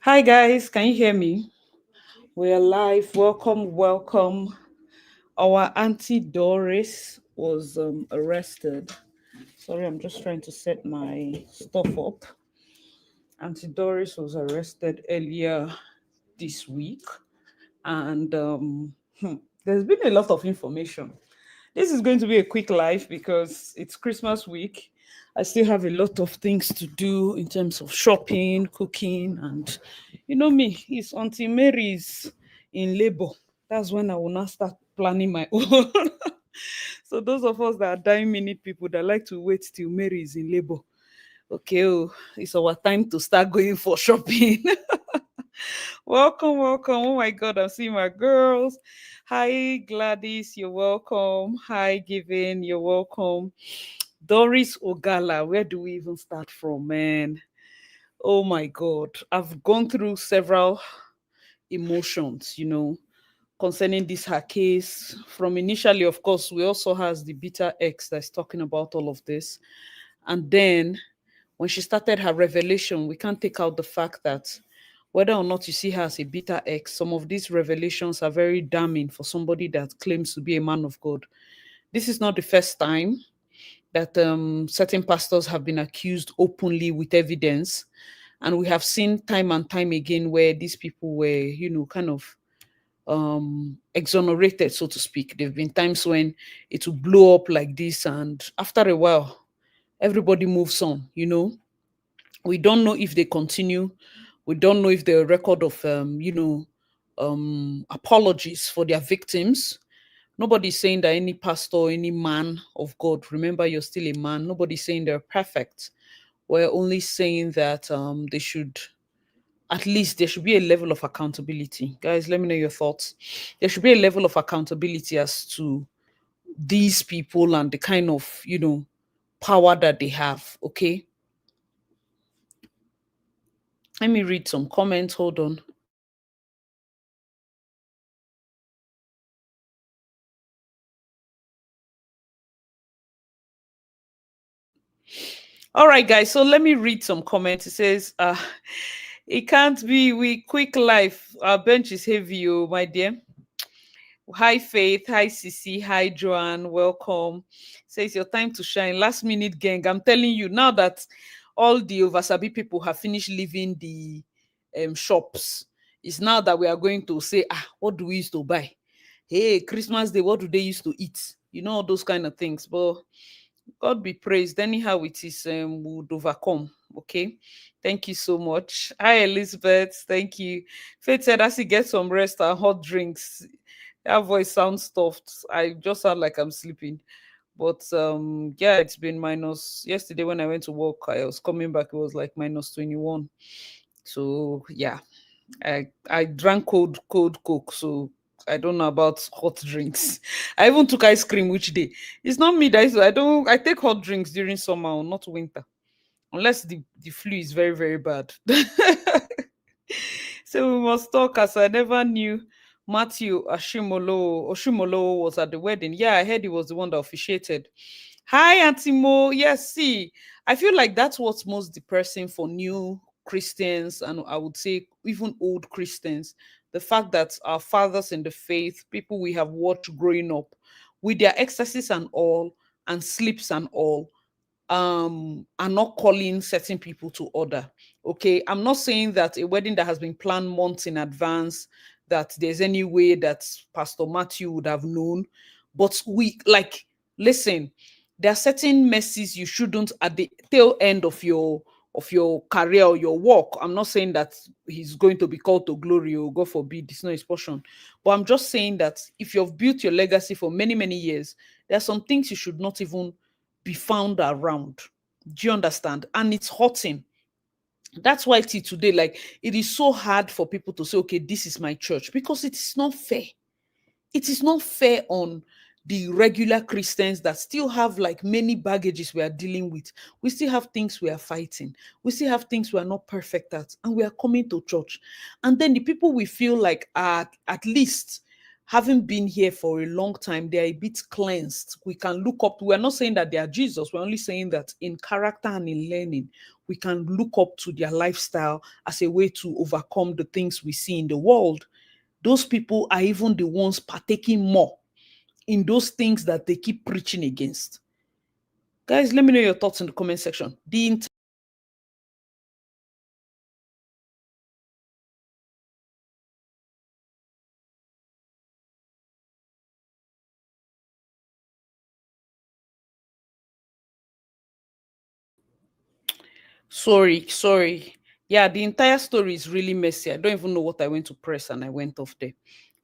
Hi guys, can you hear me? We're live. Welcome, welcome. Our auntie Doris was arrested. Sorry, I'm just trying to set my stuff up. Auntie Doris was arrested earlier this week, and there's been a lot of information. This is going to be a quick live because it's Christmas week. I still have a lot of things to do in terms of shopping, cooking, and you know me, it's until Mary's in labor. That's when I will now start planning my own. So those of us that are dying minute people that like to wait till Mary is in labor, okay, oh, it's our time to start going for shopping. Welcome, welcome. Oh my God, I'm seeing my girls. Hi, Gladys, you're welcome. Hi, Given, you're welcome. Doris Ogala, where do we even start from, man? Oh my God, I've gone through several emotions, concerning this her case. From initially, of course, we also has the bitter ex that's talking about all of this. And then when she started her revelation, we can't take out the fact that whether or not you see her as a bitter ex, some of these revelations are very damning for somebody that claims to be a man of God. This is not the first time that certain pastors have been accused openly with evidence. And we have seen time and time again where these people were, kind of exonerated, so to speak. There have been times when it will blow up like this, and after a while, everybody moves on, we don't know if they continue. We don't know if the record of apologies for their victims. Nobody's saying that any pastor, any man of God, remember you're still a man. Nobody's saying they're perfect. We're only saying that they should, at least there should be a level of accountability. Guys, let me know your thoughts. There should be a level of accountability as to these people and the kind of power that they have. Okay, let me read some comments. Hold on. All right, guys. So let me read some comments. It says, it can't be we quick life. Our bench is heavy, oh my dear. Hi Faith, hi Sissy, hi Joanne, welcome. Says your time to shine. Last minute gang. I'm telling you now that all the Oversabi people have finished leaving the shops. It's now that we are going to say, what do we used to buy? Hey, Christmas Day, what do they used to eat? All those kind of things. But God be praised. Anyhow, it is would overcome. Okay. Thank you so much. Hi, Elizabeth. Thank you. Faith said, as he gets some rest and hot drinks, that voice sounds stuffed. I just sound like I'm sleeping. But yeah, it's been minus. Yesterday when I went to work, I was coming back. It was like minus 21. So yeah, I drank cold Coke. So I don't know about hot drinks. I even took ice cream which day. It's not me that I don't. I take hot drinks during summer, not winter, unless the flu is very very bad. So we must talk, as I never knew Matthew Oshimolo was at the wedding. Yeah, I heard he was the one that officiated. Hi, Auntie Mo. Yes, see, I feel like that's what's most depressing for new Christians, and I would say even old Christians. The fact that our fathers in the faith, people we have watched growing up, with their ecstasies and all, and sleeps and all, are not calling certain people to order. Okay, I'm not saying that a wedding that has been planned months in advance, that there's any way that Pastor Matthew would have known. But we like, listen, there are certain messes you shouldn't at the tail end of your career or your work. I'm not saying that he's going to be called to glory, or God forbid, it's not his portion. But I'm just saying that if you've built your legacy for many, many years, there are some things you should not even be found around. Do you understand? And it's hurting. That's why till today, like, it is so hard for people to say, okay, this is my church, because it is not fair. It is not fair on the regular Christians that still have like many baggages we are dealing with. We still have things we are fighting. We still have things we are not perfect at, and we are coming to church. And then the people we feel like are at least having been here for a long time, they are a bit cleansed. We can look up. We're not saying that they are Jesus. We're only saying that in character and in learning, we can look up to their lifestyle as a way to overcome the things we see in the world. Those people are even the ones partaking more in those things that they keep preaching against. Guys, let me know your thoughts in the comment section. Sorry. Yeah, the entire story is really messy. I don't even know what I went to press and I went off there.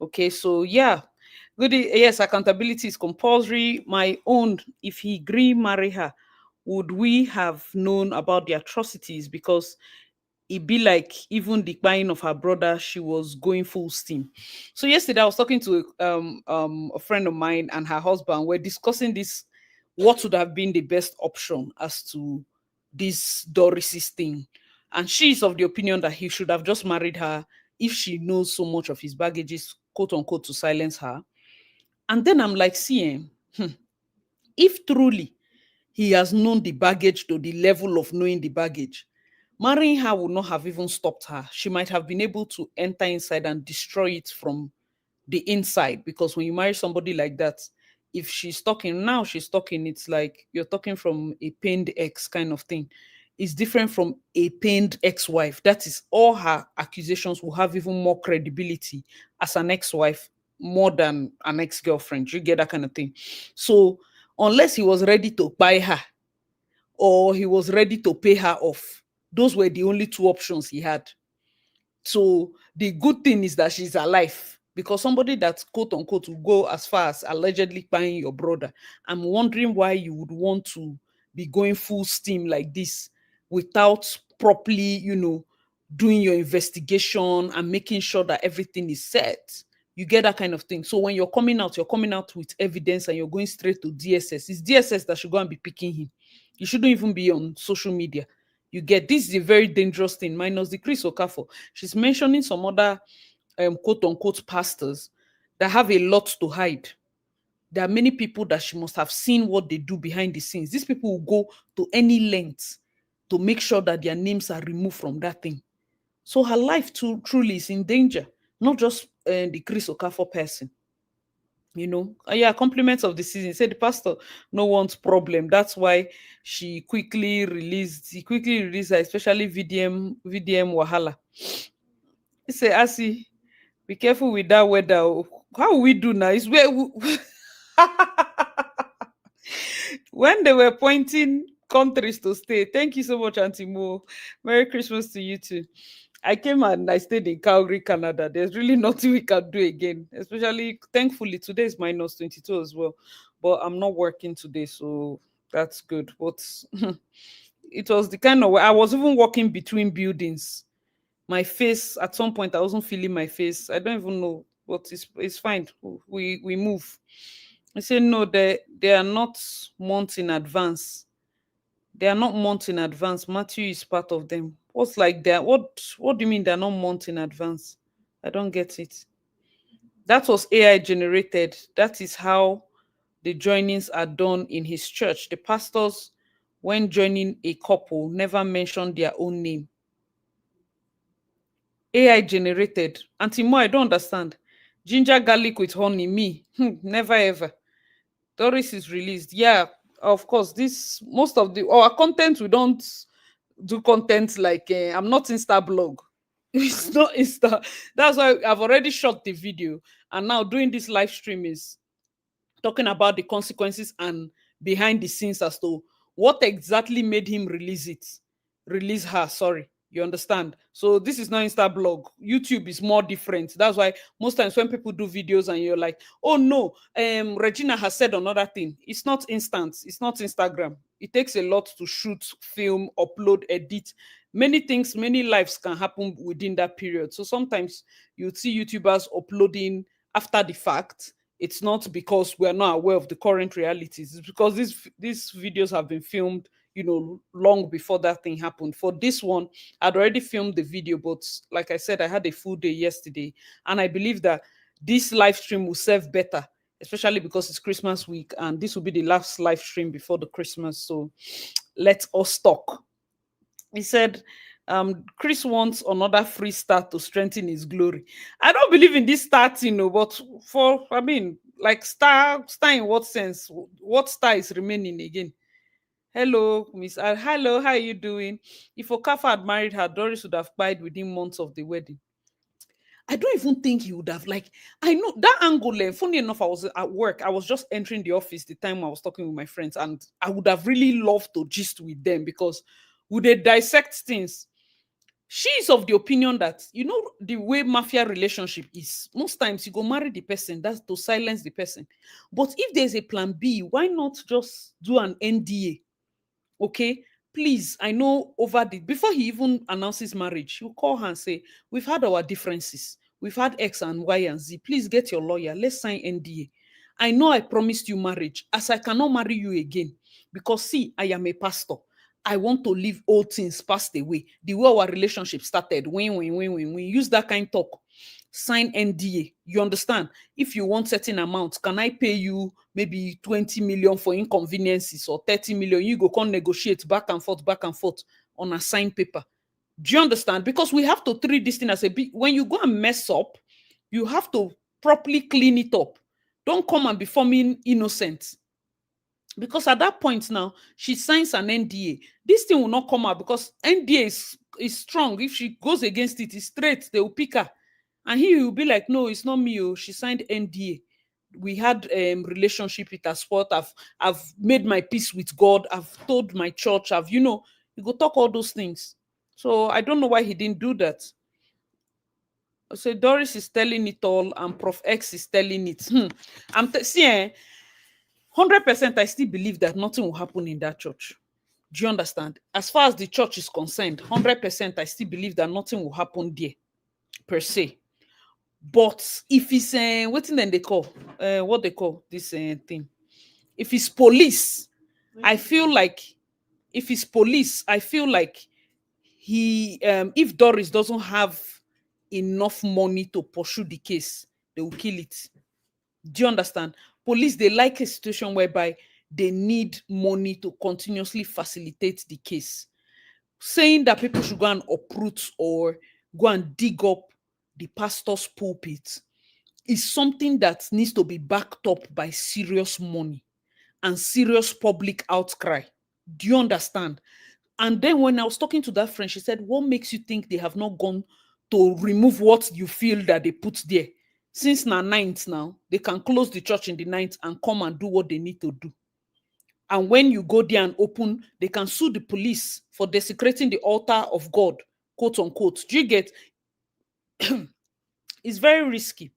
Okay, so yeah. Good. Yes, accountability is compulsory. My own, if he agree marry her, would we have known about the atrocities? Because it be like even the buying of her brother, she was going full steam. So yesterday I was talking to a friend of mine and her husband. We're discussing this, what would have been the best option as to this Doris's thing. And she's of the opinion that he should have just married her if she knows so much of his baggages, quote unquote, to silence her. And then I'm like, see, if truly he has known the baggage to the level of knowing the baggage, marrying her would not have even stopped her. She might have been able to enter inside and destroy it from the inside. Because when you marry somebody like that, if she's talking now, she's talking, it's like you're talking from a pained ex kind of thing. It's different from a pained ex-wife. That is, all her accusations will have even more credibility as an ex-wife more than an ex-girlfriend. You get that kind of thing. So unless he was ready to buy her or he was ready to pay her off, those were the only two options he had. So the good thing is that she's alive, because somebody that quote unquote will go as far as allegedly buying your brother. I'm wondering why you would want to be going full steam like this without properly, doing your investigation and making sure that everything is set. You get that kind of thing. So when you're coming out with evidence and you're going straight to DSS. It's DSS that should go and be picking him. You shouldn't even be on social media. You get, this is a very dangerous thing, minus the Chris Okafor. She's mentioning some other quote unquote pastors that have a lot to hide. There are many people that she must have seen what they do behind the scenes. These people will go to any length to make sure that their names are removed from that thing. So her life too, truly is in danger, not just the Chris Okafor person. Yeah, compliments of the season. Said the pastor no one's problem. That's why he quickly released her, especially VDM Wahala. He said, Asi, be careful with that weather. Oh. How we do now is where when they were pointing countries to stay. Thank you so much, Auntie Mo. Merry Christmas to you too. I came and I stayed in Calgary, Canada. There's really nothing we can do again. Especially, thankfully, today is minus 22 as well. But I'm not working today, so that's good. But it was the kind of, I was even walking between buildings. My face, at some point, I wasn't feeling my face. I don't even know, but it's fine. We move. I said no, they are not months in advance. They are not months in advance. Matthew is part of them. What's like that? What do you mean they're not months in advance? I don't get it. That was AI generated. That is how the joinings are done in his church. The pastors, when joining a couple, never mention their own name. AI generated. Auntie Mo, I don't understand. Ginger garlic with honey, me. Never ever. Doris is released. Yeah, of course. This most of the our content, we don't do content like I'm not Insta blog. It's not Insta. That's why I've already shot the video, and now doing this live stream is talking about the consequences and behind the scenes as to what exactly made him release her, sorry. You understand? So this is not Insta blog. YouTube is more different. That's why most times when people do videos and you're like, oh no, Regina has said another thing. It's not instant. It's not Instagram. It takes a lot to shoot, film, upload, edit. Many things, many lives can happen within that period. So sometimes you see YouTubers uploading after the fact. It's not because we're not aware of the current realities. It's because these videos have been filmed, long before that thing happened. For this one, I'd already filmed the video, but like I said, I had a full day yesterday, and I believe that this live stream will serve better, especially because it's Christmas week and this will be the last live stream before the Christmas. So let us talk. He said, Chris wants another free start to strengthen his glory. I don't believe in this starting, but like star in what sense? What star is remaining again? Hello, Miss. Hello, how are you doing? If OKAFOR had married her, Doris would have died within months of the wedding. I don't even think he would have, like, I know that angle. Funny enough, I was at work. I was just entering the office the time I was talking with my friends, and I would have really loved to gist with them because would they dissect things? She is of the opinion that, the way mafia relationship is, most times you go marry the person, that's to silence the person. But if there's a plan B, why not just do an NDA? Okay, please, I know over the before he even announces marriage, you call her and say, we've had our differences, we've had X and Y and Z, please get your lawyer, let's sign NDA. I know I promised you marriage, as I cannot marry you again, because see, I am a pastor. I want to leave old things passed away, the way our relationship started. When we use that kind of talk, sign NDA. You understand? If you want certain amount, can I pay you maybe 20 million for inconveniences or 30 million? You go come negotiate back and forth on a signed paper. Do you understand? Because we have to treat this thing as a big, when you go and mess up, you have to properly clean it up. Don't come and be forming innocent. Because at that point now, she signs an NDA. This thing will not come out because NDA is strong. If she goes against it, it's straight. They will pick her. And he will be like, no, it's not me. Oh, she signed NDA. We had relationship with a sport. I've made my peace with God. I've told my church. You go talk all those things. So I don't know why he didn't do that. So Doris is telling it all, and Prof X is telling it. See, 100% I still believe that nothing will happen in that church. Do you understand? As far as the church is concerned, 100% I still believe that nothing will happen there, per se. But if it's what then they call what they call this thing, if it's police, I feel like he if Doris doesn't have enough money to pursue the case, they will kill it. Do you understand? Police, they like a situation whereby they need money to continuously facilitate the case. Saying that people should go and uproot or go and dig up the pastor's pulpit is something that needs to be backed up by serious money and serious public outcry. Do you understand? And then when I was talking to that friend, she said, what makes you think they have not gone to remove what you feel that they put there? Since na ninth now, they can close the church in the ninth and come and do what they need to do. And when you go there and open, they can sue the police for desecrating the altar of God, quote unquote. Do you get? It's very risky.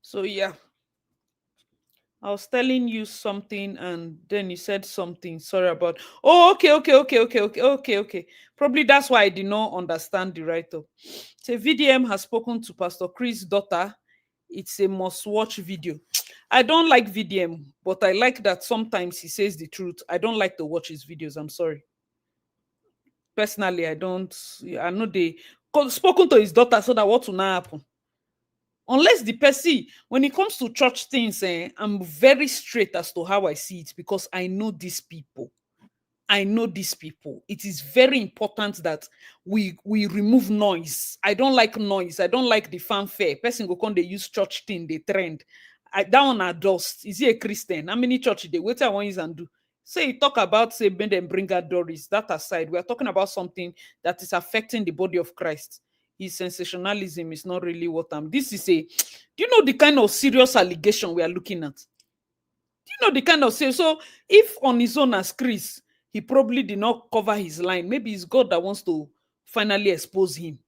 So yeah. I was telling you something and then you said something. Sorry about. Oh, okay. Probably that's why I did not understand the write-up. So VDM has spoken to Pastor Chris' daughter. It's a must-watch video. I don't like VDM, but I like that sometimes he says the truth. I don't like to watch his videos. I'm sorry. Personally, I don't. I know they spoken to his daughter so that what will not happen. Unless the person, when it comes to church things, I'm very straight as to how I see it because I know these people. I know these people. It is very important that we remove noise. I don't like noise. I don't like the fanfare. Person go come, they use church thing, they trend. That one are dust. Is he a Christian? How many church they wait I want use and do? Say talk about say when them bring out Doris. That aside, we are talking about something that is affecting the body of Christ. His sensationalism is not really what I'm. This is a. Do you know the kind of serious allegation we are looking at? Do you know the kind of so if on his own as Chris, he probably did not cover his line. Maybe it's God that wants to finally expose him.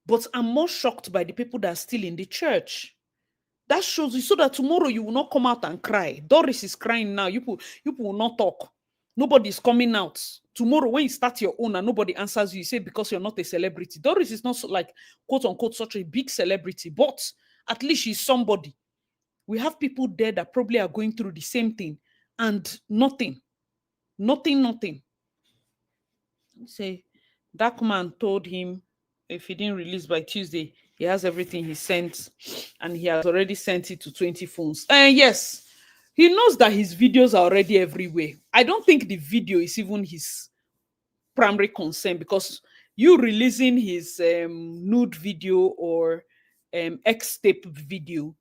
But I'm more shocked by the people that are still in the church. That shows you so that tomorrow you will not come out and cry. Doris is crying now. You will not talk. Nobody is coming out. Tomorrow, when you start your own and nobody answers you, you say because you're not a celebrity. Doris is not so, like, quote unquote, such a big celebrity, but at least she's somebody. We have people there that probably are going through the same thing and nothing. Say, Dark man told him if he didn't release by Tuesday, He has everything he sent, and he has already sent it to 20 phones. And yes, he knows that his videos are already everywhere. I don't think the video is even his primary concern, because you releasing his nude video or X tape video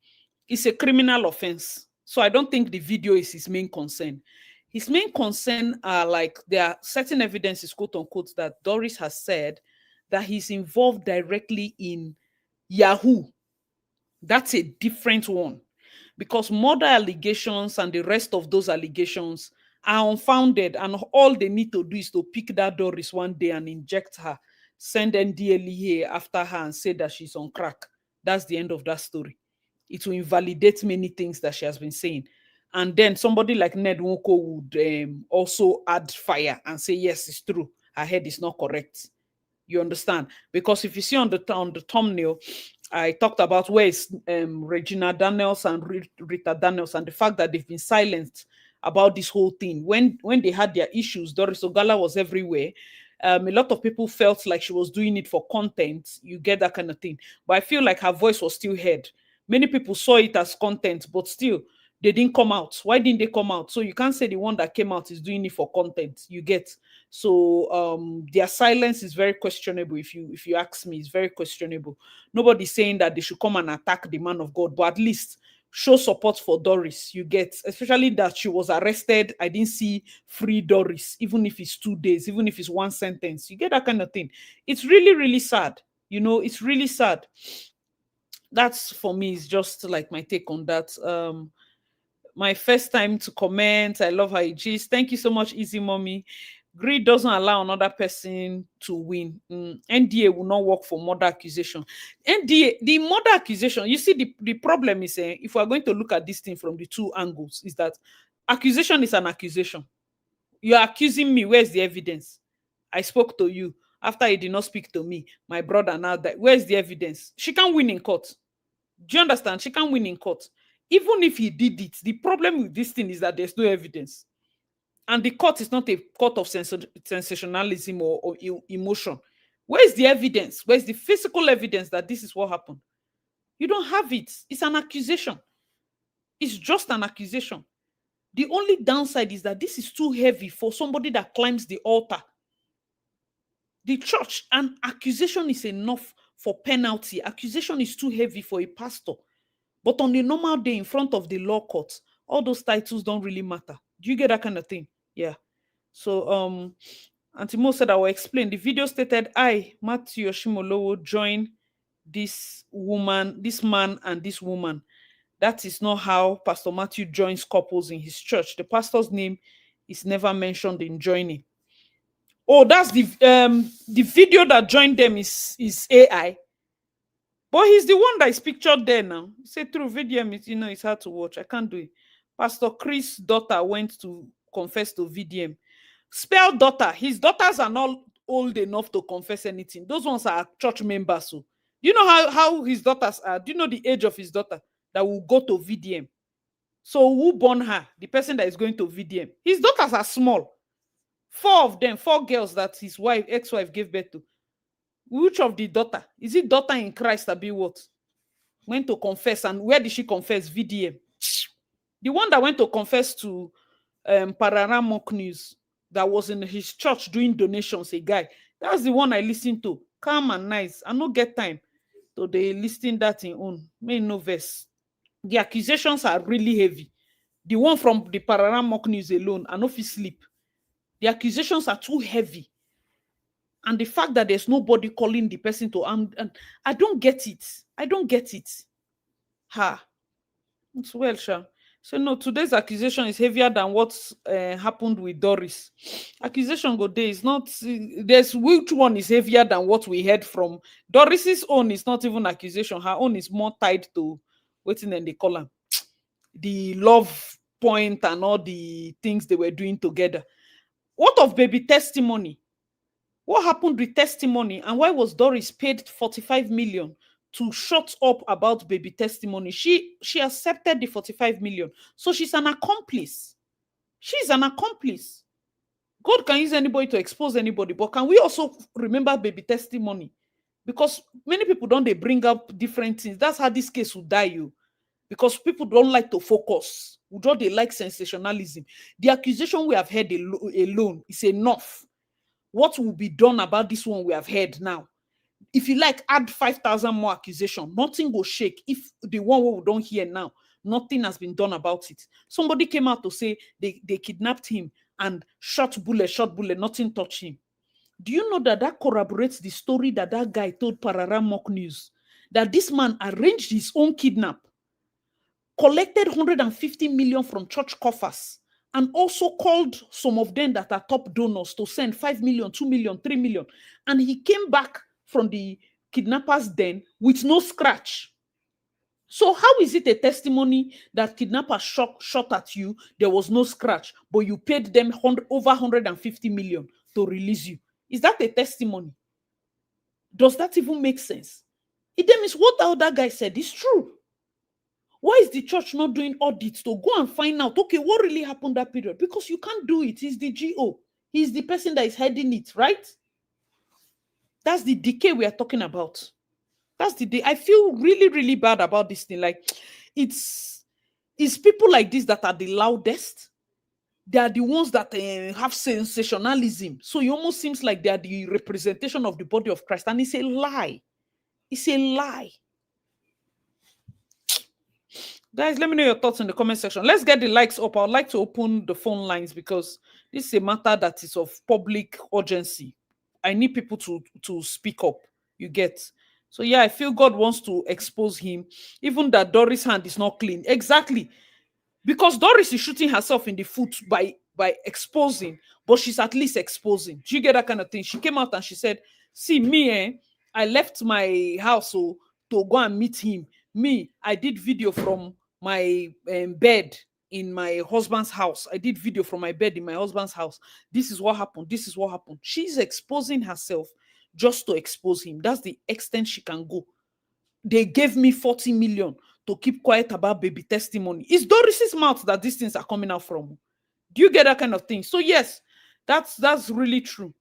is a criminal offense. So I don't think the video is his main concern. His main concern are like there are certain evidences, quote unquote, that Doris has said that he's involved directly in Yahoo. That's a different one, because murder allegations and the rest of those allegations are unfounded, and all they need to do is to pick that Doris one day and inject her, send NDLEA after her and say that she's on crack. That's the end of that story. It will invalidate many things that she has been saying. And then somebody like Ned Nwoko would also add fire and say, yes, it's true. Her head is not correct. You understand? Because if you see on the thumbnail, I talked about where is Regina Daniels and Rita Daniels, and the fact that they've been silenced about this whole thing. When they had their issues, Doris Ogala was everywhere. A lot of people felt like she was doing it for content. You get that kind of thing. But I feel like her voice was still heard. Many people saw it as content, but still, they didn't come out. Why didn't they come out? So you can't say the one that came out is doing it for content. You get. So their silence is very questionable. If you ask me, it's very questionable. Nobody's saying that they should come and attack the man of God, but at least show support for Doris. You get, especially that she was arrested. I didn't see free Doris, even if it's 2 days, even if it's one sentence. You get that kind of thing. It's really, really sad. You know, it's really sad. That's for me, it's just like my take on that. My first time to comment. I love how it is. Thank you so much, Easy Mommy. Greed doesn't allow another person to win. NDA will not work for murder accusation. NDA, the murder accusation, you see, the problem is, if we're going to look at this thing from the two angles, is that accusation is an accusation. You're accusing me. Where's the evidence? I spoke to you. After he did not speak to me, my brother now died. Where's the evidence? She can't win in court. Do you understand? She can't win in court. Even if he did it, the problem with this thing is that there's no evidence. And the court is not a court of sensationalism or emotion. Where's the evidence? Where's the physical evidence that this is what happened? You don't have it. It's an accusation. It's just an accusation. The only downside is that this is too heavy for somebody that climbs the altar. The church, an accusation is enough for penalty. Accusation is too heavy for a pastor. But on the normal day in front of the law court, all those titles don't really matter. Do you get that kind of thing? Yeah. So Auntie Mo said I will explain. The video stated, I, Matthew Yoshimolowo, join this woman, this man, and this woman. That is not how Pastor Matthew joins couples in his church. The pastor's name is never mentioned in joining. Oh, that's the video that joined them is AI. But he's the one that is pictured there now. Say through VDM, it's hard to watch. I can't do it. Pastor Chris' daughter went to confess to VDM. Spell daughter. His daughters are not old enough to confess anything. Those ones are church members. So, you know how his daughters are? Do you know the age of his daughter that will go to VDM? So who born her? The person that is going to VDM. His daughters are small. 4 of them, 4 girls that his wife, ex-wife gave birth to. Which of the daughter? Is it daughter in Christ that be what? Went to confess. And where did she confess? VDM. The one that went to confess to Pararamok News, that was in his church doing donations, a guy. That's the one I listened to. Calm and nice. I no get time. So they listing that in own. May no verse. The accusations are really heavy. The one from the Pararamok News alone, I no fit sleep. The accusations are too heavy. And the fact that there's nobody calling the person to and I don't get it. I don't get it. Ha. It's well, sure. So no, today's accusation is heavier than what happened with Doris. Accusation go there is not. There's which one is heavier than what we heard from Doris's own. Is not even accusation. Her own is more tied to waiting in the column, the love point and all the things they were doing together. What of baby testimony? What happened with testimony, and why was Doris paid 45 million to shut up about baby testimony? She accepted the 45 million. So she's an accomplice. She's an accomplice. God can use anybody to expose anybody, but can we also remember baby testimony? Because many people don't they bring up different things. That's how this case will die you. Because people don't like to focus. We don't they like sensationalism. The accusation we have heard alone is enough. What will be done about this one we have heard now? If you like, add 5,000 more accusation. Nothing will shake. If the one we don't hear now, nothing has been done about it. Somebody came out to say they kidnapped him and shot bullet, nothing touched him. Do you know that that corroborates the story that that guy told Parara Mock News? That this man arranged his own kidnap, collected 150 million from church coffers, and also called some of them that are top donors to send 5 million, 2 million, 3 million. And he came back from the kidnappers' den with no scratch. So how is it a testimony that kidnappers shot at you, there was no scratch, but you paid them over 150 million to release you? Is that a testimony? Does that even make sense? It then means what the other guy said is true. Why is the church not doing audits to go and find out, okay, what really happened that period? Because you can't do it. He's the GO. He's the person that is heading it, right? That's the decay we are talking about. That's the day. I feel really, really bad about this thing. Like, it's people like this that are the loudest. They are the ones that have sensationalism. So it almost seems like they are the representation of the body of Christ. And it's a lie. It's a lie. Guys, let me know your thoughts in the comment section. Let's get the likes up. I'd like to open the phone lines because this is a matter that is of public urgency. I need people to speak up. You get? So yeah, I feel God wants to expose him. Even that Doris' hand is not clean. Exactly. Because Doris is shooting herself in the foot by exposing, but she's at least exposing. Do you get that kind of thing? She came out and she said, see, me, I left my house to go and meet him. Me, I did video from my bed in my husband's house. I did video from my bed in my husband's house. This is what happened. This is what happened. She's exposing herself just to expose him. That's the extent she can go. They gave me 40 million to keep quiet about baby testimony. It's Doris's mouth that these things are coming out from. Do you get that kind of thing? So yes, that's really true.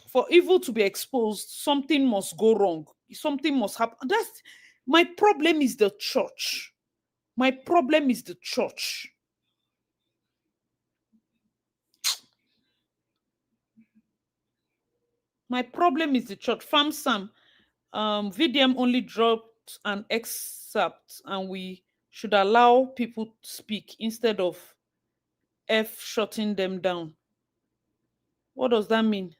For evil to be exposed, something must go wrong. Something must happen. That's my problem is the church. My problem is the church. My problem is the church. Farm Sam, VDM only dropped an excerpt and we should allow people to speak instead of F shutting them down. What does that mean?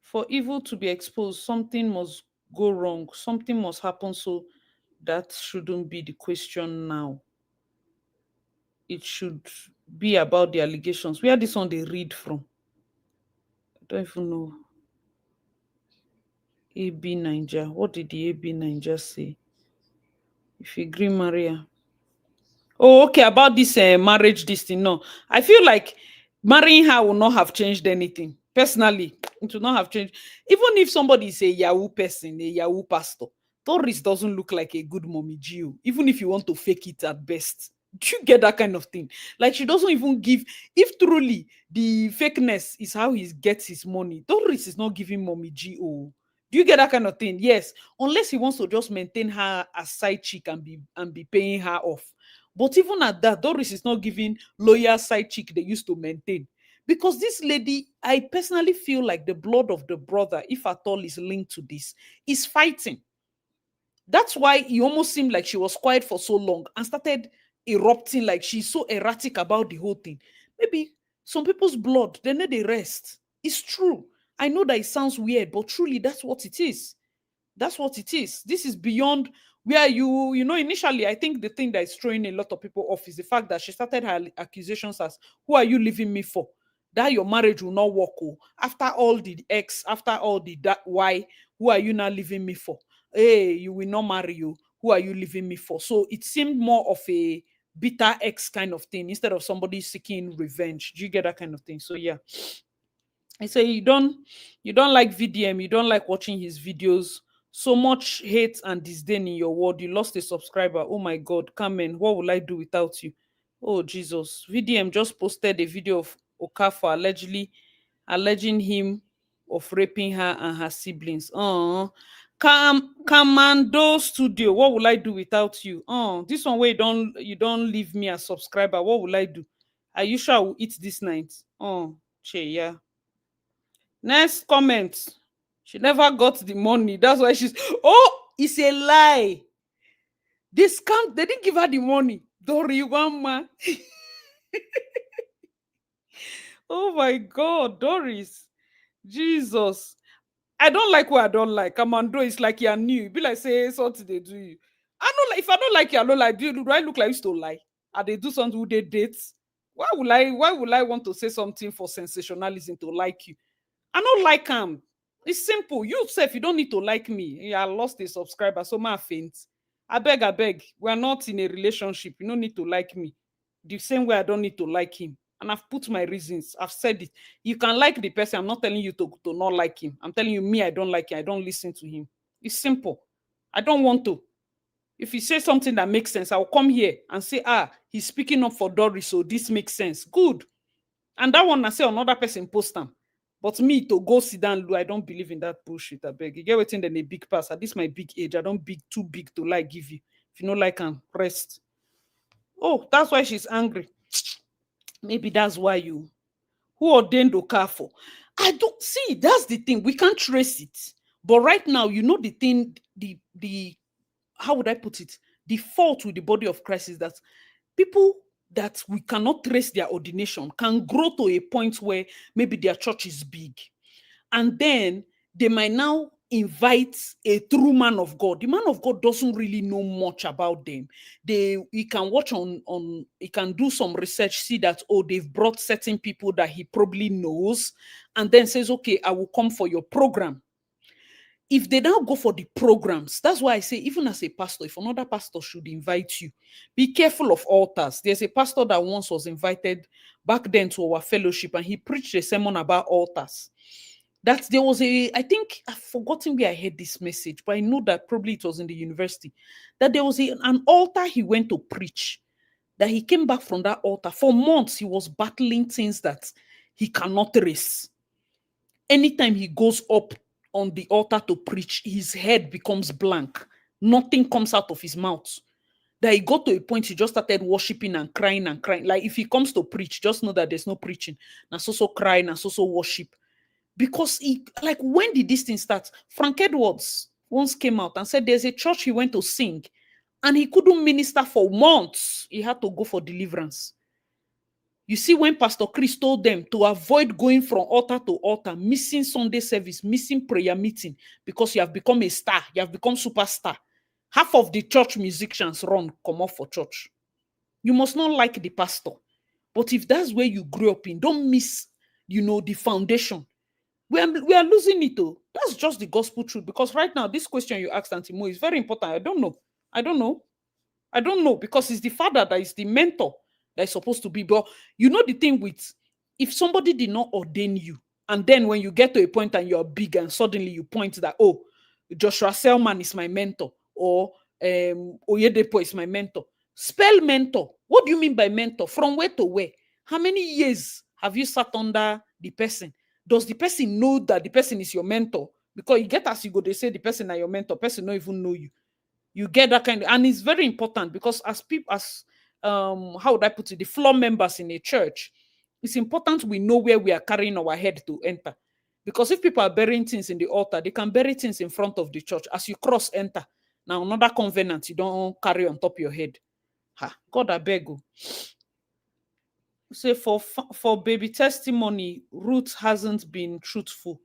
For evil to be exposed, something must go wrong. Something must happen. So that shouldn't be the question now. It should be about the allegations. Where this one they read from? I don't even know. AB Niger. What did the AB Niger say? If you agree, Maria. Oh, okay. About this marriage, this thing. No, I feel like marrying her will not have changed anything. Personally, it will not have changed. Even if somebody is a Yahoo person, a Yahoo pastor, Doris doesn't look like a good mommy Gio. Even if you want to fake it at best. Do you get that kind of thing? Like she doesn't even give. If truly the fakeness is how he gets his money, Doris is not giving mommy Gio. Do you get that kind of thing? Yes, unless he wants to just maintain her as side chick and be paying her off. But even at that, Doris is not giving loyal side chick they used to maintain. Because this lady, I personally feel like the blood of the brother, if at all is linked to this, is fighting. That's why it almost seemed like she was quiet for so long and started erupting like she's so erratic about the whole thing. Maybe some people's blood, they need a rest. It's true. I know that it sounds weird, but truly that's what it is. That's what it is. This is beyond where initially, I think the thing that is throwing a lot of people off is the fact that she started her accusations as, who are you leaving me for? That your marriage will not work. Oh. After all the X, after all the that Y, who are you now leaving me for? Hey, you will not marry you. Who are you leaving me for? So it seemed more of a bitter X kind of thing instead of somebody seeking revenge. Do you get that kind of thing? So yeah. I say you don't like VDM, you don't like watching his videos. So much hate and disdain in your world. You lost a subscriber. Oh my God, Carmen, what will I do without you? Oh Jesus. VDM just posted a video of OKAFOR alleging him of raping her and her siblings. Oh, Commando Studio. What will I do without you? Oh, this one where you don't leave me a subscriber. What will I do? Are you sure I will eat this night? Oh, che, yeah. Next comment. She never got the money. That's why she's. Oh, it's a lie. They scammed. They didn't give her the money. Doriwama. Oh my God, Doris. Jesus. I don't like what I don't like. Commando is like you're new. Be like, say something they do you. I don't like if I don't like you, I don't like. Do I look like I used to lie? And they do something with they date? Why would I want to say something for sensationalism to like you? I don't like him. It's simple. You self, you don't need to like me. Yeah, I lost a subscriber, so my faint. I beg. We're not in a relationship. You don't need to like me. The same way I don't need to like him. And I've put my reasons. I've said it. You can like the person. I'm not telling you to not like him. I'm telling you, me, I don't like him. I don't listen to him. It's simple. I don't want to. If you say something that makes sense, I'll come here and say, he's speaking up for Doris, so this makes sense. Good. And that one, I say another person post them. But me to go sit down, I don't believe in that bullshit. I beg. You get waiting then a big pass. At this my big age. I don't big too big to like give you. If you don't like and rest. Oh, that's why she's angry. Maybe that's why you who ordained OKAFOR. I don't see. That's the thing. We can't trace it. But right now, you know the thing, the how would I put it? The fault with the body of Christ is that people that we cannot trace their ordination can grow to a point where maybe their church is big. And then they might now invite a true man of God. The man of God doesn't really know much about them. He can watch he can do some research, see that, they've brought certain people that he probably knows, and then says, okay, I will come for your program. If they now go for the programs, that's why I say, even as a pastor, if another pastor should invite you, be careful of altars. There's a pastor that once was invited back then to our fellowship, and he preached a sermon about altars. That there was I think I've forgotten where I heard this message, but I know that probably it was in the university, that there was an altar he went to preach, that he came back from that altar. For months, he was battling things that he cannot trace. Anytime he goes up on the altar to preach, his head becomes blank. Nothing comes out of his mouth. That he got to a point he just started worshiping and crying and crying. Like if he comes to preach, just know that there's no preaching. And so crying and so worship. Because like when did this thing start? Frank Edwards once came out and said there's a church he went to sing and he couldn't minister for months. He had to go for deliverance. You see, when Pastor Chris told them to avoid going from altar to altar, missing Sunday service, missing prayer meeting, because you have become a star, you have become superstar. Half of the church musicians come off for church. You must not like the pastor. But if that's where you grew up in, don't miss, the foundation. We are losing it, though. That's just the gospel truth. Because right now, this question you asked, Auntie Mo, is very important. I don't know because it's the father that is the mentor that is supposed to be. But you know the thing with, if somebody did not ordain you, and then when you get to a point and you're big and suddenly you point that, Joshua Selman is my mentor, or Oyedepo is my mentor. Spell mentor. What do you mean by mentor? From where to where? How many years have you sat under the person? Does the person know that the person is your mentor? Because you get as you go, they say the person is your mentor, person don't even know you. You get that kind of, and it's very important because as people, how would I put it, the floor members in a church, it's important we know where we are carrying our head to enter. Because if people are burying things in the altar, they can bury things in front of the church. As you cross, enter. Now, another covenant you don't carry on top of your head. God, I beg you. Say for baby testimony, Ruth hasn't been truthful.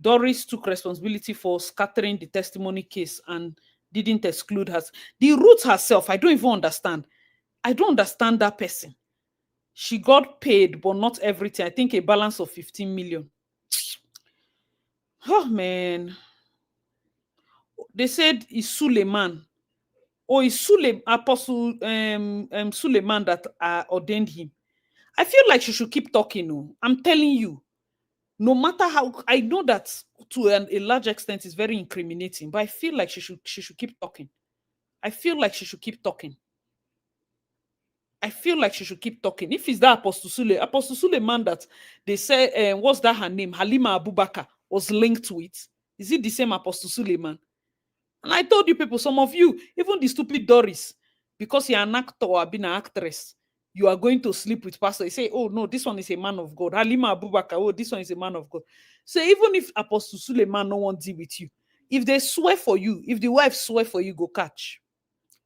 Doris took responsibility for scattering the testimony case and didn't exclude her. The Ruth herself, I don't even understand. I don't understand that person. She got paid, but not everything. I think a balance of 15 million. Oh, man. They said it's Suleiman. Or it's Apostle Suleiman that ordained him. I feel like she should keep talking. No? I'm telling you. No matter how, I know that to a large extent is very incriminating, but I feel like she should keep talking. I feel like she should keep talking. If it's that Apostle Suleiman that they say, what's that her name? Halima Abubakar was linked with? Is it the same Apostle Suleiman? And I told you people, some of you, even the stupid Doris, because you're an actor or being an actress, you are going to sleep with pastor. You say, oh no, this one is a man of God. Halima Abubakar, oh, this one is a man of God. So even if Apostle Suleiman no one deal with you, if they swear for you, if the wife swear for you, go catch.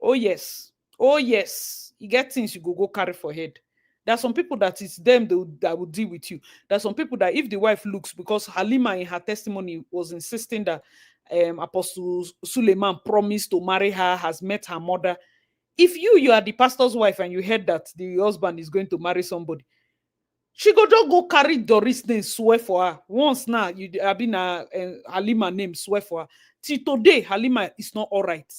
Oh yes. Oh yes. You get things you go carry for head. There are some people that it's them that will deal with you. There are some people that if the wife looks, because Halima in her testimony was insisting that Apostle Suleiman promised to marry her, has met her mother. If you are the pastor's wife and you heard that the husband is going to marry somebody, she go just go carry Doris name, swear for her. Once now, you have been Halima name, swear for her. Till today, Halima is not all right.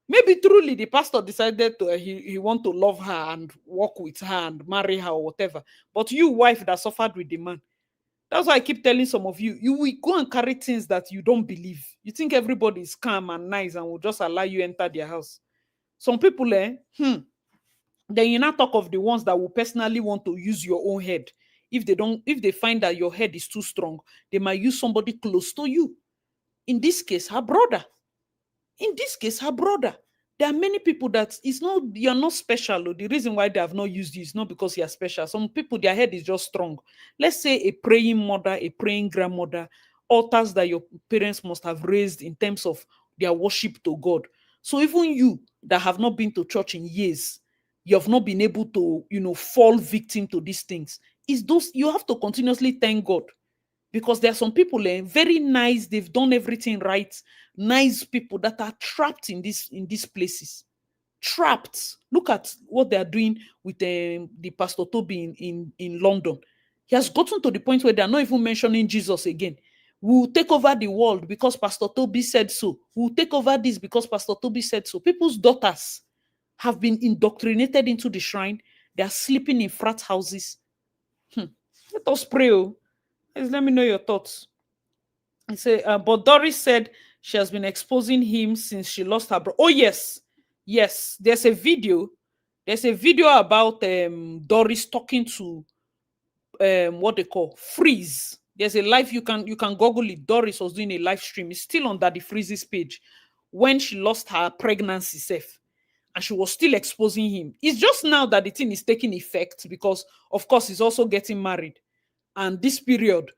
Maybe truly the pastor decided to he want to love her and work with her and marry her or whatever. But you, wife that suffered with the man, that's why I keep telling some of you, you will go and carry things that you don't believe. You think everybody is calm and nice and will just allow you enter their house. Some people, then you now talk of the ones that will personally want to use your own head. If they find that your head is too strong, they might use somebody close to you. In this case, her brother. There are many people that it's not, you're not special. The reason why they have not used you is not because you're special. Some people, their head is just strong. Let's say a praying mother, a praying grandmother, altars that your parents must have raised in terms of their worship to God. So even you that have not been to church in years, you have not been able to, fall victim to these things. It's those you have to continuously thank God. Because there are some people very nice, they've done everything right, nice people that are trapped in these places. Trapped. Look at what they are doing with the Pastor Toby in London. He has gotten to the point where they are not even mentioning Jesus again. We will take over the world because Pastor Toby said so. We will take over this because Pastor Toby said so. People's daughters have been indoctrinated into the shrine. They are sleeping in frat houses. Let us pray. Let me know your thoughts. I say, but Doris said she has been exposing him since she lost her brother. Oh yes, There's a video. There's a video about Doris talking to what they call Freeze. There's a live, you can Google it. Doris was doing a live stream. It's still on Daddy Freeze's page when she lost her pregnancy self. And she was still exposing him. It's just now that the thing is taking effect because, of course, he's also getting married. And this period,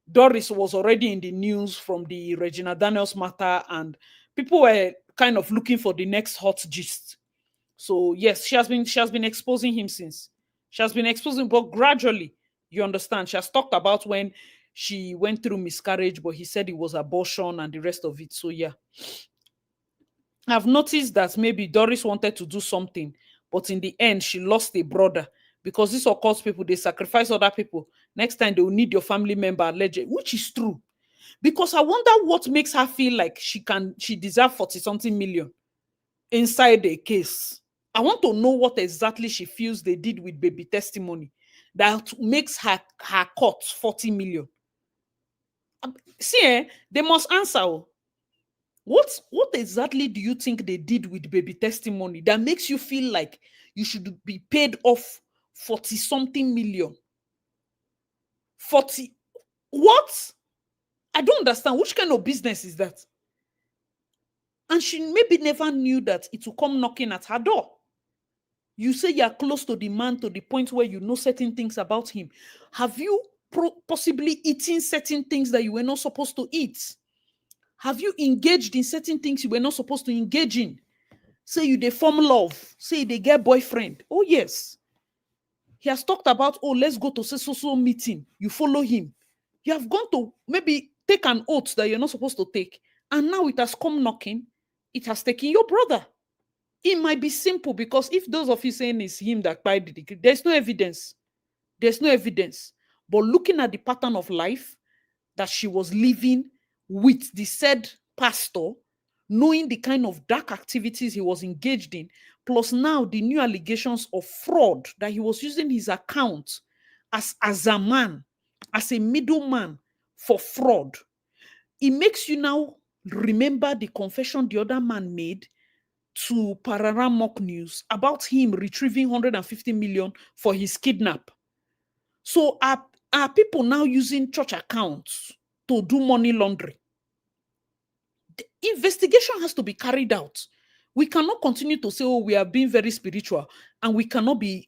Doris was already in the news from the Regina Daniels matter, and people were kind of looking for the next hot gist. So yes, she has been exposing him since. She has been exposing, but gradually, you understand. She has talked about when she went through miscarriage, but he said it was abortion and the rest of it. So yeah. I've noticed that maybe Doris wanted to do something, but in the end, she lost a brother because this occurs people, they sacrifice other people. Next time, they will need your family member alleged, which is true. Because I wonder what makes her feel like she deserves 40 something million inside the case. I want to know what exactly she feels they did with baby testimony that makes her court 40 million. See, they must answer. What exactly do you think they did with baby testimony that makes you feel like you should be paid off 40 something million? 40 what? I don't understand. Which kind of business is that? And she maybe never knew that it will come knocking at her door. You say you're close to the man to the point where you know certain things about him. Have you possibly eaten certain things that you were not supposed to eat? Have you engaged in certain things you were not supposed to engage in? Say you they form love. Say they get boyfriend. Oh yes. He has talked about, oh, let's go to so meeting. You follow him. You have gone to maybe take an oath that you're not supposed to take. And now it has come knocking. It has taken your brother. It might be simple because if those of you saying it's him that died the decree, there's no evidence. There's no evidence. But looking at the pattern of life that she was living with the said pastor, knowing the kind of dark activities he was engaged in, plus now the new allegations of fraud that he was using his account as a man, as a middleman for fraud. It makes you now remember the confession the other man made to Pararam Mock News about him retrieving 150 million for his kidnap. So are people now using church accounts to do money laundering. The investigation has to be carried out. We cannot continue to say, oh, we are being very spiritual, and we cannot be,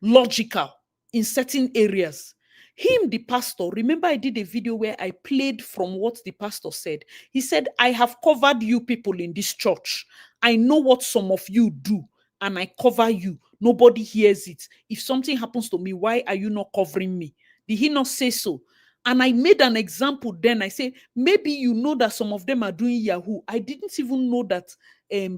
logical in certain areas. Him, the pastor, remember I did a video where I played from what the pastor said. He said, I have covered you people in this church. I know what some of you do, and I cover you. Nobody hears it. If something happens to me, why are you not covering me? Did he not say so? And I made an example then. I say, maybe you know that some of them are doing Yahoo. I didn't even know that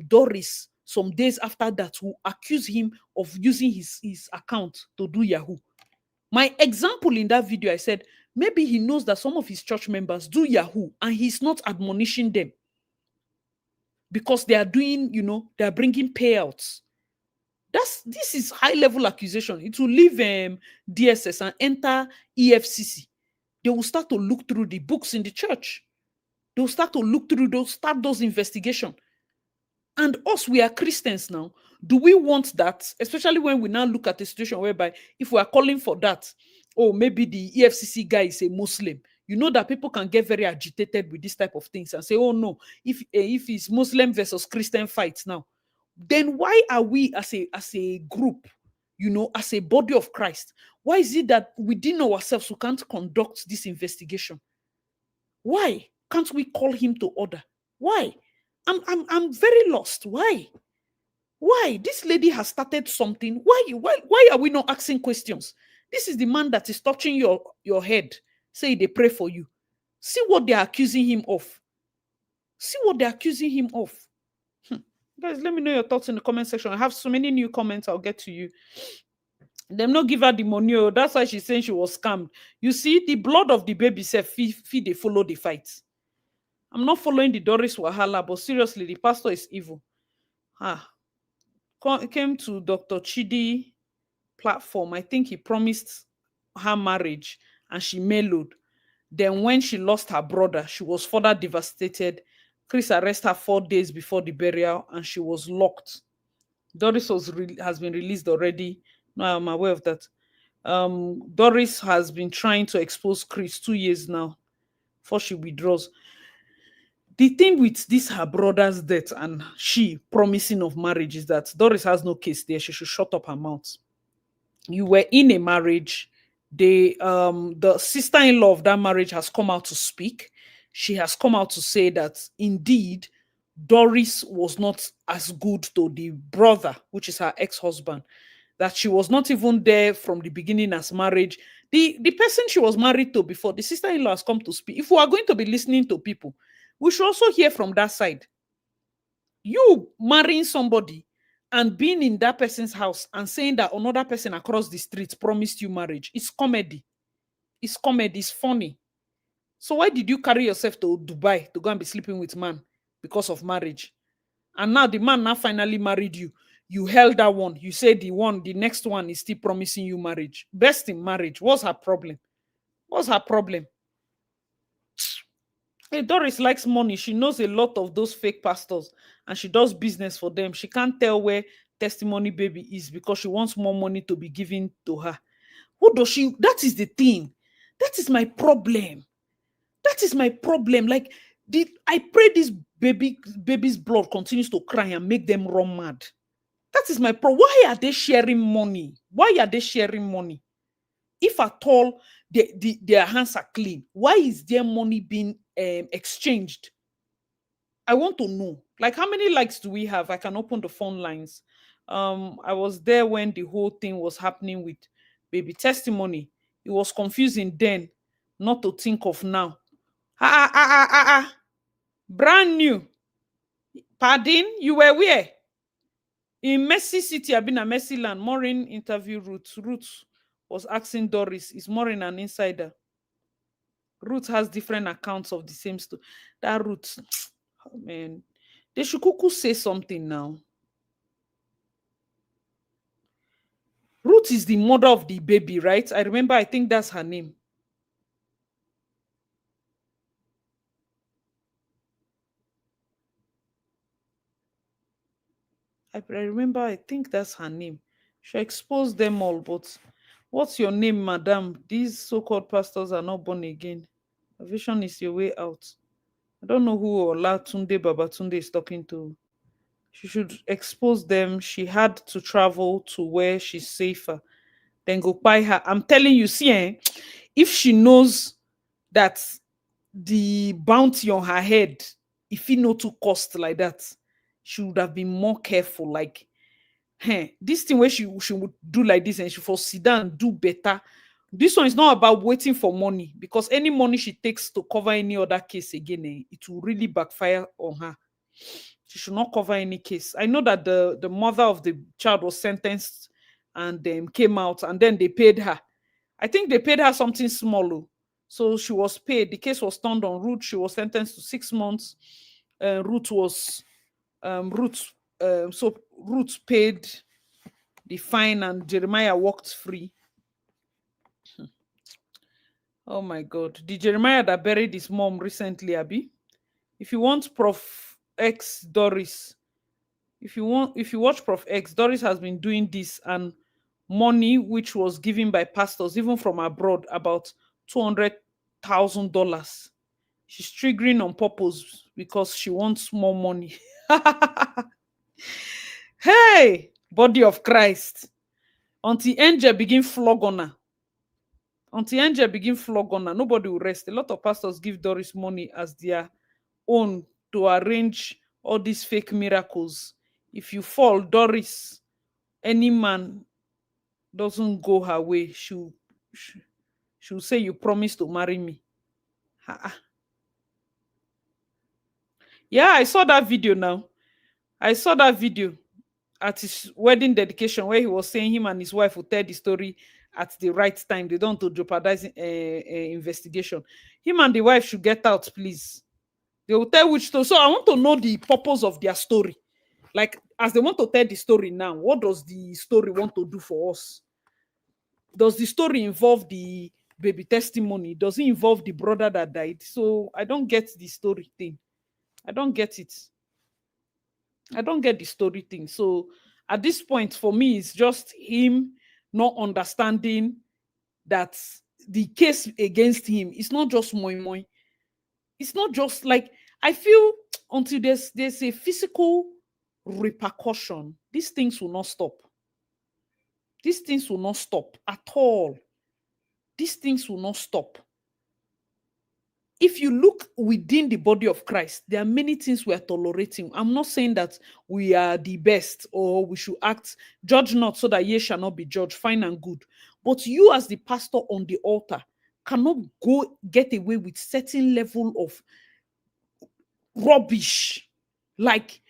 Doris, some days after that, will accuse him of using his account to do Yahoo. My example in that video, I said, maybe he knows that some of his church members do Yahoo and he's not admonishing them because they are doing, they're bringing payouts. This is high level accusation. It will leave DSS and enter EFCC. They will start to look through the books in the church. They'll start to look through those investigations. And us, we are Christians now. Do we want that? Especially when we now look at a situation whereby if we are calling for that, oh, maybe the EFCC guy is a Muslim. You know that people can get very agitated with this type of things and say, oh no, if it's Muslim versus Christian fights now, then why are we as a group, as a body of Christ, why is it that within ourselves we can't conduct this investigation? Why can't we call him to order? Why? I'm very lost. Why? This lady has started something. Why are we not asking questions? This is the man that is touching your head. Say they pray for you. See what they're accusing him of. Guys, let me know your thoughts in the comment section. I have so many new comments. I'll get to you. Them not give her the money. Oh, that's why she's saying she was scammed. You see, the blood of the baby said, feed they follow the fight. I'm not following the Doris Wahala, but seriously, the pastor is evil. Came to Dr. Chidi platform. I think he promised her marriage and she mellowed. Then when she lost her brother, she was further devastated. Chris arrested her 4 days before the burial and she was locked. Doris has been released already. No, I'm aware of that. Doris has been trying to expose Chris 2 years now before she withdraws. The thing with this her brother's death and she promising of marriage is that Doris has no case there. She should shut up her mouth. You were in a marriage. The sister-in-law of that marriage has come out to speak. She has come out to say that indeed Doris was not as good to the brother, which is her ex-husband, that she was not even there from the beginning as marriage. The person she was married to before, the sister-in-law has come to speak. If we are going to be listening to people, we should also hear from that side. You marrying somebody and being in that person's house and saying that another person across the street promised you marriage, it's comedy. It's comedy. It's funny. So why did you carry yourself to Dubai to go and be sleeping with man because of marriage? And now the man now finally married you. You held that one. You said the next one is still promising you marriage. Best in marriage. What's her problem? What's her problem? Hey, Doris likes money. She knows a lot of those fake pastors and she does business for them. She can't tell where testimony baby is because she wants more money to be given to her. What does she? That is the thing. That is my problem. That is my problem. Like, I pray this baby's blood continues to cry and make them run mad. That is my problem. Why are they sharing money? Why are they sharing money? If at all their hands are clean, why is their money being exchanged? I want to know. Like, how many likes do we have? I can open the phone lines. I was there when the whole thing was happening with baby testimony. It was confusing then, not to think of now. Brand new. Pardon? You were where? In Mercy City, I've been a Mercy Land. Maureen interview Ruth. Ruth was asking Doris, is Maureen an insider? Ruth has different accounts of the same story. That Ruth, oh man, they should cuckoo say something now. Ruth is the mother of the baby, right? I remember, I think that's her name. I remember, I think that's her name. She exposed them all, but what's your name, madam? These so-called pastors are not born again. Salvation is your way out. I don't know who Olatunde Babatunde is talking to. She should expose them. She had to travel to where she's safer. Then go buy her. I'm telling you, see, if she knows that the bounty on her head, if he know to cost like that, she would have been more careful. Like, hey, this thing where she would do like this and she for sit down and do better. This one is not about waiting for money, because any money she takes to cover any other case again, it will really backfire on her. She should not cover any case. I know that the mother of the child was sentenced and came out, and then they paid her. I think they paid her something small. So she was paid. The case was turned on Ruth. She was sentenced to 6 months. Ruth was Ruth. So Ruth paid the fine, and Jeremiah walked free. Oh my God! The Jeremiah that buried his mom recently, Abby. If you want Prof X Doris, if you watch Prof X, Doris has been doing this, and money which was given by pastors, even from abroad, about $200,000. She's triggering on purpose because she wants more money. Hey, body of Christ. Until angel begin flog on her. Nobody will rest. A lot of pastors give Doris money as their own to arrange all these fake miracles. If you fall, Doris, any man doesn't go her way, she'll say, you promised to marry me. Yeah, I saw that video now. I saw that video at his wedding dedication where he was saying him and his wife will tell the story at the right time. They don't want to jeopardize investigation. Him and the wife should get out, please. They will tell which story. So I want to know the purpose of their story. Like, as they want to tell the story now, what does the story want to do for us? Does the story involve the baby testimony? Does it involve the brother that died? So I don't get the story thing. I don't get it. I don't get the story thing. So at this point, for me, it's just him not understanding that the case against him is not just moi moi. It's not just like, I feel until there's a physical repercussion, these things will not stop. These things will not stop at all. These things will not stop. If you look within the body of Christ, there are many things we are tolerating. I'm not saying that we are the best or we should act, judge not so that ye shall not be judged, fine and good. But you as the pastor on the altar cannot go get away with certain level of rubbish, like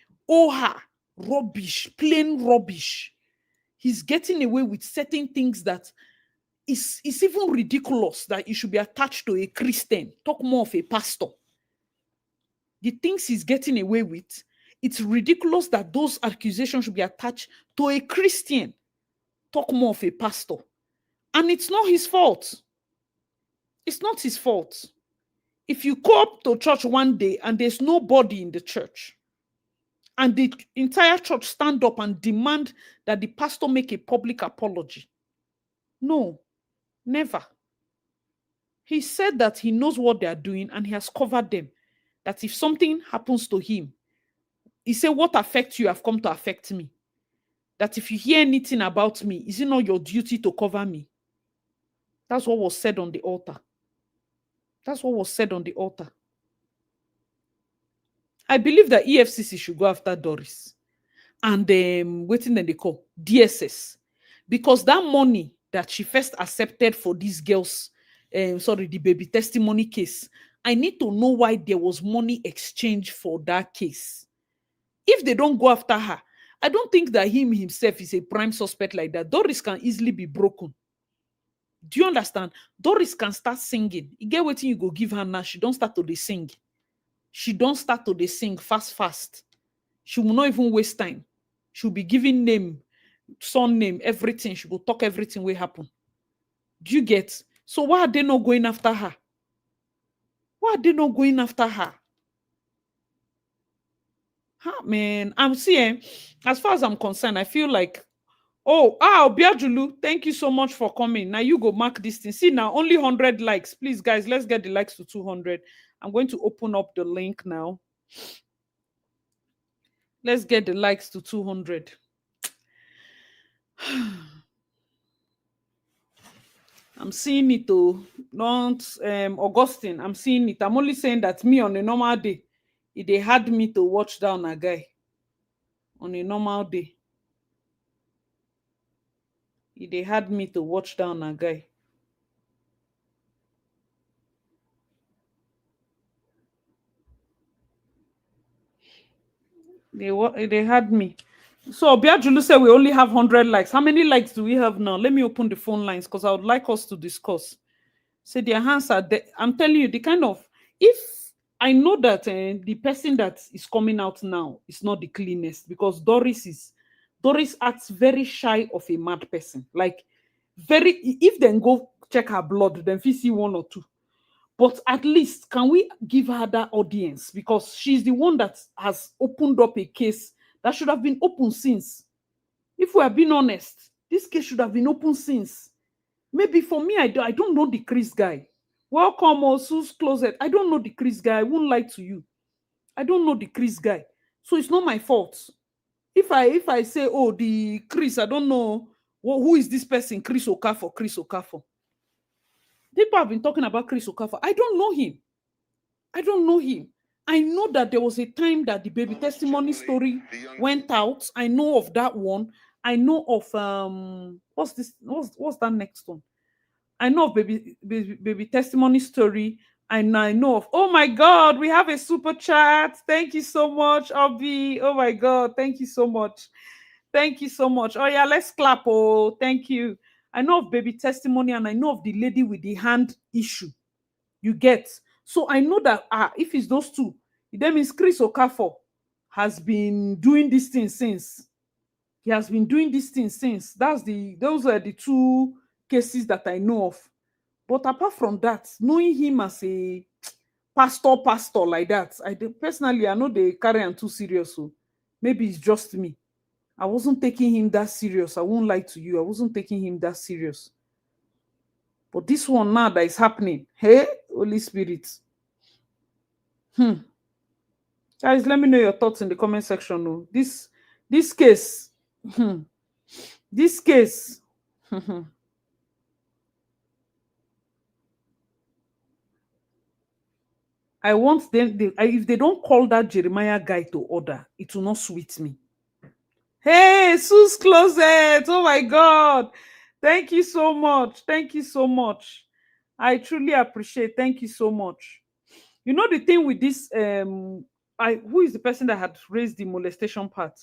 rubbish, plain rubbish. He's getting away with certain things that it's even ridiculous that you should be attached to a Christian. Talk more of a pastor. The things he's getting away with, it's ridiculous that those accusations should be attached to a Christian. Talk more of a pastor. And it's not his fault. It's not his fault. If you go up to church one day and there's nobody in the church, and the entire church stand up and demand that the pastor make a public apology, no, never. He said that he knows what they are doing and he has covered them. That if something happens to him, he said, what affects you have come to affect me. That if you hear anything about me, is it not your duty to cover me? That's what was said on the altar. That's what was said on the altar. I believe that EFCC should go after Doris and waiting that they call DSS, because that money that she first accepted for these girls, the baby testimony case, I need to know why there was money exchange for that case. If they don't go after her, I don't think that him himself is a prime suspect like that. Doris can easily be broken. Do you understand? Doris can start singing. You get what you go give her now. She don't start to dey sing. She don't start to dey sing fast. She will not even waste time. She'll be giving name, son name, everything. She will talk everything will happen. Do you get? So why are they not going after her? Why are they not going after her? Man, I'm seeing, as far as I'm concerned, I feel like Oh, Obiajulu, thank you so much for coming. Now you go mark this thing. See, now only 100 likes. Please, guys, let's get the likes to 200. I'm going to open up the link now. Let's get the likes to 200. I'm seeing it though. Not Augustine. I'm seeing it. I'm only saying that me on a normal day, they had me to watch down a guy. On a normal day, they had me to watch down a guy. They had me. So Obiajulu said we only have 100 likes. How many likes do we have now? Let me open the phone lines because I would like us to discuss. Say their hands are there. I'm telling you, the kind of, if I know that the person that is coming out now is not the cleanest, because Doris acts very shy of a mad person. Like, very, if then go check her blood, then we see one or two. But at least, can we give her that audience? Because she's the one that has opened up a case that should have been open since. If we are being honest, this case should have been open since. Maybe for me, I don't know the Chris guy. Welcome, Osu's Closet. I don't know the Chris guy. I won't lie to you. I don't know the Chris guy. So it's not my fault. If I say, oh, the Chris, I don't know who is this person, Chris OKAFOR, Chris OKAFOR. People have been talking about Chris OKAFOR. I don't know him. I don't know him. I know that there was a time that the baby testimony story went out. I know of that one. I know of what's this? What's that next one? I know of baby testimony story. And I know of, oh my God, we have a super chat. Thank you so much, Obi. Oh my God, thank you so much. Thank you so much. Oh yeah, let's clap. Oh, thank you. I know of baby testimony and I know of the lady with the hand issue. You get. So I know that if it's those two, that means Chris OKAFOR has been doing this thing since. He has been doing this thing since. Those are the two cases that I know of. But apart from that, knowing him as a pastor like that, personally, I know they carry him too serious. So maybe it's just me. I wasn't taking him that serious. I won't lie to you. I wasn't taking him that serious. But this one now that is happening, hey, Holy Spirit. Guys, let me know your thoughts in the comment section. No. This case, this case, I want them, if they don't call that Jeremiah guy to order, it will not sweet me. Hey, Sue's Closet. Oh my God. Thank you so much. Thank you so much. I truly appreciate. Thank you so much. You know the thing with this, who is the person that had raised the molestation part?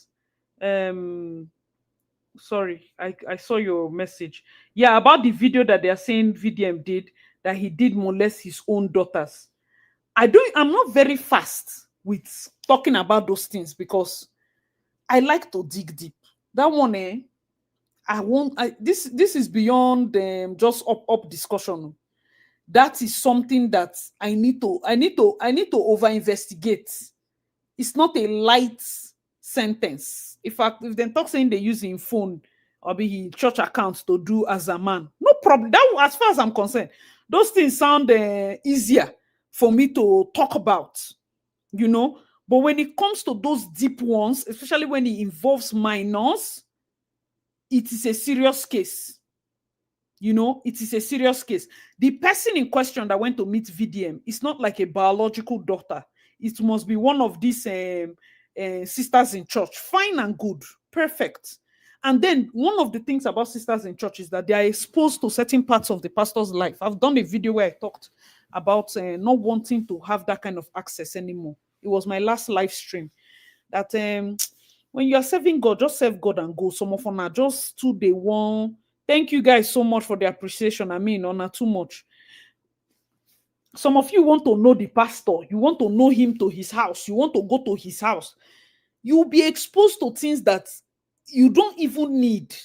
Sorry, I saw your message. Yeah, about the video that they are saying VDM did, that he did molest his own daughters. I'm not very fast with talking about those things because I like to dig deep. That one, this is beyond just up discussion. That is something that I need to over investigate. It's not a light sentence. If they talk saying they use in phone or be church accounts to do as a man, no problem. That, as far as I'm concerned, those things sound easier for me to talk about, you know. But when it comes to those deep ones, especially when it involves minors, it is a serious case. You know, it is a serious case. The person in question that went to meet VDM is not like a biological daughter. It must be one of these sisters in church. Fine and good. Perfect. And then one of the things about sisters in church is that they are exposed to certain parts of the pastor's life. I've done a video where I talked about not wanting to have that kind of access anymore. It was my last live stream. That when you are serving God, just serve God and go. Some of them are just too day one. Thank you guys so much for the appreciation. I mean, not too much. Some of you want to know the pastor. You want to know him to his house. You want to go to his house. You will be exposed to things that you don't even need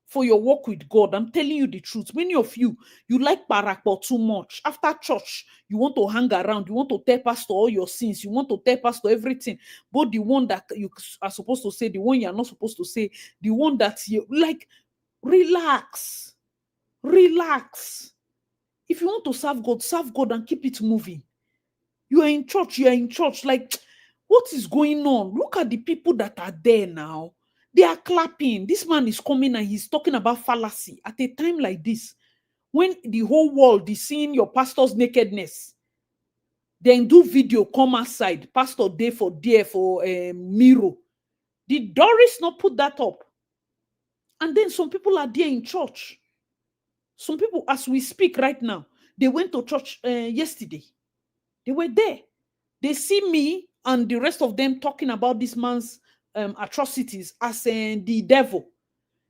for your work with God. I'm telling you the truth. Many of you, you like parapo too much. After church, you want to hang around. You want to tell pastor all your sins. You want to tell pastor everything. But the one that you are supposed to say, the one you're not supposed to say, the one that you like, relax. Relax. If you want to serve God and keep it moving. You are in church. You are in church. Like, what is going on? Look at the people that are there now. They are clapping. This man is coming and he's talking about fallacy at a time like this, when the whole world is seeing your pastor's nakedness. Then do video, come outside. Pastor there for Miro. Did Doris not put that up? And then some people are there in church. Some people, as we speak right now, they went to church yesterday. They were there. They see me and the rest of them talking about this man's atrocities as the devil.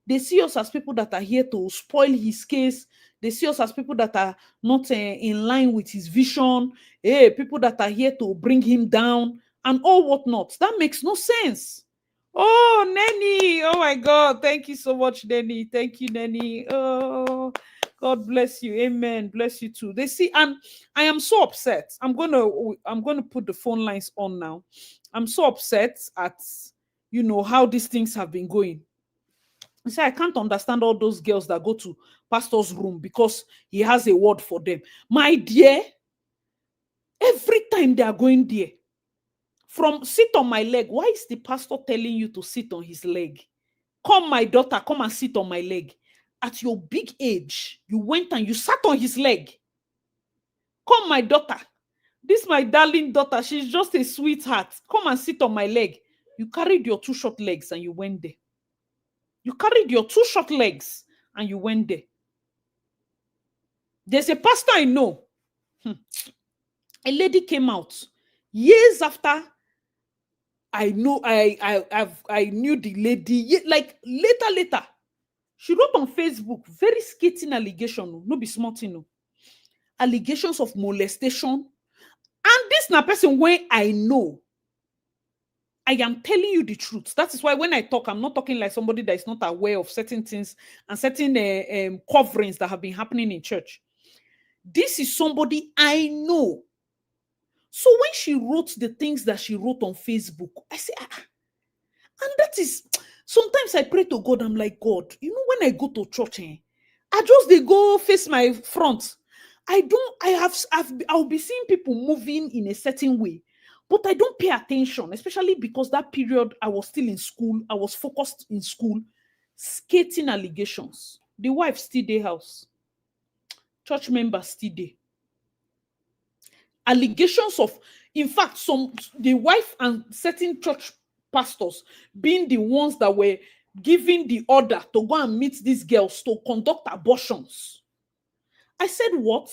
They see us as people that are here to spoil his case. They see us as people that are not in line with his vision. People that are here to bring him down and all whatnot. That makes no sense. Oh, Nenny. Oh, my God. Thank you so much, Nenny. Thank you, Nenny. Oh, God bless you. Amen. Bless you too. They see, and I am so upset. I'm gonna put the phone lines on now. I'm so upset at how these things have been going. You see, I can't understand all those girls that go to pastor's room because he has a word for them. My dear, every time they are going there, from sit on my leg, why is the pastor telling you to sit on his leg? Come, my daughter, come and sit on my leg. At your big age, you went and you sat on his leg. Come, my daughter. This my darling daughter. She's just a sweetheart. Come and sit on my leg. You carried your 2 short legs and you went there. You carried your 2 short legs and you went there. There's a pastor I know. A lady came out years after I knew the lady. Like later. She wrote on Facebook, very scathing allegation. No be smart, allegations of molestation. And this na person when I know. I am telling you the truth. That is why when I talk, I'm not talking like somebody that is not aware of certain things and certain coverings that have been happening in church. This is somebody I know. So when she wrote the things that she wrote on Facebook, I say, and that is, sometimes I pray to God, I'm like, God, when I go to church, I just they go face my front. I'll be seeing people moving in a certain way, but I don't pay attention, especially because that period I was still in school. I was focused in school. Skating allegations. The wife still there house. Church members still there. Allegations of, in fact, the wife and certain church pastors being the ones that were giving the order to go and meet these girls to conduct abortions. I said, what?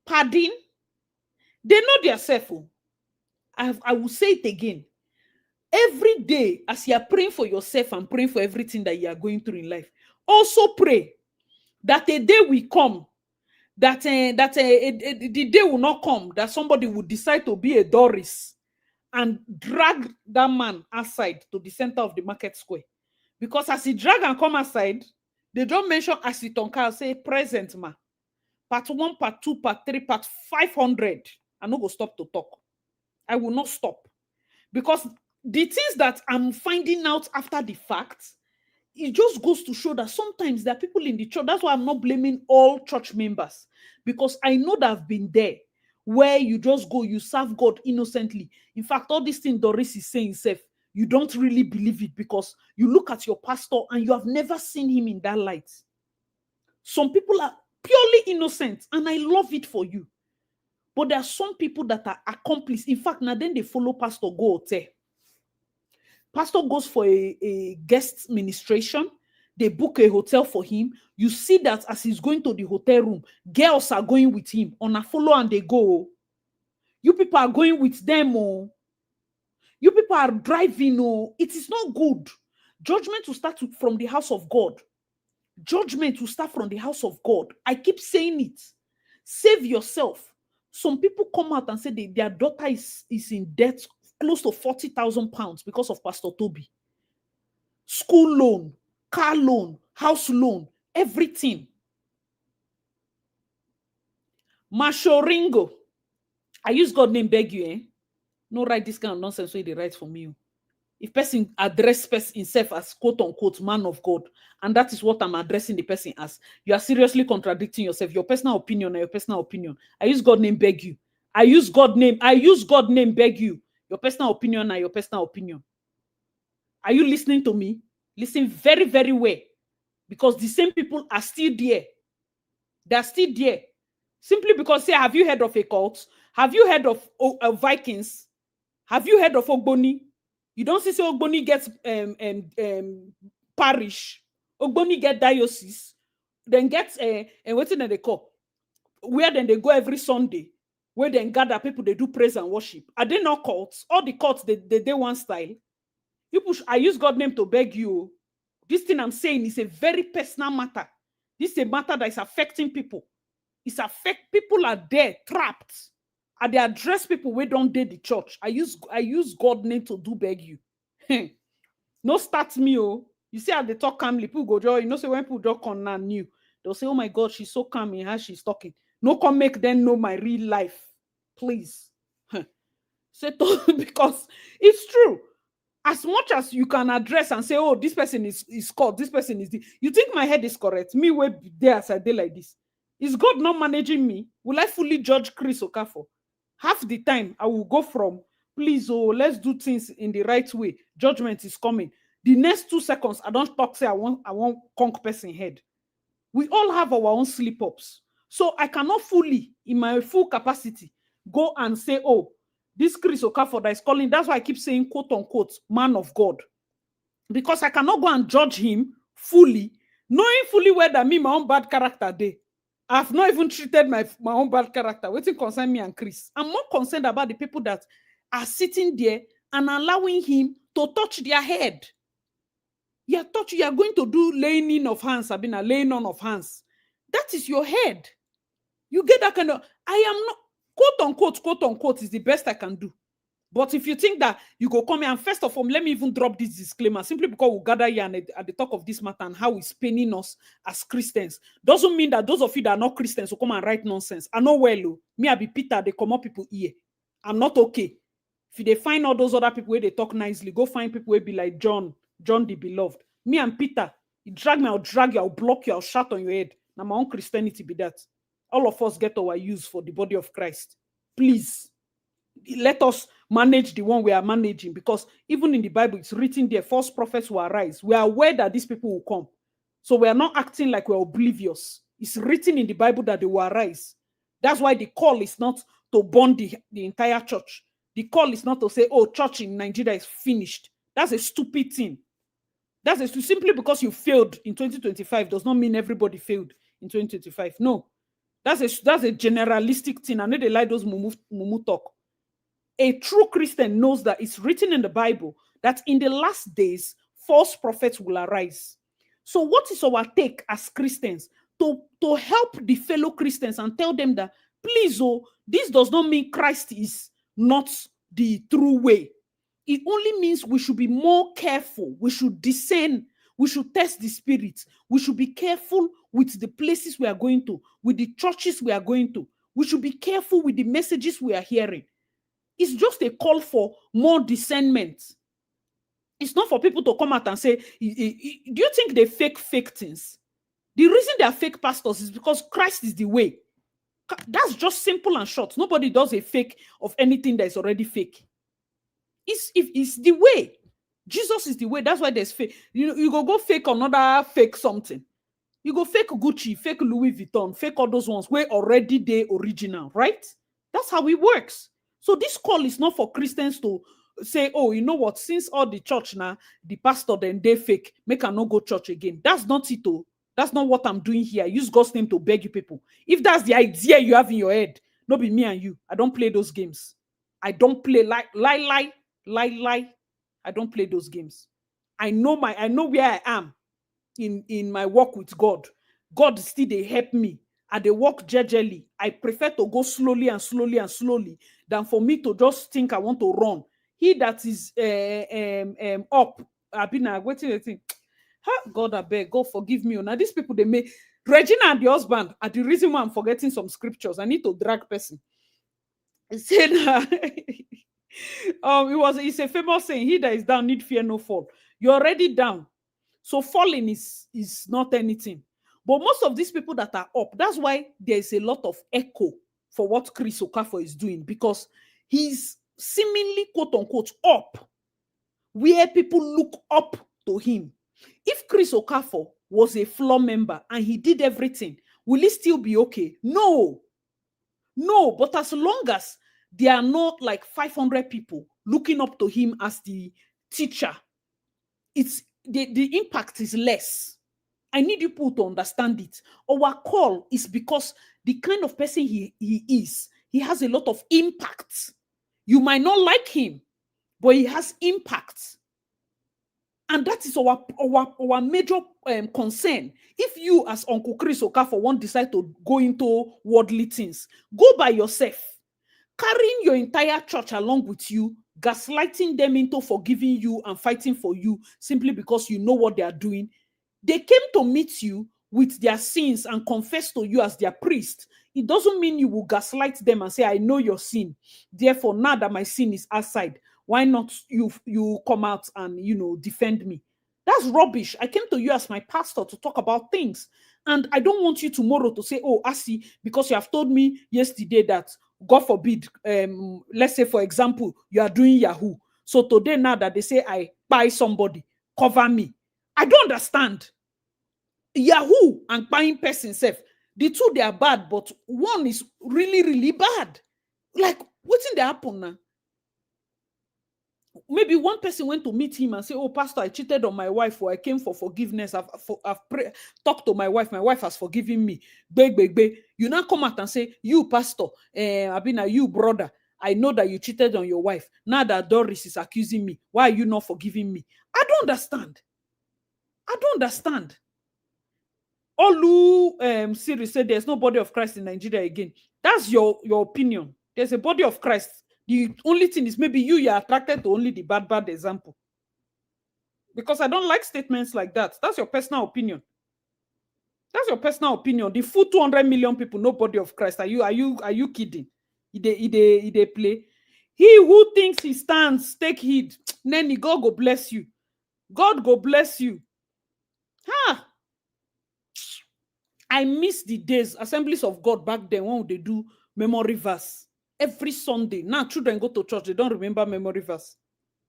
Pardon? They know themselves. I will say it again. Every day, as you are praying for yourself and praying for everything that you are going through in life, also pray that a day will come, that the day will not come, that somebody will decide to be a Doris and drag that man outside to the center of the market square. Because as he drag and come outside, they don't mention as he tonka, say present ma. Part 1, part 2, part 3, part 500. I no go stop to talk. I will not stop. Because the things that I'm finding out after the fact, it just goes to show that sometimes there are people in the church. That's why I'm not blaming all church members. Because I know that I've been there, where you just go, you serve God innocently. In fact, all these things Doris is saying, you don't really believe it because you look at your pastor and you have never seen him in that light. Some people are purely innocent, and I love it for you. But there are some people that are accomplices. In fact, now then they follow pastor go hotel. Pastor goes for a guest ministration. They book a hotel for him. You see that as he's going to the hotel room, girls are going with him on a follow and they go. You people are going with them. Oh. You people are driving. Oh. It is not good. Judgment will start from the house of God. Judgment will start from the house of God. I keep saying it. Save yourself. Some people come out and say their daughter is in debt close to 40,000 pounds because of Pastor Toby. School loan, car loan, house loan, everything. Mashoringo. I use God name beg you, eh? No write this kind of nonsense where they write for me. If person address person himself as quote unquote man of God, and that is what I'm addressing the person as, you are seriously contradicting yourself. Your personal opinion and your personal opinion. I use God name beg you. I use God name beg you. Your personal opinion and your personal opinion. Are you listening to me? Listen very, very well. Because the same people are still there. They're still there. Simply because, say, have you heard of a cult? Have you heard of Vikings? Have you heard of Ogboni? You don't see Ogboni gets parish. Ogboni get diocese. Then get what do they call? Where then they go every Sunday. Where then gather people, they do praise and worship. Are they not cults? All the cults, they one style. I use God name to beg you. This thing I'm saying is a very personal matter. This is a matter that is affecting people. People are there, trapped. And they address people who don't date the church. I use God name to do beg you. No start me, oh. You see how they talk calmly, people go joy. You know, say when people talk on now new, they'll say, oh my God, she's so calm in how she's talking. No come make them know my real life. Please. Say because it's true. As much as you can address and say, oh, this person is called, this person is you think my head is correct? Me will be there as I did like this. Is God not managing me? Will I fully judge Chris Okafor? Half the time I will go from, please, oh, let's do things in the right way. Judgment is coming. The next 2 seconds, I don't talk, say I want conk person head. We all have our own slip-ups. So I cannot fully, in my full capacity, go and say, oh, this Chris Okafor that is calling, that's why I keep saying, quote unquote, man of God. Because I cannot go and judge him fully, knowing fully whether me, my own bad character day. I've not even treated my own bad character. Waiting concern me and Chris. I'm more concerned about the people that are sitting there and allowing him to touch their head. You are going to do laying in of hands, Sabina, laying on of hands. That is your head. You get that kind of, I am not, quote unquote, is the best I can do. But if you think that you go come here, and first of all, let me even drop this disclaimer, simply because we gather here and at the talk of this matter and how it's paining us as Christians, doesn't mean that those of you that are not Christians will come and write nonsense. I know well, me, I be Peter, they come up people here. I'm not okay. If they find all those other people where they talk nicely, go find people where be like John the beloved. Me and Peter, you drag me, I'll drag you, I'll block you, I'll shout on your head. Now my own Christianity be that. All of us get our use for the body of Christ. Please. Let us manage the one we are managing, because even in the Bible, it's written there, false prophets will arise. We are aware that these people will come. So we are not acting like we're oblivious. It's written in the Bible that they will arise. That's why the call is not to burn the entire church. The call is not to say, oh, church in Nigeria is finished. That's a stupid thing. Simply because you failed in 2025 does not mean everybody failed in 2025. No. That's a generalistic thing. I know they like those mumu talk. A true Christian knows that it's written in the Bible that in the last days, false prophets will arise. So what is our take as Christians to help the fellow Christians and tell them that, please, oh, this does not mean Christ is not the true way. It only means we should be more careful. We should discern. We should test the spirits. We should be careful with the places we are going to, with the churches we are going to. We should be careful with the messages we are hearing. It's just a call for more discernment. It's not for people to come out and say, do you think they fake things? The reason they are fake pastors is because Christ is the way. That's just simple and short. Nobody does a fake of anything that is already fake. It's the way. Jesus is the way. That's why there's fake. You go fake another fake something. You go fake Gucci, fake Louis Vuitton, fake all those ones where already they original, right? That's how it works. So this call is not for Christians to say, oh, you know what, since all the church now, the pastor then they fake, make I not go church again. That's not it. That's not what I'm doing here. I use God's name to beg you people. If that's the idea you have in your head, not be me and you. I don't play those games. I don't play lie. I don't play those games. I know where I am in my work with God. God still they help me. And they walk gingerly. I prefer to go slowly than for me to just think I want to run. He that is up, I've been waiting. God, I beg, God forgive me. Now these people, they may Regina and the husband are the reason why I'm forgetting some scriptures. I need to drag person. It said it's a famous saying, he that is down need fear no fall. You're already down. So falling is not anything. But most of these people that are up, that's why there is a lot of echo for what Chris Okafor is doing, because he's seemingly quote unquote up, where people look up to him. If Chris Okafor was a floor member and he did everything, will he still be okay? No. No, but as long as there are not like 500 people looking up to him as the teacher, it's the impact is less. I need you people to understand it. Our call is because the kind of person he is, he has a lot of impact. You might not like him, but he has impact. And that is our major concern. If you, as Uncle Chris Okafor, won't decide to go into worldly things, go by yourself. Carrying your entire church along with you, gaslighting them into forgiving you and fighting for you simply because you know what they are doing. They came to meet you with their sins and confess to you as their priest. It doesn't mean you will gaslight them and say, I know your sin. Therefore, now that my sin is outside, why not you come out and, defend me? That's rubbish. I came to you as my pastor to talk about things. And I don't want you tomorrow to say, oh, Asi, because you have told me yesterday that, God forbid, let's say, for example, you are doing Yahoo. So today, now that they say I buy somebody, cover me. I don't understand. Yahoo and buying person self, the two, they are bad, but one is really, really bad. Like, what's in the happen now? Maybe one person went to meet him and say, oh, pastor, I cheated on my wife, or I came for forgiveness. I've talked to my wife has forgiven me. You now come out and say, you, pastor, you, brother, I know that you cheated on your wife. Now that Doris is accusing me, why are you not forgiving me? I don't understand. Olu Siri said there's no body of Christ in Nigeria again. That's your opinion. There's a body of Christ. The only thing is maybe you are attracted to only the bad example. Because I don't like statements like that. That's your personal opinion. That's your personal opinion. The full 200 million people, no body of Christ. Are you kidding? They play. He who thinks he stands, take heed. Nenny, God go bless you. God go bless you. I miss the days, Assemblies of God back then, when they do memory verse every Sunday. Now children go to church, they don't remember memory verse.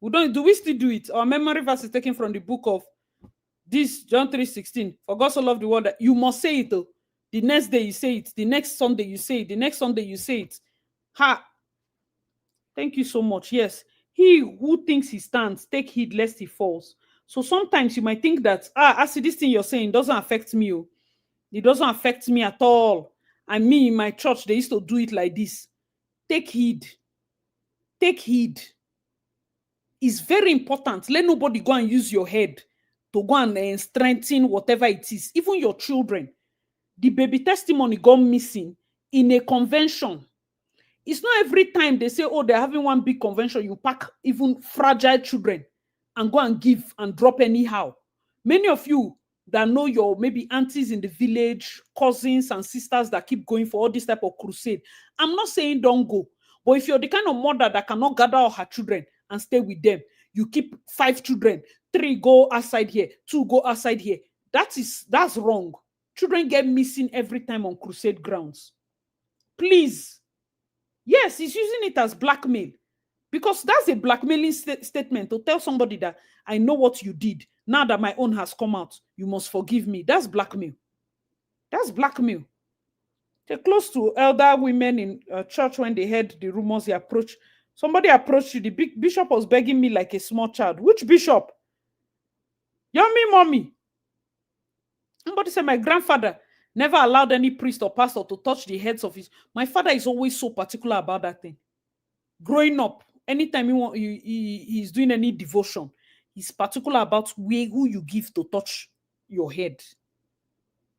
Do we still do it? Our memory verse is taken from the book of this John 3:16. For God so loved the world that you must say it. The next day you say it. The next Sunday you say it. The next Sunday you say it. Thank you so much. Yes. He who thinks he stands, take heed lest he falls. So sometimes you might think that, I see this thing you're saying doesn't affect me. It doesn't affect me at all. And me in my church, they used to do it like this. Take heed. Take heed. It's very important. Let nobody go and use your head to go and strengthen whatever it is. Even your children. The baby testimony gone missing in a convention. It's not every time they say, oh, they're having one big convention, you pack even fragile children and go and give and drop anyhow. Many of you that know your maybe aunties in the village, cousins and sisters that keep going for all this type of crusade. I'm not saying don't go. But if you're the kind of mother that cannot gather all her children and stay with them, you keep 5 children, 3 go outside here, 2 go outside here. That's wrong. Children get missing every time on crusade grounds. Please. Yes, he's using it as blackmail. Because that's a blackmailing statement to tell somebody that I know what you did. Now that my own has come out, you must forgive me. That's blackmail. That's blackmail. They're close to elder women in church when they heard the rumors. Somebody approached you. The big bishop was begging me like a small child. Which bishop? Yummy mommy. Somebody said my grandfather never allowed any priest or pastor to touch the heads of his. My father is always so particular about that thing. Growing up, anytime he's doing any devotion, he's particular about who you give to touch your head.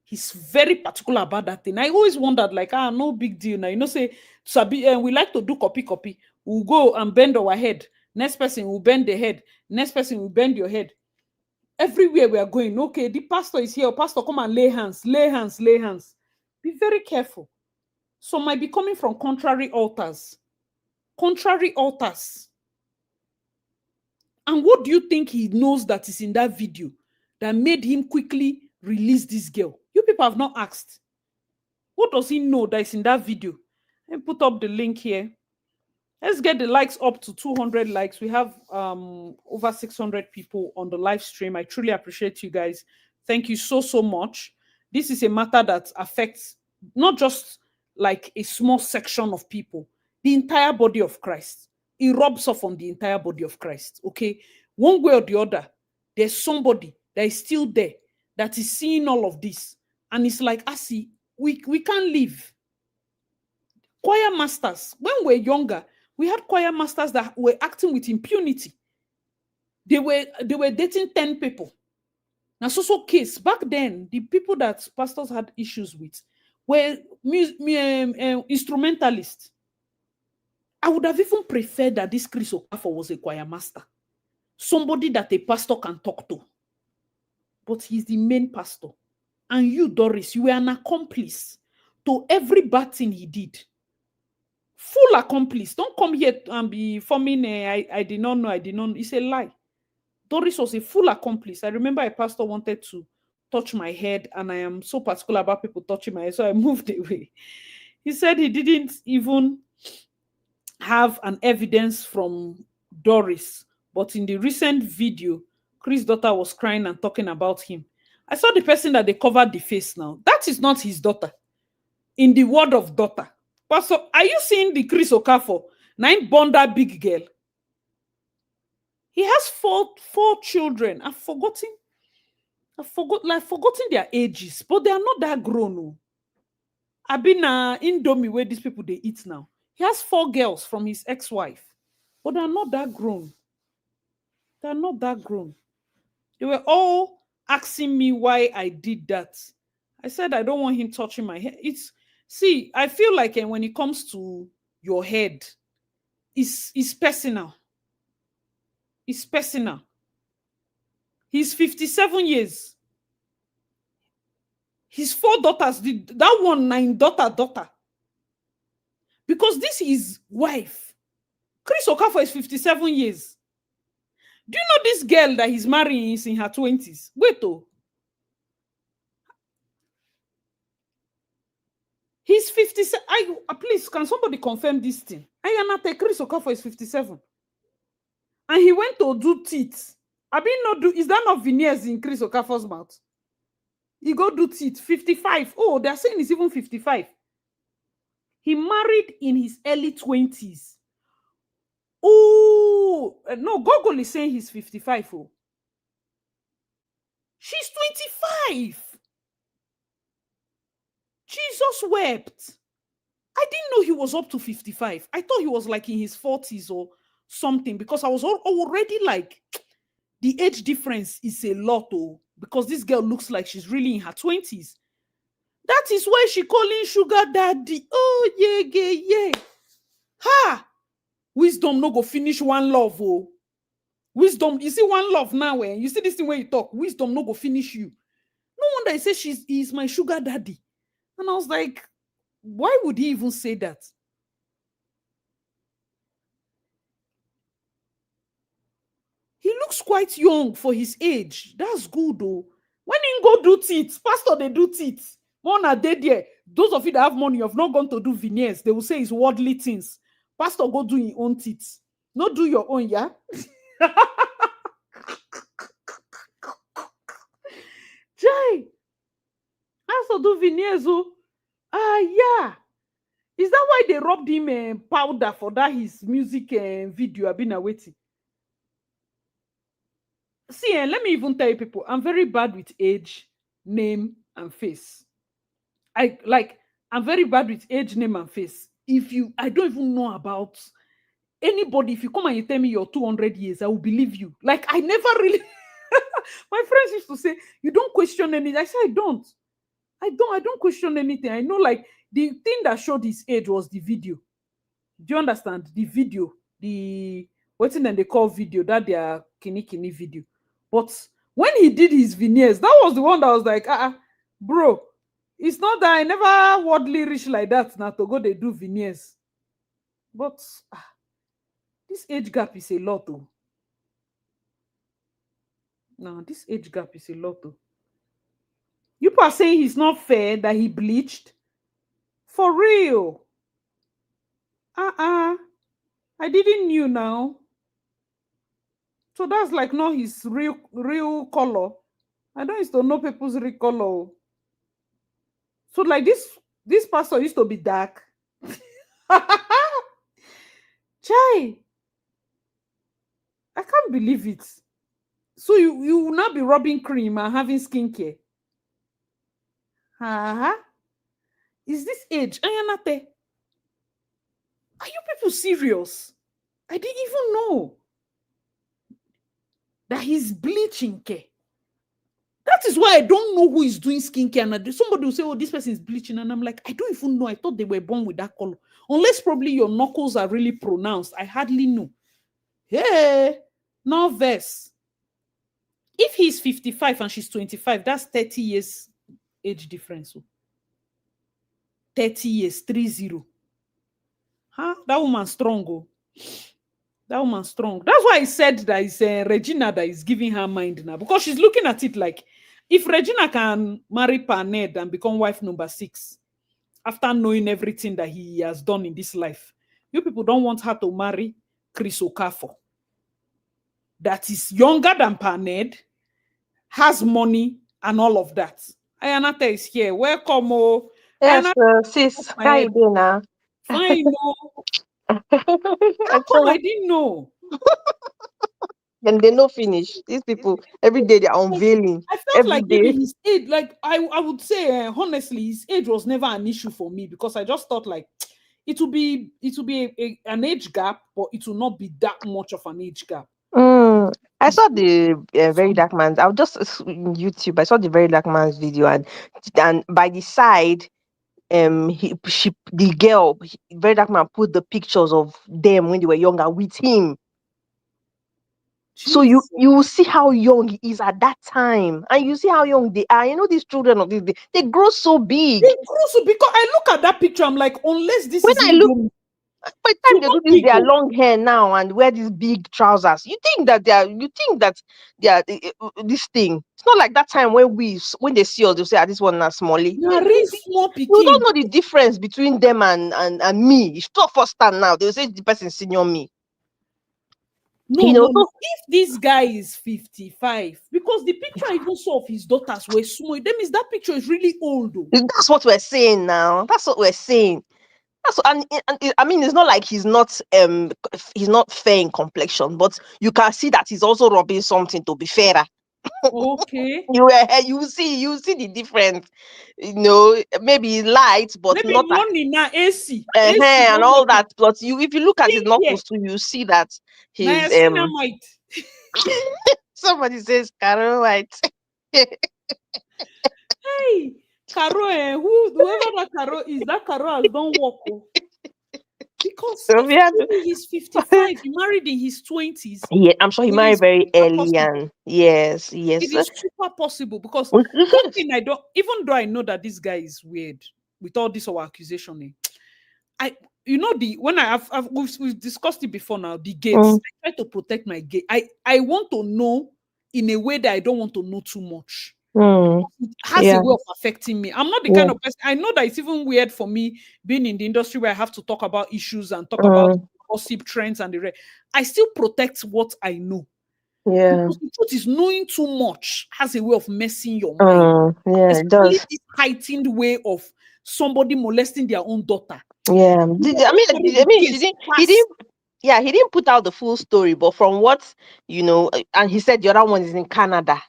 He's very particular about that thing. I always wondered, like, no big deal now. Say, Sabi, we like to do copy. We'll go and bend our head. Next person will bend the head. Next person will bend your head. everywhere we are going, okay, the pastor is here, pastor, come and lay hands, lay hands, lay hands. Be very careful. Some might be coming from contrary altars. Contrary altars. And what do you think he knows that is in that video that made him quickly release this girl? You people have not asked. What does he know that is in that video? And put up the link here. Let's get the likes up to 200 likes. We have over 600 people on the live stream. I truly appreciate you guys. Thank you so, so much. This is a matter that affects not just like a small section of people, the entire body of Christ. It rubs off on the entire body of Christ, okay? One way or the other, there's somebody that is still there that is seeing all of this. And it's like, I see, we can't live. Choir masters, when we're younger, we had choir masters that were acting with impunity. They were dating 10 people. Now, so case back then, the people that pastors had issues with were instrumentalists. I would have even preferred that this Chris OKAFOR was a choir master, somebody that a pastor can talk to. But he's the main pastor. And you, Doris, you were an accomplice to every bad thing he did. Full accomplice. Don't come here and be forming I did not know, I did not know. It's a lie. Doris was a full accomplice. I remember a pastor wanted to touch my head, and I am so particular about people touching my head, so I moved away. He said he didn't even have an evidence from Doris, but in the recent video, Chris' daughter was crying and talking about him. I saw the person that they covered the face now. That is not his daughter. In the word of daughter. Pastor, are you seeing the Chris OKAFOR? 9 born that big girl. He has four children. I've forgotten their ages, but they are not that grown. No. I've been Indomie where these people they eat now. He has 4 girls from his ex-wife, but they are not that grown. They are not that grown. They were all asking me why I did that. I said I don't want him touching my head. See, I feel like when it comes to your head, it's personal. It's personal. He's 57 years. His 4 daughters, that one 9 daughter. Because this is wife. Chris OKAFOR is 57 years. Do you know this girl that he's marrying is in her 20s? Wait, oh. He's 57. Please, can somebody confirm this thing? Ayanate Chris OKAFOR is 57. And he went to do teeth. Is that not veneers in Chris OKAFOR's mouth? He go do teeth. 55. Oh, they're saying he's even 55. He married in his early 20s. Oh, no, Google is saying he's 55. Oh. She's 25. Jesus wept. I didn't know he was up to 55. I thought he was like in his 40s or something, because I was already like, the age difference is a lot, oh, because this girl looks like she's really in her 20s. That is why she calling sugar daddy. Oh, yeah. Ha! Wisdom no go finish one love, oh. Wisdom, you see one love now, you see this thing where you talk, wisdom no go finish you. No wonder I say he's my sugar daddy. And I was like, why would he even say that? He looks quite young for his age. That's good, though. When he go do teeth, pastor, they do teeth. One are dead there. Those of you that have money, you have not gone to do veneers. They will say it's worldly things. Pastor, go do your own teeth. Not do your own, yeah? Jai. Pastor do veneers, oh. Yeah. Is that why they robbed him powder for that his music video? I've been waiting. See, let me even tell you people, I'm very bad with age, name, and face. I'm very bad with age, name, and face. I don't even know about anybody. If you come and you tell me you're 200 years, I will believe you. Like, I never really. My friends used to say, you don't question anything. I said, I don't question anything. I know, like, the thing that showed his age was the video. Do you understand? The video, what thing they call video, that they are kini video. But When he did his veneers, that was the one that was like, bro, it's not that I never worldly rich like that now to go they do veneers. But this age gap is a lot, though. No, this age gap is a lot, though. You are saying he's not fair that he bleached? For real? I didn't knew now. So that's like not his real color. I don't used to know people's real color. So like this pastor used to be dark. Chai, I can't believe it. So you will not be rubbing cream and having skincare. Is this age? Ayanate, are you people serious? I didn't even know that he's bleaching care. That is why I don't know who is doing skincare. And somebody will say, oh, this person is bleaching. And I'm like, I don't even know. I thought they were born with that color. Unless probably your knuckles are really pronounced. I hardly know. Hey, no verse. If he's 55 and she's 25, that's 30 years age difference. 30 years, 30. That woman's strong. Oh. That woman's strong. That's why I said that it's Regina that is giving her mind now. Because she's looking at it like, if Regina can marry Paned and become wife number 6, after knowing everything that he has done in this life, you people don't want her to marry Chris OKAFOR. That is younger than Paned, has money, and all of that. Ayanata is here. Welcome. Oh. Yes, sis. How you doing now? Fine. Oh. How come I didn't know? Then they no finish. These people every day they're unveiling. I felt like maybe his age, like I would say honestly, his age was never an issue for me because I just thought like it will be an age gap, but it will not be that much of an age gap. I saw the Very Dark Man's. I was just in YouTube. I saw the Very Dark Man's video, and by the side, the girl, Very Dark Man, put the pictures of them when they were younger with him. So you will see how young he is at that time, and you see how young they are. You know, these children of this day, they grow so big. They grow so because I look at that picture, I'm like, unless this when is I look, by the time they do this, they are long hair now and wear these big trousers. You think that they are this thing. It's not like that time when they see us, they'll say, this one is smally. You don't know the difference between them and me. If two of us stand now, they'll say the person senior me. No. If this guy is 55, because the picture I even saw of his daughters were small, that means that picture is really old. Though. That's what we're saying now. That's what we're saying. And I mean, it's not like he's not fair in complexion, but you can see that he's also rubbing something to be fairer. Okay. you see the difference. You know, maybe light, but maybe not morning now AC. And all that. But if you look at his knuckles too, you see that he's somebody says Caro White. Hey, Caro, whoever that Caro is, that Caro has done work. Because he's 55, he married in his 20s. Yeah, I'm sure he married very early, and yes. It is super possible because one thing I don't, even though I know that this guy is weird with all this our accusation, we've discussed it before now, the gates. I try to protect my gate. I want to know in a way that I don't want to know too much. It has a way of affecting me. I'm not the kind of person. I know that it's even weird for me being in the industry where I have to talk about issues and talk about gossip trends and the rest. I still protect what I know. Yeah. Because the truth is, knowing too much has a way of messing your mind. It does. This heightened way of somebody molesting their own daughter. Yeah. I mean, he didn't put out the full story, but from what and he said the other one is in Canada.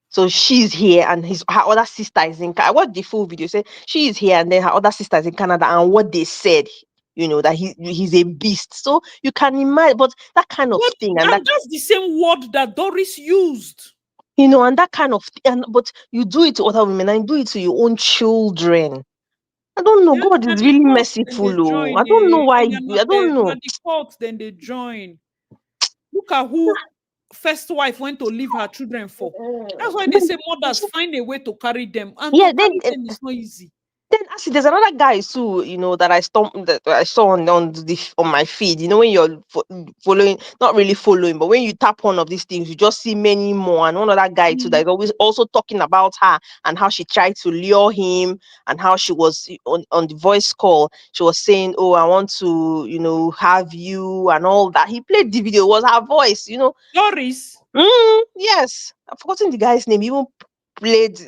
So she's here and her other sister is in Canada. I watched the full video. Say she is here and then her other sister is in Canada, and what they said, that he's a beast. So you can imagine, but that kind of thing, and that's the same word that Doris used. And that kind of thing, but you do it to other women and you do it to your own children. I don't know. God is really merciful. I don't know why. I don't know. The court, then they join. Look at who first wife went to leave her children for. That's why they say mothers find a way to carry them, and Yeah, to carry them is not easy. then actually there's another guy too, that I saw on my feed. When you're following, not really following, but when you tap one of these things, you just see many more. And one other guy too that Mm. is always also talking about her and how she tried to lure him, and how she was on the voice call. She was saying, "Oh, I want to, have you," and all that. He played the video. It was her voice. Doris. Yes, I've forgotten the guy's name. He even played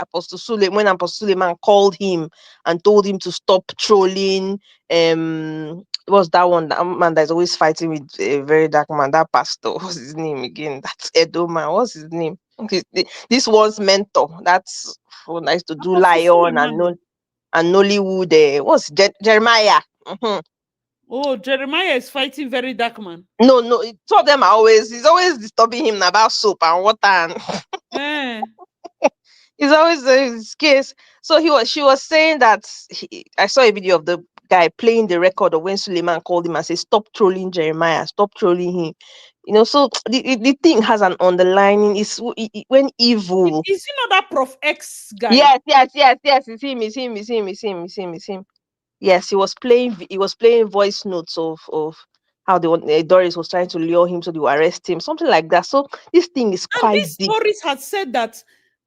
Apostle Sule when Apostle Suleiman called him and told him to stop trolling. What's that one? That man that is always fighting with a very dark man. That pastor, what's his name again? That's Edo man. What's his name? This one's mentor. That's who nice to do Apostle Lion and Suleiman. Nollywood. What's Jeremiah? Mhm. Oh, Jeremiah is fighting very dark man. No, no, two of them are always. He's always disturbing him about soap and water and Eh. it's always his case. So she was saying that I saw a video of the guy playing the record of when Suleiman called him and said, "Stop trolling Jeremiah, stop trolling him." So the thing has an underlining. Is when evil. Is he not that Prof X guy? Yes, yes, yes, yes. It's him. It's him. It's him. It's him. It's him. It's him. Yes, he was playing. He was playing voice notes of how Doris was trying to lure him so they would arrest him, something like that. So this thing is And quite this deep. Doris had said that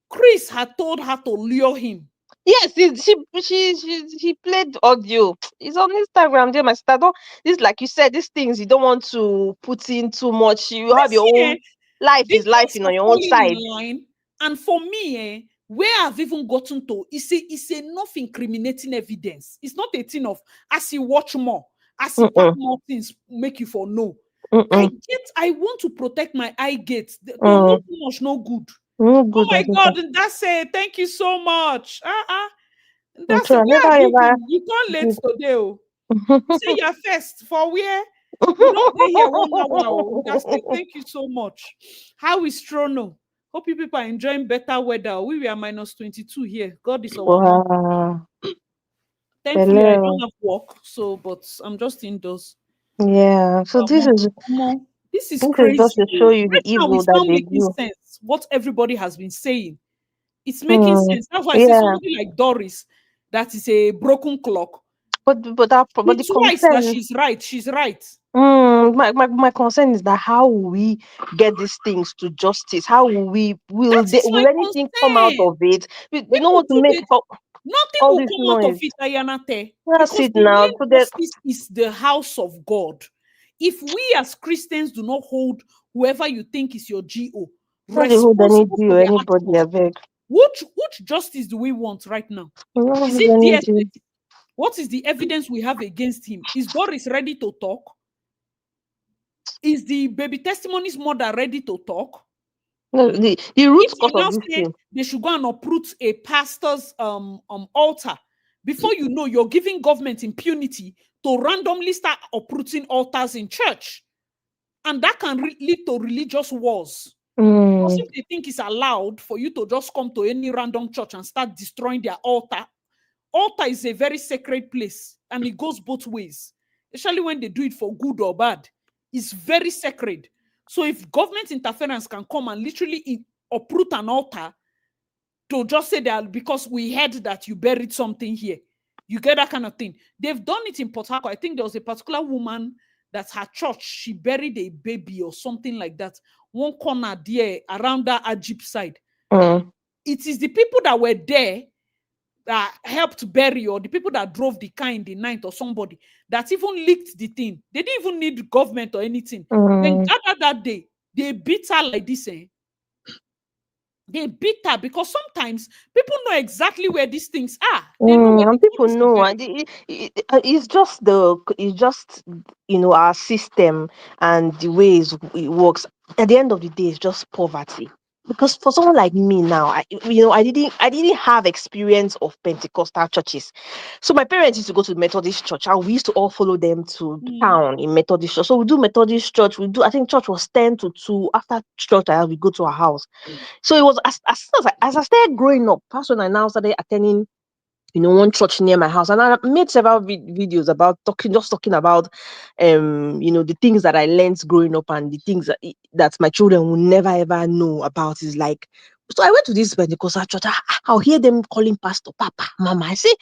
Chris had told her to lure him. Yes, she played audio. It's on Instagram, dear my sister. Don't This, like you said, these things you don't want to put in too much. You have your See, own life these is life, ones on are your own falling side. in line. And for me, where I've even gotten to, it's enough incriminating evidence. It's not a thing of as you watch more, as you pack Mm-mm, more things, make you for no. mm-mm, I want to protect my eye gate. Don't know mm. too much, no good. No Oh good my at it. God, and that's it. Thank you so much. That's True, it. I Where never have you ever been? You gone late did. today. Oh. You say you're first for where? We don't stay here 1 hour. Oh. That's it. Thank you so much. How is Trono? Hope you people are enjoying better weather. We were minus 22 here. God is our mom. Wow. Thankfully, I don't Hello. have work, so but I'm just indoors. Yeah. So this Omo, is omo, this is this is just crazy. to show Oh. you the Right now, evil it's that now they making do. sense what everybody has been saying. It's making Mm. sense. That's why I say Yeah. somebody like Doris, that is a broken clock. But the It's twice that concern. she's right. She's right. My concern is that how will we get these things to justice? How That is my will anything come out concern. of it? They don't People want to too, make they, nothing all will this come out of noise. it, Ayanate, That's because it the now. main So that justice is the house of God. If we as Christians do not hold whoever you think is your GO not the hold any responsible deal for or their anybody, I actions, beg. which justice do we want right now? Not Is hold it any deal. DSS? What is the evidence we have against him? Is Doris ready to talk? Is the baby testimony's mother ready to talk? No, the root If cause you of now this say thing. they should go and uproot a pastor's altar, before you know, you're giving government impunity to randomly start uprooting altars in church, and that can lead to religious wars. Because Mm, if they think it's allowed for you to just come to any random church and start destroying their altar is a very sacred place, and it goes both ways, especially when they do it for good or bad. It's very sacred. So if government interference can come and literally uproot an altar to just say that because we heard that you buried something here, you get that kind of thing. They've done it in Port Harcourt. I think there was a particular woman that her church, she buried a baby or something like that. One corner there around that Ajib side. mm, It is the people that were there that helped bury, or the people that drove the car in the night, or somebody that even leaked the thing. They didn't even need government or anything. Then mm. gathered that day, they beat her like this. They beat her because sometimes people know exactly where these things are. They know where the And people bodies are know, buried. and it's just our system and the ways it works. At the end of the day, it's just poverty. Because for someone like me now, I didn't have experience of Pentecostal churches. So my parents used to go to the Methodist church, and we used to all follow them to Mm, town in Methodist church. So we do Methodist church. We do. I think church was 10 to 2. After church, we go to our house. So it was as soon as I started growing up. That's when I now started attending one church near my house, and I made several videos about talking about, the things that I learned growing up and the things that my children will never ever know about. Is like, so I went to this Pentecostal church. I'll hear them calling pastor Papa, Mama. I say,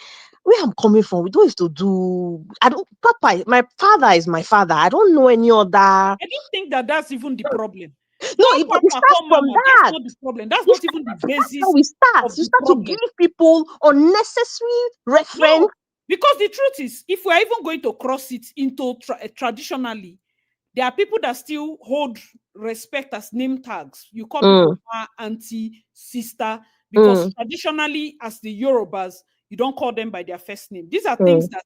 where I'm coming from, we don't used to do. I don't. Papa, my father is my father. I don't know any other. I don't think that that's even the problem. No, Call it Papa, starts call from Mama. That's that. not the problem. That's It not starts, even the that's how basis we start. of You the start to problem. give people unnecessary reference. No, because the truth is, if we're even going to cross it into traditionally, there are people that still hold respect as name tags. You call people ma, auntie, sister, because traditionally, as the Yorubas, you don't call them by their first name. These are things that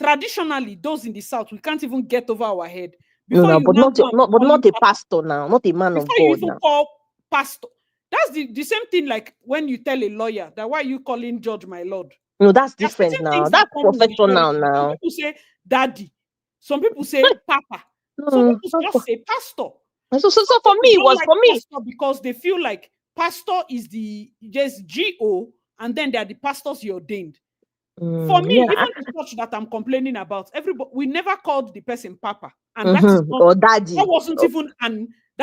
traditionally, those in the South, we can't even get over our head. Before No, you but now go and but call not him a Papa, pastor now, not a man of before you God even now. call pastor. That's the same thing like when you tell a lawyer that why are you calling judge my lord? No, that's There are different certain now. things that That's come with the professional territory. Some now. people say daddy. Some people say papa. Some people just say pastor. So Some for me, people it don't was like for me. pastor because they feel like pastor is the just G-O and then they are the pastors you ordained. For me, Yeah. even the church that I'm complaining about, everybody we never called the person papa. And that is not Or daddy. that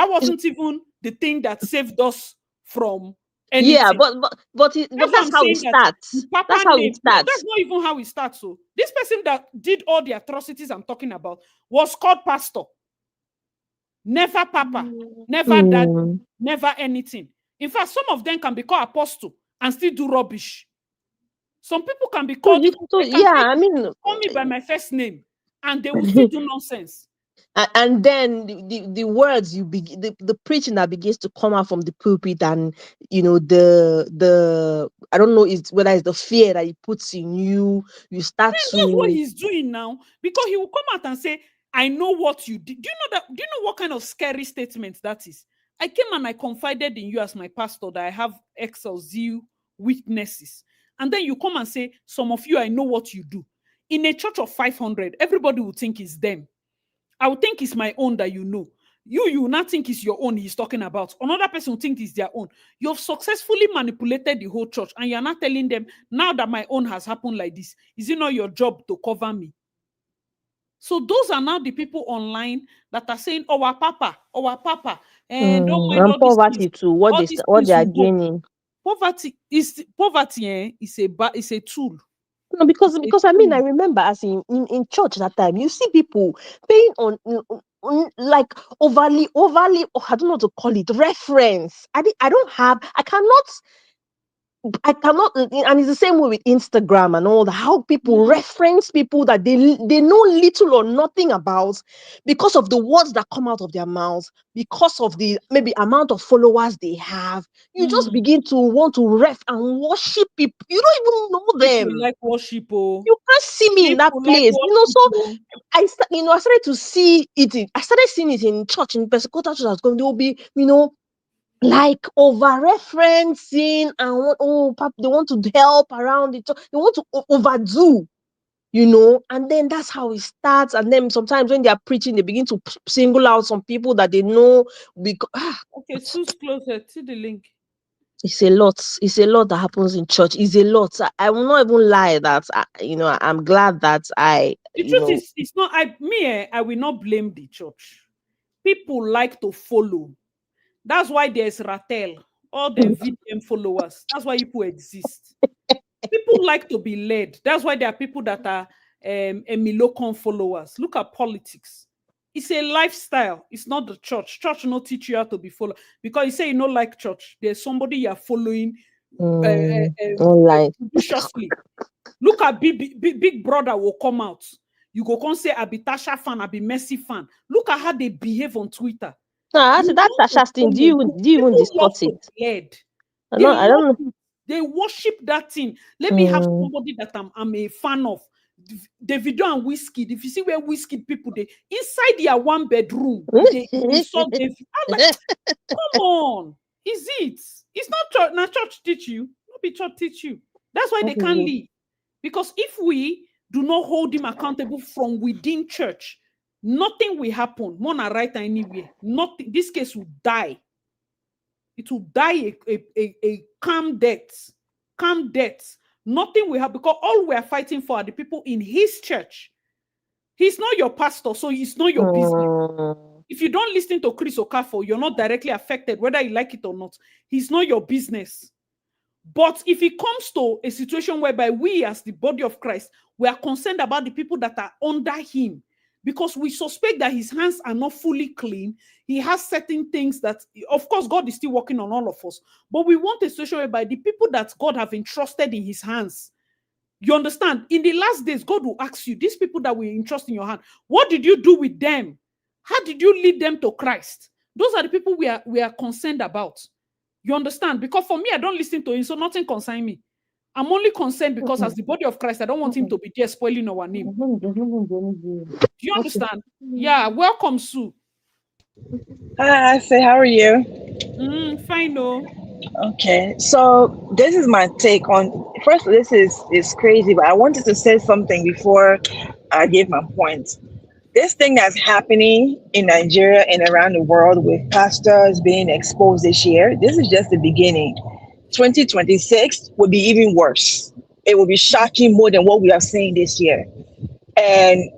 wasn't even the thing that saved us from anything. Yeah, but that's how it starts. That's how it No, starts. that's not even how it starts. So this person that did all the atrocities I'm talking about was called pastor. Never papa, never daddy, never anything. In fact, some of them can be called apostle and still do rubbish. Some people can be called, they can say, I mean, call me by my first name, and they will still do nonsense. and then the words you begin, the preaching that begins to come out from the pulpit, and the I don't know whether it's the fear that he puts in you. You start And that's what to he's doing now, because he will come out and say, I know what you did. Do you know that? Do you know what kind of scary statement that is? I came and I confided in you as my pastor that I have X or Z witnesses. And then you come and say, some of you, I know what you do. In a church of 500, everybody will think it's them. I would think it's my own that you know. You will not think it's your own he's talking about. Another person will think it's their own. You've successfully manipulated the whole church, and you're not telling them, now that my own has happened like this, is it not your job to cover me? So those are now the people online that are saying, our papa, and don't mind and all these things. poverty too. What All these they things are will go. gaining. Poverty is a tool. No, It's a because I mean, I tool. remember as in church that time, you see people paying on like overly, I don't know what to call it, reference. I cannot, and it's the same way with Instagram and all that. How people reference people that they know little or nothing about, because of the words that come out of their mouths, because of the maybe amount of followers they have. You just begin to want to ref and worship people. You don't even know People them. like worship. Oh. You can't see me in that People like place. worship. So Oh. I started to see it. I started seeing it in church, in Pentecostal church. I was going, they will be, like over referencing and they want to help around it. They want to overdo, and then that's how it starts. And then sometimes when they are preaching, they begin to single out some people that they know. Because Okay, choose closer. See the link. it's a lot. It's a lot that happens in church. It's a lot. I will not even lie that I'm glad that The truth is, it's not. I will not blame the church. People like to follow. That's why there's Ratel, all the VDM followers. That's why people exist. People like to be led. That's why there are people that are Emilocon followers. Look at politics. It's a lifestyle. It's not the church. Church not teach you how to be followed. Because you say you don't like church, there's somebody you're following online. judiciously. Look at big brother will come out. You go come say I be Tasha fan, I be Messi fan. Look at how they behave on Twitter. No, You that want to Tasha thing. follow. Do you even People love discuss to it? be led. They I love don't it. They worship that thing. Let me have know. somebody that I'm a fan of. Davido and Whiskey. If you see where Whiskey people they inside their one bedroom, they insult David. I'm like, come on, is it? It's not church. Now church teach you. Not be church teach you. That's why they can't leave. Because if we do not hold him accountable from within church, nothing will happen. Mona right anywhere. Nothing. This case will die. It will die a calm death. Calm death. Nothing will happen, because all we are fighting for are the people in his church. He's not your pastor, so it's not your business. If you don't listen to Chris OKAFOR, you're not directly affected, whether you like it or not. He's not your business. But if it comes to a situation whereby we as the body of Christ, we are concerned about the people that are under him, because we suspect that his hands are not fully clean. He has certain things that, of course, God is still working on all of us. But we want a situation whereby the people that God have entrusted in his hands, you understand, in the last days, God will ask you, these people that we entrust in your hand, what did you do with them? How did you lead them to Christ? Those are the people we are concerned about. You understand? Because for me, I don't listen to him, so nothing concerns me. I'm only concerned because as the body of Christ, I don't want him to be there spoiling our name. Do you understand? Yeah, welcome, Sue. Hi, I say, how are you? Fine, no. Okay, so this is my take on. First, this is crazy, but I wanted to say something before I give my point. This thing that's happening in Nigeria and around the world with pastors being exposed this year, this is just the beginning. 2026 will be even worse. It will be shocking more than what we are seeing this year. And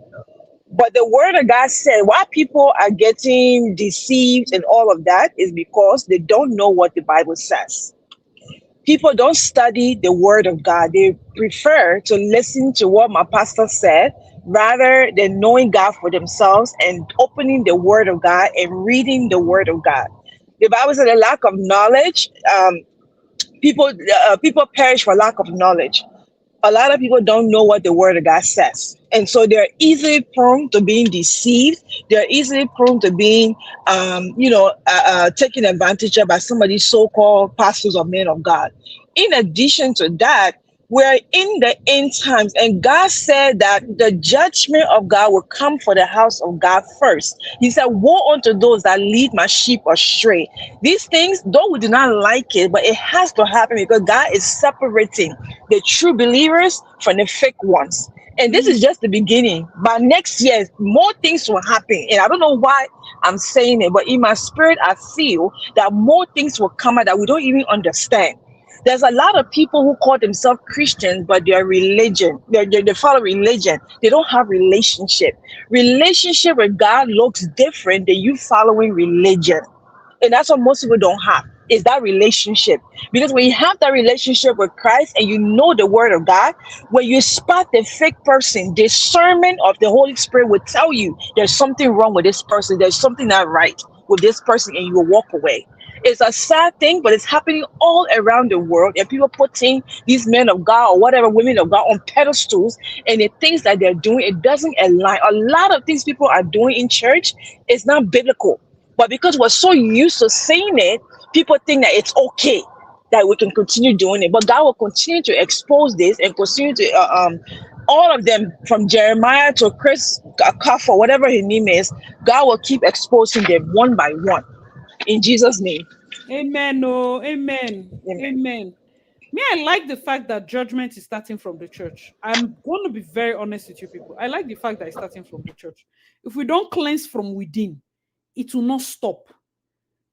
but the word of God said why people are getting deceived and all of that is because they don't know what the Bible says. People don't study the word of God. They prefer to listen to what my pastor said rather than knowing God for themselves and opening the word of God and reading the word of God. The Bible said a lack of knowledge, people perish for lack of knowledge. A lot of people don't know what the word of God says. And so they're easily prone to being deceived. They're easily prone to being, taken advantage of by some of these so-called pastors or men of God. In addition to that, we're in the end times, and God said that the judgment of God will come for the house of God first. He said, woe unto those that lead my sheep astray. These things, though we do not like it, but it has to happen because God is separating the true believers from the fake ones. And this is just the beginning. By next year, more things will happen. And I don't know why I'm saying it, but in my spirit, I feel that more things will come out that we don't even understand. There's a lot of people who call themselves Christians, but their religion, they follow religion. They don't have relationship. Relationship with God looks different than you following religion. And that's what most people don't have, is that relationship. Because when you have that relationship with Christ and you know the word of God, when you spot the fake person, discernment of the Holy Spirit will tell you there's something wrong with this person, there's something not right with this person, and you will walk away. It's a sad thing, but it's happening all around the world, and people putting these men of God or whatever women of God on pedestals, and the things that they're doing, it doesn't align. A lot of things people are doing in church is not biblical. But because we're so used to seeing it, people think that it's okay that we can continue doing it. But God will continue to expose this and continue to, all of them from Jeremiah to Chris Kaffer, whatever his name is, God will keep exposing them one by one. In Jesus' name. Amen. Oh, amen. Amen. Amen. Me, I like the fact that judgment is starting from the church. I'm going to be very honest with you people. I like the fact that it's starting from the church. If we don't cleanse from within, it will not stop.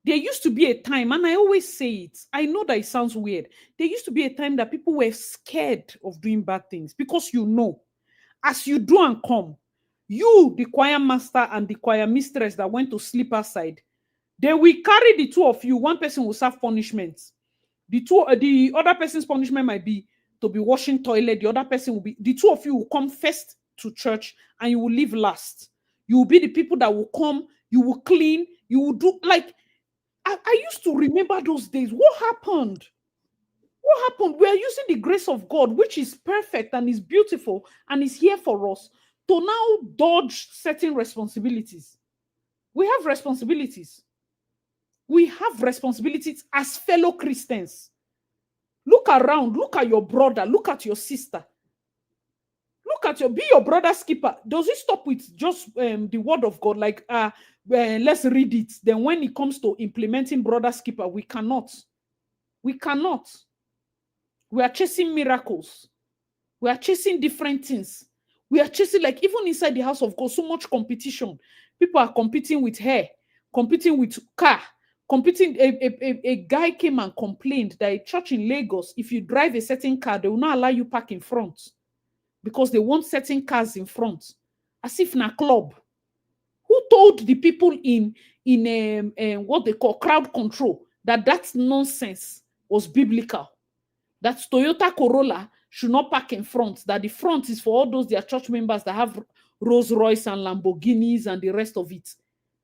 There used to be a time, and I always say it, I know that it sounds weird. There used to be a time that people were scared of doing bad things because as you do and come, you, the choir master and the choir mistress that went to sleep outside, they will carry the two of you. One person will serve punishment. The other person's punishment might be to be washing toilet. The other person will be, the two of you will come first to church and you will leave last. You will be the people that will come, you will clean, you will do, like, I used to remember those days. What happened? What happened? We are using the grace of God, which is perfect and is beautiful and is here for us, to now dodge certain responsibilities. We have responsibilities. We have responsibilities as fellow Christians. Look around, look at your brother, look at your sister. Be your brother's keeper. Does it stop with just the word of God? Like, let's read it. Then when it comes to implementing brother's keeper, we cannot. We cannot. We are chasing miracles. We are chasing different things. We are chasing, like, even inside the house of God, so much competition. People are competing with hair, competing with car, competing. A guy came and complained that a church in Lagos, if you drive a certain car, they will not allow you park in front because they want certain cars in front, as if in a club. Who told the people in what they call crowd control that nonsense was biblical? That Toyota Corolla should not park in front, that the front is for all those their church members that have Rolls Royce and Lamborghinis and the rest of it.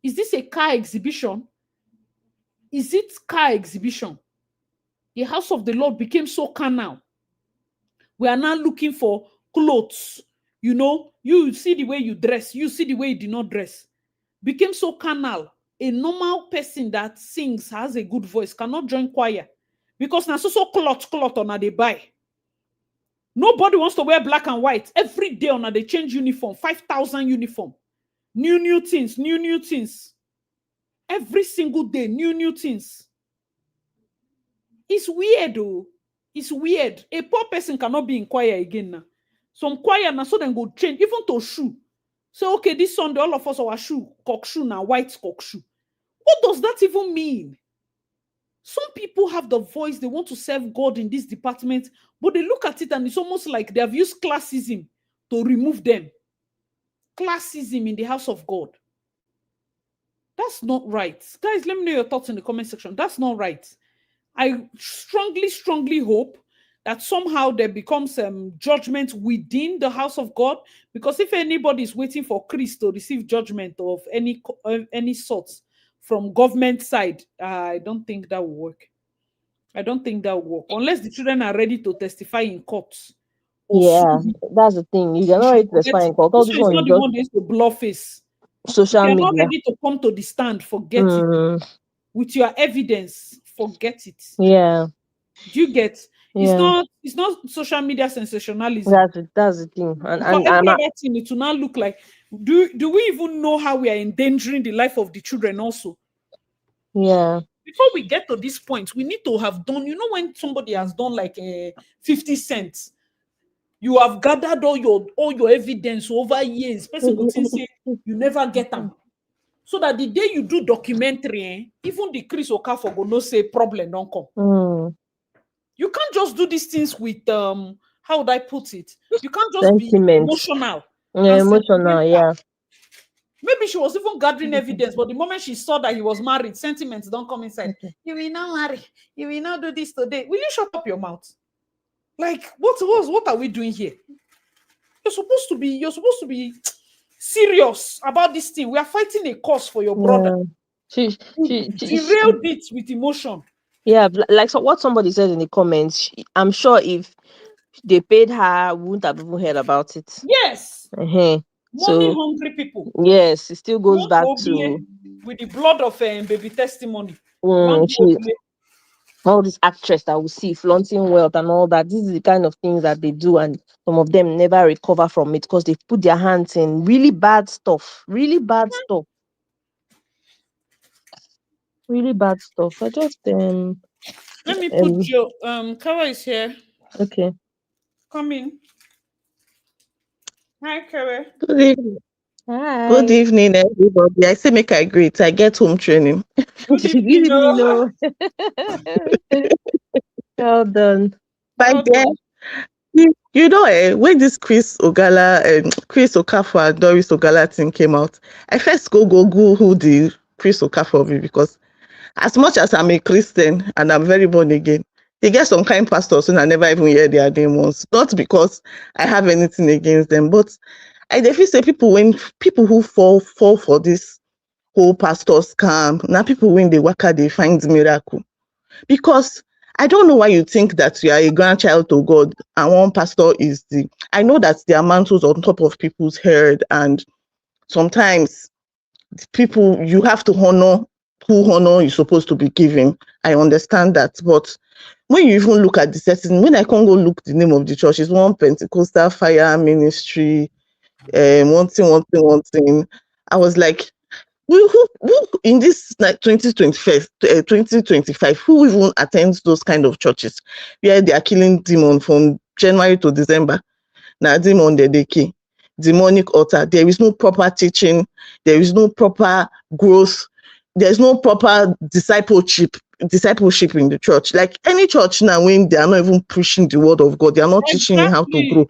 Is this a car exhibition? Is it car exhibition? The house of the Lord became so carnal. We are now looking for clothes. You know, you see the way you dress, you see the way you do not dress. Became so carnal. A normal person that sings, has a good voice, cannot join choir. Because now so cloth on they buy. Nobody wants to wear black and white. Every day on they change uniform, 5,000 uniform. New things. Every single day, new things. It's weird, though. It's weird. A poor person cannot be in choir again now. Some choir now, so then go change, even to shoe. So, okay, this Sunday, all of us our shoe, cock shoe now, white cock shoe. What does that even mean? Some people have the voice, they want to serve God in this department, but they look at it and it's almost like they have used classism to remove them. Classism in the house of God. That's not right. Guys, let me know your thoughts in the comment section. That's not right. I strongly hope that somehow there becomes judgment within the house of God, because if anybody is waiting for Christ to receive judgment of any sort from government side, I don't think that will work. I don't think that will work unless the children are ready to testify in courts. Yeah, that's the thing. You're not ready to testify in court. All this one is the one to bluff face. Social media. You're not ready to come to the stand. Forget it. With your evidence, forget it. Yeah. Do you get? Yeah. It's not social media sensationalism. That's the thing. And every other thing, it will now look like. Do we even know how we are endangering the life of the children also? Yeah. Before we get to this point, we need to have done, you know, when somebody has done like 50 cents, you have gathered all your evidence over years. Person go say you never get them. So that the day you do documentary, even the Chris OKAFOR go no say problem don't come. You can't just do these things with how would I put it? You can't just be emotional. Emotional, yeah. Maybe she was even gathering evidence, but the moment she saw that he was married, sentiments don't come inside. You will not marry. You will not do this today. Will you shut up your mouth? Like, what are we doing here? You're supposed to be serious about this thing. We are fighting a cause for your brother. She derailed it with emotion. Yeah, like so what somebody said in the comments. I'm sure if they paid her, we wouldn't have even heard about it. Yes. Money hungry people. Yes, it still goes back to with the blood of baby testimony. All this actress that we see flaunting wealth and all that. This is the kind of things that they do, and some of them never recover from it because they put their hands in really bad stuff. Really bad stuff. I just let me put your Kara is here. Okay. Come in. Hi, Kara. Good evening. Hi. Good evening, everybody. I say make I greet. I get home training. Good evening. Well done. By then, you know, when this Chris OKAFOR and Doris OGALA thing came out, I first go Google who the Chris OKAFOR be, because as much as I'm a Christian and I'm very born again, they get some kind pastors and I never even hear their name once. Not because I have anything against them, but I definitely say people who fall for this whole pastor scam, now people when they work out, they find miracle. Because I don't know why you think that you are a grandchild to God and one pastor is I know that there are mantles on top of people's head, and sometimes people, you have to honor who honor you're supposed to be giving. I understand that. But when you even look at the setting, when I can't go look the name of the church, it's one Pentecostal Fire Ministry, one thing. I was like, who in this 2025, who even attends those kind of churches where they are killing demon from January to December? Now demon they kill. Demonic altar. There is no proper teaching. There is no proper growth. there's no proper discipleship in the church. Like any church now, when they are not even preaching the word of God, they are not teaching you how to grow.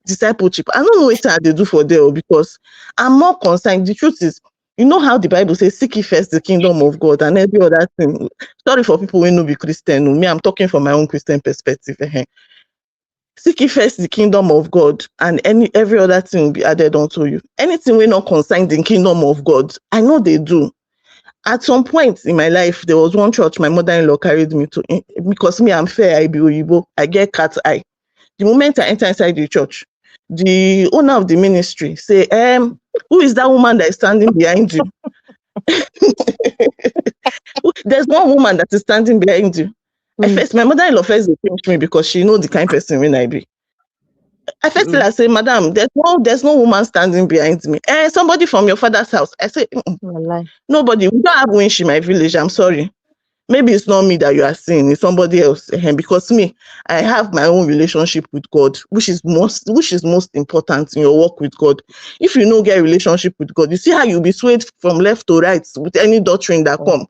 Discipleship. I don't know what they do for them, because I'm more concerned. The truth is, you know how the Bible says, seek ye first the kingdom of God and every other thing. Sorry for people who know be Christian. Me, I'm talking from my own Christian perspective. Seek ye first the kingdom of God, and every other thing will be added unto you. Anything we're not concerned in kingdom of God, I know they do. At some point in my life, there was one church my mother-in-law carried me to, because me, I'm fair, I be Oyibo, I get cat eye. The moment I enter inside the church, the owner of the ministry say, who is that woman that is standing behind you? There's one woman that is standing behind you. First, my mother-in-law first pinch me because she knows the kind of person when I be. I first tell her, say, Madam, there's no woman standing behind me. Somebody from your father's house. I say, nobody. We don't have winch in my village. I'm sorry. Maybe it's not me that you are seeing, it's somebody else. Because me, I have my own relationship with God, which is most important in your walk with God. If you don't get a relationship with God, you see how you'll be swayed from left to right with any doctrine that come.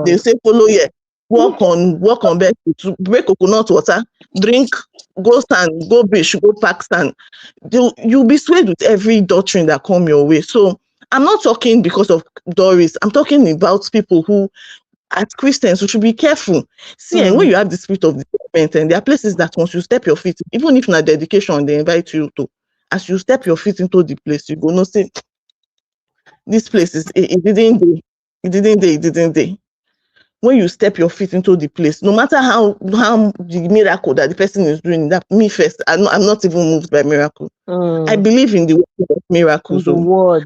They say, follow here, walk on bed, to break coconut water, drink, go stand, go beach, go park stand. You'll be swayed with every doctrine that come your way. So I'm not talking because of Doris. I'm talking about people who, as Christians, we should be careful. See, and when you have the spirit of discernment, and there are places that once you step your feet, even if not dedication, they invite you to, as you step your feet into the place, you go no say, this place is it didn't day. When you step your feet into the place, no matter how the miracle that the person is doing, that me first, I'm not even moved by miracle. I believe in the work of miracles.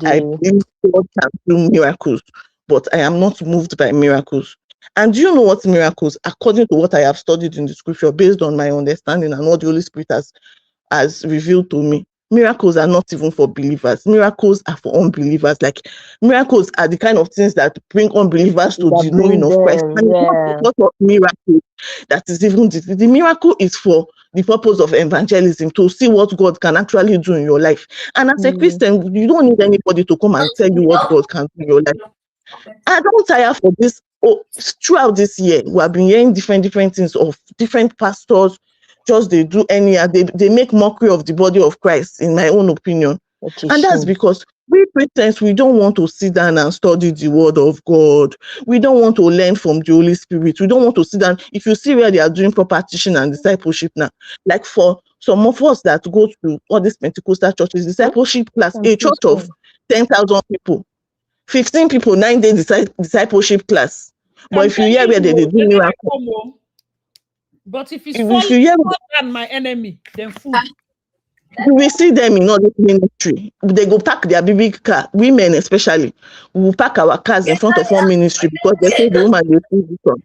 I believe God can do miracles, but I am not moved by miracles. And do you know what miracles, according to what I have studied in the scripture, based on my understanding and what the Holy Spirit has revealed to me? Miracles are not even for believers. Miracles are for unbelievers. Like, miracles are the kind of things that bring unbelievers to the knowing of Christ. And it's not a miracle that is even the miracle is for the purpose of evangelism, to see what God can actually do in your life. And as a Christian, you don't need anybody to come and tell you what God can do in your life. I don't tire for this. Throughout this year, we have been hearing different things of different pastors. Just they do they make mockery of the body of Christ, in my own opinion. And that's because we Christians, we don't want to sit down and study the word of God. We don't want to learn from the Holy Spirit. We don't want to sit down. If you see where they are doing proper teaching and discipleship now, like for some of us that go to all these Pentecostal churches, discipleship class, a church of 10,000 people, 15 people, 9-day discipleship class. But if you hear where they do miracle, but if it's more than my enemy, then food. We see them in all this ministry. They go park their big car. Women especially, we will park our cars in front of our ministry because they say the woman they see this one.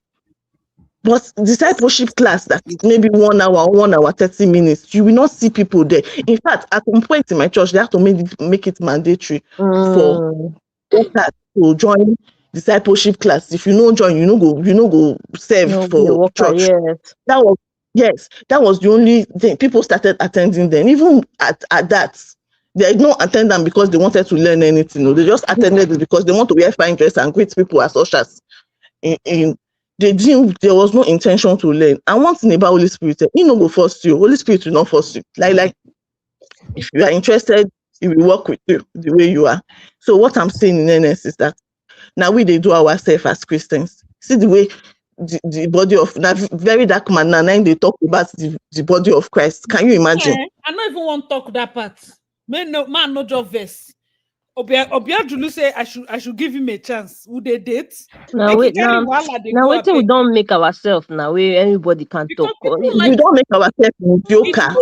But discipleship class that is maybe 1 hour, 30 minutes, you will not see people there. In fact, at one point in my church, they have to make it mandatory for workers to join discipleship class. If you don't join, you no go serve for church. That was the only thing. People started attending then. Even at that, they don't attend them because they wanted to learn anything. No, they just attended it because they want to wear fine dress and greet people as ushers. There was no intention to learn. And one thing about Holy Spirit, he no go force you. Holy Spirit will not force you. Like if you are interested, he will work with you the way you are. So what I'm saying in NS is that now they do ourselves as Christians. See the way the body of that very dark man now they talk about the body of Christ. Can you imagine? Yeah, I don't even want to talk that part. Man, no job verse. Obia Julu say I should give him a chance. Would they date? Now we don't make ourselves now. Anybody can talk. We don't make ourselves mediocre.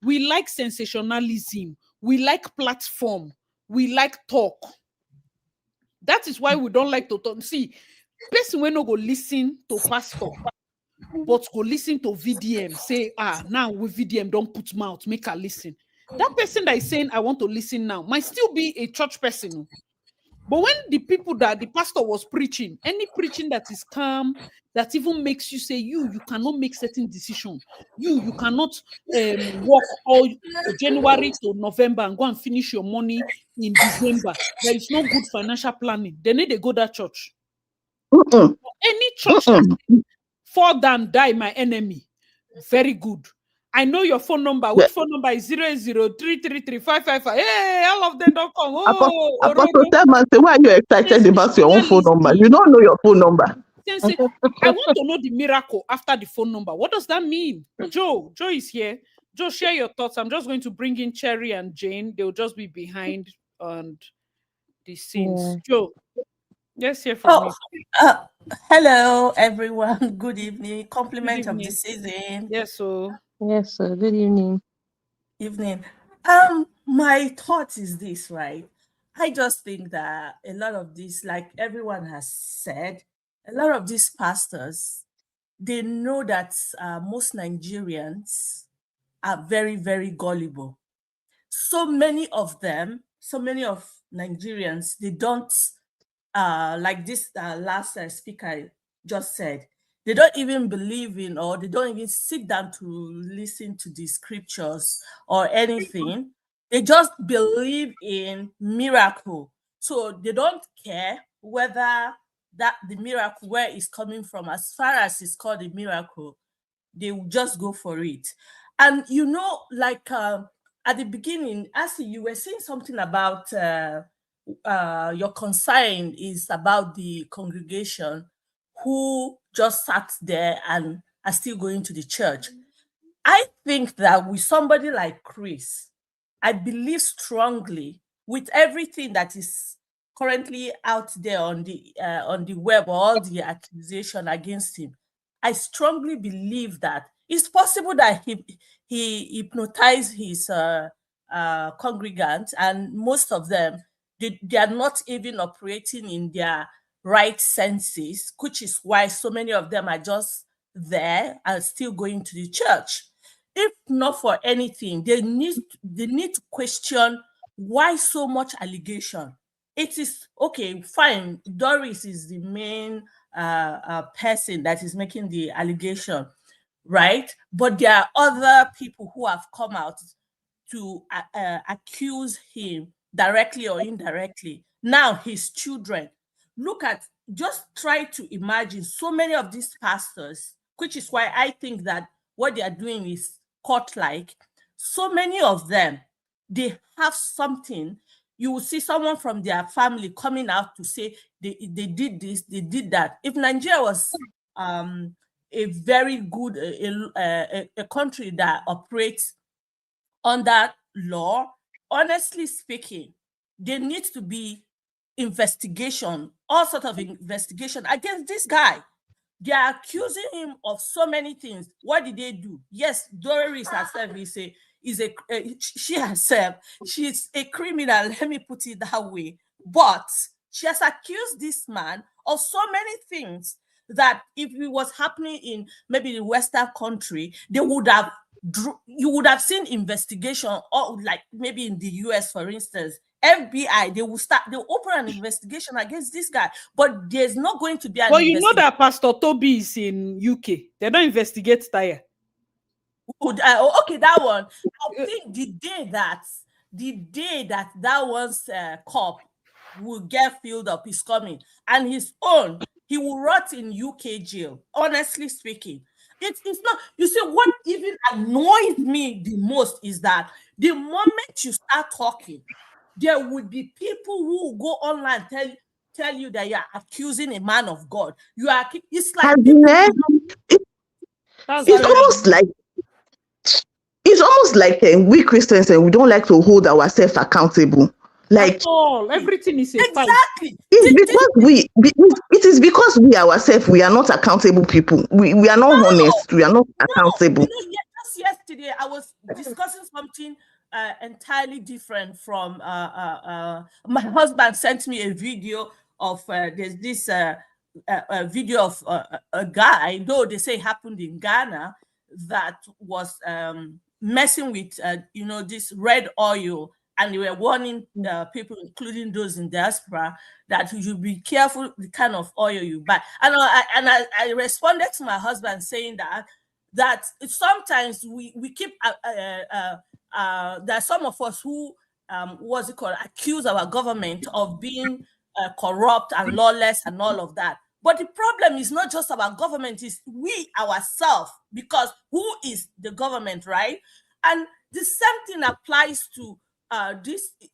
We like sensationalism. We like platform. We like talk. That is why we don't like to talk. See, person will not go listen to pastor, but go listen to VDM. Say, now with VDM, don't put mouth, make her listen. That person that is saying, I want to listen now, might still be a church person. But when the people that the pastor was preaching, any preaching that is calm, that even makes you say, you cannot make certain decisions. You cannot work all January to November and go and finish your money in December, there is no good financial planning. They need to go to that church. Any church that fall down, die my enemy. Very good. I know your phone number. Which phone number is 080333555? Hey, all of them don't come. Oh, Apostle Thelma, say, why are you excited about your own phone number? You don't know your phone number. I want to know the miracle after the phone number. What does that mean? Joe is here. Joe, share your thoughts. I'm just going to bring in Cherry and Jane. They'll just be behind on the scenes. Yeah. Joe, let's hear from you. Hello, everyone. Good evening. Compliment of the season. Yes, so. Yes, sir. Good evening. Evening. My thought is this, right? I just think that a lot of this, like everyone has said, a lot of these pastors, they know that most Nigerians are very, very gullible. So many of Nigerians, they don't, like this last speaker just said, they don't even believe in, or they don't even sit down to listen to the scriptures or anything. They just believe in miracle. So they don't care whether that the miracle, where it's coming from, as far as it's called a miracle, they will just go for it. And like at the beginning, as you were saying something about your concern is about the congregation who just sat there and are still going to the church. I think that with somebody like Chris, I believe strongly with everything that is currently out there on the web, all the accusation against him, I strongly believe that it's possible that he hypnotized his congregants, and most of them they are not even operating in their right senses, which is why so many of them are just there and still going to the church. If not for anything, they need to question why so much allegation. It is okay, fine. Doris is the main person that is making the allegation, right? But there are other people who have come out to accuse him directly or indirectly. Now his children. Just try to imagine so many of these pastors, which is why I think that what they are doing is court-like. So many of them, they have something. You will see someone from their family coming out to say they did this, they did that. If Nigeria was a very good a country that operates under law, honestly speaking, there needs to be investigation, all sort of investigation against this guy. They are accusing him of so many things. What did they do? Yes, Doris herself she herself, she's a criminal, let me put it that way. But she has accused this man of so many things that if it was happening in maybe the Western country, you would have seen investigation, or like maybe in the US, for instance, FBI, they will open an investigation against this guy, but there's not going to be an investigation. You know that Pastor Toby is in UK. They don't investigate Tyre. Okay, that one. I think the day that one's cop will get filled up is coming, and his own, he will rot in UK jail. Honestly speaking, it's not. You see, what even annoys me the most is that the moment you start talking, there would be people who go online tell you that you are accusing a man of God. It's like it's almost like we Christians, and we don't like to hold ourselves accountable. Like at all, everything is a fight. Exactly. It is because we ourselves, we are not accountable people. We are not honest. We are not accountable. Just yesterday, I was discussing something entirely different from my husband sent me a video of there's this video of a guy, though they say it happened in Ghana, that was messing with this red oil, and they were warning people, including those in diaspora, that you should be careful the kind of oil you buy. And I responded to my husband saying that sometimes we keep there are some of us who what's it called, accuse our government of being corrupt and lawless and all of that. But the problem is not just our government, it's we ourselves, because who is the government, right? And the same thing applies to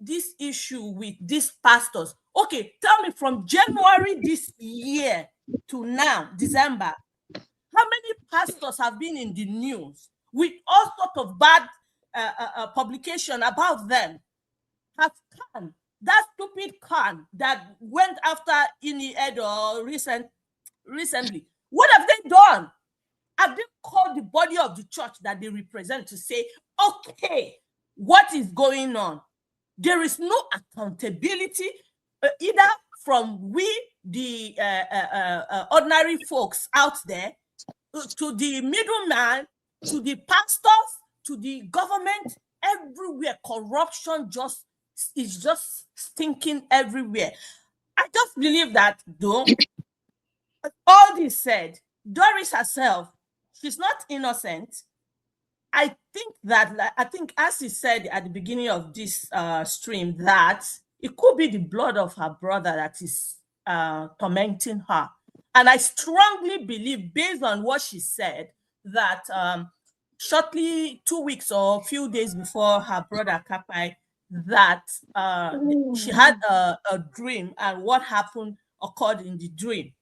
this issue with these pastors. Okay, tell me, from January this year to now, December, how many pastors have been in the news with all sorts of bad publication about them? Has Khan, that stupid Khan that went after Ini Edo recently, what have they done? Have they called the body of the church that they represent to say, okay, what is going on? There is no accountability either from we, the ordinary folks out there, to the middleman, to the pastors, to the government. Everywhere corruption is just stinking everywhere. I just believe that, though, all this said, Doris herself, she's not innocent. I think as he said at the beginning of this stream, that it could be the blood of her brother that is tormenting her. And I strongly believe, based on what she said, that shortly 2 weeks or a few days before her brother Kapai, that she had a dream, and what happened occurred in the dream.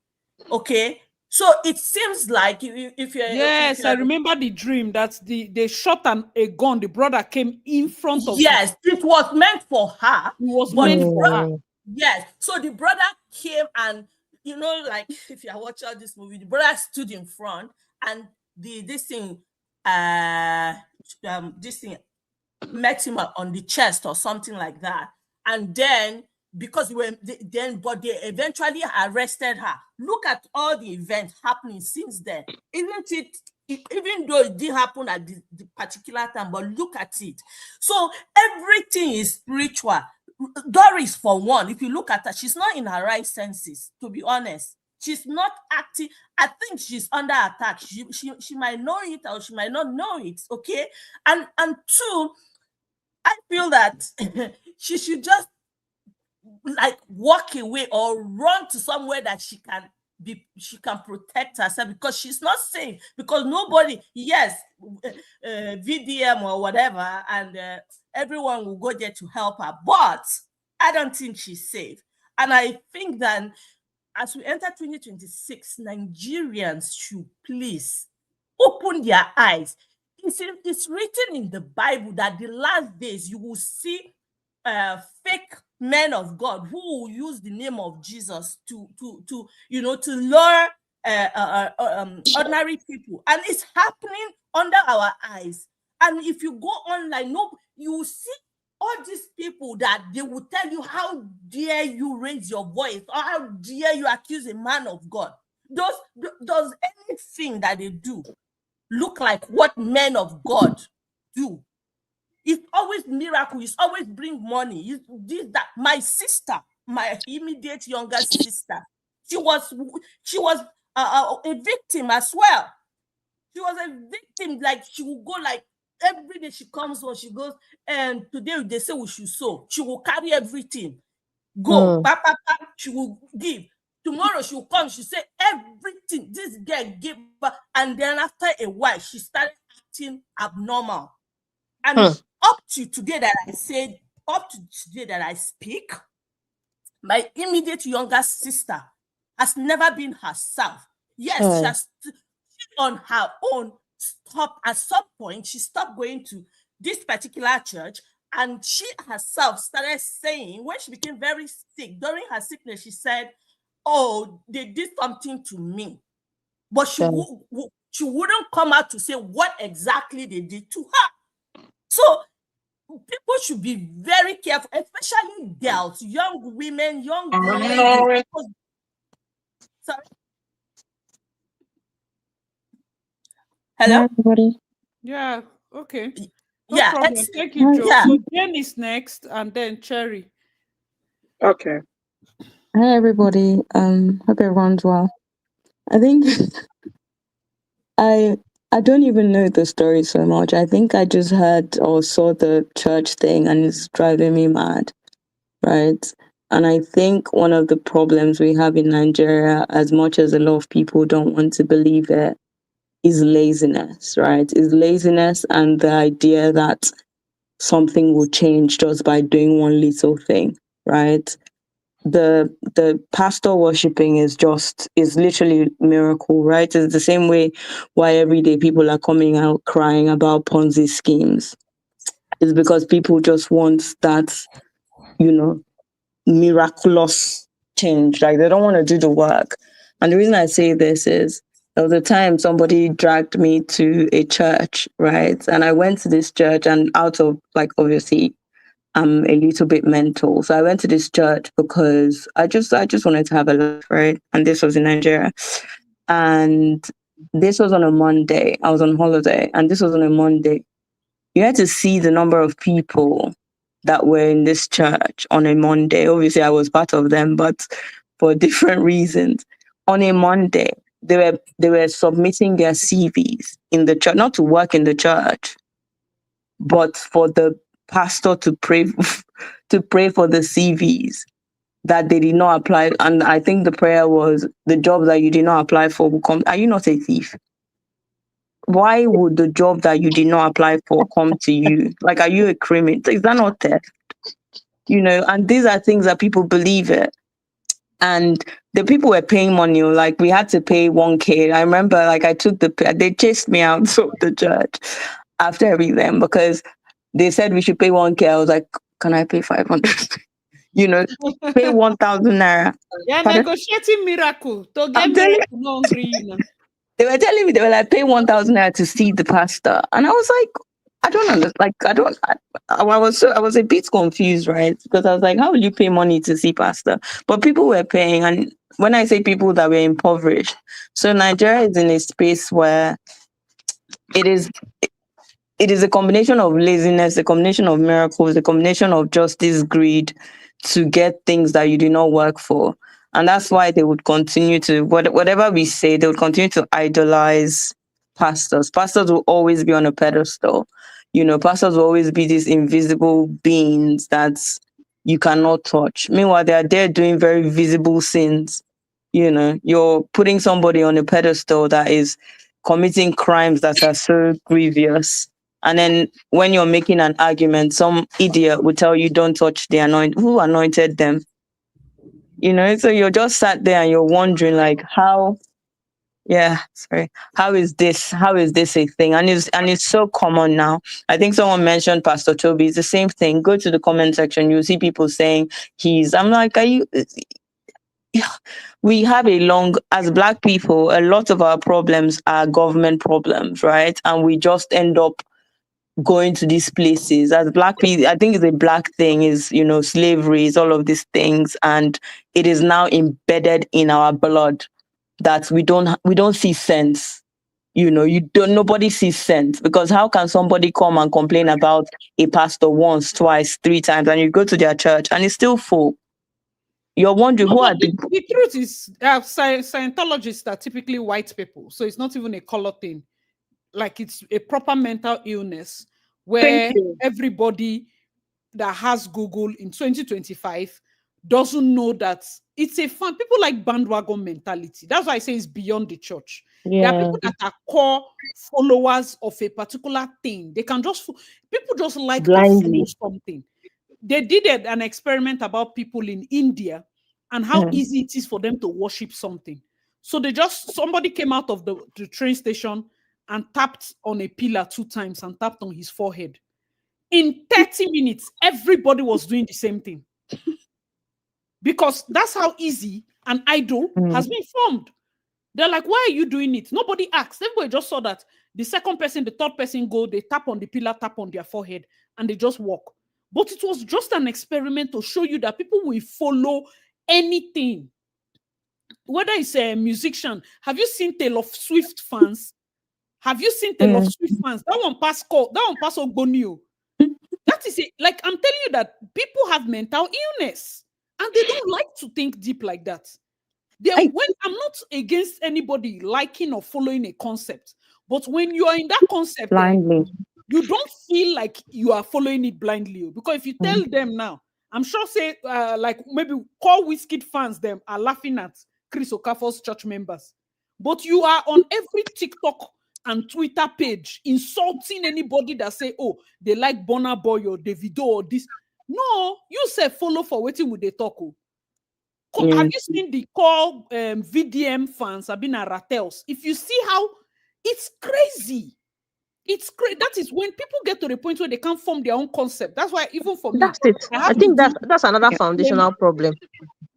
Okay, so it seems like if you're I remember the dream that they shot a gun. The brother came in front of yes, her. it was meant for her. It was meant for her. Yes, so the brother came, and like if you watch out this movie, the brother stood in front, and this thing met him on the chest or something like that, and then because but they eventually arrested her. Look at all the events happening since then, isn't it? Even though it didn't happen at the particular time, but look at it. So everything is spiritual. Doris, for one, if you look at her, she's not in her right senses, to be honest. She's not acting. I think she's under attack. She might know it or she might not know it, okay? And two, I feel that she should just like walk away or run to somewhere that she can protect herself, because she's not safe, because nobody, yes, VDM or whatever, and everyone will go there to help her, but I don't think she's safe. And I think that as we enter 2026, Nigerians should please open their eyes. It's written in the Bible that the last days you will see fake men of God who will use the name of Jesus to lure ordinary people, and it's happening under our eyes. And if you go online, you will see all these people that they will tell you, how dare you raise your voice, or how dare you accuse a man of God. Does anything that they do look like what men of God do? It's always miracle. It's always bring money. That my sister, my immediate younger sister, she was a victim as well. She was a victim. Like, she will go, like, every day she comes home, she goes, and today they say we should sow. She will carry everything. Go, she will give. Tomorrow she will come, she say everything. This girl gave her, and then after a while she started acting abnormal. And up to today that I speak, my immediate younger sister has never been herself. Yes, she has on her own at some point. She stopped going to this particular church, and she herself started saying, when she became very sick, during her sickness, she said, oh, they did something to me. But she wouldn't come out to say what exactly they did to her. So people should be very careful, especially girls, young women, young ladies. Sorry. Hello? Everybody. Yeah, okay. No Yeah, problem. Thank you, Joe. yeah. So Jen is next, and then Cherry. Okay. Hi everybody. Hope everyone's well. I think I I don't even know the story so much. I think I just heard or saw the church thing and it's driving me mad, right? And I think one of the problems we have in Nigeria, as much as a lot of people don't want to believe it, is laziness, right? Is laziness and the idea that something will change just by doing one little thing, right? The pastor worshiping is literally miracle, right? It's the same way why every day people are coming out crying about Ponzi schemes. It's because people just want that, miraculous change. Like they don't want to do the work. And the reason I say this is there was a time somebody dragged me to a church, right? And I went to this church and out of obviously I'm a little bit mental. So I went to this church because I just wanted to have a life, right? And this was in Nigeria. And this was on a Monday. I was on holiday and this was on a Monday. You had to see the number of people that were in this church on a Monday. Obviously I was part of them, but for different reasons. On a Monday, they were submitting their CVs in the church, not to work in the church, but for the pastor to pray to pray for the CVs that they did not apply. And I think the prayer was, the job that you did not apply for will come. Are you not a thief? Why would the job that you did not apply for come to you? Like, are you a criminal? Is that not theft? And these are things that people believe it. And the people were paying money, like we had to pay 1K. I remember they chased me out of the church after everything because they said we should pay 1K. I was like, can I pay 500? Pay 1,000 naira. Yeah, Pardon? negotiating miracle. To get I'm telling you, miracle, no hungry, they were telling me they were like, pay 1,000 naira to see the pastor. And I was like, I don't understand. Like, I was a bit confused, right? Because I was like, how will you pay money to see pastor? But people were paying. And when I say people that were impoverished, so Nigeria is in a space where it is a combination of laziness, a combination of miracles, a combination of just this greed to get things that you did not work for. And that's why they would continue to, whatever we say, they would continue to idolize pastors. Pastors will always be on a pedestal. Pastors will always be these invisible beings that you cannot touch. Meanwhile, they are there doing very visible sins. You're putting somebody on a pedestal that is committing crimes that are so grievous. And then when you're making an argument, some idiot will tell you, don't touch the anointed. Who anointed them? So you're just sat there and you're wondering like, how is this a thing? And it's so common now. I think someone mentioned Pastor Toby. It's the same thing. Go to the comment section, you'll see people saying I'm like, are you? We have as Black people, a lot of our problems are government problems, right? And we just end up going to these places as Black people. I think it's a Black thing, is slavery, is all of these things, and it is now embedded in our blood that we don't see sense. Nobody sees sense, because how can somebody come and complain about a pastor once, twice, 3 times, and you go to their church and it's still full? You're wondering who are the truth is, Scientologists are typically white people, so it's not even a color thing. Like, it's a proper mental illness where everybody that has Google in 2025 doesn't know that it's a fun. People like bandwagon mentality. That's why I say it's beyond the church. There are people that are core followers of a particular thing. They can people just like blindly to follow something. They did an experiment about people in India and how easy it is for them to worship something. So somebody came out of the train station and tapped on a pillar 2 times and tapped on his forehead. In 30 minutes, everybody was doing the same thing. Because that's how easy an idol has been formed. They're like, why are you doing it? Nobody asked. Everybody just saw that the second person, the third person go, they tap on the pillar, tap on their forehead, and they just walk. But it was just an experiment to show you that people will follow anything. Whether it's a musician. Have you seen Taylor Swift fans? Have you seen Taylor Swift fans? That one pass Ogbonio. That is it. Like, I'm telling you that people have mental illness and they don't like to think deep like that. I'm not against anybody liking or following a concept, But when you are in that concept, Blindly. you don't feel like you are following it blindly. Because if you tell them now, I'm sure say like maybe call Wizkid fans them are laughing at Chris Okafor's church members. But you are on every TikTok and Twitter page insulting anybody that say, oh, they like Burna Boy or Davido or this. No, you say follow for waiting with the talk. Have you seen the call VDM fans have been at Rattels? If you see how it's crazy. It's great. That is when people get to the point where they can't form their own concept. That's why even for me, That's it. I think that's another foundational problem.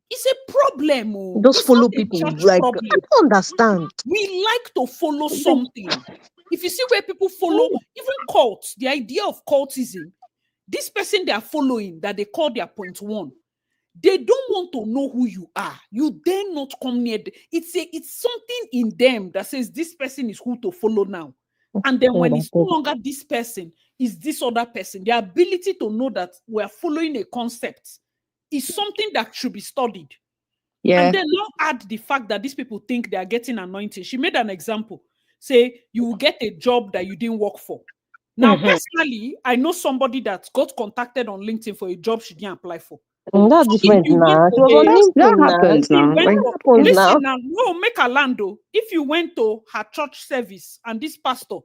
It's a problem. Those It's follow not a people church like problem. I don't understand. We like to follow something. If you see where people follow, even cults, the idea of cultism, this person they are following that they call their point one, they don't want to know who you are. You dare not come near. It's something in them that says this person is who to follow now. And then when it's no longer this person, is this other person. The ability to know that we're following a concept is something that should be studied. Yeah. And then now add the fact that these people think they are getting anointing. She made an example. Say, you will get a job that you didn't work for. Now, personally, I know somebody that got contacted on LinkedIn for a job she didn't apply for. That's different now. That happens now. Listen now, no, make a lando. If you went to her church service and this pastor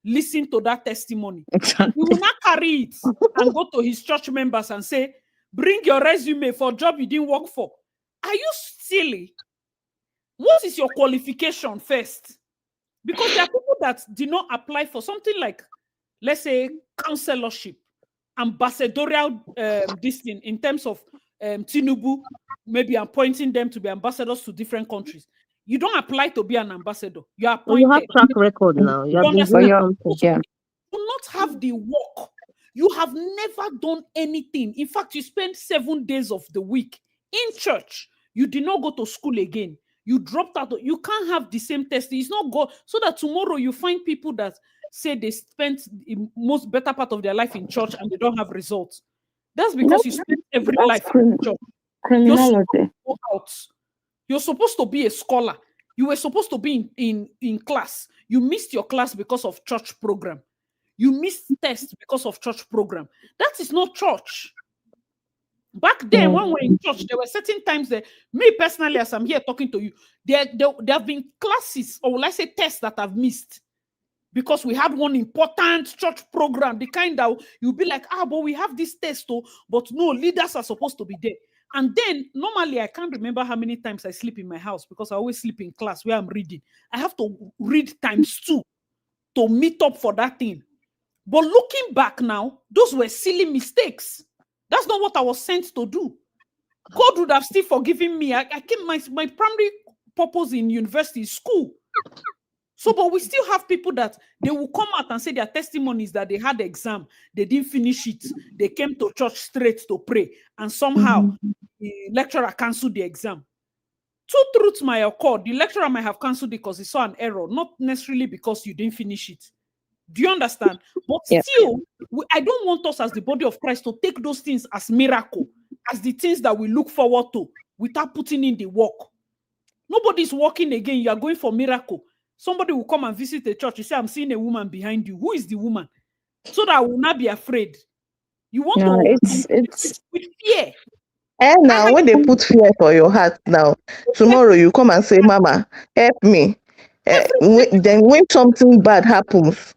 listened to that testimony, you will not carry it and go to his church members and say, bring your resume for a job you didn't work for. Are you silly? What is your qualification first? Because there are people that did not apply for something like, let's say, counselorship, ambassadorial this thing in terms of Tinubu, maybe appointing them to be ambassadors to different countries. You don't apply to be an ambassador. You are appointed. You have track record now. You have been doing something. You do not have the work. You have never done anything. In fact, you spend 7 days of the week in church. You did not go to school again. You dropped out. You can't have the same test. It's not go so that tomorrow you find people that say they spent the most better part of their life in church and they don't have results. That's because you spent every life in church. Criminology. You're supposed to be a scholar. You were supposed to be in class. You missed your class because of church program. You missed tests because of church program. That is not church. Back then, when we were in church, there were certain times that me personally, as I'm here talking to you, there have been classes, or will I say tests that I've missed. Because we had one important church program, the kind that you'll be like, but we have this test, but no, leaders are supposed to be there. And then, normally, I can't remember how many times I sleep in my house because I always sleep in class where I'm reading. I have to read ×2 to meet up for that thing. But looking back now, those were silly mistakes. That's not what I was sent to do. God would have still forgiven me. I came, my primary purpose in university is school. So, but we still have people that they will come out and say their testimonies that they had exam, they didn't finish it. They came to church straight to pray. And somehow the lecturer canceled the exam. Two truths might occur. The lecturer might have canceled it because he saw an error, not necessarily because you didn't finish it. Do you understand? But still, I don't want us as the body of Christ to take those things as miracle, as the things that we look forward to without putting in the work. Nobody's working again. You are going for miracle. Somebody will come and visit the church. You say, I'm seeing a woman behind you. Who is the woman? So that I will not be afraid. You want to it's with fear. And now when they put fear for your heart now, tomorrow you come and say, Mama, help me. Then when something bad happens,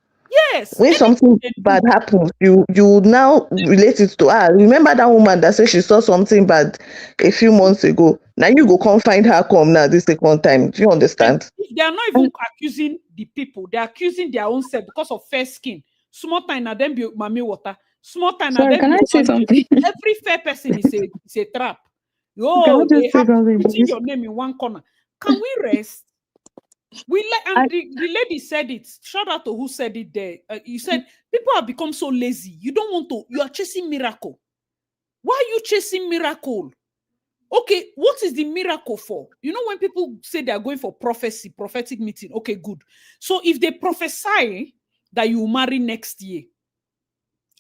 when something bad happens, you now relate it to her. Remember that woman that said she saw something bad a few months ago. Now you go come find her come now this second time. Do you understand? They are not even accusing the people. They are accusing their own self because of fair skin. Small time and then be mami water. Small time and then can I say something? Every fair person is a trap. Oh, they have putting your name in one corner. Can we rest? The lady said it. Shout out to who said it there. You said people have become so lazy. You don't want to. You are chasing miracle. Why are you chasing miracle? Okay, what is the miracle for? You know when people say they are going for prophetic meeting. Okay, good. So if they prophesy that you will marry next year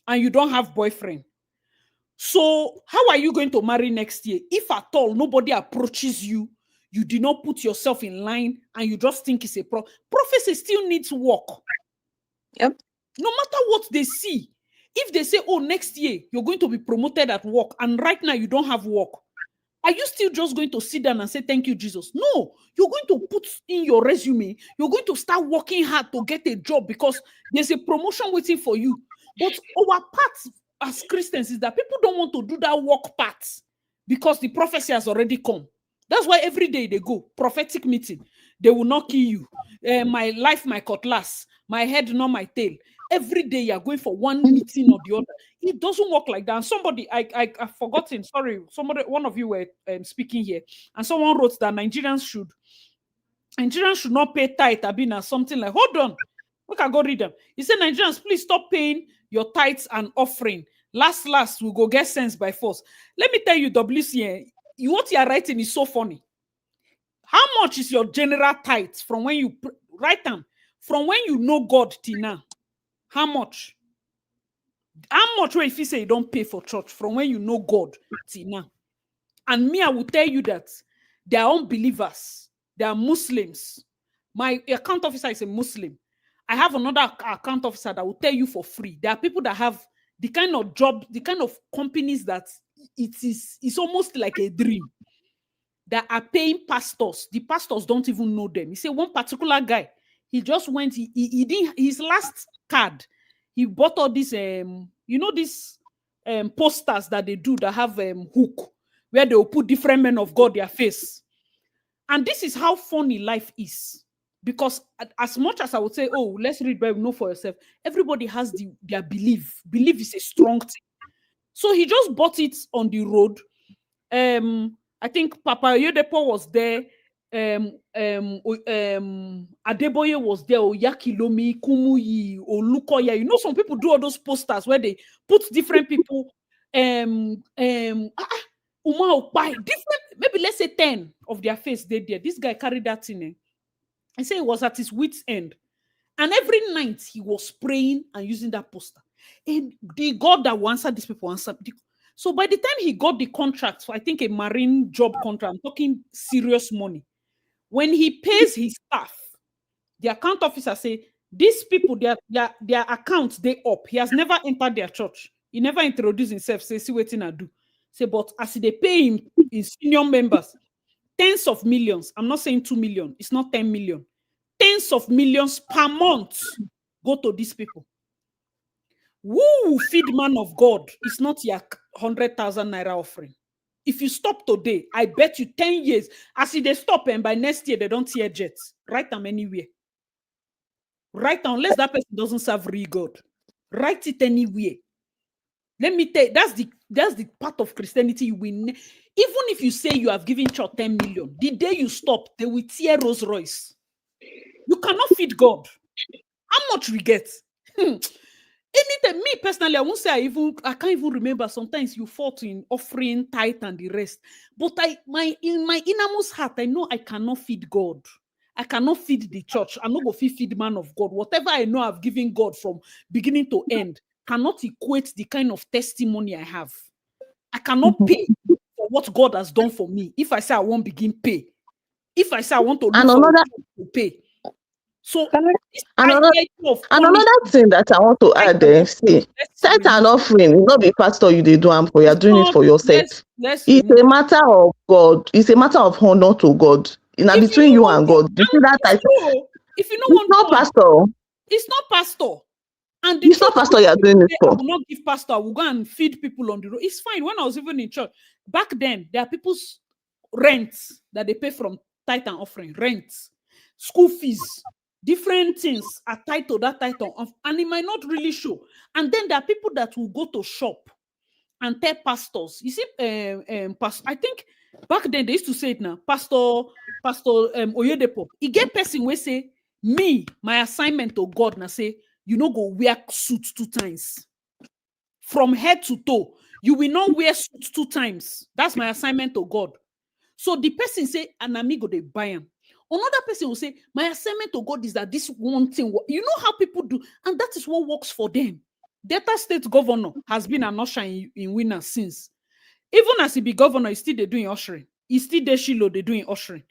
and you don't have boyfriend, so how are you going to marry next year? If at all nobody approaches you, you did not put yourself in line, and you just think it's a prophecy still needs work. Yep. No matter what they see, if they say, oh, next year you're going to be promoted at work, and right now you don't have work, are you still just going to sit down and say, thank you, Jesus? No, you're going to put in your resume, you're going to start working hard to get a job because there's a promotion waiting for you. But our part as Christians is that people don't want to do that work part because the prophecy has already come. That's why every day they go, prophetic meeting, they will not kill you. My life, my cutlass, my head, not my tail. Every day you're going for one meeting or the other. It doesn't work like that. And somebody, I've forgotten, sorry, one of you were speaking here, and someone wrote that Nigerians should not pay tithe, Abina, something like, hold on, we can go read them. He said, Nigerians, please stop paying your tithes and offering. Last, we'll go get sense by force. Let me tell you, WCN, what you are writing is so funny. How much is your general tithe from when you write them? From when you know God till now? How much? How much if you say you don't pay for church from when you know God till now? And me, I will tell you that they are unbelievers. They are Muslims. My account officer is a Muslim. I have another account officer that will tell you for free. There are people that have the kind of job, the kind of companies that it's almost like a dream, that are paying pastors. The pastors don't even know them. He said one particular guy, he just went, he didn't, his last card, he bought all these, these posters that they do that have hook, where they will put different men of God, their face. And this is how funny life is. Because as much as I would say, oh, let's read Bible, know for yourself, everybody has their belief. Belief is a strong thing. So he just bought it on the road. I think Papa Yodepo was there. Adeboye was there. Oyakilomi, Kumuyi, Olukoya. You know, some people do all those posters where they put different people. Different, maybe let's say 10 of their face they there. This guy carried that in. I say he was at his wit's end. And every night he was praying and using that poster. And the God that will answer these people answered. So by the time he got the contract for, I think, a marine job contract, I'm talking serious money. When he pays his staff, the account officer say, these people, their accounts, they up. He has never entered their church. He never introduced himself, say, see what I do. Say, but as they pay him, his senior members, tens of millions. I'm not saying 2 million. It's not 10 million. Tens of millions per month go to these people. Woo, feed man of God. It's not your 100,000 naira offering. If you stop today, I bet you 10 years, as if they stop and by next year they don't hear jets. Write them anywhere. Write down, unless that person doesn't serve real God. Write it anywhere. Let me tell you, that's the part of Christianity you will. Even if you say you have given church 10 million, the day you stop, they will tear Rolls Royce. You cannot feed God. How much we get? Anything, me personally, I won't say I can't even remember. Sometimes you fought in offering, tithe, and the rest. But in my innermost heart, I know I cannot feed God. I cannot feed the church. I'm not going to feed man of God. Whatever I know I've given God from beginning to end cannot equate the kind of testimony I have. I cannot pay for what God has done for me. If I say I won't begin pay. If I say I want to look for a job to pay. So another thing that I want to add there, see, tithe and offering, not be pastor you they do and for you're doing it for yourself. It's a matter of God. It's a matter of honor to God. It's between you and God. You see that tithe? If you know one, not pastor. It's not pastor. And it's not pastor you're doing it for. I will not give pastor. I will go and feed people on the road. It's fine. When I was even in church, back then, there are people's rents that they pay from tithe and offering. Rents, school fees, different things are tied to that title, and it might not really show. And then there are people that will go to shop and tell pastors. You see, I think back then they used to say it now. Pastor Oyedepo, he get person where say, me, my assignment to God, now say, you know, go wear suit 2 times. From head to toe, you will not wear suit 2 times. That's my assignment to God. So the person say, and amigo, they buy him. Another person will say, my assignment to God is that this one thing, you know how people do, and that is what works for them. Delta State governor has been an usher in Winners since. Even as he be governor, he's still doing ushering. He's still there, Shiloh, they're doing ushering.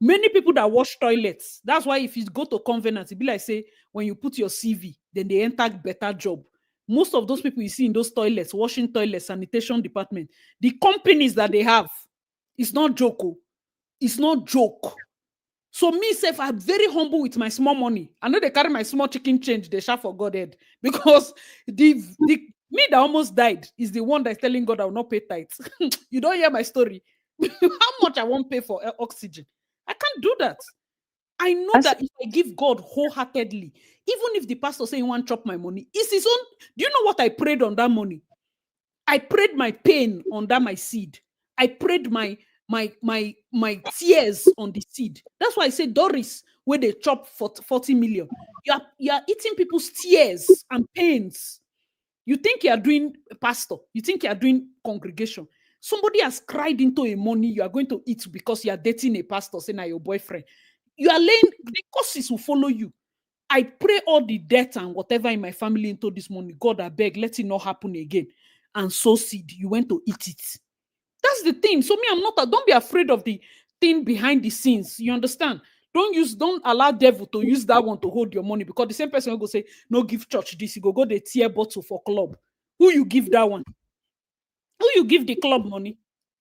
Many people that wash toilets. That's why if you go to Covenant, it be like say when you put your CV, then they enter better job. Most of those people you see in those toilets, washing toilets, sanitation department, the companies that they have, it's not joke. Oh. It's not joke. So me, self, I'm very humble with my small money. I know they carry my small chicken change, they share for God head. Because the me that almost died is the one that's telling God I will not pay tithes. You don't hear my story. How much I won't pay for oxygen. I can't do that. I know that if I give God wholeheartedly, even if the pastor saying want chop my money, it's his own. Do you know what I prayed on that money? I prayed my pain under my seed. I prayed my tears on the seed. That's why I say Doris, where they chop for 40 million. You are eating people's tears and pains. You think you are doing pastor. You think you are doing congregation. Somebody has cried into a money you are going to eat because you are dating a pastor, saying now your boyfriend. You are laying, the curses will follow you. I pray all the debt and whatever in my family into this money. God, I beg, let it not happen again. And sow seed, you went to eat it. That's the thing. So me, don't be afraid of the thing behind the scenes. You understand? Don't allow devil to use that one to hold your money, because the same person will go say, no, give church this, you go the tear bottle for club. Who you give that one? Who you give the club money?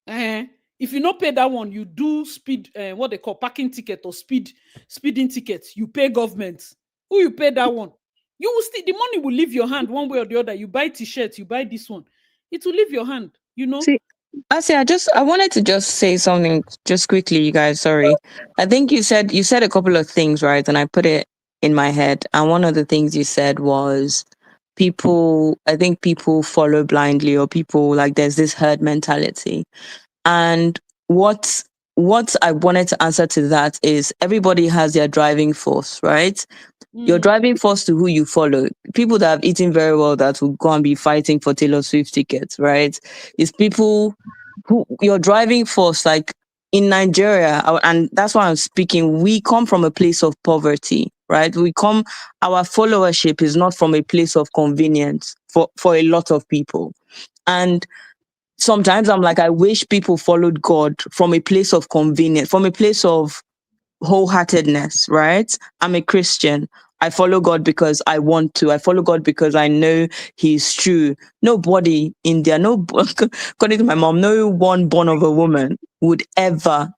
If you not pay that one, you do speed, what they call parking ticket or speeding ticket. You pay government. Who you pay that one? You will still, the money will leave your hand one way or the other. You buy t-shirts, you buy this one. It will leave your hand, you know? See, I wanted to just say something just quickly, you guys. Sorry. I think you said a couple of things, right? And I put it in my head. And one of the things you said was I think people follow blindly, or people, like, there's this herd mentality. And what I wanted to answer to that is everybody has their driving force, right? Your driving force to who you follow. People that have eaten very well that will go and be fighting for Taylor Swift tickets, right? It's people who your driving force, like in Nigeria, and that's why I'm speaking, we come from a place of poverty, right? Our followership is not from a place of convenience for a lot of people. And sometimes I'm like, I wish people followed God from a place of convenience, from a place of wholeheartedness, right? I'm a Christian. I follow God because I want to. I follow God because I know He's true. Nobody in there, according to my mom, no one born of a woman would ever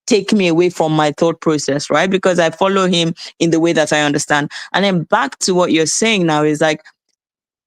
take me away from my thought process, right? Because I follow Him in the way that I understand. And then back to what you're saying now is like,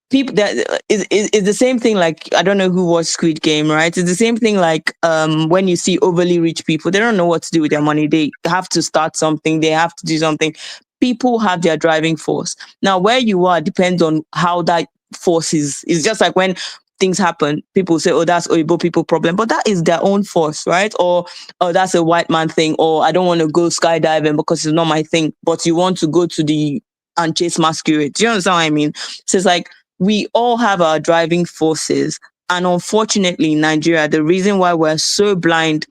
people that is the same thing. Like, I don't know who watched Squid Game, right? It's the same thing. Like, when you see overly rich people, they don't know what to do with their money. They have to start something. They have to do something. People have their driving force. Now, where you are depends on how that force is. It's just like when things happen, people say, oh, that's Oyibo people problem, but that is their own force, right? Or, oh, that's a white man thing. Or, I don't want to go skydiving because it's not my thing, but you want to go to the and chase masquerade. Do you understand what I mean? So it's like, we all have our driving forces. And unfortunately, in Nigeria, the reason why we're so blind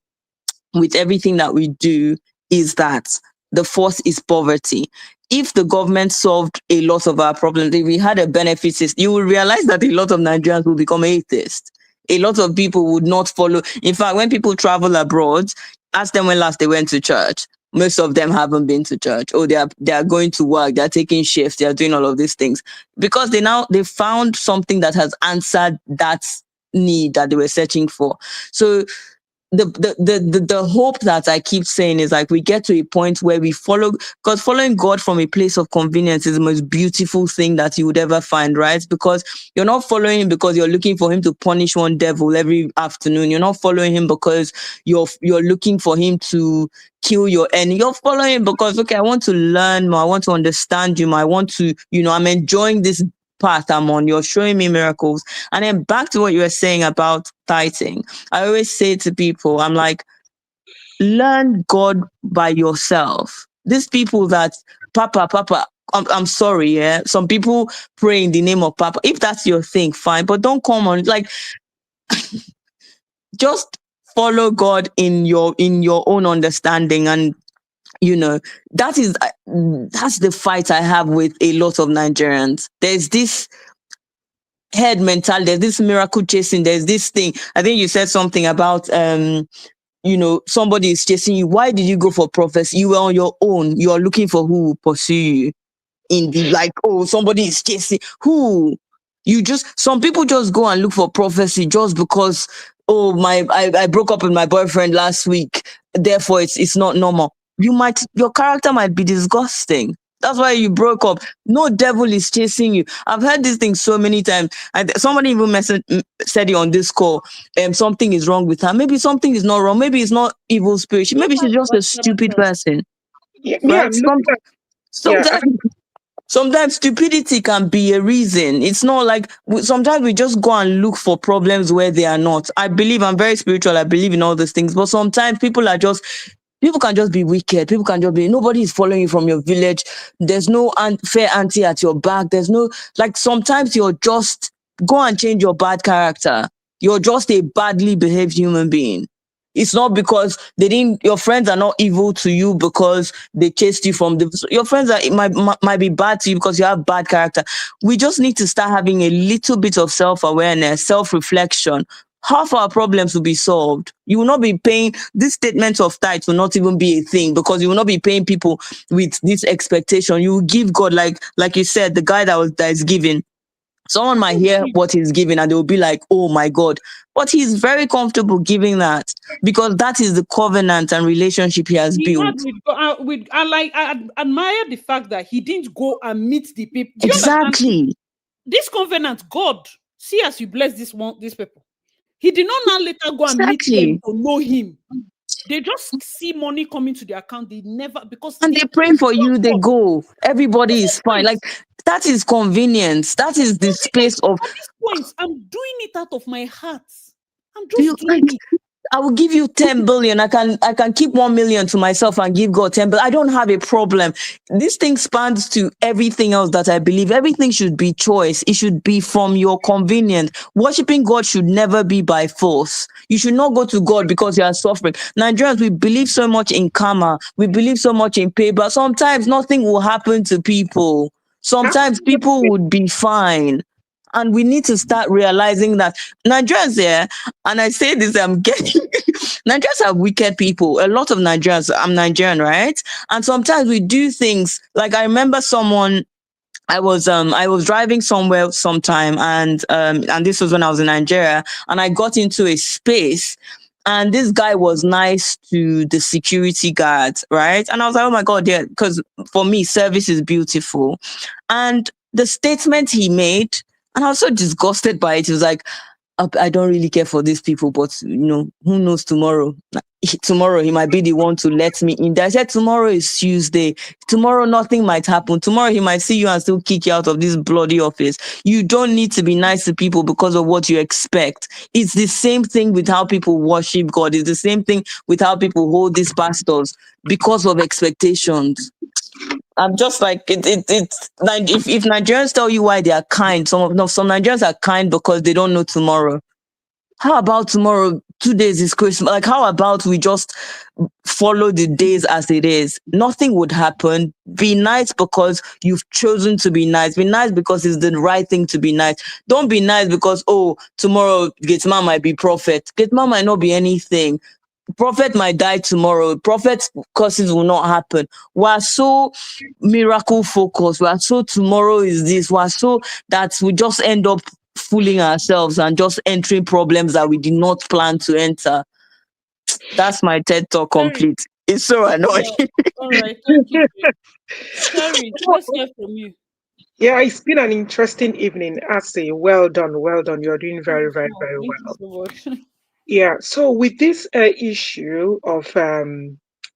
with everything that we do is that the force is poverty. If the government solved a lot of our problems, if we had a benefit system, you will realize that a lot of Nigerians will become atheists. A lot of people would not follow. In fact, when people travel abroad, ask them when last they went to church. Most of them haven't been to church. Oh, they are going to work. They're taking shifts. They are doing all of these things because they found something that has answered that need that they were searching for. So the hope that I keep saying is like, we get to a point where we follow, because following God from a place of convenience is the most beautiful thing that you would ever find, right? Because you're not following Him because you're looking for Him to punish one devil every afternoon. You're not following Him because you're looking for Him to kill your enemy. You're following Him because, okay, I want to learn more. I want to understand you more. I want to, I'm enjoying this path I'm on. You're showing me miracles. And then back to what you were saying about tithing. I always say to people, I'm like, learn God by yourself. These people that, Papa, I'm sorry, yeah. Some people pray in the name of Papa. If that's your thing, fine. But don't come on, like, just follow God in your own understanding. And that's the fight I have with a lot of Nigerians. There's this head mentality, there's this miracle chasing, there's this thing. I think you said something about somebody is chasing you. Why did you go for prophecy? You were on your own. You are looking for who will pursue you. In the somebody is chasing who. Some people just go and look for prophecy just because, I broke up with my boyfriend last week, therefore it's not normal. Your character might be disgusting. That's why you broke up. No devil is chasing you. I've heard this thing so many times. Somebody even said it on this call. Something is wrong with her. Maybe something is not wrong. Maybe it's not evil spirit. Maybe she's just a stupid person, Yeah, right? I'm looking at, yeah, Sometimes stupidity can be a reason. It's not like sometimes we just go and look for problems where they are not. I'm very spiritual. I believe in all these things, but sometimes people can just be wicked. People can just be, nobody is following you from your village. There's no fair auntie at your back. There's no, sometimes you're just, go and change your bad character. You're just a badly behaved human being. It's not because your friends are not evil to you because they chased you from your friends might be bad to you because you have bad character. We just need to start having a little bit of self-awareness, self-reflection. Half our problems will be solved. You will not be paying, these statements of tithes will not even be a thing because you will not be paying people with this expectation. You will give God, like you said, the guy that is giving. Someone might hear what he's giving and they will be like, oh my God. But he's very comfortable giving that because that is the covenant and relationship he has built. I admire the fact that he didn't go and meet the people. Do you Exactly. understand? This covenant, God, see as you bless these people. He did not now later go and meet them to know him. They just see money coming to their account. They never, because and they pray for you, they go. Everybody is fine. That is convenience. That is the space of. At this point, I'm doing it out of my heart. I'm just doing it. I will give you 10 billion. I can keep 1 million to myself and give God 10 billion. I don't have a problem. This thing spans to everything else that I believe. Everything should be choice. It should be from your convenience. Worshipping God should never be by force. You should not go to God because you are suffering. Nigerians, we believe so much in karma. We believe so much in pay, but sometimes nothing will happen to people. Sometimes people would be fine. And we need to start realizing that Nigerians here, and I say this, Nigerians are wicked people. A lot of Nigerians, I'm Nigerian, right? And sometimes we do things like I remember I was driving somewhere sometime and this was when I was in Nigeria and I got into a space and this guy was nice to the security guards, right? And I was like, oh my God, yeah, because for me, service is beautiful. And the statement he made, and I was so disgusted by it. He was like, I don't really care for these people, but who knows tomorrow? Tomorrow he might be the one to let me in. I said, tomorrow is Tuesday. Tomorrow nothing might happen. Tomorrow he might see you and still kick you out of this bloody office. You don't need to be nice to people because of what you expect. It's the same thing with how people worship God. It's the same thing with how people hold these pastors because of expectations. I'm just like it's like if Nigerians tell you why they are kind, some Nigerians are kind because they don't know tomorrow. How about tomorrow? 2 days is Christmas. Like, how about we just follow the days as it is? Nothing would happen. Be nice because you've chosen to be nice. Be nice because it's the right thing to be nice. Don't be nice because, tomorrow Gateman might be prophet. Gateman might not be anything. Prophet might die tomorrow. Prophet's curses will not happen. We are so miracle focused. We are so tomorrow is this. We are so that we just end up fooling ourselves and just entering problems that we did not plan to enter. That's my TED talk complete. It's so annoying. All right, thank you. Sorry, let's hear from you. Yeah, it's been an interesting evening. I say, well done, well done. You're doing very, very, very Thank well. you so much. Yeah. So with this issue of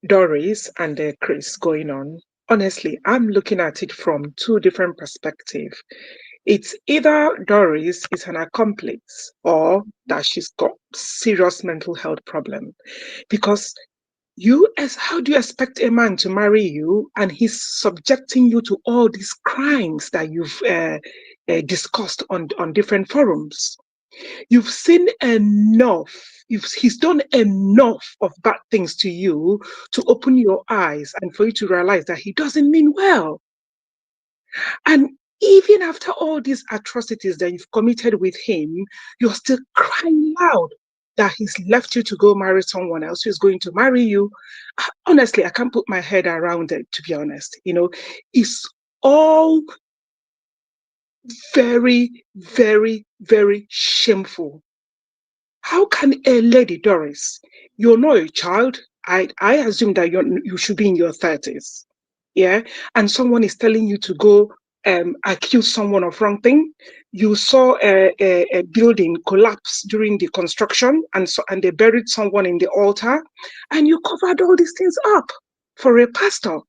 Doris and Chris going on, honestly, I'm looking at it from two different perspectives. It's either Doris is an accomplice or that she's got serious mental health problem. Because how do you expect a man to marry you and he's subjecting you to all these crimes that you've discussed on different forums? You've seen enough. He's done enough of bad things to you to open your eyes and for you to realize that he doesn't mean well. And even after all these atrocities that you've committed with him, you're still crying loud that he's left you to go marry someone else who's going to marry you. Honestly, I can't put my head around it, to be honest. It's all very, very, very shameful. How can a lady, Doris, you're not a child? I assume that you should be in your 30s. Yeah. And someone is telling you to go accuse someone of wrong thing. You saw a building collapse during the construction, and they buried someone in the altar, and you covered all these things up for a pastor.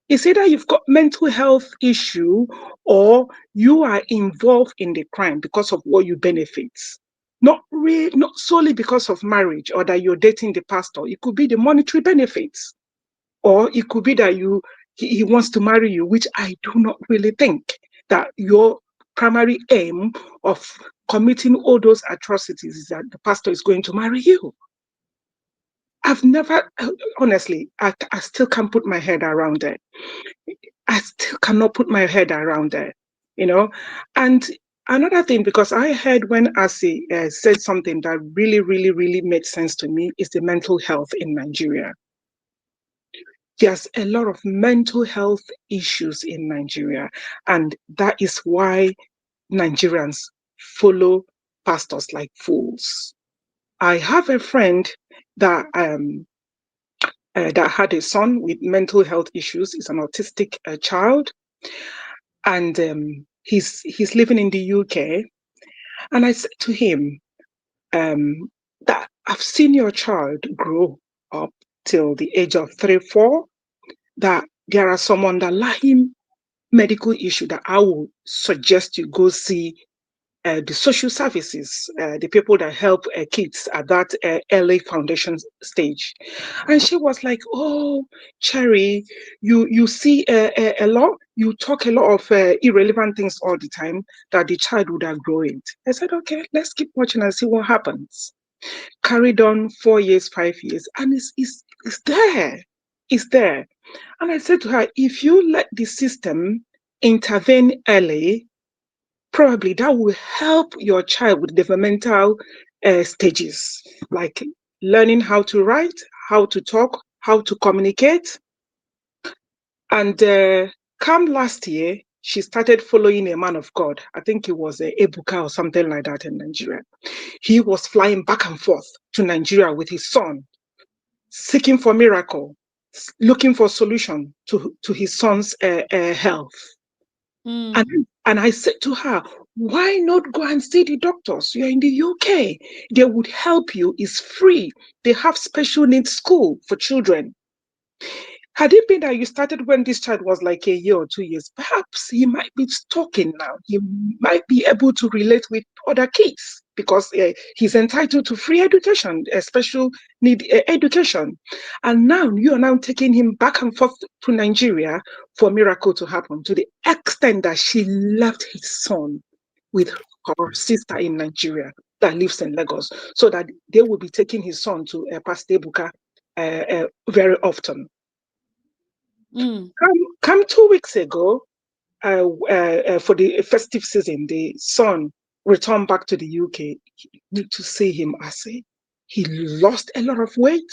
It's either you've got mental health issue or you are involved in the crime because of what you benefit. Not solely because of marriage or that you're dating the pastor. It could be the monetary benefits, or it could be that he wants to marry you, which I do not really think that your primary aim of committing all those atrocities is that the pastor is going to marry you. I've never, honestly, I still can't put my head around it. I still cannot put my head around it, And another thing, because I heard when Asi said something that really, really, really made sense to me, is the mental health in Nigeria. There's a lot of mental health issues in Nigeria, and that is why Nigerians follow pastors like fools. I have a friend that that had a son with mental health issues. He's an autistic child, and he's living in the UK. And I said to him that I've seen your child grow up till the age of 3, 4. That there are some underlying medical issue that I will suggest you go see the social services, the people that help kids at that early foundation stage. And she was like, "Oh, Cherry, you see a lot, you talk a lot of irrelevant things all the time that the child would outgrow it." I said, "Okay, let's keep watching and see what happens." Carried on 4 years, 5 years, and it's there. It's there. And I said to her, if you let the system intervene early, probably that will help your child with developmental stages, like learning how to write, how to talk, how to communicate. And come last year, she started following a man of God. I think it was Ebuka or something like that in Nigeria. He was flying back and forth to Nigeria with his son, seeking for miracle, looking for solution to his son's health. And I said to her, why not go and see the doctors? You're in the UK. They would help you. It's free. They have special needs school for children. Had it been that you started when this child was like a year or 2 years, perhaps he might be talking now. He might be able to relate with other kids because he's entitled to free education, a special need education. And now you are now taking him back and forth to Nigeria for a miracle to happen, to the extent that she left his son with her sister in Nigeria that lives in Lagos, so that they will be taking his son to Pastor Ebuka very often. Come 2 weeks ago, for the festive season, the son returned back to the UK. To see him, I say, he lost a lot of weight.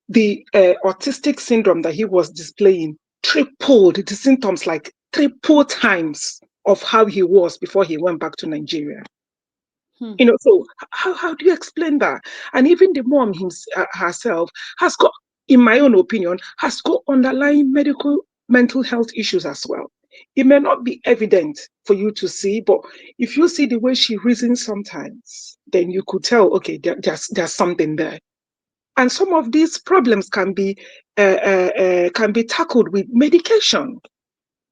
The autistic syndrome that he was displaying tripled the symptoms, like triple times of how he was before he went back to Nigeria. So how do you explain that? And even the mom herself has got, in my own opinion, has got underlying mental health issues as well. It may not be evident for you to see, but if you see the way she reasons sometimes, then you could tell, okay, there's something there. And some of these problems can be tackled with medication.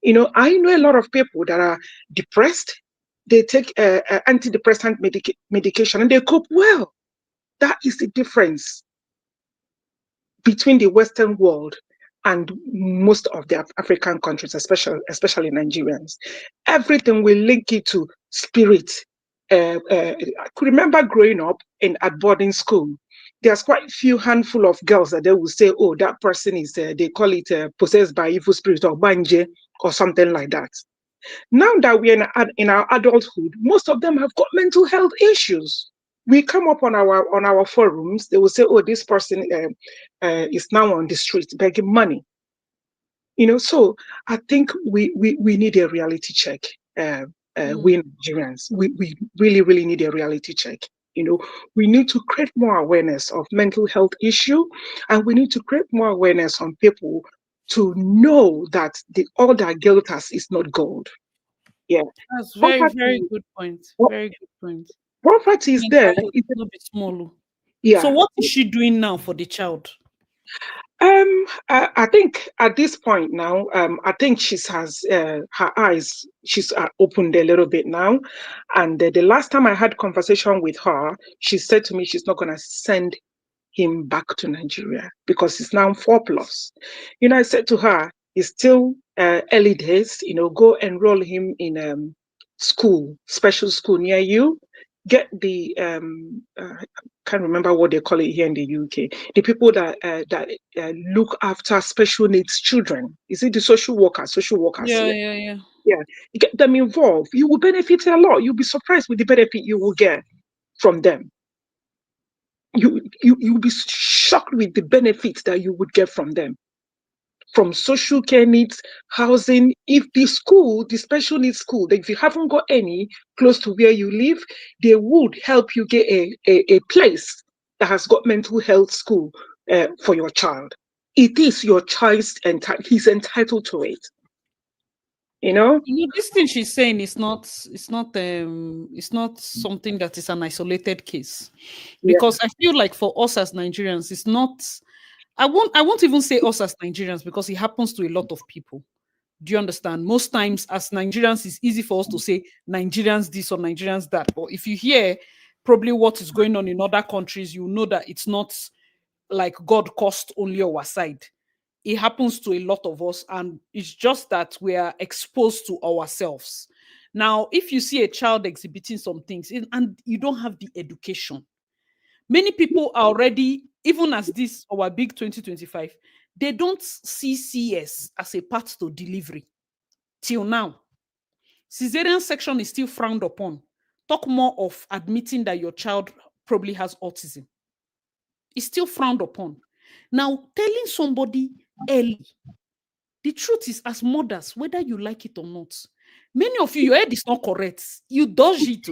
I know a lot of people that are depressed. They take antidepressant medication and they cope well. That is the difference between the Western world and most of the African countries, especially Nigerians. Everything will link it to spirit. I could remember growing up at boarding school. There's quite a few handful of girls that they will say, oh, that person is, they call it possessed by evil spirit or banje or something like that. Now that we're in our adulthood, most of them have got mental health issues. we come up on our forums, they will say, oh, this person is now on the street begging money. So I think we need a reality check. We Nigerians, we really, really need a reality check. We need to create more awareness of mental health issue, and we need to create more awareness on people to know that all that guilt us is not gold. Yeah. That's very, very Poverty, good point. po- Very good point. poverty is there. Mental health is not be small. So Yeah. what is she doing now for the child? I think at this point now, I think she has her eyes. She's opened a little bit now, and the last time I had conversation with her, she said to me she's not gonna send him back to Nigeria because it's now 4+. I said to her, it's still early days. Go enroll him in school, special school near you. Get the can't remember what they call it here in the UK. The people that look after special needs children. Is it the social workers? Social workers, Yeah, yeah. yeah, yeah. Yeah. You get them involved. You will benefit a lot. You'll be surprised with the benefit you will get from them. You'll be shocked with the benefits that you would get from them. From social care needs, housing. If the special needs school, if you haven't got any close to where you live, they would help you get a place that has got mental health school for your child. It is your child's he's entitled to it. This thing she's saying is not it's not something that is an isolated case. Yeah. Because I feel like for us as Nigerians, it's not I won't even say us as Nigerians because it happens to a lot of people. Do you understand? Most times as Nigerians, it's easy for us to say Nigerians this or Nigerians that. But if you hear probably what is going on in other countries, you know that it's not like God caused only our side. It happens to a lot of us, and it's just that we are exposed to ourselves. Now, if you see a child exhibiting some things and you don't have the education, many people are already, even as this our big 2025, they don't see CS as a path to delivery till now. Caesarean section is still frowned upon. Talk more of admitting that your child probably has autism. It's still frowned upon. Now, telling somebody early, the truth is, as mothers, whether you like it or not, many of you, your head is not correct. You dodge it.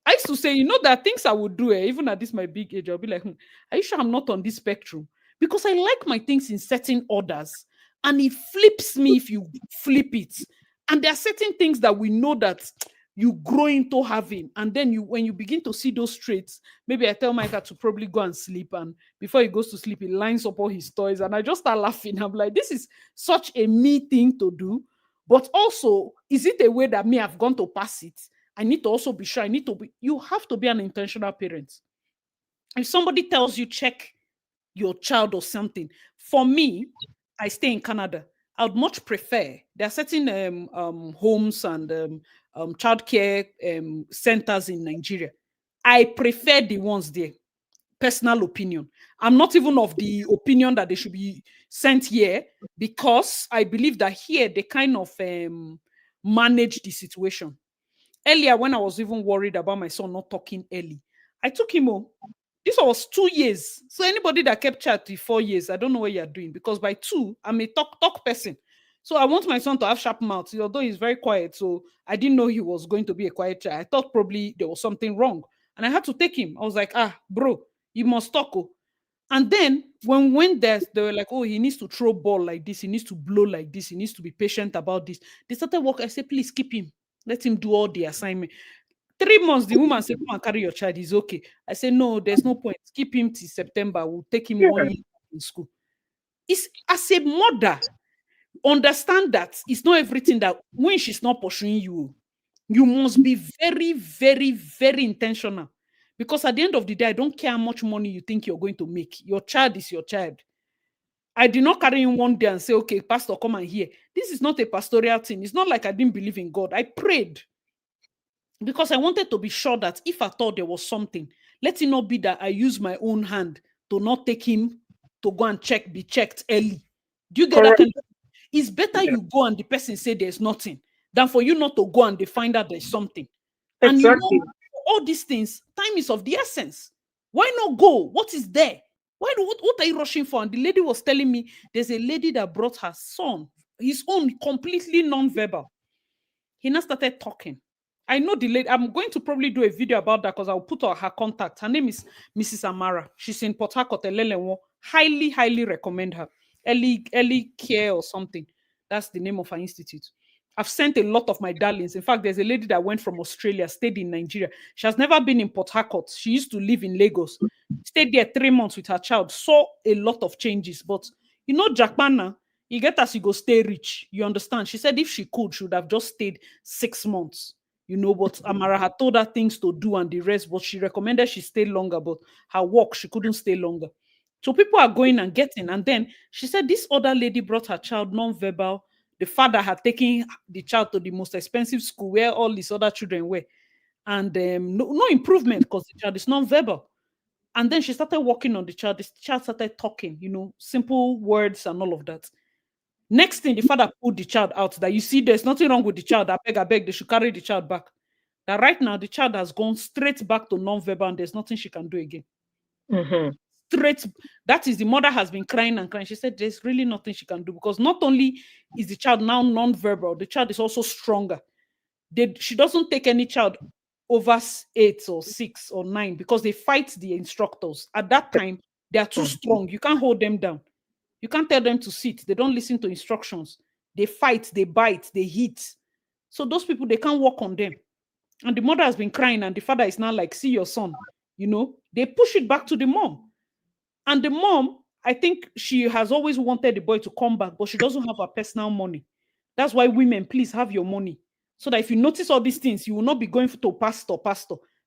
I used to say, there are things I would do, even at this my big age. I'll be like, are you sure I'm not on this spectrum? Because I like my things in certain orders, and it flips me if you flip it. And there are certain things that we know that you grow into having, and then when you begin to see those traits, maybe I tell Micah to probably go and sleep, and before he goes to sleep, he lines up all his toys, and I just start laughing. I'm like, this is such a me thing to do, but also, is it a way that me have gone to pass it? I need to also be sure. You have to be an intentional parent. If somebody tells you check your child or something, for me, I stay in Canada. I would much prefer. There are certain homes and childcare centers in Nigeria. I prefer the ones there. Personal opinion. I'm not even of the opinion that they should be sent here, because I believe that here they kind of manage the situation. Earlier, when I was even worried about my son not talking early, I took him home. This was 2 years. So anybody that kept chat to 4 years, I don't know what you're doing, because by 2, I'm a talk person. So I want my son to have sharp mouth, although he's very quiet. So I didn't know he was going to be a quiet child. I thought probably there was something wrong. And I had to take him. I was like, bro, you must talk. Oh. And then when they were like, oh, he needs to throw ball like this, he needs to blow like this, he needs to be patient about this. They started working. I said, please keep him. Let him do all the assignment. 3 months, the woman said, come and carry your child. He's okay. I said, no, there's no point. Keep him till September. We'll take him 1 year in school. It's as a mother, understand that it's not everything that when she's not pursuing you, you must be very, very, very intentional. Because at the end of the day, I don't care how much money you think you're going to make. Your child is your child. I did not carry him one day and say, okay, pastor, come and hear. This is not a pastoral thing. It's not like I didn't believe in God. I prayed because I wanted to be sure that if I thought there was something, let it not be that I use my own hand to not take him to go and be checked early. Do you get Correct. that kind of? It's better you go and the person say there's nothing than for you not to go and they find out there's something. And Exactly. all these things, time is of the essence. Why not go? What is there? What are you rushing for? And the lady was telling me there's a lady that brought her son, his own completely non-verbal. He now started talking. I know the lady. I'm going to probably do a video about that because I'll put her contact. Her name is Mrs. Amara. She's in Port Harcourt, Elelenwo. Highly, highly recommend her. Ellie Care or something. That's the name of her institute. I've sent a lot of my darlings. In fact, there's a lady that went from Australia, stayed in Nigeria. She has never been in Port Harcourt. She used to live in Lagos. Stayed there 3 months with her child. Saw a lot of changes. But you know, Jackpana, you get as you go stay rich. You understand? She said if she could, she would have just stayed 6 months. You know, but Amara had told her things to do and the rest, but she recommended she stay longer, but her work, she couldn't stay longer. So people are going and getting. And then she said this other lady brought her child non-verbal. The father had taken the child to the most expensive school where all these other children were. And no improvement because the child is non-verbal. And then she started working on the child. The child started talking, you know, simple words and all of that. Next thing, the father pulled the child out. That you see, there's nothing wrong with the child. I beg, they should carry the child back. That right now, the child has gone straight back to non-verbal and there's nothing she can do again. Mm-hmm. Straight, that is, the mother has been crying and crying. She said there's really nothing she can do because not only is the child now non-verbal, the child is also stronger. She doesn't take any child over 8 or 6 or 9 because they fight the instructors. At that time, they are too strong. You can't hold them down. You can't tell them to sit. They don't listen to instructions. They fight, they bite, they hit. So those people, they can't work on them. And the mother has been crying and the father is now like, see your son. You know, they push it back to the mom. And the mom, I think she has always wanted the boy to come back, but she doesn't have her personal money. That's why women, please have your money. So that if you notice all these things, you will not be going to pastor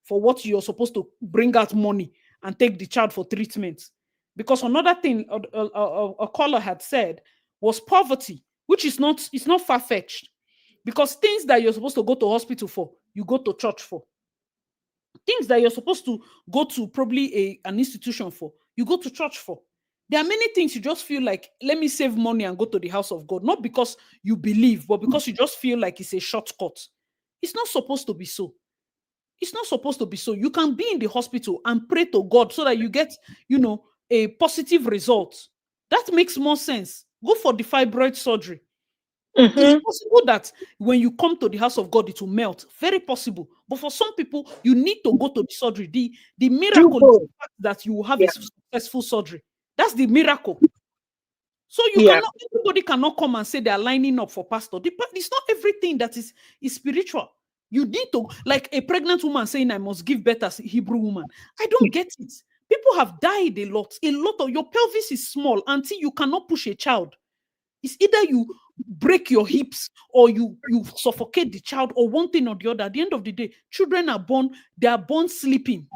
for what you're supposed to bring out money and take the child for treatment. Because another thing a caller had said was poverty, which is not far-fetched. Because things that you're supposed to go to hospital for, you go to church for. Things that you're supposed to go to probably an institution for, you go to church for. There are many things you just feel like, let me save money and go to the house of God. Not because you believe, but because you just feel like it's a shortcut. It's not supposed to be so. It's not supposed to be so. You can be in the hospital and pray to God so that you get, you know, a positive result. That makes more sense. Go for the fibroid surgery. It's possible that when you come to the house of God, it will melt. Very possible. But for some people, you need to go to the surgery. The miracle is the fact that you will have a successful surgery. That's the miracle. So everybody cannot come and say they are lining up for pastor. It's not everything that is spiritual. You need to, like a pregnant woman saying, I must give birth as a Hebrew woman. I don't get it. People have died a lot. A lot of your pelvis is small until you cannot push a child. It's either you break your hips or you suffocate the child or one thing or the other. At the end of the day, children are born, they are born sleeping.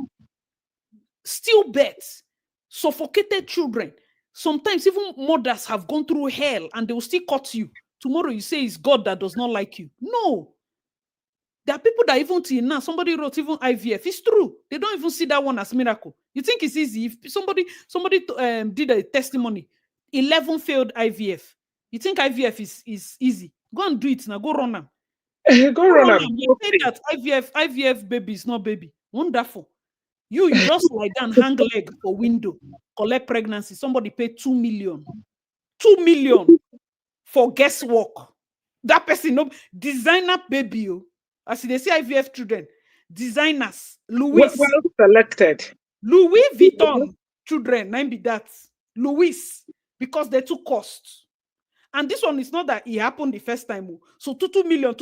Stillbirths, suffocated children. Sometimes even mothers have gone through hell and they will still cut you. Tomorrow you say it's God that does not like you. No. There are people that even till now, somebody wrote even IVF. It's true. They don't even see that one as miracle. You think it's easy? If somebody did a testimony, 11 failed IVF. You think IVF is easy? Go and do it now. Go run them. Go run them. You say that IVF baby is not baby. Wonderful. You just lie down, hang leg for window, collect pregnancy. Somebody paid 2 million. 2 million for guesswork. That person, no designer baby. As they say IVF children, designers, Louis. Well selected. Louis Vuitton children, name be that. Louis, because they took cost. And this one is not that it happened the first time. So 2 million.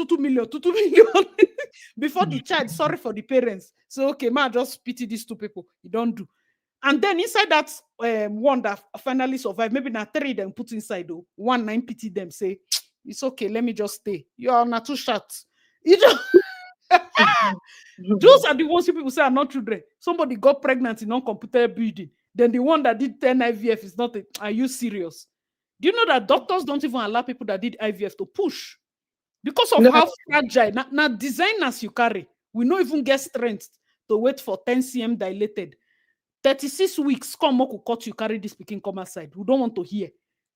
Before the child, sorry for the parents. So, okay, man, just pity these 2 people. You don't do. And then inside that one that finally survived, maybe not 3 them put inside, though. 1 9 pity them, say, it's okay, let me just stay. You are not too short. You just... Those are the ones people say are not children. Somebody got pregnant in non-computer building. Then the one that did 10 IVF is not are you serious? Do you know that doctors don't even allow people that did IVF to push? Because of how fragile. Now designers you carry, we don't even get strength to wait for 10 cm dilated. 36 weeks, come could cut you, carry this speaking come outside. We don't want to hear.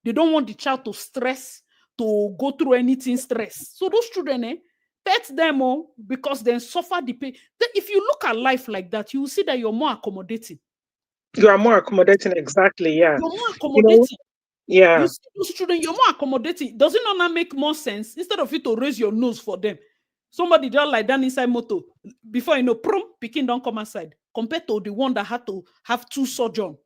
They don't want the child to stress, to go through anything stress. So those children, pet them all because they suffer the pain. Then if you look at life like that, you will see that you're more accommodating. You are more accommodating, exactly. Yeah. You're more You know, accommodating. yeah. You see those children, you're more accommodating. Does it not make more sense? Instead of you to raise your nose for them, somebody just like that inside motor, before you know, picking don't come outside, compared to the one that had to have 2 surgeons,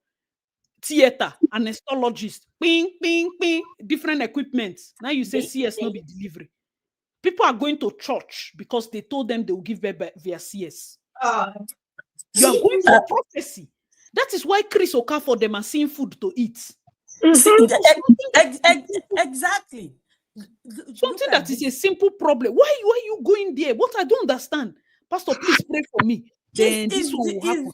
theater, anesthesiologist, ping, ping, ping, different equipment. Now you say CS no be delivery. People are going to church because they told them they will give birth via CS. You are going for prophecy. That is why Chris Okafor them are seeing food to eat. Exactly. Something that is a simple problem. Why are you going there? What I don't understand. Pastor, please pray for me. Then this one will happen.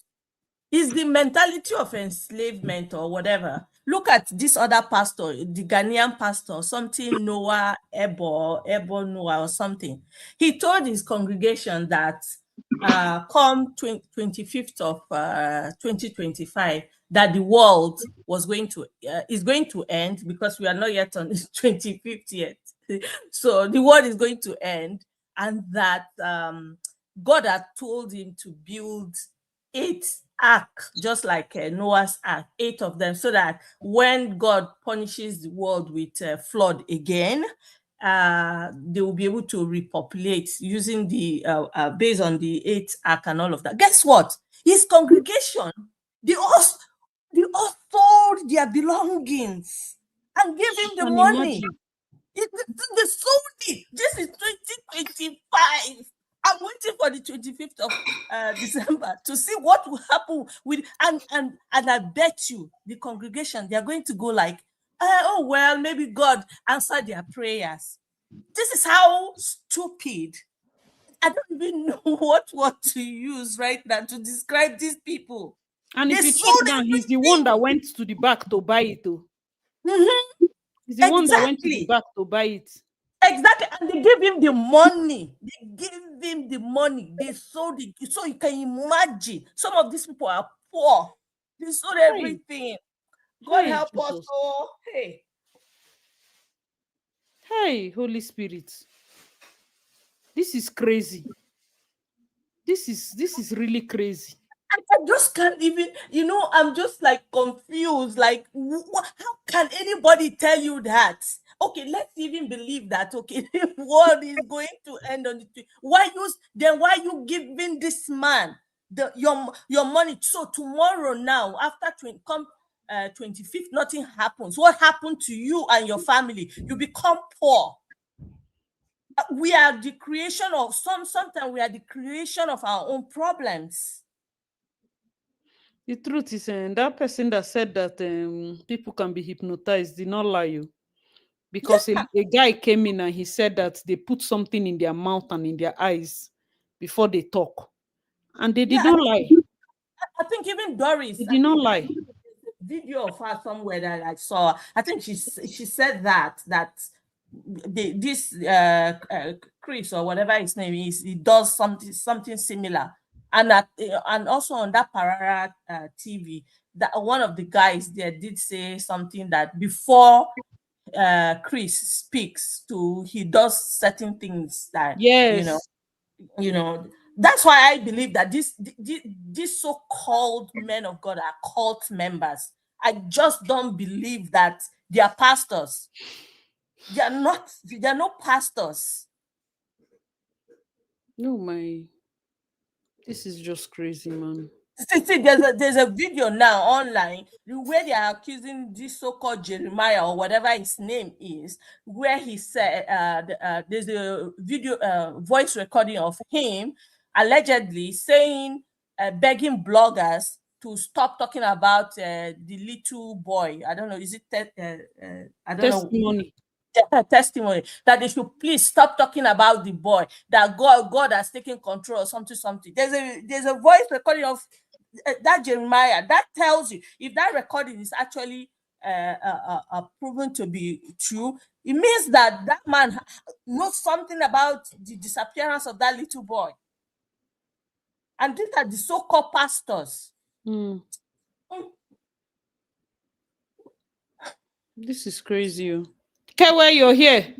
Is the mentality of enslavement or whatever. Look at this other pastor, the Ghanaian pastor, something Noah Ebo Noah or something. He told his congregation that come 25th of 2025, that the world was going to is going to end, because we are not yet on the 25th yet. So the world is going to end, and that God had told him to build 8 ark, just like Noah's ark, 8 of them, so that when God punishes the world with flood again, they will be able to repopulate using the based on the 8 ark and all of that. Guess what? His congregation, they all sold their belongings and gave him the money. They sold it. This is 2025. I'm waiting for the 25th of December to see what will happen with and I bet you the congregation, they are going to go like, oh well, maybe God answered their prayers. This is how stupid. I don't even know what word to use right now to describe these people. And They if you check sold down, he's the everything. one that went to the back to buy it. Mm-hmm. He's the one that went to the back to buy it. Exactly, and they gave him the money. They gave him the money. They sold it. So you can imagine, some of these people are poor. They sold everything. God help us. Oh, hey. Hey, Holy Spirit. This is crazy. This is really crazy. I just can't even, I'm just like confused. Like, how can anybody tell you that? Okay, let's even believe that. Okay, the world is going to end on the. Why you giving this man your money? So tomorrow now, after 25th, nothing happens. What happened to you and your family? You become poor. We are the creation of sometimes we are the creation of our own problems. The truth is, that person that said that people can be hypnotized did not lie you. Because a guy came in and he said that they put something in their mouth and in their eyes before they talk. And they did not lie. I think even Doris. They did not lie. Video of her somewhere that I saw. I think she said that this Chris or whatever his name is, he does something similar. And and also on that Parara TV, that one of the guys there did say something that before Chris speaks he does certain things that you know. That's why I believe that these so-called men of God are cult members. I just don't believe that they are pastors. They are not pastors. No, this is just crazy, man. See, there's a video now online where they are accusing this so-called Jeremiah or whatever his name is, where he said there's a video voice recording of him allegedly saying, begging bloggers to stop talking about the little boy. I don't know, is it I don't testimony. Testimony that they should please stop talking about the boy, that God has taken control or something. There's a voice recording of that Jeremiah that tells you, if that recording is actually proven to be true, it means that man knows something about the disappearance of that little boy. And these are the so-called pastors. This is crazy. Okay, where you're here,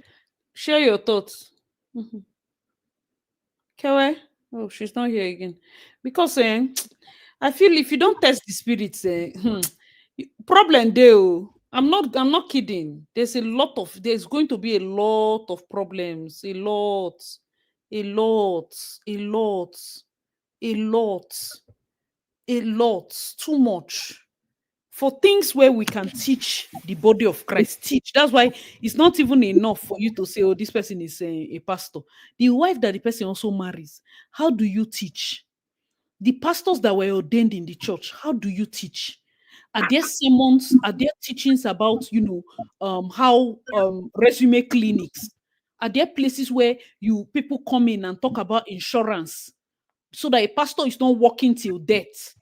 share your thoughts. Kewe? Oh, she's not here again. Because I feel if you don't test the spirits, problem there. I'm not kidding. There's going to be a lot of problems. A lot, a lot, a lot, a lot, a lot, too much. For things where we can teach the body of Christ, teach. That's why it's not even enough for you to say, oh, this person is a pastor. The wife that the person also marries, how do you teach? The pastors that were ordained in the church, how do you teach? Are there sermons? Are there teachings about, how resume clinics? Are there places where people come in and talk about insurance so that a pastor is not working till death?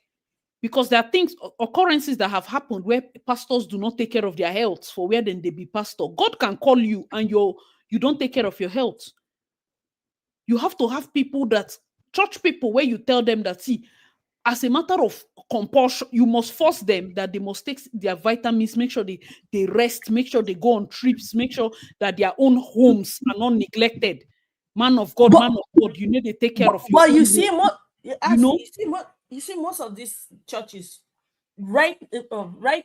Because there are occurrences that have happened where pastors do not take care of their health for where then they be pastor. God can call you and you don't take care of your health. You have to have church people, where you tell them that, see, as a matter of compulsion, you must force them that they must take their vitamins, make sure they rest, make sure they go on trips, make sure that their own homes are not neglected. Man of God, you need to take care of your But own you see, home. you see, most of these churches right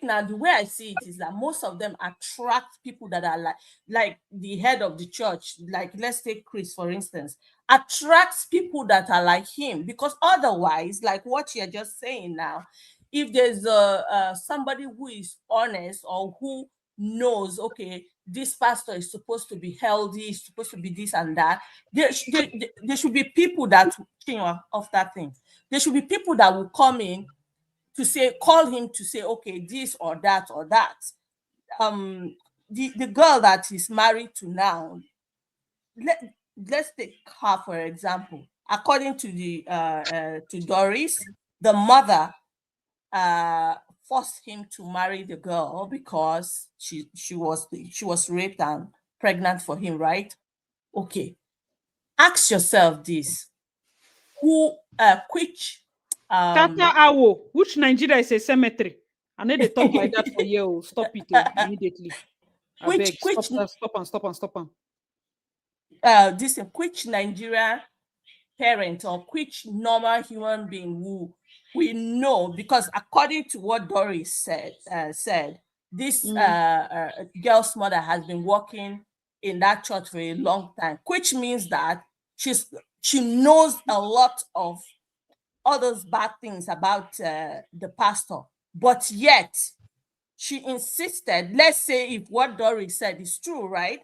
now, the way I see it is that most of them attract people that are like the head of the church, like let's take Chris for instance, attracts people that are like him, because otherwise, like what you're just saying now, if there's somebody who is honest or who knows, okay, this pastor is supposed to be healthy, is supposed to be this and that, there should be people that of that thing. There should be people that will come in to call him to say, okay, this or that or that. The girl that he's married to now, let's take her for example. According to to Doris, the mother forced him to marry the girl because she was raped and pregnant for him, right? Okay, ask yourself this: which Tata Awo, which Nigeria is a cemetery? I know they talk like that for you. Stop it immediately. I beg, stop. which Nigeria parent or which normal human being who we know, because according to what Doris said, this girl's mother has been working in that church for a long time, which means that she knows a lot of all those bad things about the pastor, but yet she insisted, let's say if what Doris said is true, right,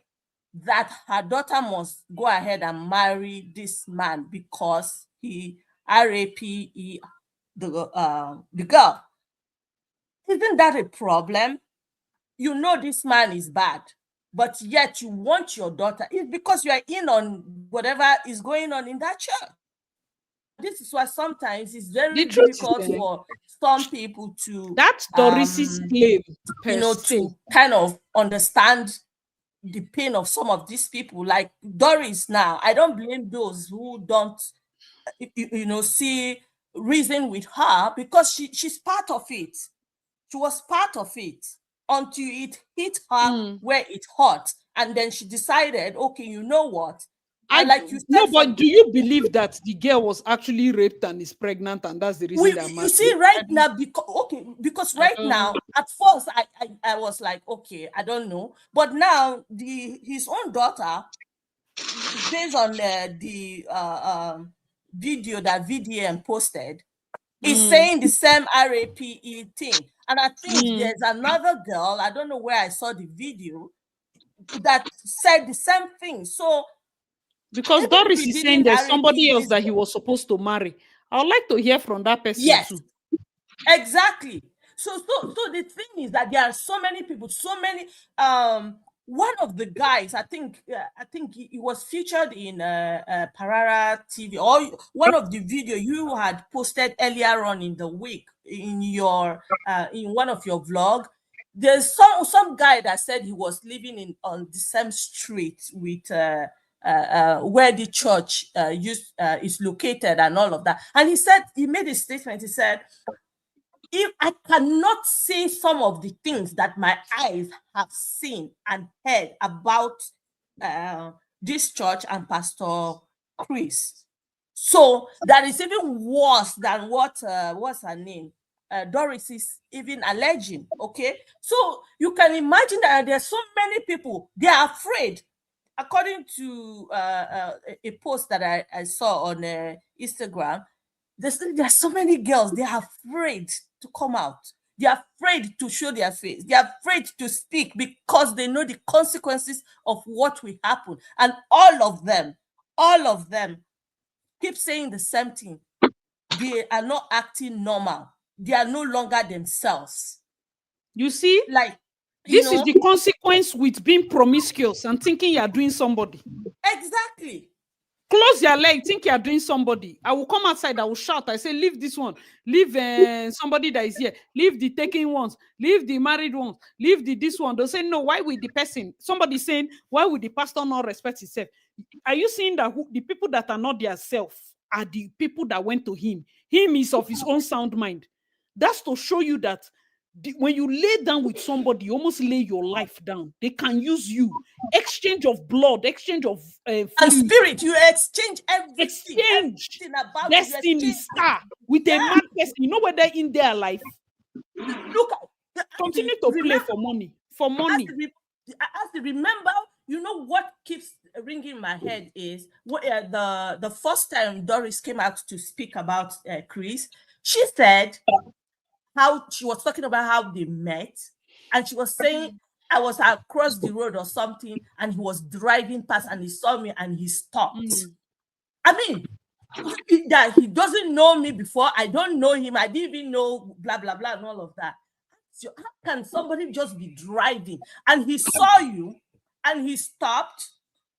that her daughter must go ahead and marry this man because he RAPE the girl. Isn't that a problem? You know this man is bad, but yet you want your daughter. It's because you are in on whatever is going on in that church. This is why sometimes it's very difficult for some people to that's Doris's claim, to kind of understand the pain of some of these people. Like Doris now, I don't blame those who don't see reason with her, because she's part of it. She was part of it until it hit her where it hurt, and then she decided, okay, you know what? And like you said, no, but do you believe that the girl was actually raped and is pregnant, and that's the reason they're married? You see, right now, because right now, at first I was like, okay, I don't know, but now his own daughter, based on the video that VDM posted, is saying the same RAPE thing, and I think there's another girl, I don't know where I saw the video, that said the same thing. So because Doris is saying there's somebody else that he was supposed to marry. I would like to hear from that person too. Exactly. So the thing is that there are so many people, so many. One of the guys, I think he was featured in Parara TV, or one of the video you had posted earlier on in the week in your in one of your vlog. There's some guy that said he was living on the same street with where the church is located and all of that. And he made a statement. He said, if I cannot say some of the things that my eyes have seen and heard about this church and Pastor Chris, So that is even worse than what what's her name? Doris is even alleging. Okay, so you can imagine that there's so many people, they are afraid. According to a post that I saw on Instagram, there are so many girls, they are afraid to come out. They are afraid to show their face. They are afraid to speak because they know the consequences of what will happen. And all of them keep saying the same thing. They are not acting normal. They are no longer themselves. You see, Like, this is the consequence with being promiscuous and thinking you are doing somebody. Exactly. Close your leg, think you are doing somebody. I will come outside, I will shout, I say, leave this one, leave somebody that is here, leave the taking ones, leave the married ones, leave the this one. They'll say, no, why would the person? Somebody saying, why would the pastor not respect himself? Are you seeing that the people that are not their self are the people that went to him? Him is of his own sound mind. That's to show you that when you lay down with somebody, you almost lay your life down. They can use you. Exchange of blood, exchange of and spirit. You exchange everything. Everything about destiny star with a mad person. You know whether in their life. Look at continue to play for money. For money. I have to remember. You know what keeps ringing in my head is the first time Doris came out to speak about Chris. She said how she was talking about how they met, and she was saying, I was across the road or something, and he was driving past and he saw me and he stopped. I mean, that he doesn't know me before, I don't know him, I didn't even know blah blah blah and all of that. So how can somebody just be driving and he saw you and he stopped,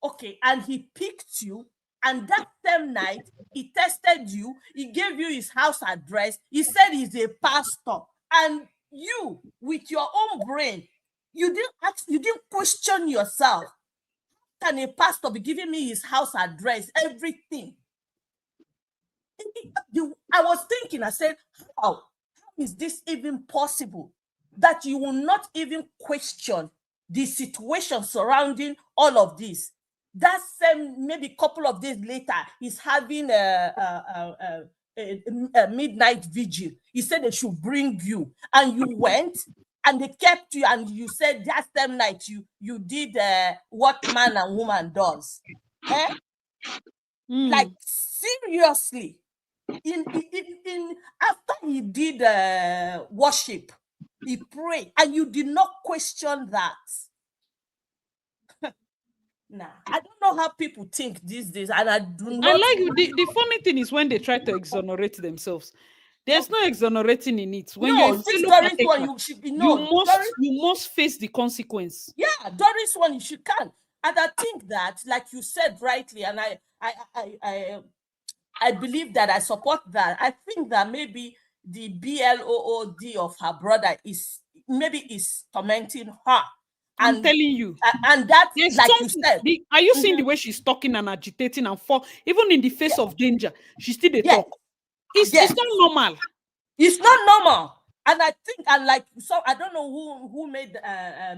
okay, and he picked you, and that same night he tested you, he gave you his house address, he said he's a pastor, and you with your own brain, you didn't question yourself. Can a pastor be giving me his house address, everything? I was thinking, I said, how is this even possible? That you will not even question the situation surrounding all of this. That same, maybe a couple of days later, he's having a midnight vigil. He said they should bring you, and you went, and they kept you, and you said that same night you did what man and woman does. Like, seriously. In after he did worship, he prayed, and you did not question that. Nah, I don't know how people think these days, and I do not. I like you. The funny thing is when they try to exonerate themselves. There's no exonerating in it. When you're you must face the consequence. Yeah, Doris one, you can. And I think that, like you said rightly, and I believe that, I support that. I think that maybe the BLOOD of her brother is tormenting her. I'm telling you. And that, like you said. Are you seeing the way she's talking and agitating and even in the face of danger, she still talk? It's not normal. It's not normal. And I think, and like, so I don't know who made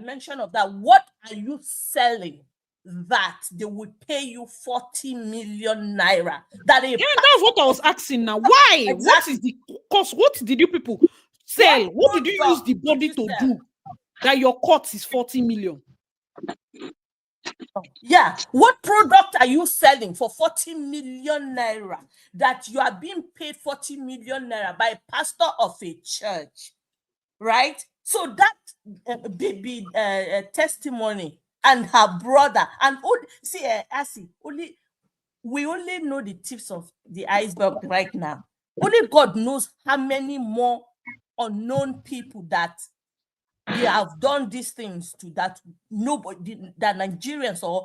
mention of that. What are you selling that they would pay you 40 million naira? That's what I was asking now. Why? Exactly. What is the cost? What did you people sell? What did you use the body to do that your cost is 40 million? Yeah, what product are you selling for 40 million naira that you are being paid 40 million naira by a pastor of a church, right? So that baby testimony and her brother, and we only know the tips of the iceberg right now. Only God knows how many more unknown people that they have done these things to, that nobody, that Nigerians or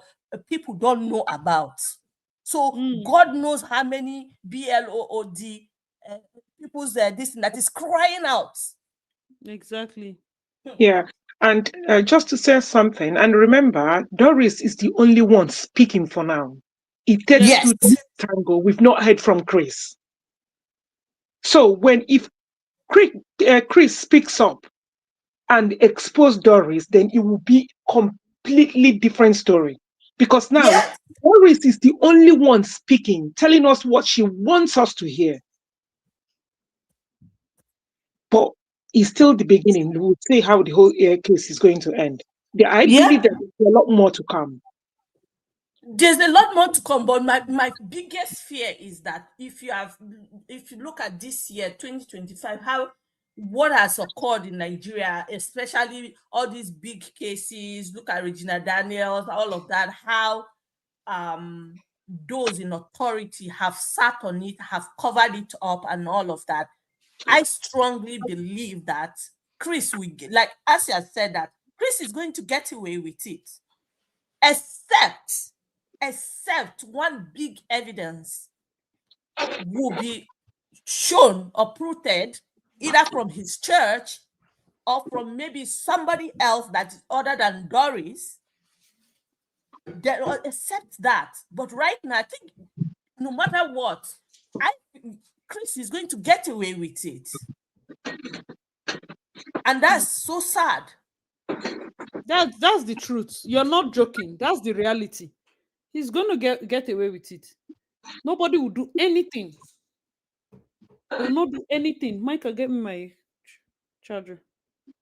people don't know about. So God knows how many BLOOD people's this that is crying out. Exactly. Yeah. And just to say something, and remember, Doris is the only one speaking for now. It takes two to tango. We've not heard from Chris. So if Chris speaks up and expose Doris, then it will be completely different story. Because now Yes. Doris is the only one speaking, telling us what she wants us to hear. But it's still the beginning. We'll see how the whole case is going to end. I Yeah. believe that there's a lot more to come. There's a lot more to come, but my biggest fear is that if you look at this year, 2025, what has occurred in Nigeria, especially all these big cases, look at Regina Daniels, all of that, how those in authority have sat on it, have covered it up and all of that. I strongly believe that Chris will like Asia said, that Chris is going to get away with it. Except one big evidence will be shown or proved either from his church or from maybe somebody else that is other than Doris. Except that. But right now, I think no matter what, Chris is going to get away with it. And that's so sad. That's the truth. You're not joking. That's the reality. He's going to get away with it. Nobody will do anything. They will not do anything. Michael, get me my charger.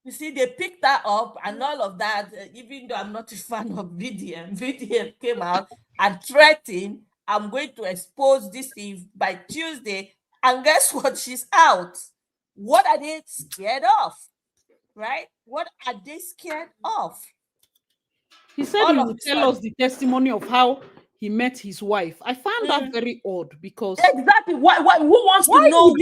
You see, they picked that up and all of that, even though I'm not a fan of VDM. VDM came out and threatened, I'm going to expose this thing by Tuesday. And guess what? She's out. What are they scared of? Right? What are they scared of? He said he would tell us the testimony of how he met his wife. I found that very odd because exactly. Who wants to know? I don't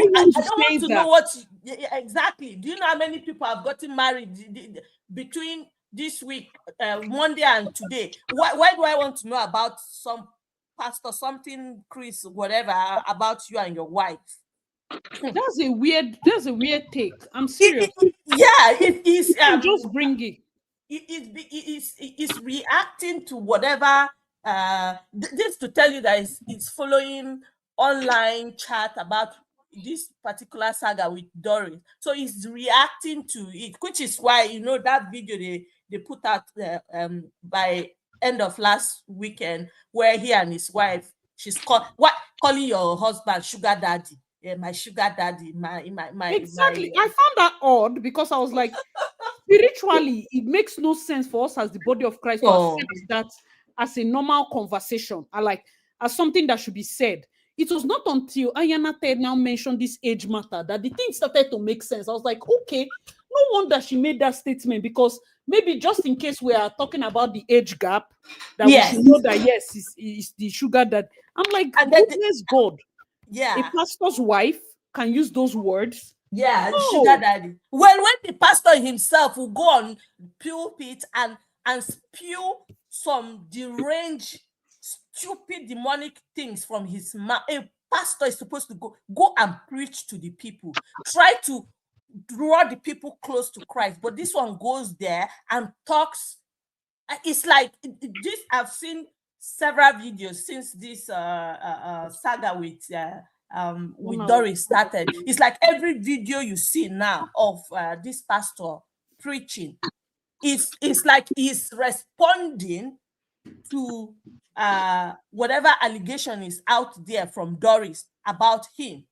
want to know what exactly. Do you know how many people have gotten married between this week, Monday and today? Why do I want to know about some pastor, something, Chris, whatever, about you and your wife? That's a weird take. I'm serious. It is. Just bring it. It's reacting to whatever. This to tell you that it's following online chat about this particular saga with Doris. So it's reacting to it, which is why that video they put out by end of last weekend, where he and his wife, she's calling your husband sugar daddy. Yeah, my sugar daddy, my exactly. I found that odd because I was like, spiritually, it makes no sense for us as the body of Christ to accept that as a normal conversation, as something that should be said. It was not until Ayana Ted now mentioned this age matter that the thing started to make sense. I was like, okay, no wonder she made that statement, because maybe just in case we are talking about the age gap, that we should know that yes, it's the sugar that I'm like, goodness God. Yeah, a pastor's wife can use those words. Yeah, no. Sugar daddy. Well, when the pastor himself will go on pulpit and spew some deranged, stupid, demonic things from his mouth, a pastor is supposed to go and preach to the people, try to draw the people close to Christ. But this one goes there and talks. It's like this. I've seen several videos since this saga with Doris started. It's like every video you see now of this pastor preaching, it's like he's responding to whatever allegation is out there from Doris about him.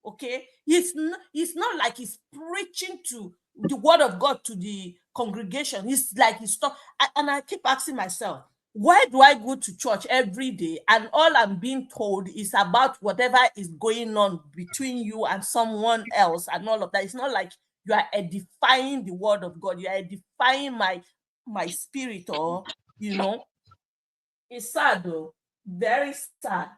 Okay, it's not like he's preaching to the word of God to the congregation. It's like he's and I keep asking myself, why do I go to church every day and all I'm being told is about whatever is going on between you and someone else and all of that? It's not like you are edifying the word of God. You are edifying my spirit, or it's sad though, very sad.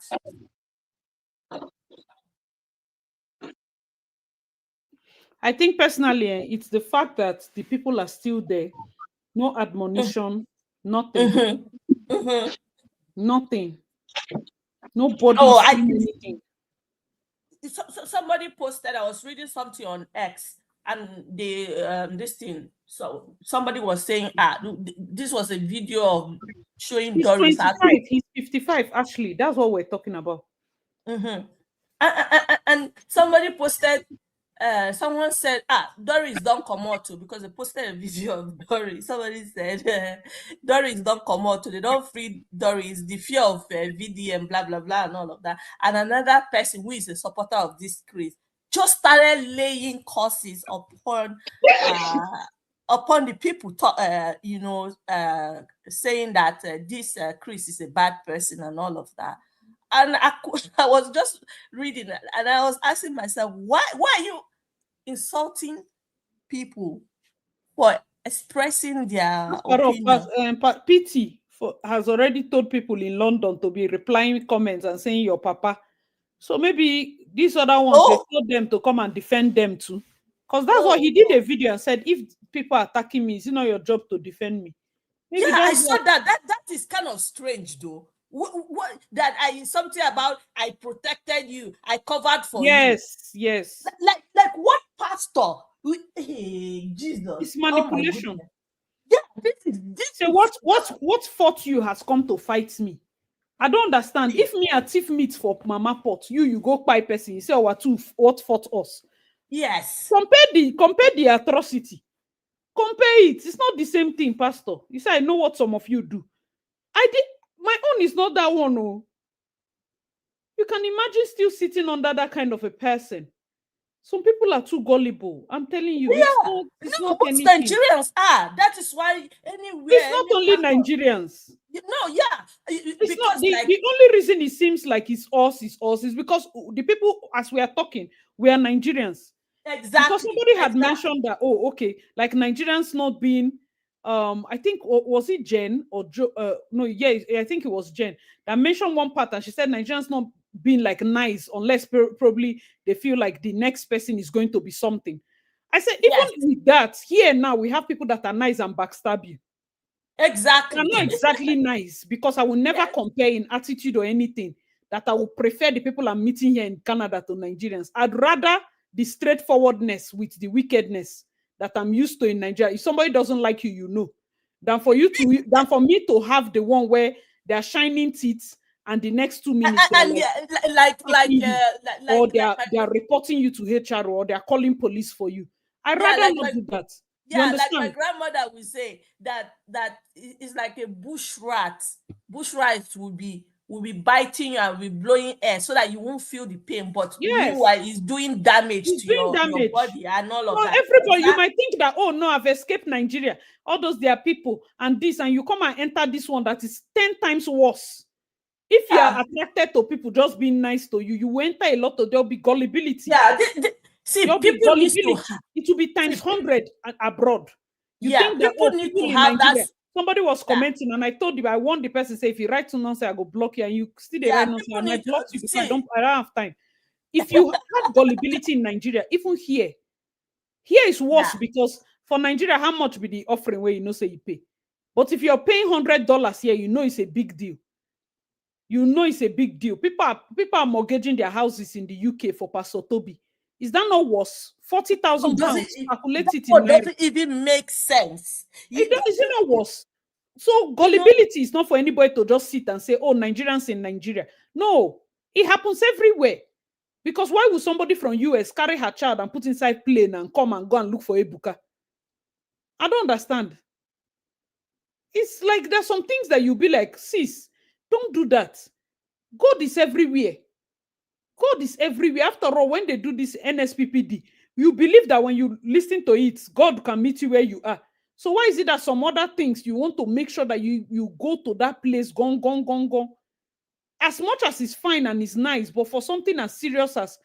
I think personally, it's the fact that the people are still there. No admonition, nothing. Nothing. Nobody anything. So somebody posted, I was reading something on X, and this thing. So somebody was saying, this was a video of showing he's Doris. 25, he's 55, actually. That's what we're talking about. And somebody posted, someone said, Doris don't come out too, because they posted a video of Doris. Somebody said, Doris don't come out too. They don't free Doris. The fear of VDM, blah, blah, blah, and all of that. And another person who is a supporter of this Chris just started laying curses upon the people, saying that this Chris is a bad person and all of that. And I was just reading it, and I was asking myself, why are you insulting people for expressing their opinion? PT has already told people in London to be replying comments and saying your papa. So maybe these other ones, they told them to come and defend them too. Because that's what he did a video and said, if people are attacking me, it's not your job to defend me. Maybe I saw that. That is kind of strange though. What that something about I protected you, I covered for you. Yes. Like what pastor? Hey, Jesus. It's manipulation. This so what fought you has come to fight me. I don't understand. If me a thief meat for mama pot, you go buy person, you say what fought us. Yes. Compare the atrocity. Compare it. It's not the same thing, Pastor. You say I know what some of you do. I did. My own is not that one. Oh. You can imagine still sitting under that kind of a person. Some people are too gullible. I'm telling you. Yeah. It's not most Nigerians are. That is why anywhere. It's not only Nigerians. No, yeah. It's not the only reason it seems like it's us is because the people, as we are talking, we are Nigerians. Exactly. Because somebody had mentioned that, like Nigerians not being, I think, was it Jen or Joe? I think it was Jen that mentioned one part, and she said Nigerians not being like nice unless probably they feel like the next person is going to be something. I said, even with that, here now we have people that are nice and backstab you. Exactly. They're not exactly nice, because I will never compare in attitude or anything that I would prefer the people I'm meeting here in Canada to Nigerians. I'd rather the straightforwardness with the wickedness that I'm used to in Nigeria. If somebody doesn't like you, than for me to have the one where they're shining teeth and the next 2 minutes or they're reporting you to HR or they're calling police for you. I'd rather not do that. Yeah, like my grandmother would say that it's like a bush rat. Bush rats will be biting you and will be blowing air so that you won't feel the pain. But meanwhile, it's doing damage to your body and all of that. Everybody, you might think that, oh no, I've escaped Nigeria. All those their people and this, and you come and enter this one that is 10 times worse. If you are attracted to people just being nice to you, you will enter a lot of, there'll be gullibility. Yeah, see, people need to. It will be times 100 abroad. You think that people need to have that. Somebody was commenting, and I told you I want the person say if you write to nonsense, I go block you, and you still write nonsense, and I block you because I don't have time. If you have gullibility in Nigeria, even here is worse because for Nigeria, how much be the offering where say you pay? But if you're paying $100 here, it's a big deal. It's a big deal. People are mortgaging their houses in the UK for Pastor Toby. Is that not worse? £40,000. Calculate it in doesn't even make sense. Is it not worse? So gullibility is not for anybody to just sit and say, oh, Nigerians in Nigeria. No, it happens everywhere. Because why would somebody from US carry her child and put inside plane and come and go and look for a buka? I don't understand. It's like there's some things that you'll be like, sis, don't do that. God is everywhere. God is everywhere. After all, when they do this NSPPD, you believe that when you listen to it, God can meet you where you are. So why is it that some other things you want to make sure that you go to that place, gone? As much as it's fine and it's nice, but for something as serious as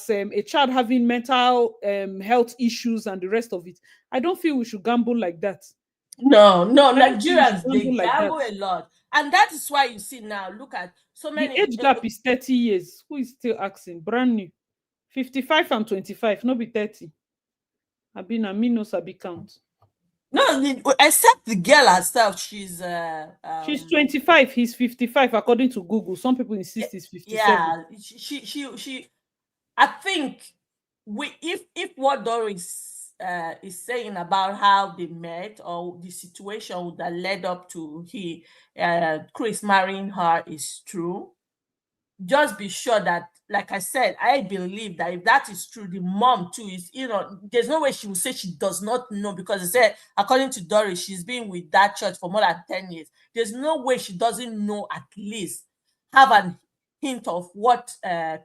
a child having mental health issues and the rest of it, I don't feel we should gamble like that. No, Nigerians, they gamble a lot. And that is why you see now, look at so many. The age gap is 30 years. Who is still asking? Brand new. 55 and 25, no be 30. I've been a minus a big count. No, except the girl herself, she's 25, he's 55 according to Google. Some people insist he's 57. Yeah, she I think if what Doris is saying about how they met or the situation that led up to Chris marrying her is true, just be sure that, like I said, I believe that if that is true, the mom too is, there's no way she will say she does not know, because they said, according to Doris, she's been with that church for more than 10 years. There's no way she doesn't know, at least have a hint of what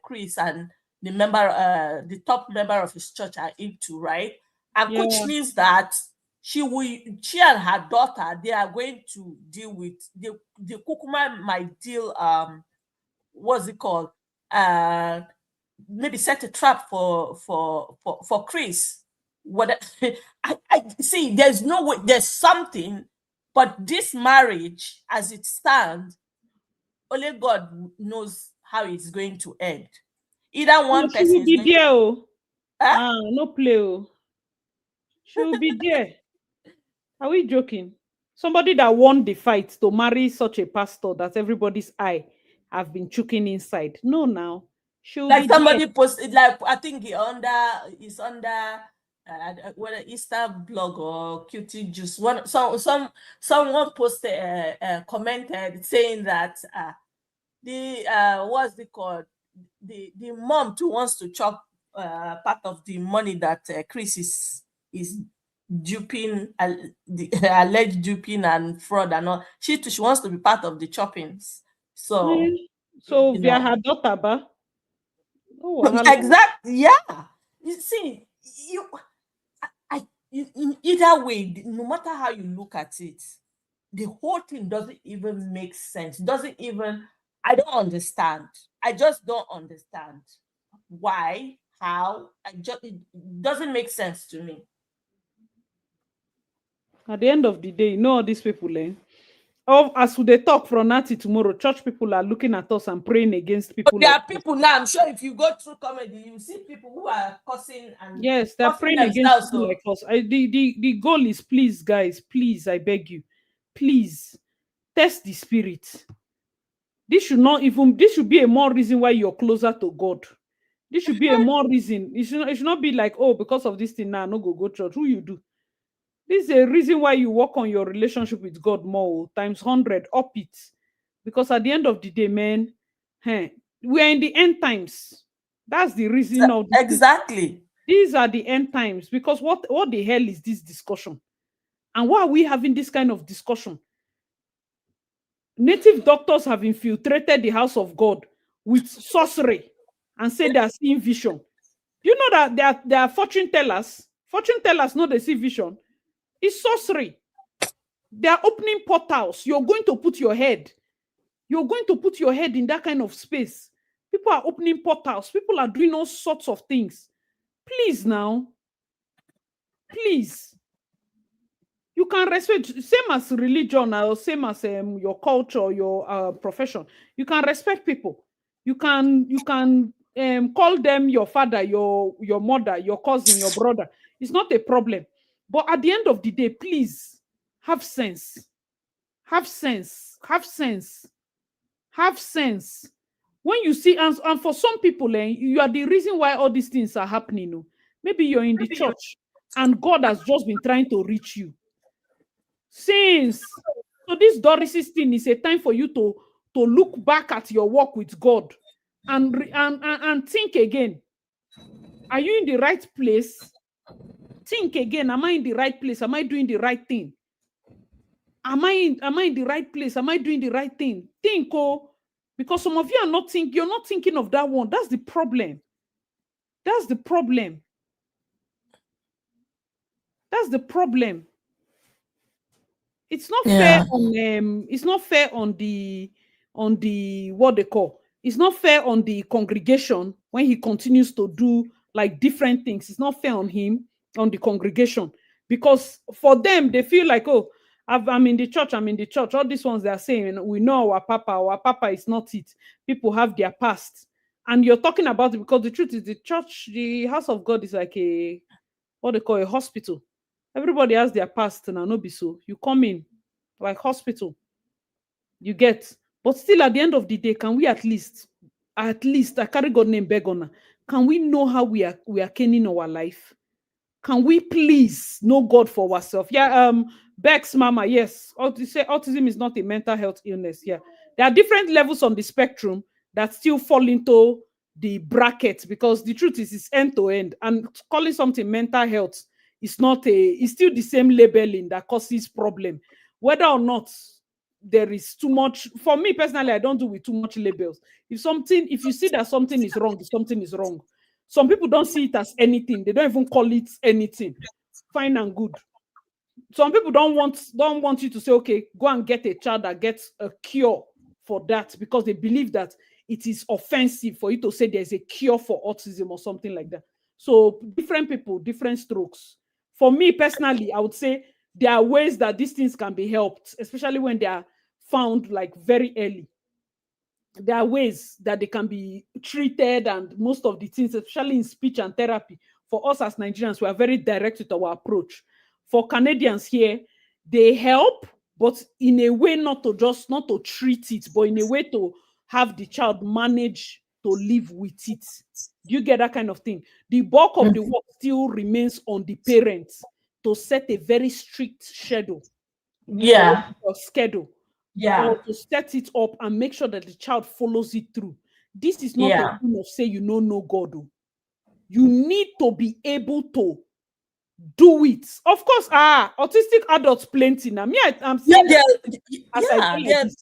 Chris and the top member of his church are into, right? And Yeah. which means that she and her daughter, they are going to deal with the Kukuma might deal what's it called? Maybe set a trap for Chris. What I see, there's no way, there's something, but this marriage as it stands, only God knows how it's going to end. Either one She person will is be going there. Oh. Huh? No play. Oh. She will be there. Are we joking? Somebody that won the fight to marry such a pastor that everybody's eye have been choking inside. No, now she'll like be somebody there. posted, like I think he's under whether Easter blog or QT Juice. Someone posted commented saying that the what's it called, the mom too wants to chop part of the money that Chris is duping, the alleged duping and fraud and all. She too, she wants to be part of the choppings. So So you via know, her daughter, ba? Oh, wahala. exactly, yeah. You see, in either way, no matter how you look at it, the whole thing doesn't even make sense. Doesn't even. I don't understand. I just don't understand why, how. It doesn't make sense to me. At the end of the day, you know all these people, eh? Oh, as they talk from now till tomorrow, church people are looking at us and praying against people There like are people now. I'm sure if you go through comedy, you see people who are cussing and yes, they're cussing praying against themselves. people So like us. The goal is, please, guys, please, I beg you, please test the spirit. This should be a more reason why you're closer to God. This should be a more reason. It should not be like, oh, because of this thing now, no go church. Who you do? This is a reason why you work on your relationship with God more, times 100, up it. Because at the end of the day, man, we're in the end times. That's the reason of this thing. exactly. These are the end times. Because what the hell is this discussion? And why are we having this kind of discussion? Native doctors have infiltrated the house of God with sorcery and say they are seeing vision. Do you know that they are fortune tellers? Fortune tellers know they see vision. It's sorcery. They are opening portals. You're going to put your head. You're going to put your head in that kind of space. People are opening portals. People are doing all sorts of things. Please now. Please. You can respect, same as religion or same as your culture, your profession. You can respect people. You can call them your father, your mother, your cousin, your brother. It's not a problem. But at the end of the day, please have sense. Have sense. Have sense. Have sense. When you see, and for some people, you are the reason why all these things are happening. No? Maybe you're in the church and God has just been trying to reach you. Since so this Doris thing is a time for you to look back at your work with God and think again. Are you in the right place? Think again. Am I in the right place? Am I doing the right thing? Am I in the right place? Am I doing the right thing? Think, oh, because some of you are not thinking. You're not thinking of that one. That's the problem. That's the problem. That's the problem. It's not fair on it's not fair on the what they call. It's not fair on the congregation when he continues to do like different things. It's not fair on him, on the congregation, because for them they feel like, oh, I'm in the church. I'm in the church. All these ones they are saying, we know our papa. Our papa is not it. People have their past, and you're talking about it because the truth is the church, the house of God is like a what they call a hospital. Everybody has their past now, no be so. You come in like hospital, you get. But still, at the end of the day, can we at least, I carry God name beg on. Can we know how we are kenning our life? Can we please know God for ourselves? Yeah, Beck's mama, yes. Autism is not a mental health illness. Yeah, there are different levels on the spectrum. that still fall into the bracket, because the truth is it's end to end, and calling something mental health is not it's still the same labeling that causes problem, whether or not there is too much. For me personally, I don't do with too much labels. If you see that something is wrong, something is wrong. Some people don't see it as anything, they don't even call it anything. Fine and good. Some people don't want you to say, okay, go and get a child that gets a cure for that, because they believe that it is offensive for you to say there's a cure for autism or something like that. So different people, different strokes. For me personally, I would say there are ways that these things can be helped, especially when they are found like very early. There are ways that they can be treated, and most of the things, especially in speech and therapy, for us as Nigerians, we are very direct with our approach. For Canadians here, they help, but in a way not to treat it, but in a way to have the child manage to live with it. Do you get that kind of thing? The bulk of the work still remains on the parents to set a very strict schedule. Yeah. Or schedule. Yeah. Or to set it up and make sure that the child follows it through. This is not Yeah. a thing of say you know God. You need to be able to do it. Of course, autistic adults plenty now. Me, I'm saying as I tell you this.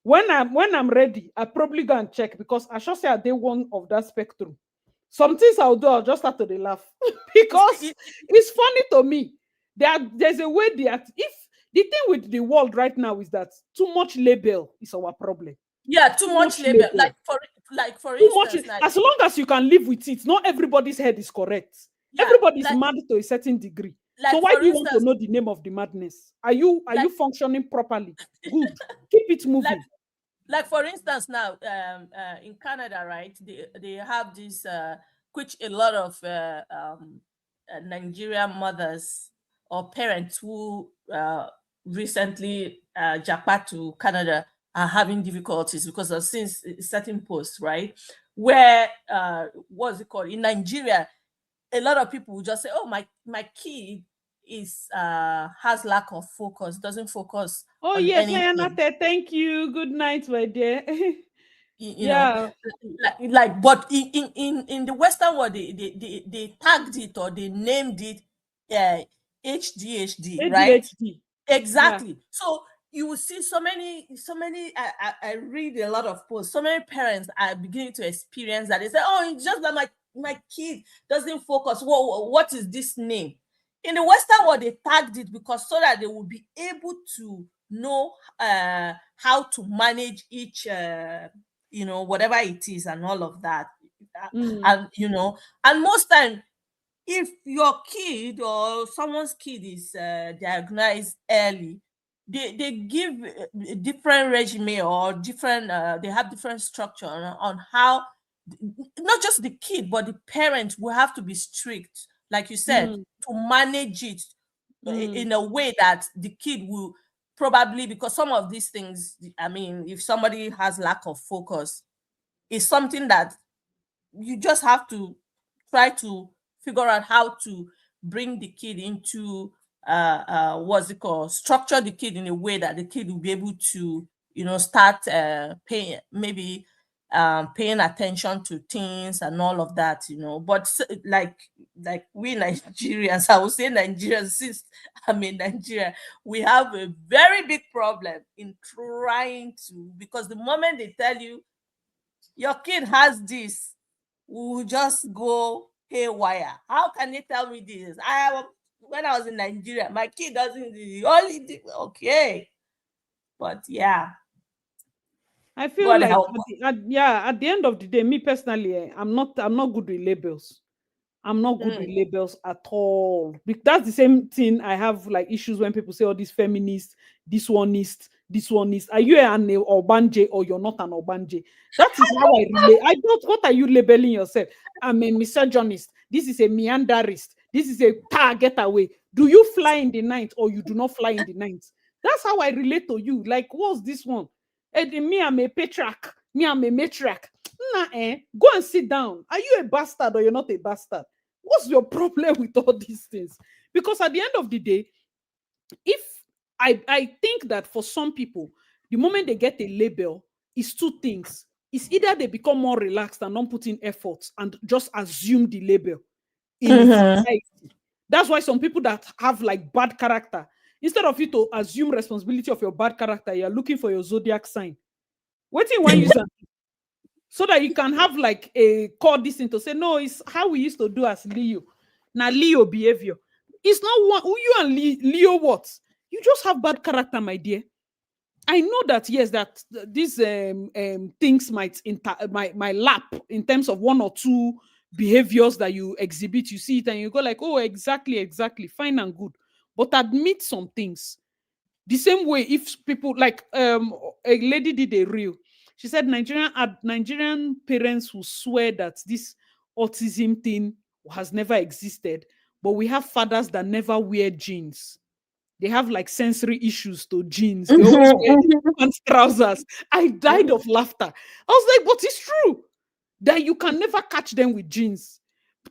When I'm ready, I probably go and check, because I should say I day one of that spectrum. Some things I'll do, I'll just start to laugh because it's funny to me. There's a way if the thing with the world right now is that too much label is our problem. Yeah, too much label. Like for too instance, much, as long as you can live with it, not everybody's head is correct. Yeah, everybody's mad to a certain degree. So why do you want to know the name of the madness? Are you functioning properly? Good. Keep it moving. Like for instance, now in Canada, right? They have this which a lot of Nigerian mothers or parents who recently jackpot to Canada are having difficulties because of since certain posts, right? Where what's it called in Nigeria? A lot of people will just say, "Oh, my kid is has lack of focus, doesn't focus." Oh on yes, anything. thank you. Good night, my dear. You know, but in the Western world, they tagged it or they named it HDHD, right? Exactly. Yeah. So you will see so many. I read a lot of posts. So many parents are beginning to experience that. They say, "Oh, it's just that my kid doesn't focus. What is this name?" In the Western world, they tagged it because so that they will be able to know how to manage each whatever it is and all of that. And and most time, if your kid or someone's kid is diagnosed early, they give a different regimen or different they have different structure on how not just the kid but the parent will have to be strict, like you said, to manage it in a way that the kid will probably, because some of these things, I mean, if somebody has lack of focus, it's something that you just have to try to figure out how to bring the kid into what's it called, structure the kid in a way that the kid will be able to start paying attention to things and all of that, but like we Nigerians, I would say Nigerians, since I'm in Nigeria, we have a very big problem in trying to, because the moment they tell you your kid has this, will just go haywire. How can they tell me this? When I was in Nigeria, my kid doesn't only okay. But yeah, I feel like at the end of the day, me personally, I'm not good with labels. I'm not good with labels at all. That's the same thing I have like issues when people say, "Oh, this feminist, this one is." Are you an Obanje or you're not an Obanje? That is how I relate. I don't. What are you labeling yourself? I'm a misogynist. This is a meanderist. This is a get away. Do you fly in the night or you do not fly in the night? That's how I relate to you. Like, what's this one? Me, I'm a patriarch. Me, I'm a matriarch. Nah, go and sit down. Are you a bastard or you're not a bastard? What's your problem with all these things? Because at the end of the day, if I think that for some people, the moment they get a label, is two things. it's either they become more relaxed and don't put in effort and just assume the label in its society. That's why some people that have like bad character, instead of you to assume responsibility of your bad character, you're looking for your zodiac sign. What do you want to use so that you can have like a core this thing to say, no, it's how we used to do as Leo. Now Leo behavior. It's not one who you and Leo what? You just have bad character, my dear. I know that yes, that these things might lap in terms of one or two behaviors that you exhibit. You see it and you go like, oh, exactly, fine and good. But admit some things. The same way, if people like a lady did a reel, she said Nigerian parents will swear that this autism thing has never existed, but we have fathers that never wear jeans. They have like sensory issues to jeans. They always wear pants, trousers. I died of laughter. I was like, but it's true that you can never catch them with jeans.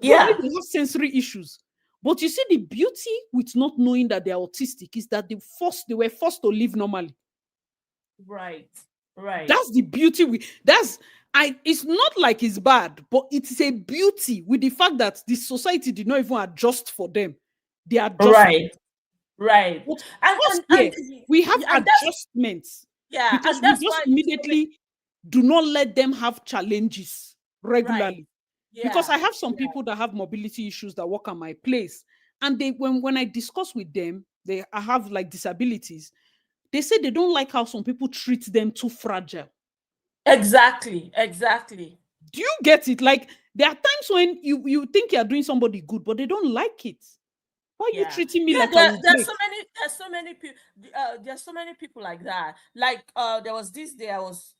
Probably they have sensory issues. But you see, the beauty with not knowing that they're autistic is that they were forced to live normally. Right. That's the beauty. It's not like it's bad, but it's a beauty with the fact that the society did not even adjust for them. They adjust. Right. And we have adjustments. Yeah. Because we just immediately do not let them have challenges regularly. Right. Yeah. Because I have some people that have mobility issues that work at my place. And they when I discuss with them, I have like disabilities. They say they don't like how some people treat them too fragile. Exactly. Do you get it? Like there are times when you think you're doing somebody good, but they don't like it. Why are you treating me like there's so many people. There's so many people like that. Like there was this day I was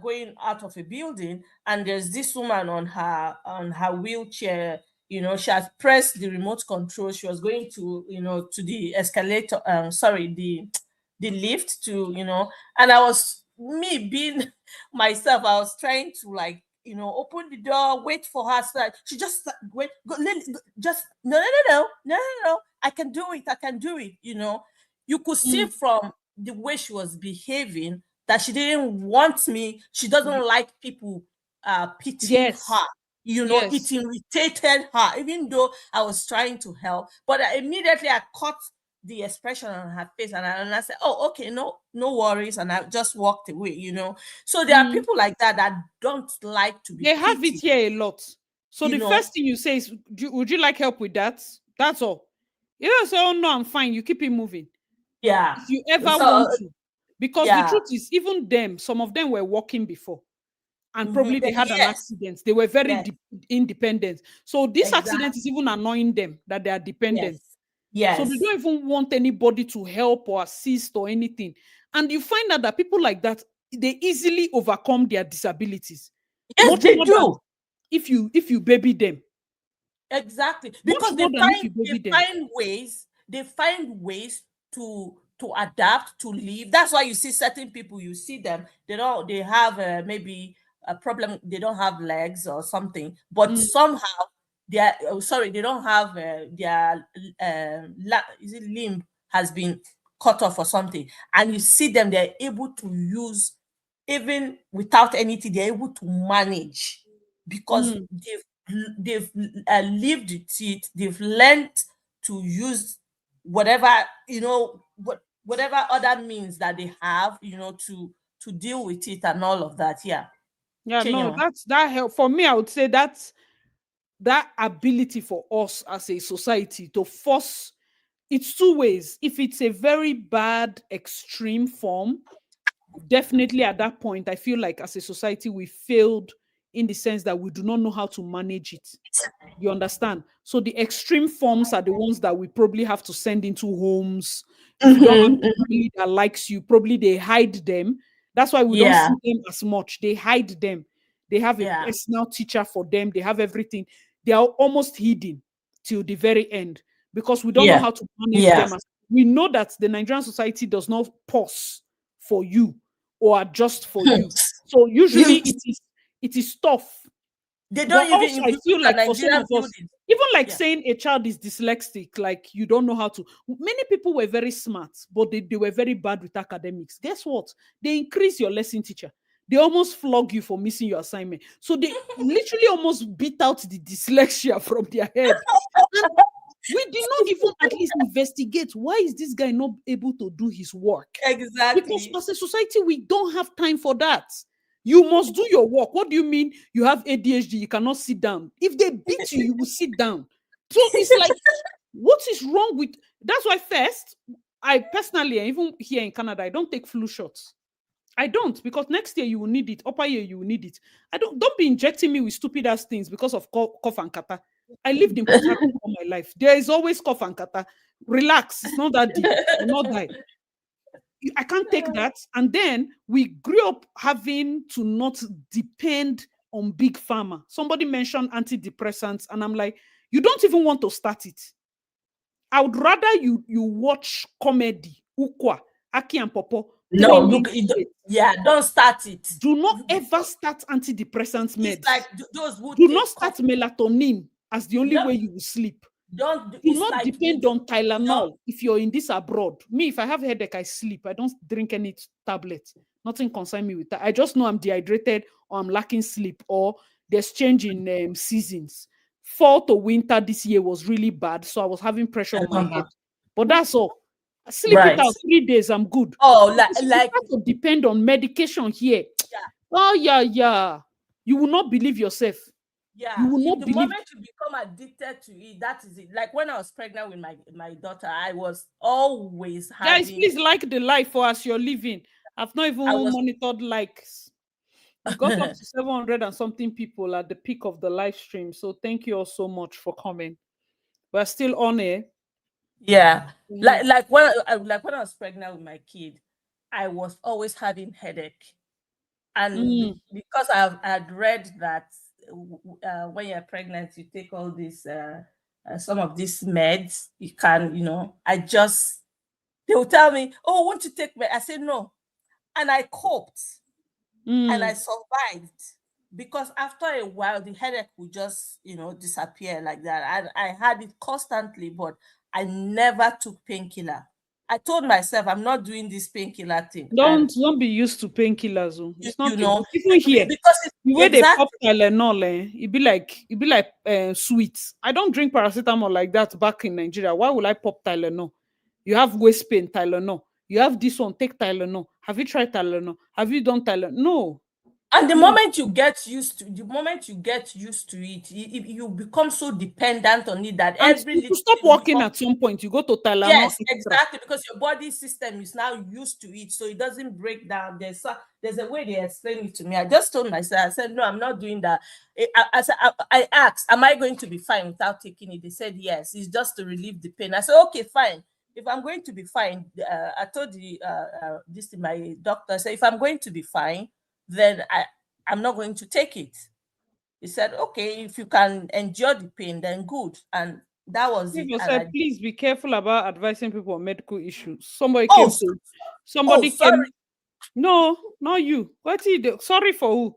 going out of a building, and there's this woman on her wheelchair. You know, she has pressed the remote control. She was going to to the escalator. The lift to and I was me being myself. I was trying to like open the door, wait for her. So that she just wait, just no. I can do it. You could see from the way she was behaving that she didn't want me. She doesn't like people pitying her. It irritated her, even though I was trying to help. But immediately I caught the expression on her face, and I said, "Oh, okay, no worries," and I just walked away. So there are people like that don't like to be. They have it here a lot. So the first thing you say is, "Would you like help with that?" That's all. You don't say, "Oh no, I'm fine." You keep it moving. Yeah. If you ever want to, because the truth is, even them, some of them were walking before, and probably they had an accident. They were very independent. So this accident is even annoying them that they are dependent. Yes. So they don't even want anybody to help or assist or anything. And you find out that people like that, they easily overcome their disabilities. Yes, they do. If you baby them. Exactly. Because they find ways to adapt, to live. That's why you see certain people, you see them, they have maybe a problem, they don't have legs or something, but somehow they don't have their limb has been cut off or something, and you see them, they're able to use, even without anything, they're able to manage because they've lived it. They've learned to use whatever whatever other means that they have, to deal with it and all of that. That help for me. I would say that's that ability for us as a society to force. It's two ways. If it's a very bad extreme form, definitely at that point I feel like as a society we failed, in the sense that we do not know how to manage it. You understand? So the extreme forms are the ones that we probably have to send into homes. If you don't have family that likes you, probably they hide them. That's why we don't see them as much. They hide them. They have a personal teacher for them. They have everything. They are almost hidden till the very end because we don't know how to manage them. We know that the Nigerian society does not pause for you or adjust for you. So usually it is tough. They don't but even. Also, I feel like for some of us, even like saying a child is dyslexic, like you don't know how to. Many people were very smart, but they were very bad with academics. Guess what? They increase your lesson teacher. they almost flog you for missing your assignment. So they literally almost beat out the dyslexia from their head. And we did not even at least investigate why is this guy not able to do his work. Exactly. Because as a society, we don't have time for that. You must do your work. What do you mean you have ADHD? You cannot sit down. If they beat you, you will sit down. So it's like, what is wrong with? That's why first, I personally, even here in Canada, I don't take flu shots. I don't, because next year you will need it. Upper year you will need it. Don't be injecting me with stupid ass things because of cough and kata. I lived in Port Harcourt all my life. There is always cough and kata. Relax, it's not that deep. You'll not die. I can't take that. And then we grew up having to not depend on big pharma. Somebody mentioned antidepressants, and I'm like, you don't even want to start it. I would rather you watch comedy, Ukwa, Aki and Popo. No, don't start it. Do not ever start antidepressant meds. It's like those who do not start melatonin as the only way you will sleep. Do not like depend on Tylenol if you're in this abroad. Me, if I have a headache, I sleep. I don't drink any tablets. Nothing concerns me with that. I just know I'm dehydrated or I'm lacking sleep or there's change in seasons. Fall to winter this year was really bad, so I was having pressure on my head. But that's all. I sleep it out 3 days, I'm good. Oh, you have to depend on medication here. Yeah. Oh, yeah. You will not believe yourself. Yeah. You will not the believe. moment you become addicted to it, that is it. Like when I was pregnant with my daughter, I was always having. Guys, please like the life for us you're living. I've not even monitored likes. We got up to 700 and something people at the peak of the live stream. So thank you all so much for coming. We're still on air. Yeah. Like when I was pregnant with my kid, I was always having headache. And because I'd read that when you're pregnant, you take all these some of these meds, you can, they will tell me, oh, won't you take med? I said no. And I coped and I survived, because after a while the headache would just disappear like that. And I had it constantly, but I never took painkiller. I told myself I'm not doing this painkiller thing. Don't be used to painkillers. It's not even here. Because the way they pop Tylenol, it be like sweet. I don't drink paracetamol like that back in Nigeria. Why would I pop Tylenol? You have waist pain, Tylenol. You have this one, take Tylenol. Have you tried Tylenol? Have you done Tylenol? No. And the moment you get used to it, you become so dependent on it that you stop working at some point. You go to Tylenol. Yes, exactly, because your body system is now used to it, so it doesn't break down. There's a way they explain it to me. I just told myself, I said, no, I'm not doing that. I asked, am I going to be fine without taking it? They said yes. It's just to relieve the pain. I said, okay, fine. If I'm going to be fine, I told this to my doctor. I said, if I'm going to be fine, then I'm not going to take it. He said, okay, if you can endure the pain, then good. And that was it. Said, please be careful about advising people on medical issues. Somebody came. No, not you. What did you do? Sorry for who?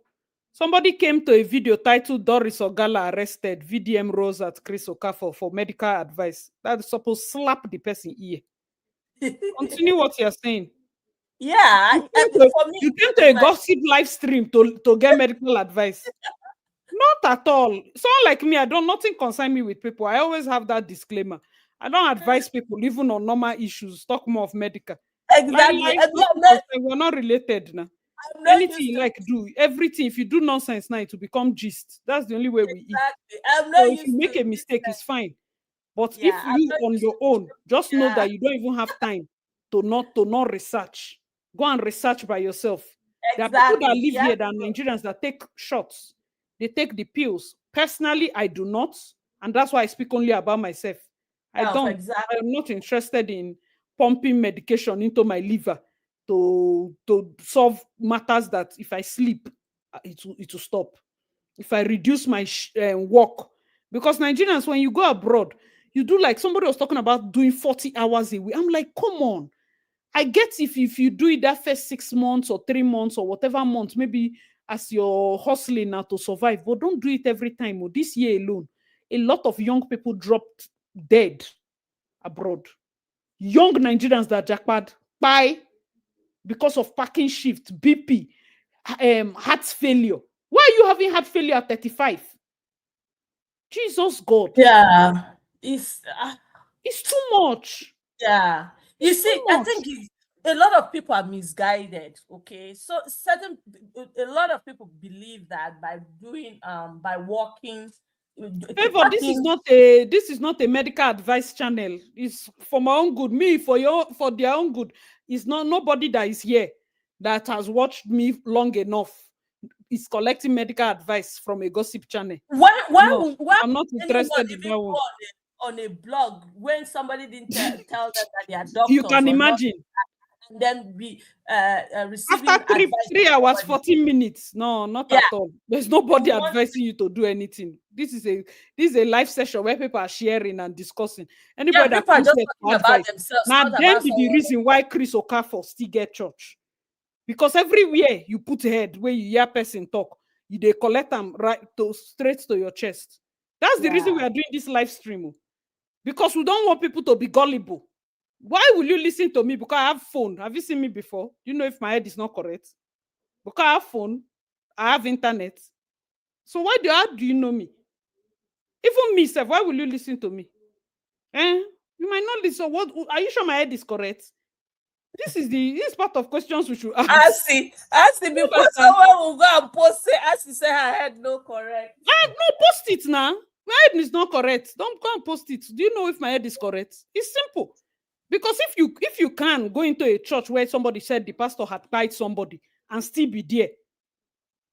Somebody came to a video titled "Doris OGALA arrested. VDM rose at Chris OKAFOR for medical advice." That's supposed to slap the person ear. Continue what you're saying. Yeah, you came to a gossip live stream to get medical advice. Not at all. Someone like me, nothing concern me with people. I always have that disclaimer. I don't advise people even on normal issues. Talk more of medical. Exactly. We're not related now. Anything you like, do everything. If you do nonsense now, it will become gist. That's the only way we eat. So if you make a mistake, it's fine. But if you on your own, just know that you don't even have time to not research. Go and research by yourself. Exactly. There are people that live here that are Nigerians that take shots. They take the pills. Personally, I do not. And that's why I speak only about myself. I don't. Exactly. I'm not interested in pumping medication into my liver to solve matters that if I sleep, it will stop. If I reduce my work. Because Nigerians, when you go abroad, you do like somebody was talking about doing 40 hours a week. I'm like, come on. I get if you do it that first 6 months or 3 months or whatever months, maybe as you're hustling now to survive, but don't do it every time. This year alone, a lot of young people dropped dead abroad. Young Nigerians that jackpot by because of packing shift, BP, heart failure. Why are you having heart failure at 35? Jesus God. Yeah. It's too much. yeah. You It's too see, I much. think a lot of people are misguided. Okay, so a lot of people believe that by doing by walking, Favor, this is not a medical advice channel. It's for my own good. Me for their own good. It's not nobody that is here that has watched me long enough is collecting medical advice from a gossip channel. No, why I'm not would interested anyone in even that go one. on a blog when somebody didn't tell them that they are doctors You can or not, imagine. and then be receiving After advice three from hours, somebody? 14 minutes. No, not Yeah, at all. There's nobody you want advising you to do anything. This is a live session where people are sharing and discussing. yeah, Anybody that people are comes just here talking for about advice. themselves, Now, not then about be the someone. reason why Chris Okafor still get church. Because everywhere you put head where you hear person talk, they collect them straight to your chest. That's the reason we are doing this live stream. Because we don't want people to be gullible. Why will you listen to me? Because I have phone. Have you seen me before? Do you know if my head is not correct? Because I have phone, I have internet. So how do you know me? Even me, sir, why will you listen to me? You might not listen. What are you sure my head is correct? This is part of questions we should ask. Ask before understand? someone will go and post say her head no correct. No, post it now. My head is not correct. Don't go and post it. Do you know if my head is correct? It's simple. Because if you can go into a church where somebody said the pastor had tied somebody and still be there,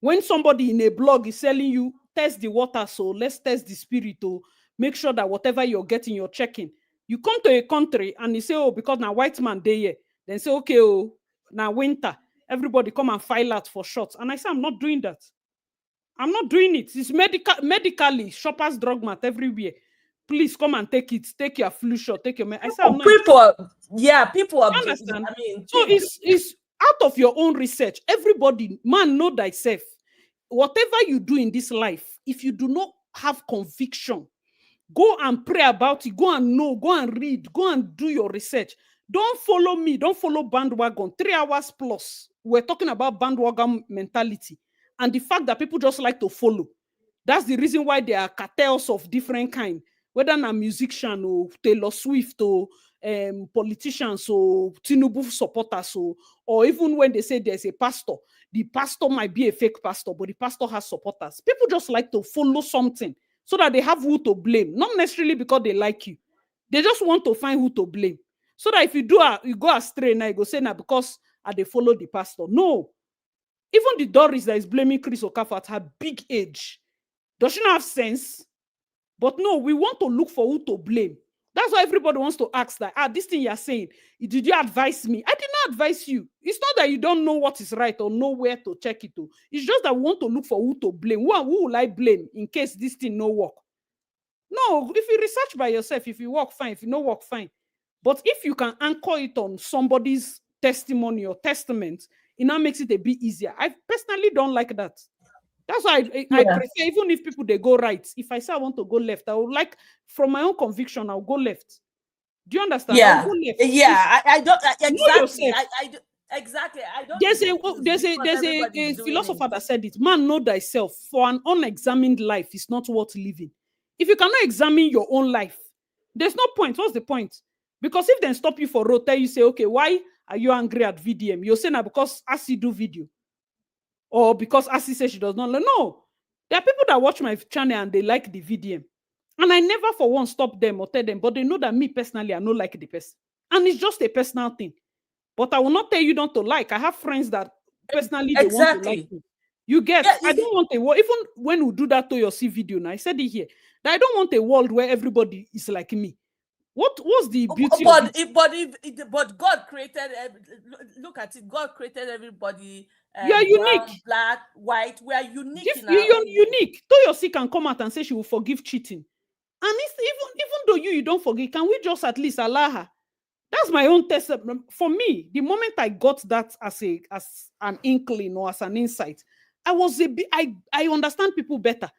when somebody in a blog is telling you test the water, so let's test the spirit to make sure that whatever you're getting, you're checking. You come to a country and you say, oh, because now white man day here, then say, okay, oh, now winter, everybody come and file out for shots. And I say, I'm not doing that. I'm not doing it. It's medically, Shoppers Drug Mart everywhere. Please come and take it. Take your flu shot. Take your. I say, I'm not. People Understand? I mean, so it's out of your own research. Everybody, man, know thyself. Whatever you do in this life, if you do not have conviction, go and pray about it. Go and know. Go and read. Go and do your research. Don't follow me. Don't follow bandwagon. 3 hours plus. We're talking about bandwagon mentality and the fact that people just like to follow. That's the reason why there are cartels of different kind, whether a musician or Taylor Swift or politicians or Tinubu supporters or even when they say there's a pastor, the pastor might be a fake pastor, but the pastor has supporters. People just like to follow something so that they have who to blame, not necessarily because they like you. They just want to find who to blame. So that if you go astray now, you go say now because they follow the pastor. No. Even the Doris that is blaming Chris Okafor at her big age, does she not have sense? But no, we want to look for who to blame. That's why everybody wants to ask that, this thing you're saying, did you advise me? I did not advise you. It's not that you don't know what is right or know where to check it to. It's just that we want to look for who to blame. Who will I blame in case this thing no work? No, if you research by yourself, if you work, fine. If you no work, fine. But if you can anchor it on somebody's testimony or testament, it now makes it a bit easier. I personally don't like that. That's why I prefer, even if people they go right, if I say I want to go left, I would like, from my own conviction, I'll go left. Do you understand? Yeah, I'll go left. I don't exactly. Yourself. I do exactly. I don't. There's a philosopher that said it. Man, know thyself. For an unexamined life is not worth living. If you cannot examine your own life, there's no point. What's the point? Because if they stop you for road, tell you say, okay, why are you angry at VDM? You'll say now because Asi do video. Or because Asi says she does not learn. No. There are people that watch my channel and they like the VDM. And I never for one stop them or tell them, but they know that me personally, I don't like the person. And it's just a personal thing. But I will not tell you not to like. I have friends that personally they want to like me. You get, I don't want a world, even when we do that to your C video now, I said it here, that I don't want a world where everybody is like me. What's the beauty of it? But God created, look at it, God created everybody. You are unique. Brown, black, white. We are unique. You're unique. Toyosi can come out and say she will forgive cheating. And it's even though you don't forgive, can we just at least allow her? That's my own test. For me, the moment I got that as an inkling or as an insight, I understand people better.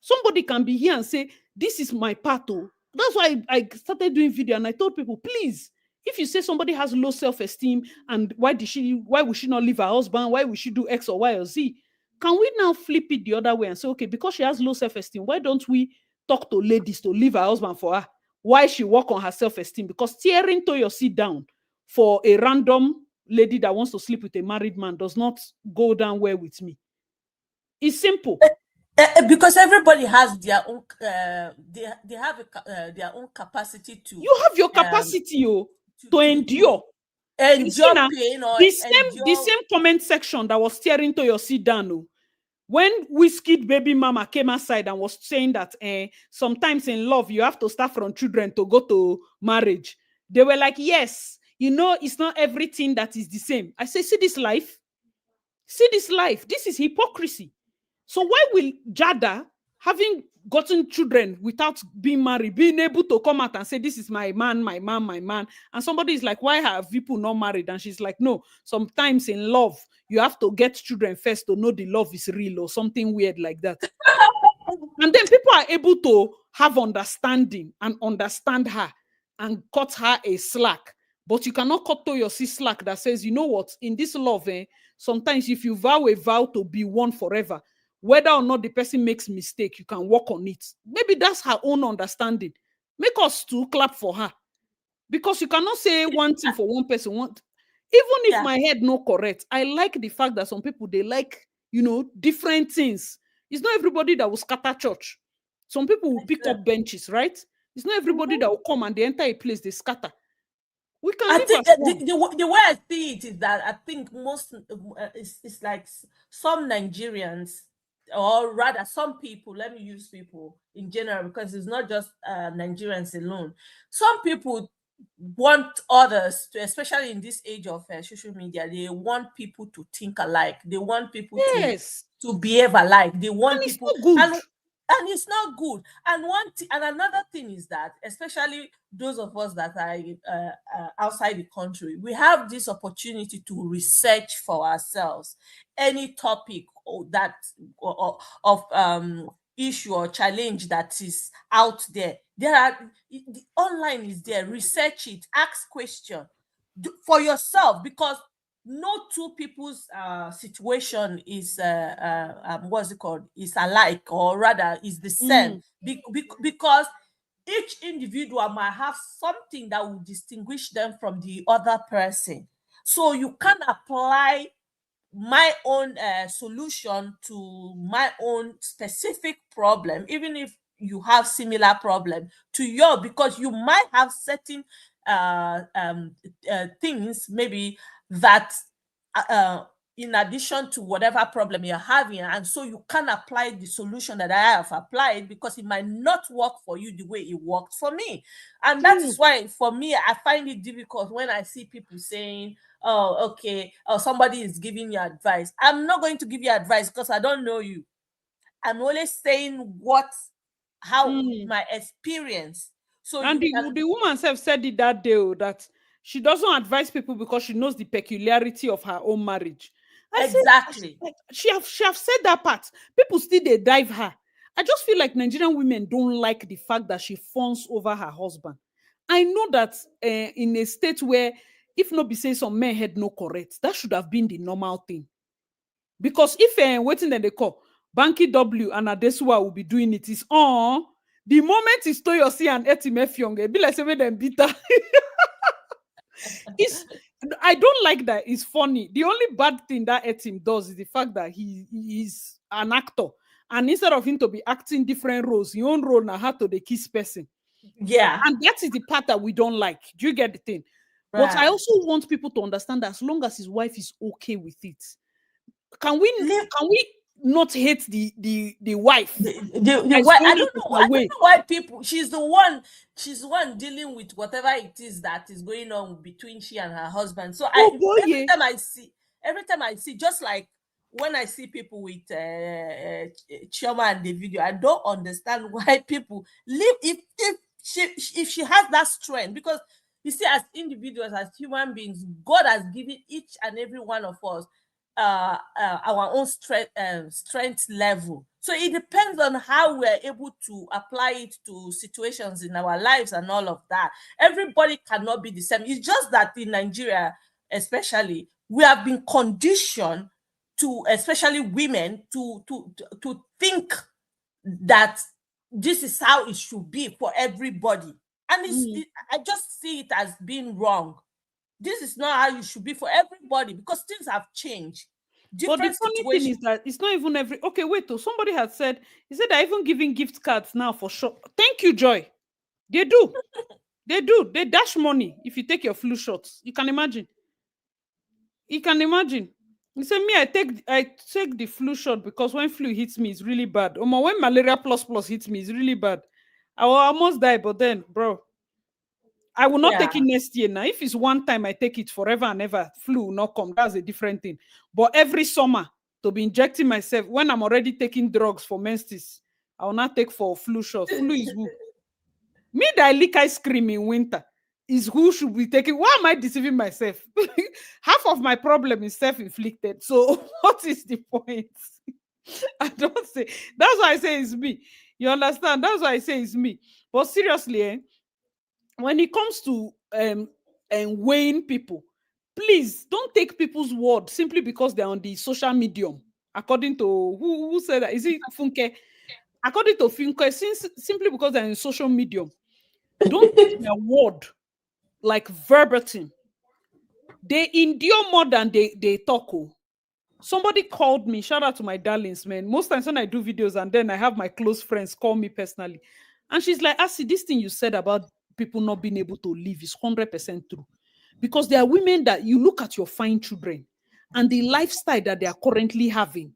Somebody can be here and say, this is my part. That's why I started doing video and I told people, please, If you say somebody has low self-esteem and why would she not leave her husband? Why would she do X or Y or Z? Can we now flip it the other way and say, okay, because she has low self-esteem, why don't we talk to ladies to leave her husband for her? Why she work on her self-esteem? Because tearing to your seat down for a random lady that wants to sleep with a married man does not go down well with me. It's simple. Because everybody has their own, they have their own capacity to. You have your capacity, to endure. Endure pain or the same comment section that was tearing to your seat down. When Whiskey baby mama came outside and was saying that sometimes in love you have to start from children to go to marriage, they were like, yes, it's not everything that is the same. I say, see this life, this is hypocrisy. So why will Jada, having gotten children without being married, being able to come out and say, this is my man, my man, my man, and somebody is like, why have people not married? And she's like, no, sometimes in love you have to get children first to know the love is real, or something weird like that. And then people are able to have understanding and understand her and cut her a slack. But you cannot cut to your slack that says, you know what, in this love, sometimes if you vow a vow to be one forever, whether or not the person makes mistake, you can work on it. Maybe that's her own understanding. Make us to clap for her. Because you cannot say one thing for one person. Even if my head no correct, I like the fact that some people, they like, different things. It's not everybody that will scatter church. Some people will pick up benches, right? It's not everybody that will come and they enter a place, they scatter. We can. I think the way I see it is that I think most it's like some Nigerians, or rather some people, let me use people in general because it's not just Nigerians alone. Some people want others to, especially in this age of social media, they want people to think alike. They want people to behave alike. They want people, and it's not good. And another thing is that, especially those of us that are outside the country, we have this opportunity to research for ourselves any topic that of issue or challenge that is out there. The online is there. Research it, ask question for yourself, because no two people's situation is what's it called, is alike, or rather is the same. Because each individual might have something that will distinguish them from the other person. So you can apply my own solution to my own specific problem, even if you have similar problem to yours, because you might have certain things maybe that in addition to whatever problem you're having, and so you can apply the solution that I have applied, because it might not work for you the way it worked for me. And that is why for me, I find it difficult when I see people saying, oh, okay, somebody is giving you advice. I'm not going to give you advice because I don't know you. I'm only saying how my experience. So and the woman self said it that day, that she doesn't advise people because she knows the peculiarity of her own marriage. Exactly. She have said that part. People still they dive her. I just feel like Nigerian women don't like the fact that she fawns over her husband. I know that in a state where, if not be say some men had no correct, that should have been the normal thing. Because if waiting that they call Banky W and Adesua will be doing it, is the moment is Toyosi and Etim Young, be like seven them bitter. I don't like that. It's funny. The only bad thing that Etim does is the fact that he is an actor, and instead of him to be acting different roles, his own role now had to the kiss person. Yeah, and that is the part that we don't like. Do you get the thing? Right. But I also want people to understand that as long as his wife is okay with it, can we not hate the wife? The wife. I don't know why people. She's the one dealing with whatever it is that is going on between she and her husband. So every time I see, just like when I see people with Chioma and the video, I don't understand why people live if she has that strength, because you see, as individuals, as human beings, God has given each and every one of us our own strength level. So it depends on how we're able to apply it to situations in our lives and all of that. Everybody cannot be the same. It's just that in Nigeria, especially, we have been conditioned to, especially women, to think that this is how it should be for everybody. And I just see it as being wrong. This is not how it should be for everybody, because things have changed. But the funny thing is that it's not even every. Okay, wait. Though somebody had said, he said they're even giving gift cards now for sure. Thank you, Joy. They do. They do. They dash money if you take your flu shots. You can imagine. You can imagine. You say, me, I take the flu shot because when flu hits me, it's really bad. Or when malaria plus hits me, it's really bad. I will almost die, but then, bro, I will not take it next year now. If it's one time, I take it forever and ever. Flu will not come. That's a different thing. But every summer, to be injecting myself, when I'm already taking drugs for menses, I will not take for flu shots. Flu is who? Me that I lick ice cream in winter is who should be taking. Why am I deceiving myself? Half of my problem is self-inflicted. So what is the point? I don't say. That's why I say it's me. You understand? That's why I say it's me. But seriously, when it comes to weighing people, please don't take people's word simply because they're on the social medium. According to who said that? Is it Funke? According to Funke, simply because they're in social medium, don't take their word like verbatim. They endure more than they talk. Somebody called me. Shout out to my darlings, man. Most times when I do videos and then I have my close friends call me personally, and she's like, "Asi, this thing you said about people not being able to live is 100% true, because there are women that you look at your fine children and the lifestyle that they are currently having,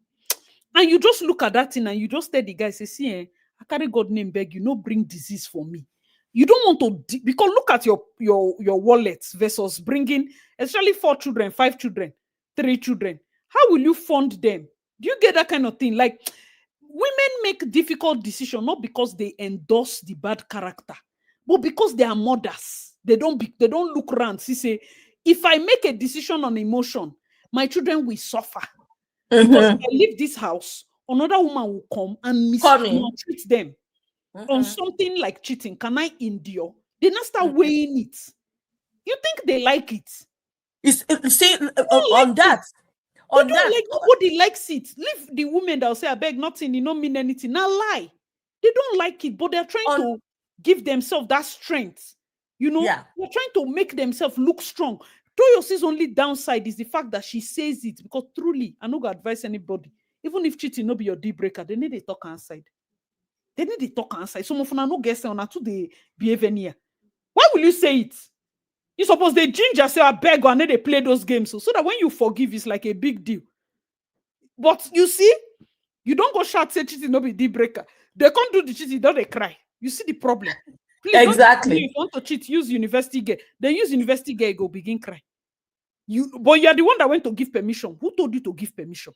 and you just look at that thing and you just tell the guy, say, see, I carry God name beg you, no bring disease for me. You don't want to, because look at your wallet versus bringing, especially 4 children, 5 children, 3 children. How will you fund them? Do you get that kind of thing? Like, women make difficult decisions not because they endorse the bad character, but because they are mothers. They don't look around. See, say, if I make a decision on emotion, my children will suffer. Because if I leave this house, another woman will come and mistreat them on something like cheating. Can I endure? They now start weighing it. You think they like it? See, on that. They don't like, nobody likes it. Leave the women that will say, I beg nothing, it don't mean anything. Now lie. They don't like it, but they're trying to give themselves that strength. You know, they're trying to make themselves look strong. Toyosi's only downside is the fact that she says it, because truly, I no go advise anybody, even if cheating no be your deal breaker, they need to talk outside. They need to talk outside. Some of them no guess on to the behavior near. Why will you say it? You suppose they ginger say, I beg, and then they play those games so that when you forgive, it's like a big deal. But you see, you don't go shout, say cheating no be deal breaker. They can't do the cheating, don't they cry? You see the problem. Please, exactly. If you want to cheat, use university girl. Then use university girl, go begin cry. But you're the one that went to give permission. Who told you to give permission?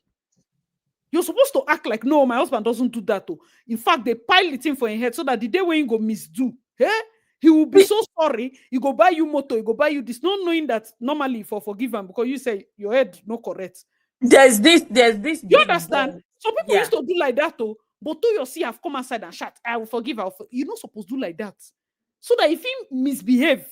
You're supposed to act like, no, my husband doesn't do that. Oh. In fact, they pile it in for your head so that the day when you go misdo, he will be so sorry. He go buy you motor, he go buy you this, not knowing that normally for forgive him because you say your head no correct. There's this. You understand? Some people used to do like that, oh. But Toyosi have come outside and shout, I will forgive. You're not supposed to do like that. So that if he misbehave,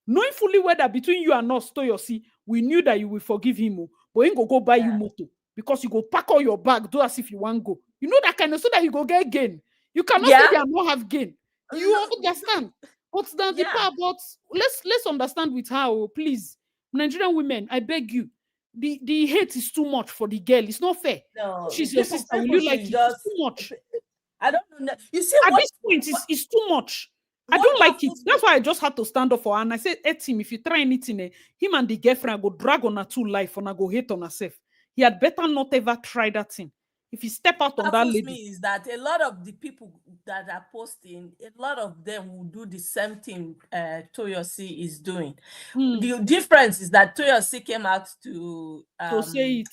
knowing fully whether between you and us, Toyosi, we knew that you will forgive him, oh, but he go buy you motor because you go pack all your bag, do as if you want go. You know that kind of, so that you go get gain. You cannot say they are not have gain. You understand? But the part about let's understand with her, oh, please. Nigerian women, I beg you. The hate is too much for the girl. It's not fair. No, she's your sister. Will you like it? It's too much. I don't know. You see, at this point, it's too much. I don't like it. That's why I just had to stand up for her. And I said, him, if you try anything, him and the girlfriend go drag on her two life and I go hate on herself. He had better not ever try that thing. If he step out on that lady. Me is that a lot of the people that are posting, a lot of them will do the same thing Toyosi is doing. The difference is that Toyosi came out to say it.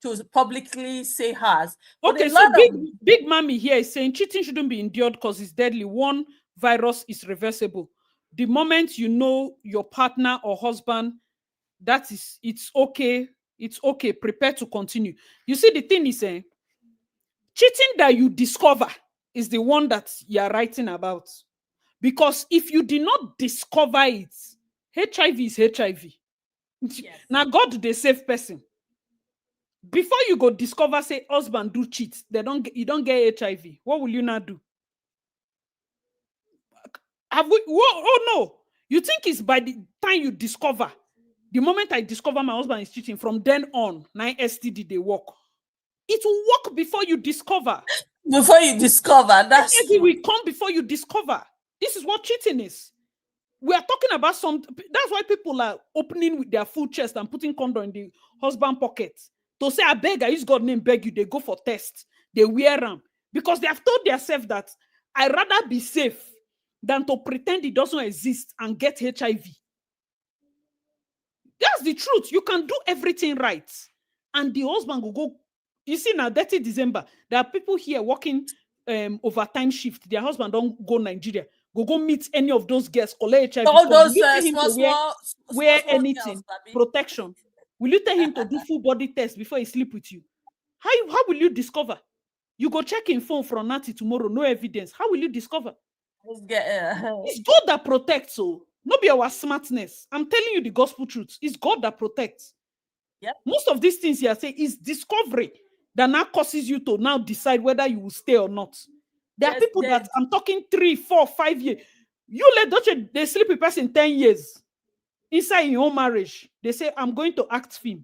To publicly say hers. Okay, so big mommy here is saying cheating shouldn't be endured because it's deadly. One virus is reversible. The moment you know your partner or husband, it's okay It's okay. Prepare to continue. You see, the thing is, cheating that you discover is the one that you're writing about. Because if you did not discover it, HIV is HIV. Yes. Now, God, the safe person. Before you go discover, say, husband do cheat, you don't get HIV. What will you now do? Oh no. You think it's by the time you discover, the moment I discover my husband is cheating, from then on, 9 STD they work. It will work before you discover. Before you discover, that's HIV true. will come before you discover. This is what cheating is. We are talking about that's why people are opening with their full chest and putting condom in the husband pocket. To say, I beg, I use God's name, beg you, they go for test. They wear them. Because they have told themselves that I'd rather be safe than to pretend it doesn't exist and get HIV. That's the truth. You can do everything right. And the husband will go. You see, now, 30 December, there are people here working overtime shift. Their husband don't go Nigeria. Go meet any of those girls, collect HIV. All those Will you tell him to wear small anything, girls, protection? Will you tell him to do full body test before he sleep with you? How will you discover? You go check in phone from Nati tomorrow, no evidence. How will you discover? It's God that protects, so not be our smartness. I'm telling you the gospel truth. It's God that protects. Yep. Most of these things you are saying is discovery that now causes you to now decide whether you will stay or not. There are people that I'm talking 3, 4, 5 years. You let they sleep with person 10 years inside your own marriage. They say, I'm going to act film.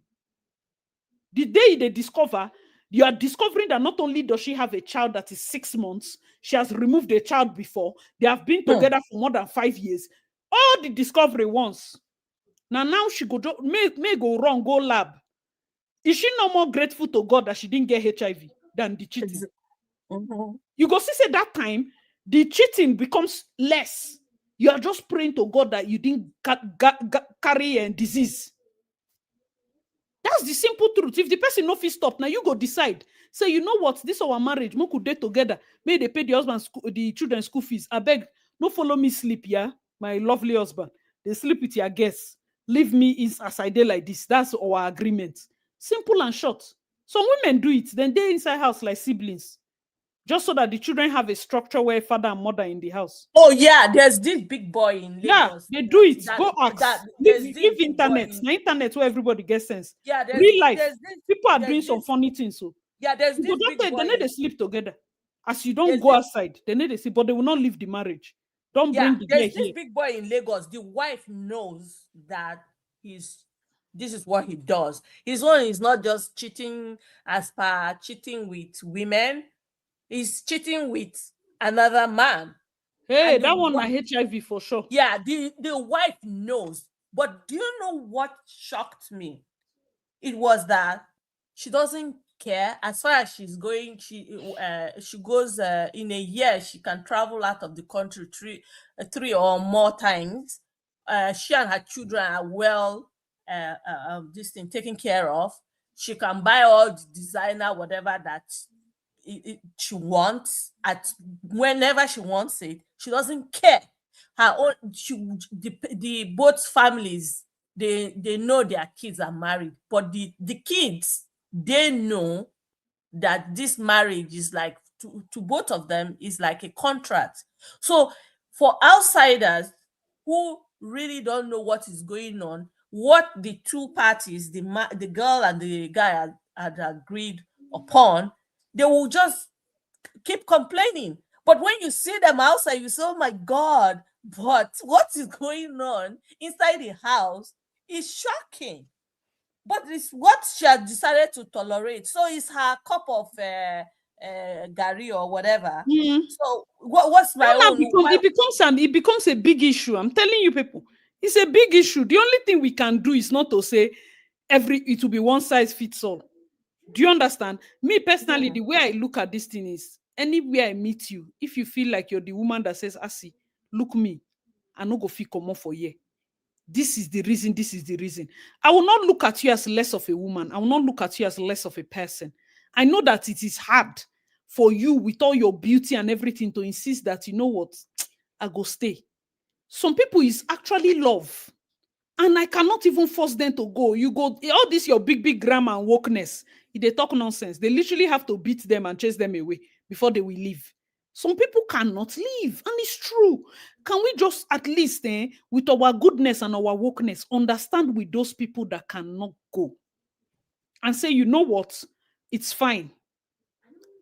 The day they discover, you are discovering that not only does she have a child that is 6 months, she has removed a child before. They have been together for more than 5 years. All the discovery once. Now she may go wrong, go lab. Is she no more grateful to God that she didn't get HIV than the cheating? Mm-hmm. You go see, say that time, the cheating becomes less. You are just praying to God that you didn't carry a disease. That's the simple truth. If the person no fit stop, now you go decide. Say, you know what? This our marriage. We could date together. May they pay the husband, the children's school fees. I beg, no follow me sleep, yeah? My lovely husband. They sleep with your guests. Leave me as I did like this. That's our agreement. Simple and short. Some women do it. Then they inside house like siblings. Just so that the children have a structure where father and mother in the house. Oh yeah, there's this big boy in Lagos. Yeah, they do it. Go ask. Leave internet. The internet where everybody gets sense. Yeah, real life. People are doing some funny things. So yeah, there's this big boy. They need to sleep together. As you don't go outside, they need to sleep, but they will not leave the marriage. Don't bring the there's this big boy in Lagos. The wife knows that this is what he does. His own is not just cheating as per cheating with women. He's cheating with another man. Hey, that one is HIV for sure. Yeah, the wife knows. But do you know what shocked me? It was that she doesn't care. As far as she's going, she goes in a year, she can travel out of the country three or more times. She and her children are well this thing taken care of. She can buy all the designer, whatever that she wants at whenever she wants it. She doesn't care. Her own, the both families, they know their kids are married, but the kids, they know that this marriage is like to both of them is like a contract. So for outsiders who really don't know what is going on, what the two parties, the girl and the guy had agreed upon, they will just keep complaining. But when you see them outside, you say, oh my God, but what is going on inside the house is shocking. But it's what she has decided to tolerate. So it's her cup of gari or whatever. Mm. So what's my own? It becomes a big issue. I'm telling you, people, it's a big issue. The only thing we can do is not to say it will be one size fits all. Do you understand? Me personally, the way I look at this thing is, anywhere I meet you, if you feel like you're the woman that says, Asi, look me, I no go fit come for you. This is the reason, this is the reason. I will not look at you as less of a woman. I will not look at you as less of a person. I know that it is hard for you with all your beauty and everything to insist that, you know what, I go stay. Some people is actually love. And I cannot even force them to go. You go, all this your big grammar and wokeness, if they talk nonsense, they literally have to beat them and chase them away before they will leave. Some people cannot leave, and it's true. Can we just at least, with our goodness and our wokeness, understand with those people that cannot go and say, you know what, it's fine.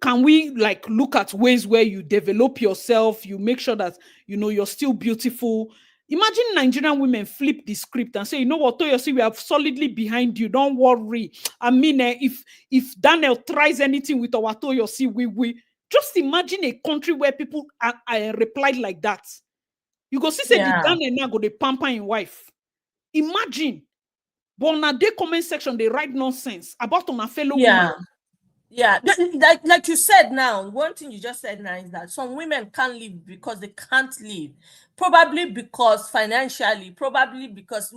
Can we like look at ways where you develop yourself, you make sure that you're still beautiful? Imagine Nigerian women flip the script and say, you know what, Toyosi, we are solidly behind you. Don't worry. I mean, if Daniel tries anything with our Toyosi, we just imagine a country where people replied like that. You go see, say the Daniel now go the pamper in wife. Imagine. But on a day comment section, they write nonsense about on a fellow woman. Yeah, like you said now, one thing you just said now is that some women can't leave because they can't leave. Probably because financially, probably because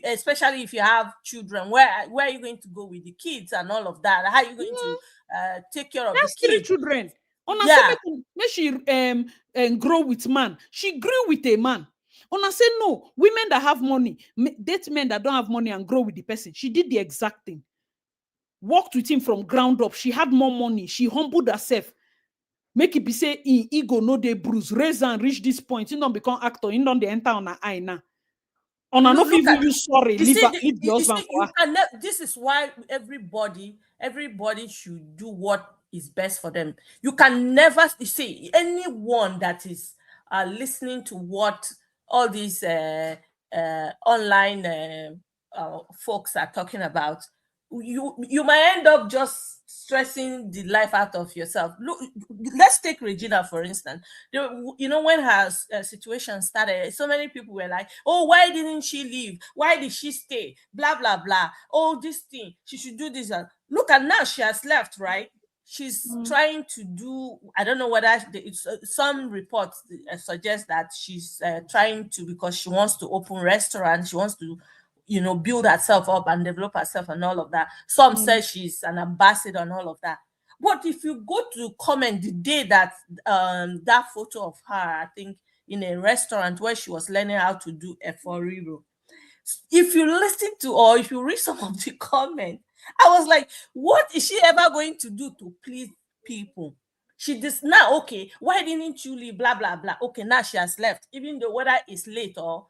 especially if you have children, where are you going to go with the kids and all of that? How are you going to take care of the kids? 3 children. On a when she grow with man, she grew with a man. On a say no, women that have money date men that don't have money and grow with the person. She did the exact thing. Worked with him from ground up. She had more money. She humbled herself. Make it be say ego no dey bruise. Raise and reach this point. You don't become actor. You don't enter on an eye now. On an even you sorry. Leave the husband for her. This is why everybody should do what is best for them. You can never see anyone that is listening to what all these online folks are talking about. You might end up just stressing the life out of yourself. Look, let's take Regina for instance. When her situation started, so many people were like, "Oh, why didn't she leave? Why did she stay? Blah blah blah. Oh, this thing, she should do this." Look, and now she has left, right? She's trying to do. I don't know whether some reports suggest that she's trying to, because she wants to open restaurants. She wants to build herself up and develop herself and all of that. Some say she's an ambassador and all of that. But if you go to comment the day that that photo of her, I think in a restaurant where she was learning how to do eforiro, if you listen to or if you read some of the comments, I was like, what is she ever going to do to please people? She this now, okay, why didn't you leave? Blah blah blah. Okay, now she has left, even though whether it's late or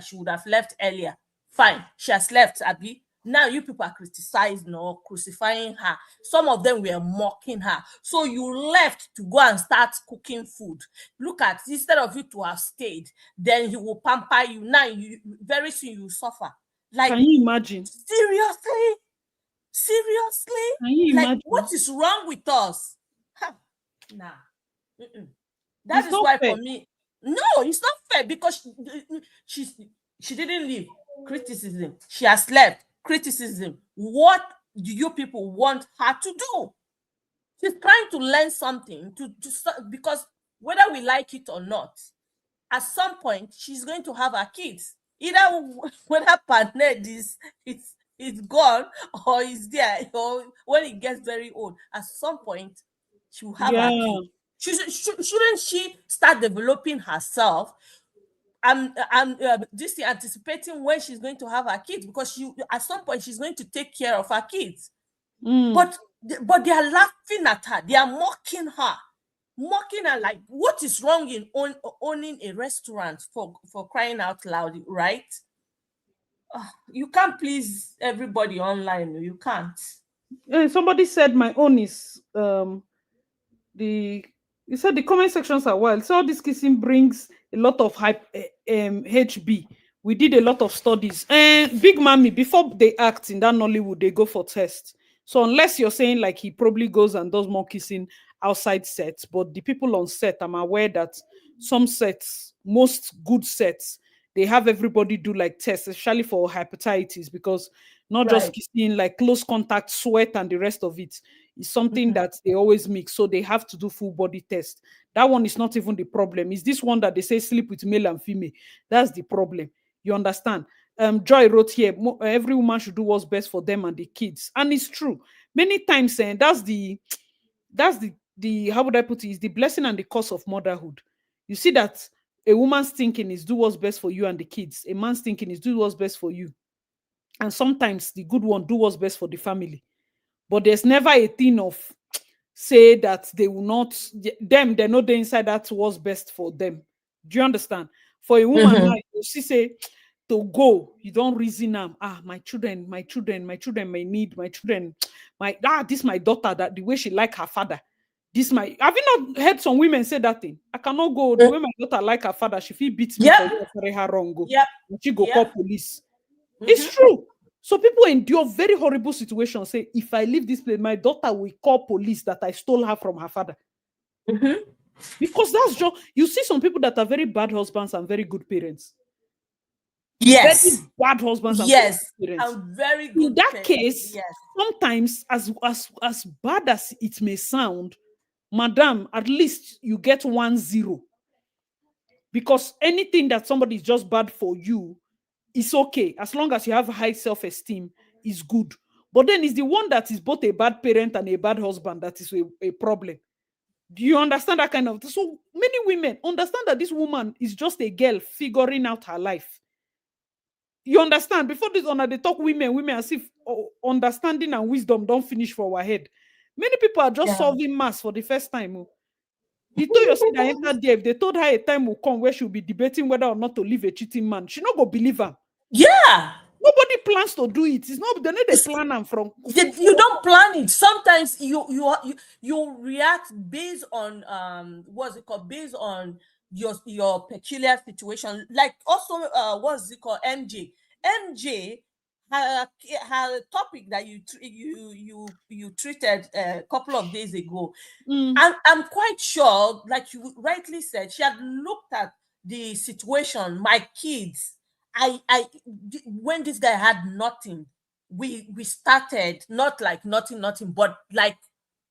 she would have left earlier. Fine, she has left, Abby. Now you people are criticizing or crucifying her. Some of them were mocking her. So you left to go and start cooking food. Look at, instead of you to have stayed, then he will pamper you. Now you very soon you suffer. Like, can you imagine? Seriously? Can you imagine? What is wrong with us? Nah. That is why fair. For me, no, it's not fair, because she didn't leave. Criticism. She has left. Criticism. What do you people want her to do? She's trying to learn something because whether we like it or not, at some point she's going to have her kids. Either whether partner is gone or is there, or when it gets very old, at some point she will have her kids. Shouldn't she start developing herself? I'm this anticipating when she's going to have her kids, because at some point she's going to take care of her kids. But they are laughing at her. They are mocking her like, what is wrong in owning a restaurant, for crying out loud, right? You can't please everybody online. You can't. Somebody said my own is you said the comment sections are wild. So this kissing brings a lot of hype. HB, we did a lot of studies. And Big Mommy, before they act in that Nollywood, they go for tests. So unless you're saying like he probably goes and does more kissing outside sets, but the people on set, I'm aware that some sets, most good sets, they have everybody do like tests, especially for hepatitis, because not just kissing, like close contact, sweat, and the rest of it is something that they always mix. So they have to do full body test. That one is not even the problem. It's this one that they say sleep with male and female. That's the problem. You understand? Joy wrote here, every woman should do what's best for them and the kids. And it's true. Many times saying that's the how would I put it? Is the blessing and the curse of motherhood. You see that a woman's thinking is do what's best for you and the kids. A man's thinking is do what's best for you. And sometimes the good one do what's best for the family. But there's never a thing of say that they will not, they're not the inside that's what's best for them. Do you understand? For a woman now, she say to go, you don't reason them. My children may need, this my daughter, that the way she like her father. Have you not heard some women say that thing? I cannot go the way my daughter like her father, she feel beats me for her wrong. Go. She go call police. It's true. So people endure very horrible situations. Say, if I leave this place, my daughter will call police that I stole her from her father. Because that's just, you see some people that are very bad husbands and very good parents. Yes. Very bad husbands and yes. very good parents. And very good in that parents. case, yes. Sometimes as bad as it may sound, madam, at least you get 1-0. Because anything that somebody is just bad for you, it's okay. As long as you have high self-esteem, is good. But then it's the one that is both a bad parent and a bad husband that is a problem. Do you understand that kind of? So many women understand that this woman is just a girl figuring out her life. You understand? Before this honor, they talk women as if understanding and wisdom don't finish for our head. Many people are just solving maths for the first time. The told your sister entered there. If they told her a time will come where she'll be debating whether or not to leave a cheating man, she not go believe her. Yeah. Nobody plans to do it. It's not, they need a plan and from. You don't plan it. Sometimes you react based on what's it called? Based on your peculiar situation. Like also what's it called? MJ. Her topic that you treated a couple of days ago. I'm quite sure, like you rightly said, she had looked at the situation, my kids. When this guy had nothing, we started not like nothing, but like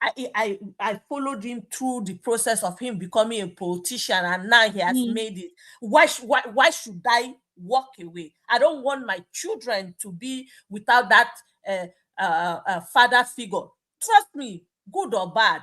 I followed him through the process of him becoming a politician, and now he has made it. Why should I walk away? I don't want my children to be without that father figure. Trust me, good or bad.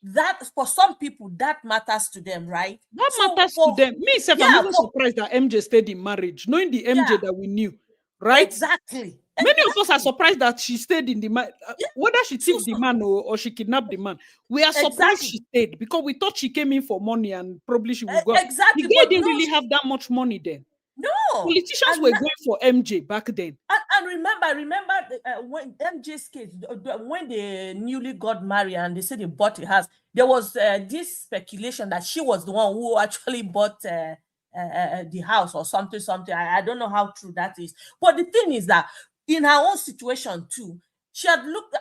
That for some people that matters to them, right? That matters to them. Me, I'm even surprised that MJ stayed in marriage, knowing the MJ that we knew, right? Exactly. Many of us are surprised that she stayed in the man, whether she tipped the man or she kidnapped the man. We are surprised she stayed because we thought she came in for money and probably she would go. Exactly. The guy didn't really have that much money then. No. Politicians were going for MJ back then. And remember when MJ's kids, when they newly got married and they said they bought a house, there was this speculation that she was the one who actually bought the house or something. I don't know how true that is. But the thing is that in her own situation too, she had looked.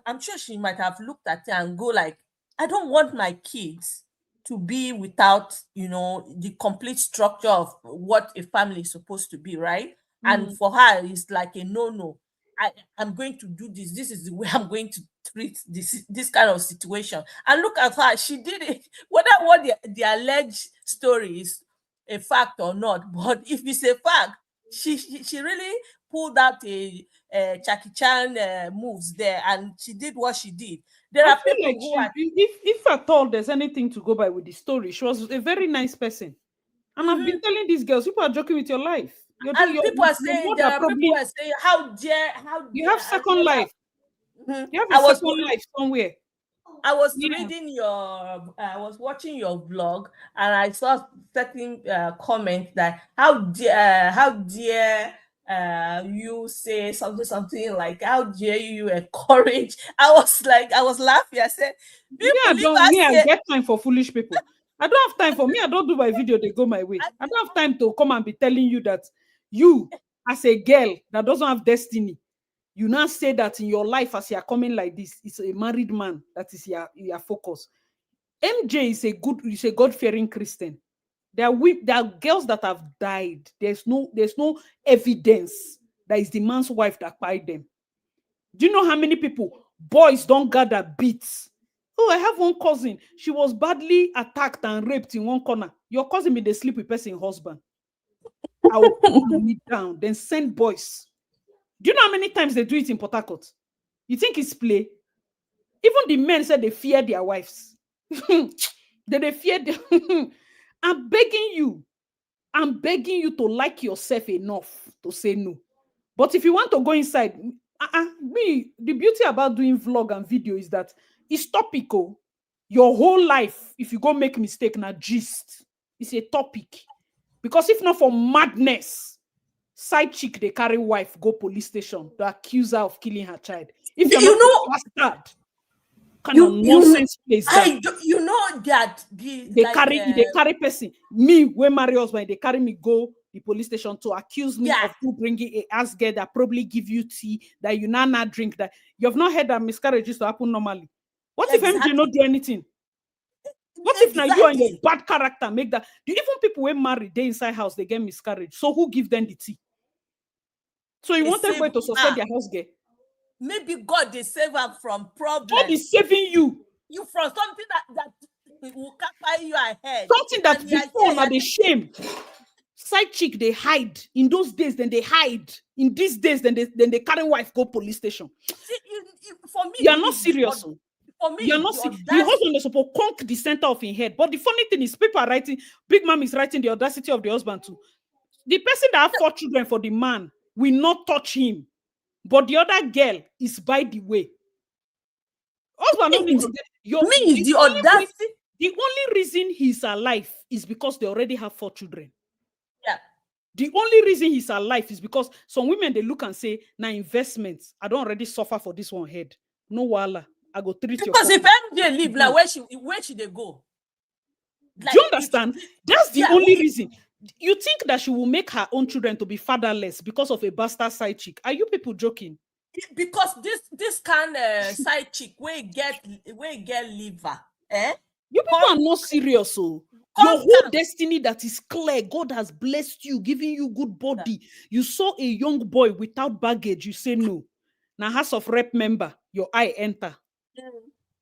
I'm sure she might have looked at it and go like, I don't want my kids to be without, the complete structure of what a family is supposed to be, right? And for her, it's like a no. I'm going to do this. This is the way I'm going to treat this kind of situation. And look at her. She did it. Whether what the alleged story is a fact or not, but if it's a fact, she really pulled out a Jackie Chan moves there, and she did what she did. There are people like who are. If at all there's anything to go by with the story, she was a very nice person. And I've been telling these girls, people are joking with your life. People are saying, how dare you have second life. You have a second life somewhere. I was reading I was watching your vlog, and I saw certain comment that how dare you say something like, how dare you encourage? I was laughing. I said, I get time for foolish people. I don't have time for me. I don't do my video, they go my way. I don't have time to come and be telling you that you, as a girl that doesn't have destiny, you now say that in your life as you're coming like this, it's a married man that is your focus. MJ is a God-fearing Christian. There are girls that have died. There's no evidence that is the man's wife that died them. Do you know how many people, boys don't gather beats? Oh, I have one cousin. She was badly attacked and raped in one corner. Your cousin made they sleep with person husband. I will put me down, then send boys. Do you know how many times they do it in Port Harcourt? You think it's play? Even the men said they fear their wives. They fear them. I'm begging you to like yourself enough to say no. But if you want to go inside, me, the beauty about doing vlog and video is that it's topical. Your whole life, if you go make mistake, na gist, it's a topic. Because if not for madness, side chick they carry wife go police station to accuse her of killing her child. If you're You not know- a bastard, kind of nonsense place that You know that they carry person. Me, when marry husband, they carry me go the police station to accuse me Yeah. of you bringing a ass girl that probably give you tea that you now not drink. That you have not heard that miscarriages to happen normally. What if MJ not do anything? What if now you and your bad character make that? Even people when marry, they inside house, they get miscarriage. So who give them the tea? So you They want everybody to save suspect her. their house girl? Maybe God they save her from problems. God is saving you. You from something that will carry you ahead. Something that And you are before here, now they shame. Side chick they hide in those days, then they hide in these days, then they carry wife go police station. See, for me, You are not serious. oh. For me, You are not serious. The husband is supposed to conk the center of his head. But the funny thing is, people are writing. Big Mom is writing the audacity of the husband too. The person that have 4 children for the man will not touch him, but the other girl is by the way. Husband don't need to get the audacity. The only reason he's alive is because they already have 4 children. Yeah. The only reason he's alive is because some women they look and say, "Now investments, I don't already suffer for this one head. No wala, I go treat your." Because if MJ leave, like where should they go? Do you understand? That's the only reason. You think that she will make her own children to be fatherless because of a bastard side chick? Are you people joking? Because this kind of side chick where get liver, eh? You people are not serious, so your whole destiny that is clear. God has blessed you, giving you good body. You saw a young boy without baggage, you say no. Now, House of Rep member, your eye enter.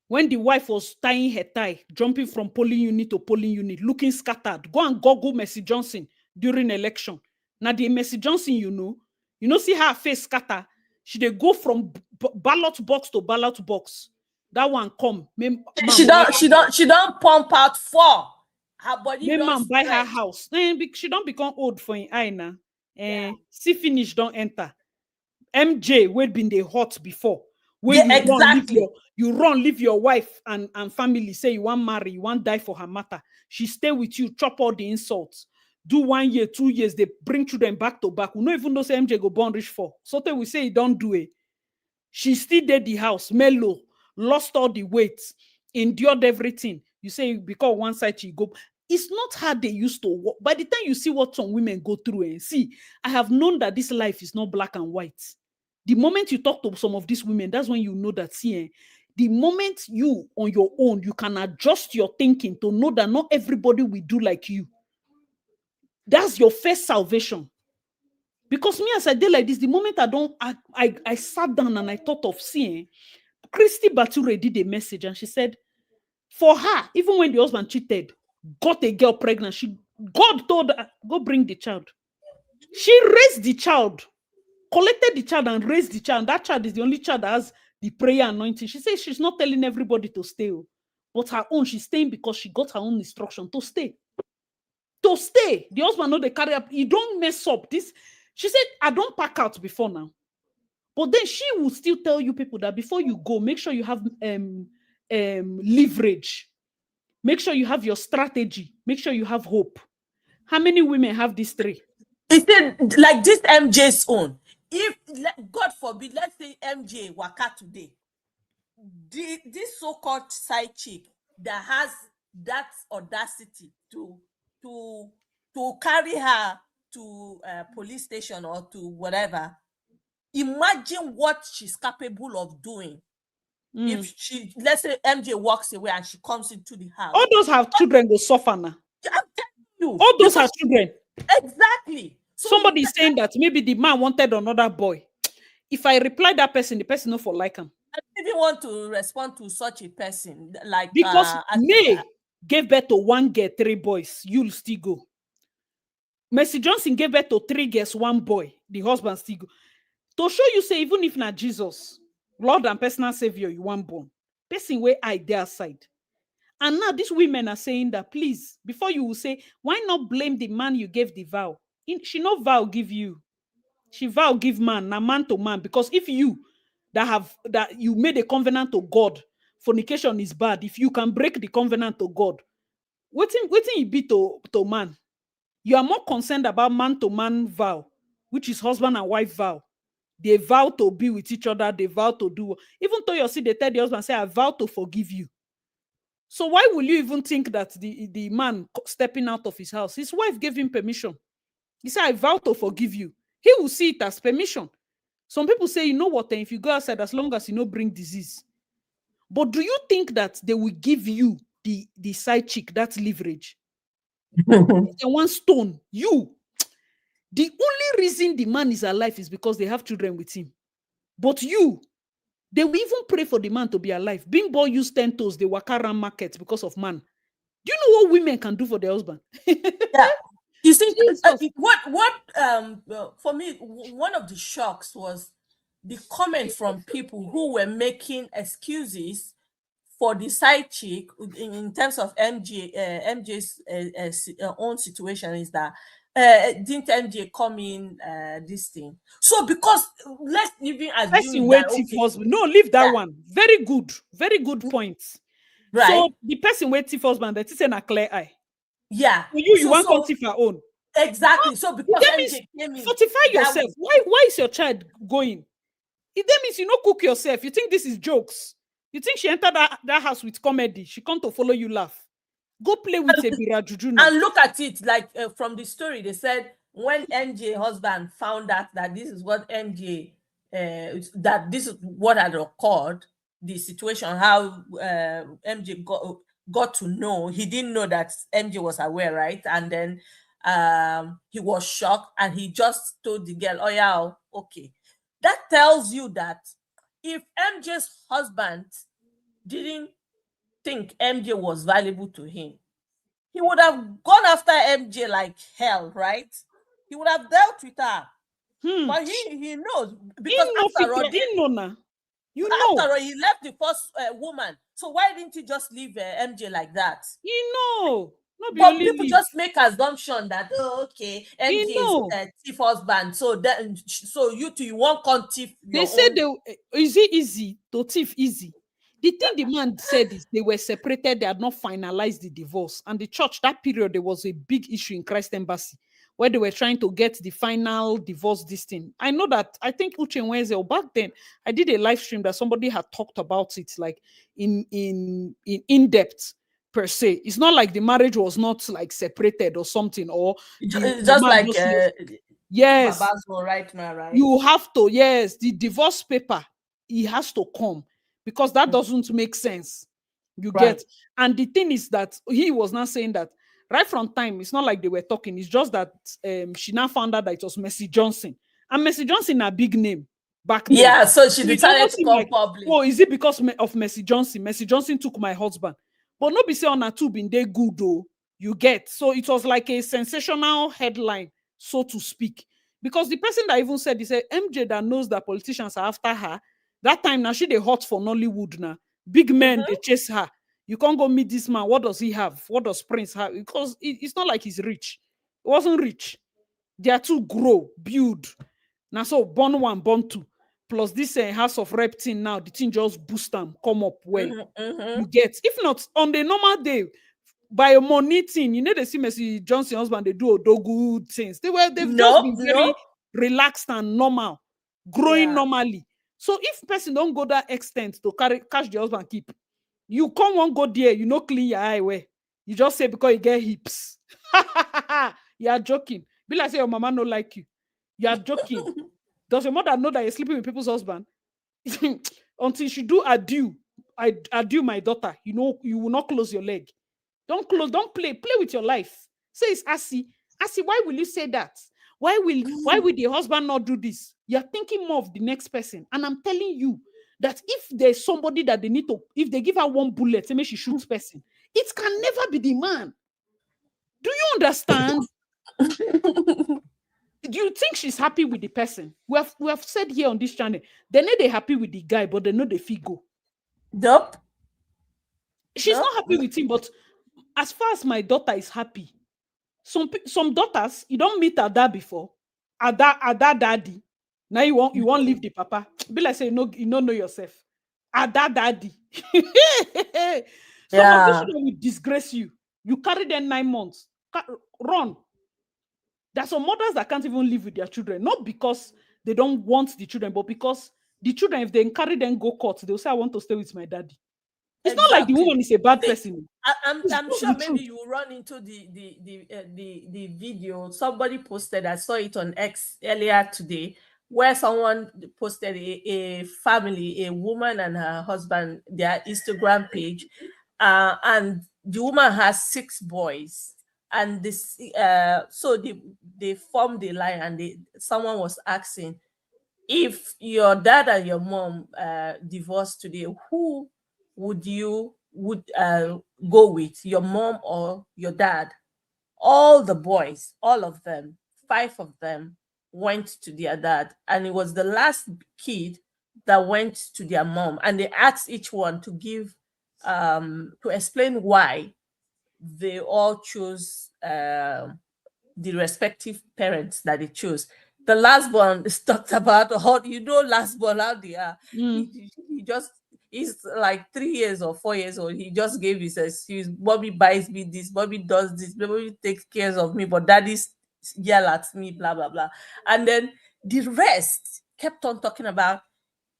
When the wife was tying her tie, jumping from polling unit to polling unit, looking scattered, go and Google Mercy Johnson during election. Now, the Mercy Johnson, see her face scatter. She they go from ballot box to ballot box. That one come. She don't pump out 4. Her body don't buy her house. She don't become old for an eye now. See finish don't enter. MJ will been the hot before. When you leave your wife and family, say you want marry, you want die for her matter. She stay with you, chop all the insults. Do 1 year, 2 years, they bring children back to back. We don't even know say MJ go born rich for. So we say he don't do it. She still did the house, mellow, lost all the weight, endured everything. You say because one side she go. It's not how they used to work. By the time you see what some women go through and see, I have known that this life is not black and white. The moment you talk to some of these women, that's when you know that, the moment you on your own, you can adjust your thinking to know that not everybody will do like you. That's your first salvation. Because me, as I did like this, the moment I sat down and I thought of seeing, Christy Bature did a message and she said, for her, even when the husband cheated, got a girl pregnant, God told her, go bring the child. She raised the child, collected the child and raised the child. That child is the only child that has the prayer anointing. She says she's not telling everybody to stay, but her own, she's staying because she got her own instruction to stay. To stay. The husband know they carry up. You don't mess up this. She said, I don't pack out before now. But then she will still tell you people that before you go, make sure you have leverage. Make sure you have your strategy. Make sure you have hope. How many women have these 3? It's like this MJ's own. If, God forbid, let's say MJ waka today, this so-called side chick that has that audacity to carry her to a police station or to whatever, imagine what she's capable of doing. If she, let's say MJ walks away and she comes into the house. All those have children go suffer now. I'm telling you. All those have children. Exactly. So somebody is saying that maybe the man wanted another boy. If I reply that person, the person no for like him. I didn't want to respond to such a person. Like because May gave birth to 1 girl, 3 boys. You'll still go. Mercy Johnson gave birth to 3 girls, 1 boy. The husband still go. To show you, say, even if not Jesus, Lord and personal Savior, you want born. Person where I their side. And now these women are saying that, please, before you will say, why not blame the man you gave the vow? She no vow give you. She vow give man, na man to man. Because if you that you made a covenant to God, fornication is bad. If you can break the covenant to God, waiting you be to man. You are more concerned about man to man vow, which is husband and wife vow. They vow to be with each other. They vow to do. Even though you see, they tell the husband, say, I vow to forgive you. So why will you even think that the man stepping out of his house, his wife gave him permission? He said, I vow to forgive you. He will see it as permission. Some people say, you know what, if you go outside, as long as you don't bring disease. But do you think that they will give you the side chick, that's leverage? And one stone, you. The only reason the man is alive is because they have children with him. But you, they will even pray for the man to be alive. Bimbo used 10 toes, they work around markets because of man. Do you know what women can do for their husband? Yeah. You see, Jesus. for me, one of the shocks was the comment from people who were making excuses for the side chick in terms of MJ's own situation is that didn't MJ come in this thing? So because let's even assume that husband. No, leave that one. Very good point. Right. So the person waiting for husband that is in a clear eye. Yeah. So you want to for own. Exactly. So because that MJ came in, fortify yourself. Why is your child going? It then means you not cook yourself. You think this is jokes. You think she entered that house with comedy. She come to follow you laugh. Go play with a bira juju now. And look at it, like from the story, they said when MJ husband found out that this is what MJ, that this is what had occurred, the situation, how MJ got to know, he didn't know that MJ was aware, right? And then he was shocked and he just told the girl, oh yeah, okay. That tells you that if MJ's husband didn't think MJ was valuable to him, he would have gone after MJ like hell, right? He would have dealt with her. But he knows because after all, after all, he left the first woman. So why didn't he just leave MJ like that? But people just make assumption that okay, MJ is thief husband. So then, so you two, you won't come thief. They said is it easy to thief easy? The thing the man said is they were separated, they had not finalized the divorce. And the church, that period, there was a big issue in Christ Embassy where they were trying to get the final divorce, this thing. I know that, I think Uche Wednesday, back then, I did a live stream that somebody had talked about it, like in depth per se. It's not like the marriage was not like separated or something, or just like yes, right now, right? You have to, yes, the divorce paper, it has to come. Because that doesn't make sense. You get. And the thing is that he was not saying that right from time, it's not like they were talking. It's just that she now found out that it was Mercy Johnson. And Mercy Johnson, a big name back then. Yeah, so she decided to come public. Oh, is it because of Mercy Johnson? Mercy Johnson took my husband. But no be say on a two been they good though. You get. So it was like a sensational headline, so to speak. Because the person that even said, he said, MJ that knows that politicians are after her. That time now she they hot for Nollywood now. Big men they chase her. You can't go meet this man. What does he have? What does Prince have? Because it's not like he's rich. It wasn't rich. They are two grow, build. Now so born one, born two. Plus this House of Rep thing now, the thing just boost them, come up well. You get. If not on the normal day, by a money thing, you know they see Mercy Johnson husband, they do good things. They've just been very relaxed and normal, growing normally. So if person don't go that extent to catch the husband keep, you come one go there, you know clean your eye way. You just say because you get hips. You are joking. Be like say your mama no like you. You are joking. Does your mother know that you're sleeping with people's husband? Until she do adieu, adieu my daughter, you know you will not close your leg. Don't play with your life. Say it's Asi, why will you say that? Why will the husband not do this? You're thinking more of the next person. And I'm telling you that if there's somebody that they need to, if they give her one bullet, say maybe she shoots person, it can never be the man. Do you understand? Do you think she's happy with the person? We have said here on this channel, they know they're happy with the guy, but they know the figure. Yup. She's No? not happy with him, but as far as my daughter is happy, some daughters, you don't meet her dad before. Her dad daddy. Now you won't leave the papa. Be like say you don't know yourself. Her dad daddy. Some of these Yeah. children will disgrace you. You carry them 9 months. Run. There are some mothers that can't even live with their children, not because they don't want the children, but because the children, if they carry them go court, they'll say, I want to stay with my daddy. It's not like the Exactly. woman is a bad See, person. It's I'm just sure the maybe truth. you will run into the video somebody posted. I saw it on X earlier today, where someone posted a family, a woman and her husband, their Instagram page, and the woman has 6 boys, and this so they formed a line, and someone was asking, if your dad and your mom divorced today, who would go with, your mom or your dad? All the boys, all of them, 5 of them, went to their dad, and it was the last kid that went to their mom. And they asked each one to give to explain why they all chose the respective parents that they chose. The last one is talked about how last born how they are. He just he's like 3 years or 4 years old. He just gave his excuse. Mommy buys me this, mommy does this, mommy takes care of me, but daddy's yell at me, blah blah blah. And then the rest kept on talking about,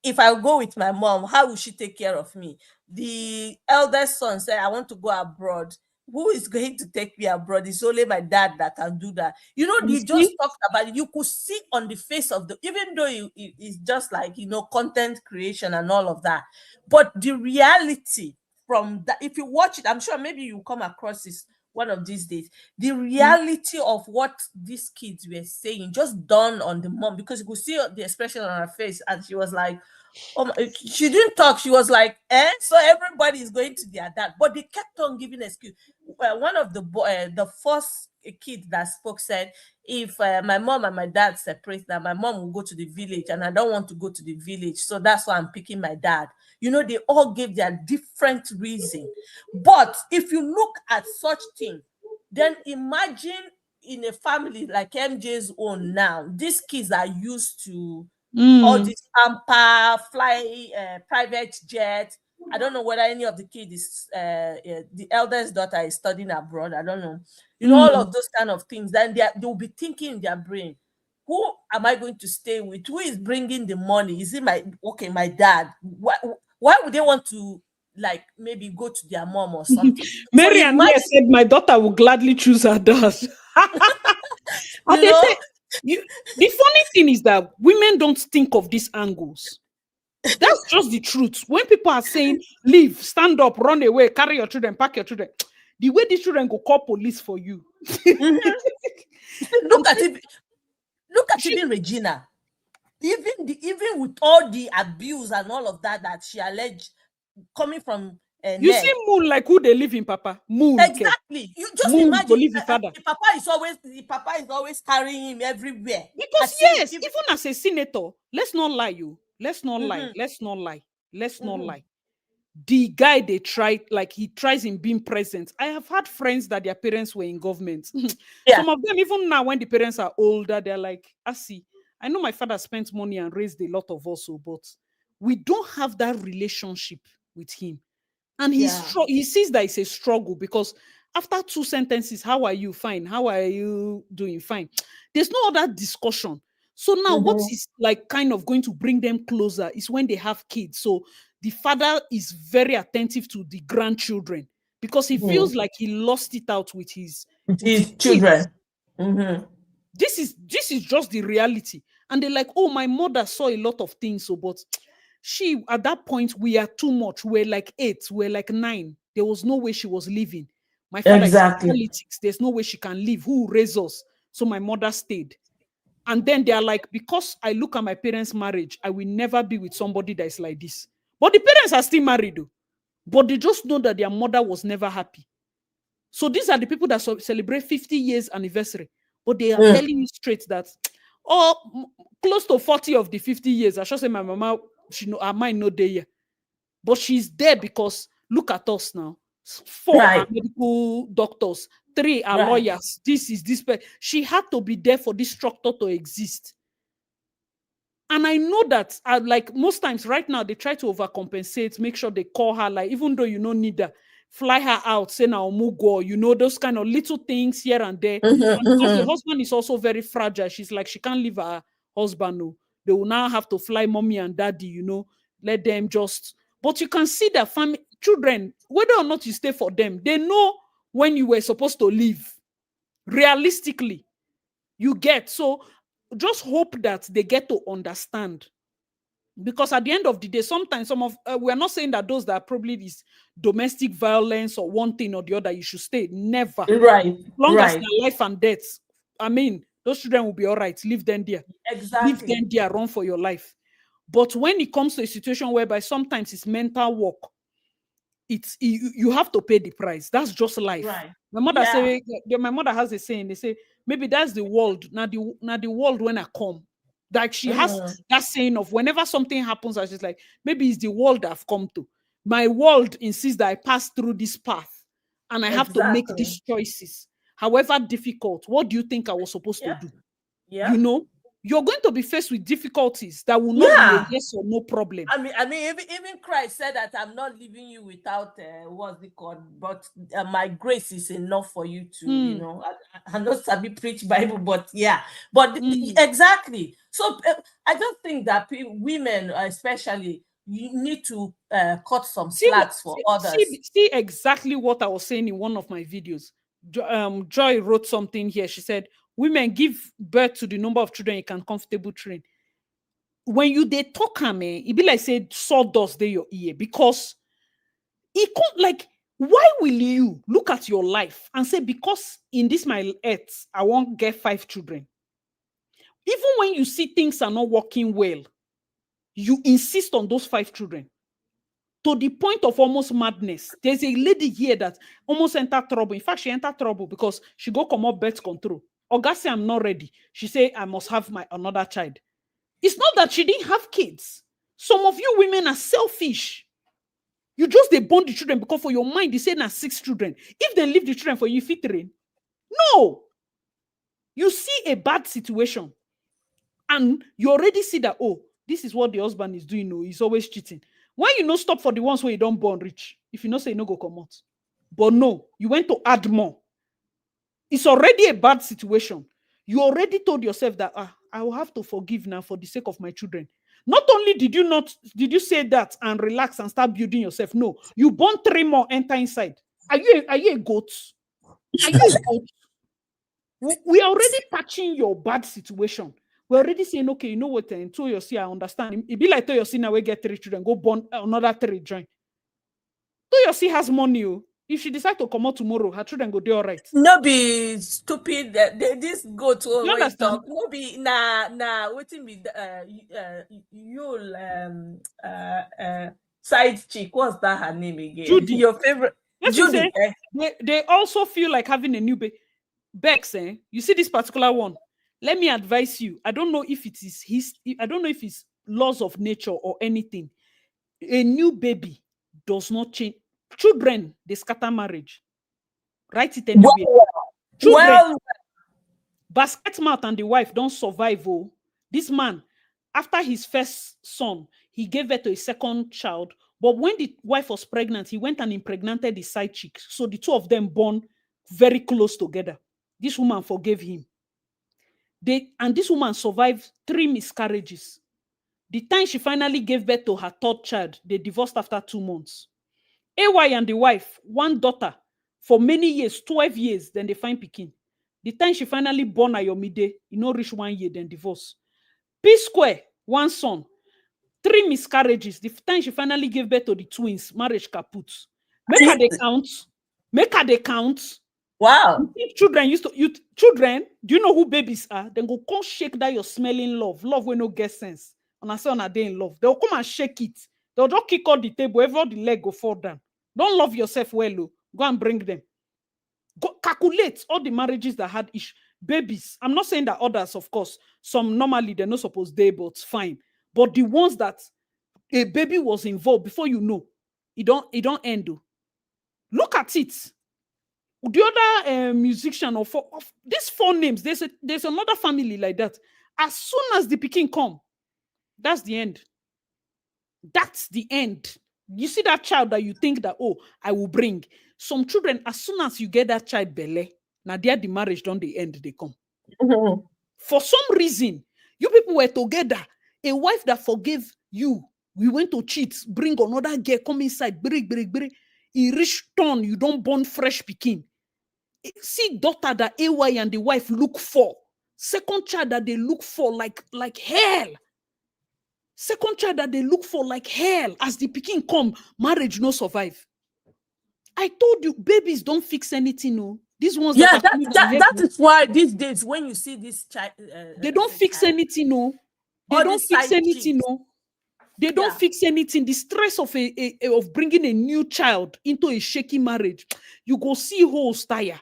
if I go with my mom, how will she take care of me? The eldest son said, I want to go abroad. Who is going to take me abroad? It's only my dad that can do that. You They just see? talked about it. You could see on the face of even though it's just like, content creation and all of that. But the reality from that, if you watch it, I'm sure maybe you come across this one of these days. The reality of what these kids were saying just dawned on the mom, because you could see the expression on her face, and she was like, oh my, she didn't talk. She was like, so everybody is going to their dad. But they kept on giving excuse. One of the first kid that spoke said, if my mom and my dad separate, that my mom will go to the village, and I don't want to go to the village. So that's why I'm picking my dad. They all gave their different reason. But if you look at such thing, then imagine in a family like MJ's own now, these kids are used to all this pamper, fly private jet. I don't know whether any of the kids is the eldest daughter is studying abroad. I don't know. All of those kind of things. Then they'll be thinking in their brain, who am I going to stay with? Who is bringing the money? Is it my dad? Why would they want to maybe go to their mom or something? So Marian here imagine, said my daughter will gladly choose her dad. And you they know, say the funny thing is that women don't think of these angles. That's just the truth. When people are saying, leave, stand up, run away, carry your children, pack your children, the way these children go call police for you. look at see- it. Look at she- even Regina. Even with all the abuse and all of that she alleged coming from you Ned. see Moon like who they live in, Papa. Moon. Exactly. You just Moon imagine go live with father. the papa is always carrying him everywhere. Because As yes, if- even as a senator, let's not lie, let's not lie, Mhm. let's not lie, let's not Mhm. lie. The guy they tried, like he tries in being present. I have had friends that their parents were in government. Yeah. Some of them, even now, when the parents are older, they're like, I know my father spent money and raised a lot of us, but we don't have that relationship with him. And he sees that it's a struggle, because after 2 sentences, how are you? Fine. How are you doing? Fine. There's no other discussion. So now what is like kind of going to bring them closer is when they have kids. So the father is very attentive to the grandchildren, because he feels like he lost it out with his His kids. children. Mhm. This is just the reality. And they're like, oh, my mother saw a lot of things, so but she, at that point, we are too much. We're like 8, we're like 9. There was no way she was leaving. My father is in Exactly. politics. There's no way she can leave. Who will raise us? So my mother stayed. And then they're like, because I look at my parents' marriage, I will never be with somebody that is like this. But the parents are still married, though. But they just know that their mother was never happy. So these are the people that celebrate 50 years anniversary. But they are telling you straight that, close to 40 of the 50 years, I should say my mama, her mind no day here. But she's there because look at us now. 4 are Right. medical doctors, 3 are Right. lawyers. This is this. She had to be there for this structure to exist. And I know that, like most times right now, they try to overcompensate, make sure they call her, like, even though you don't need her, fly her out, say now mugo, those kind of little things here and there. And because the husband is also very fragile, she's like, she can't leave her husband. No. They will now have to fly mommy and daddy, let them just. But you can see that family, children, whether or not you stay for them, they know when you were supposed to leave. Realistically, you get. So just hope that they get to understand. Because at the end of the day, sometimes we're not saying that those that probably is domestic violence or one thing or the other, you should stay. Never. Right. As long as Right. they're life and death, I mean, those children will be all right. Leave them there. Exactly. Leave them there, run for your life. But when it comes to a situation whereby sometimes it's mental work, you have to pay the price. That's just life. Right. My mother Yeah. my mother has a saying. They say maybe that's the world. Now the world when I come, like she has that saying of whenever something happens, I just like maybe it's the world I've come to. My world insists that I pass through this path, and I have to make these choices, however difficult. What do you think I was supposed to do? Yeah. You're going to be faced with difficulties that will not be a yes or no problem. I mean, even Christ said that I'm not leaving you without what's it called, but my grace is enough for you to, I know Sabi preach Bible, but yeah, but exactly. So I just think that women, especially, you need to cut some slacks for others. See exactly what I was saying in one of my videos. Joy wrote something here. She said, women give birth to the number of children you can comfortable train. When you they talk, it be like say sawdust they your ear, because it can't, like, why will you look at your life and say, because in this my earth I won't get 5 children? Even when you see things are not working well, you insist on those 5 children to the point of almost madness. There's a lady here that almost entered trouble. In fact, she entered trouble because she go come up birth control. Oga say, I'm not ready. She say, I must have another child. It's not that she didn't have kids. Some of you women are selfish. You just they born the children because for your mind, they say na 6 children. If they leave the children for you, fit train. No. You see a bad situation and you already see that, oh, this is what the husband is doing. No, he's always cheating. When you no stop for the ones where you don't born rich, if you no say you no go come out. But no, you went to add more. It's already a bad situation. You already told yourself that I will have to forgive now for the sake of my children. Not only did you say that and relax and start building yourself. No, you born 3 more, enter inside. Are you a goat? Are you a goat? We are already patching your bad situation. We're already saying, okay, you know what? And Toyosi, I understand. It be like Toyosi now we get 3 children, go born another 3 join. Toyosi has money. If she decides to come out tomorrow, her children go do all right. No be stupid. This go to always talk. No be waiting with side chick. What's that her name again? Judy. Your favorite. Yes, Judy. They also feel like having a new baby. Bex, you see this particular one. Let me advise you. I don't know if it is I don't know if it's laws of nature or anything. A new baby does not change. Children, they scatter marriage. Write it anywhere. Children, basket mouth and the wife don't survive. Oh, this man, after his first son, he gave birth to a second child. But when the wife was pregnant, he went and impregnated the side chick. So the 2 of them born very close together. This woman forgave him. And this woman survived 3 miscarriages. The time she finally gave birth to her 3rd child, they divorced after 2 months. AY and the wife, 1 daughter, for many years, 12 years, then they find pikin. The time she finally born Ayomide, reach 1 year, then divorce. P Square, 1 son, 3 miscarriages. The time she finally gave birth to the twins, marriage kaput. Make her they count. Wow. Children children, do you know who babies are? Then go come shake that you're smelling love will no get sense. And I say on a day in love, they'll come and shake it. They'll just kick on the table, every the leg go fall down. Don't love yourself well, go and bring them. Go calculate all the marriages that had babies. I'm not saying that others, of course, some normally they're not supposed to, but fine. But the ones that a baby was involved, before you know, it don't end. Look at it. The other musician of these 4 names, there's another family like that. As soon as the pikin come, that's the end. That's the end. You see that child that you think that, oh, I will bring. Some children, as soon as you get that child belle, now there the marriage don't they end, they come. For some reason, you people were together. A wife that forgave you, we went to cheat, bring another girl, come inside, break. He reach turn, you don't born fresh pikin. See daughter that AY and the wife look for. Second child that they look for like hell. Second child that they look for like hell. As the pikin come, marriage no survive. I told you, babies don't fix anything, no. These ones that is why these days when you see this child, they don't fix anything, no. They don't fix anything, no. They don't fix anything. The stress of of bringing a new child into a shaky marriage, you go see holes tire.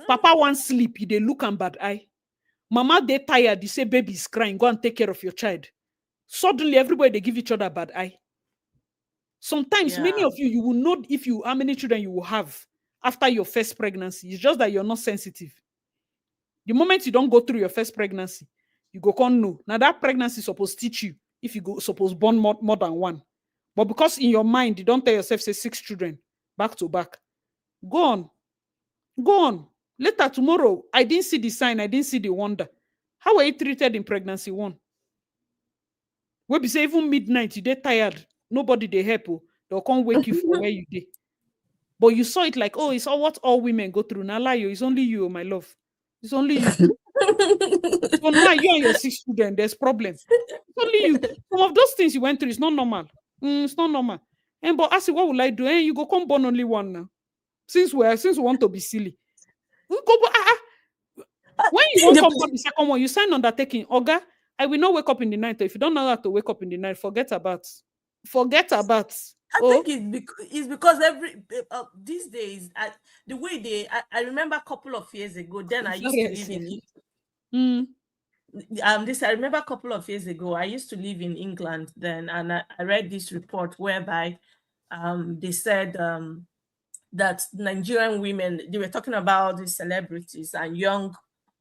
Papa wants sleep, they look and bad eye. Mama they tired, they say baby is crying, go and take care of your child. Suddenly everybody they give each other bad eye. Sometimes many of you will know how many children you will have after your first pregnancy. It's just that you're not sensitive. The moment you don't go through your first pregnancy, you go can't know. Now that pregnancy is supposed to teach you if you go supposed born more than one. But because in your mind, you don't tell yourself, say 6 children back to back. Go on. Later tomorrow, I didn't see the sign, I didn't see the wonder. How were you treated in pregnancy 1? When we say even midnight, you get tired. Nobody they help you. They'll come wake you from where you did. But you saw it like, oh, it's all what all women go through. Now lie you, it's only you, my love. It's only you. So now you and your 6 children, there's problem. It's only you. Some of those things you went through, it's not normal. It's not normal. And but ask you, what will I do? And you go come born only one now. Since we want to be silly. We go, when you want to come born the second one, you sign undertaking. Oga, I will not wake up in the night. If you don't know how to wake up in the night, forget about. I think it's because these days, the way I remember a couple of years ago, then I used to live in I remember a couple of years ago, I used to live in England then, and I read this report whereby they said that Nigerian women, they were talking about the celebrities and young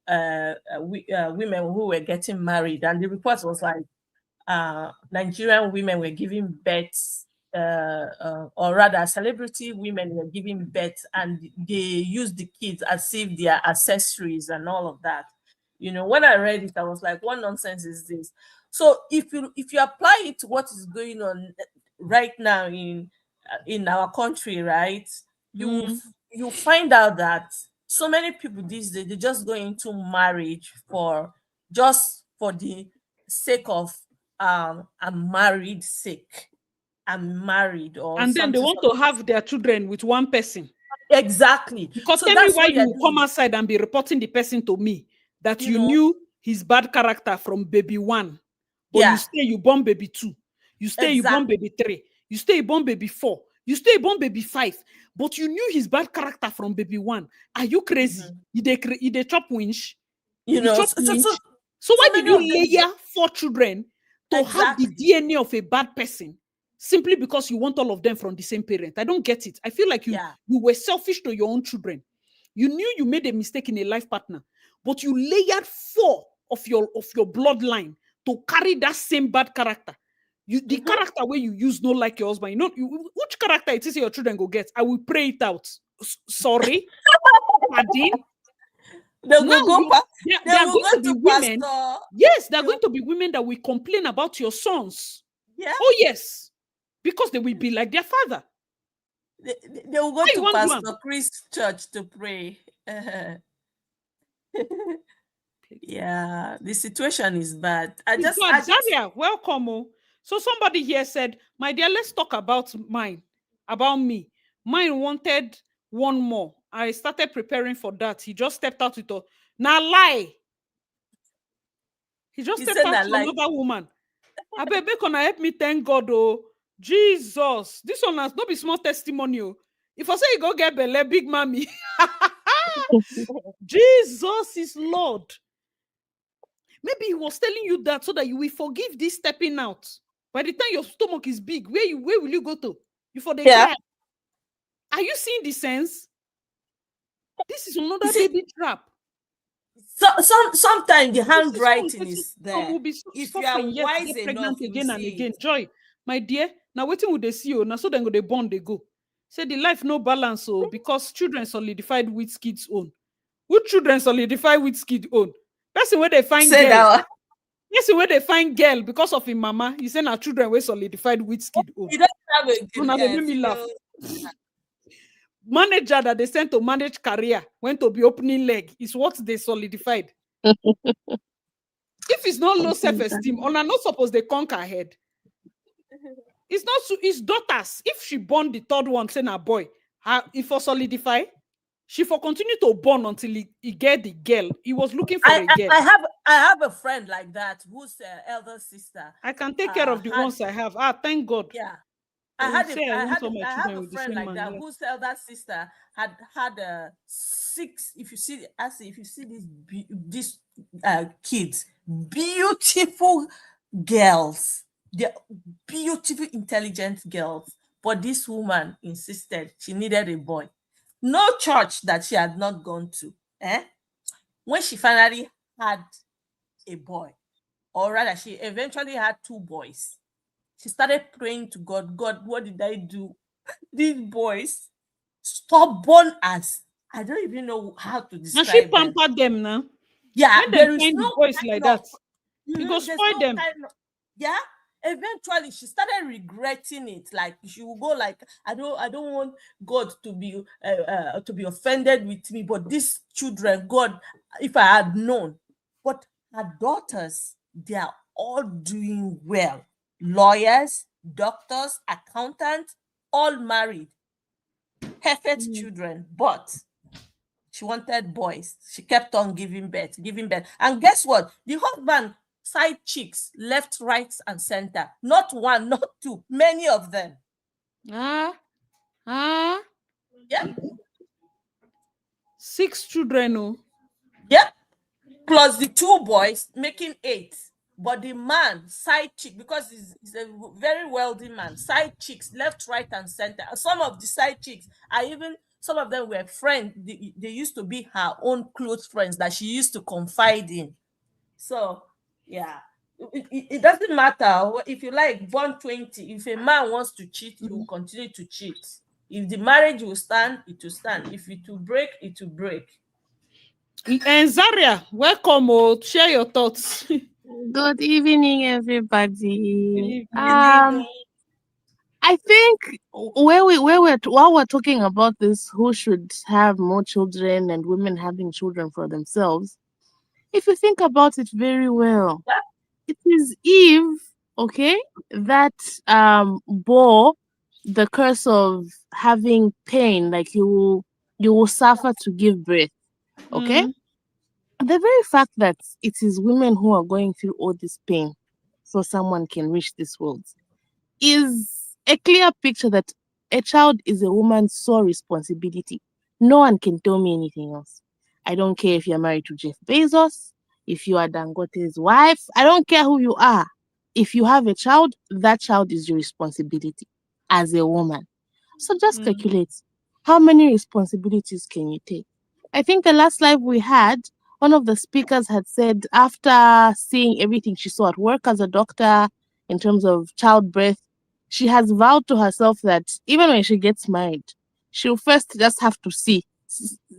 women who were getting married, and the report was like Nigerian women were giving birth, or rather celebrity women were giving birth, and they used the kids as if they are accessories and all of that. You know, when I read it, I was like, what nonsense is this? So if you apply it to what is going on right now in our country, right, you find out that so many people these days, they just go into marriage for the sake of I'm married sake. I'm married, or and then they want to have their children with one person. Exactly. Because tell me why you come outside and be reporting the person to me that you knew his bad character from baby 1, but you stay, you born baby 2, you stay, you born baby 3, you stay, you born baby 4, you stay, you born baby 5, but you knew his bad character from baby 1. Are you crazy? You dey chop winch? You know, so why did you layer 4 children to have the DNA of a bad person simply because you want all of them from the same parent? I don't get it. I feel like you were selfish to your own children. You knew you made a mistake in a life partner, but you layered 4 of your bloodline to carry that same bad character. The character where you use no like your husband. You know which character it is your children go get. I will pray it out. Sorry, pardon. They're going to be women. Yes, they're going to be women that will complain about your sons. Yeah. Oh yes, because they will be like their father. They will go to Pastor Chris' church to pray. Yeah, the situation is bad. Zaria, welcome. Oh. So somebody here said, my dear, let's talk about me. Mine wanted one more. I started preparing for that. He just stepped out with a lie. He just stepped out to another woman. I beg, gonna help me, thank God. Oh, Jesus. This one has not be small testimony. Oh. If I say you go get belle, big mommy. Jesus is Lord. Maybe he was telling you that so that you will forgive this stepping out. By the time your stomach is big, where will you go to? You for the cry. Are you seeing the sense? This is another See, baby trap. sometimes the This is handwriting some is some there. will be If you are suffering yet to wise get enough, pregnant you will again and see again. it. Joy, my dear, now waiting with the CEO. Now so then go they bond they go. Say the life no balance, so because children solidified with kids own. Who children solidify with kid own? Person where they find Say girl. that Person where they find girl because of him mama. You say now children were solidified with kid own. you don't have Now they make me laugh. female. Manager that they sent to manage career went to be opening leg is what they solidified. If it's not low self-esteem, or not supposed they conquer head. It's not it's daughters. If she born the third one, saying a boy, if for solidify, she for continue to born until he get the girl. He was looking for a girl. I have a friend like that whose elder sister. I can take care of the ones I have. Thank God. Yeah, I I have children a with the friend same like man. that Yeah. whose elder sister had 6. If you see these kids, beautiful girls, they're beautiful, intelligent girls. But this woman insisted she needed a boy. No church that she had not gone to. When she finally had a boy, or rather, she eventually had 2 boys. She started praying to God. God, what did I do? These boys, stubborn as I don't even know how to And she describe them. pampered them now. Yeah, When there they is find the no boys kind like of that, you go there's spoil no them. kind of, yeah. Eventually, she started regretting it. Like she will go like, I don't want God to be offended with me. But these children, God, if I had known. But her daughters, they are all doing well. Lawyers, doctors, accountants, all married, perfect children. But she wanted boys. She kept on giving birth. And guess what? The husband side chicks left, right, and center. Not one, not 2, many of them. Yeah. 6 children, oh. Yep. Plus the 2 boys, making 8. But the man, side chick, because he's a very wealthy man, side chicks, left, right, and center. And some of the side chicks are even, some of them were friends. They used to be her own close friends that she used to confide in. So, yeah, it doesn't matter if you like born 20. If a man wants to cheat, he will continue to cheat. If the marriage will stand, it will stand. If it will break, it will break. And Zaria, welcome. Oh, share your thoughts. Good evening, everybody. Good I think while we're talking about this, who should have more children and women having children for themselves, if you think about it very well, it is Eve, okay, that bore the curse of having pain, like you will suffer to give birth, okay. The very fact that it is women who are going through all this pain so someone can reach this world is a clear picture that a child is a woman's sole responsibility. No one can tell me anything else. I don't care if you're married to Jeff Bezos, if you are Dangote's wife, I don't care who you are. If you have a child, that child is your responsibility as a woman. So just calculate, how many responsibilities can you take? I think the last live we had, one of the speakers had said after seeing everything she saw at work as a doctor in terms of childbirth, she has vowed to herself that even when she gets married, she'll first just have to see.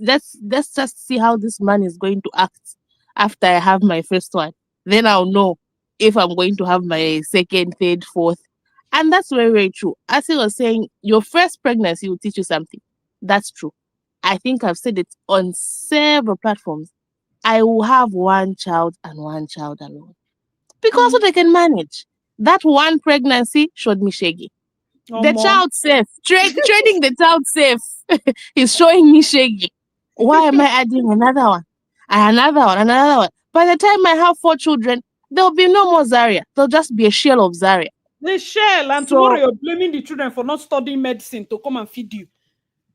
Let's just see how this man is going to act after I have my first one. Then I'll know if I'm going to have my second, third, fourth. And that's very, very true. As he was saying, your first pregnancy will teach you something. That's true. I think I've said it on several platforms. I will have one child and one child alone. Because so they can manage. That one pregnancy showed me shaggy. The child safe. Trading the child safe is showing me shaggy. Why am I adding another one? And another one, another one. By the time I have 4 children, there'll be no more Zaria. There'll just be a shell of Zaria. The shell, and tomorrow you're blaming the children for not studying medicine to come and feed you.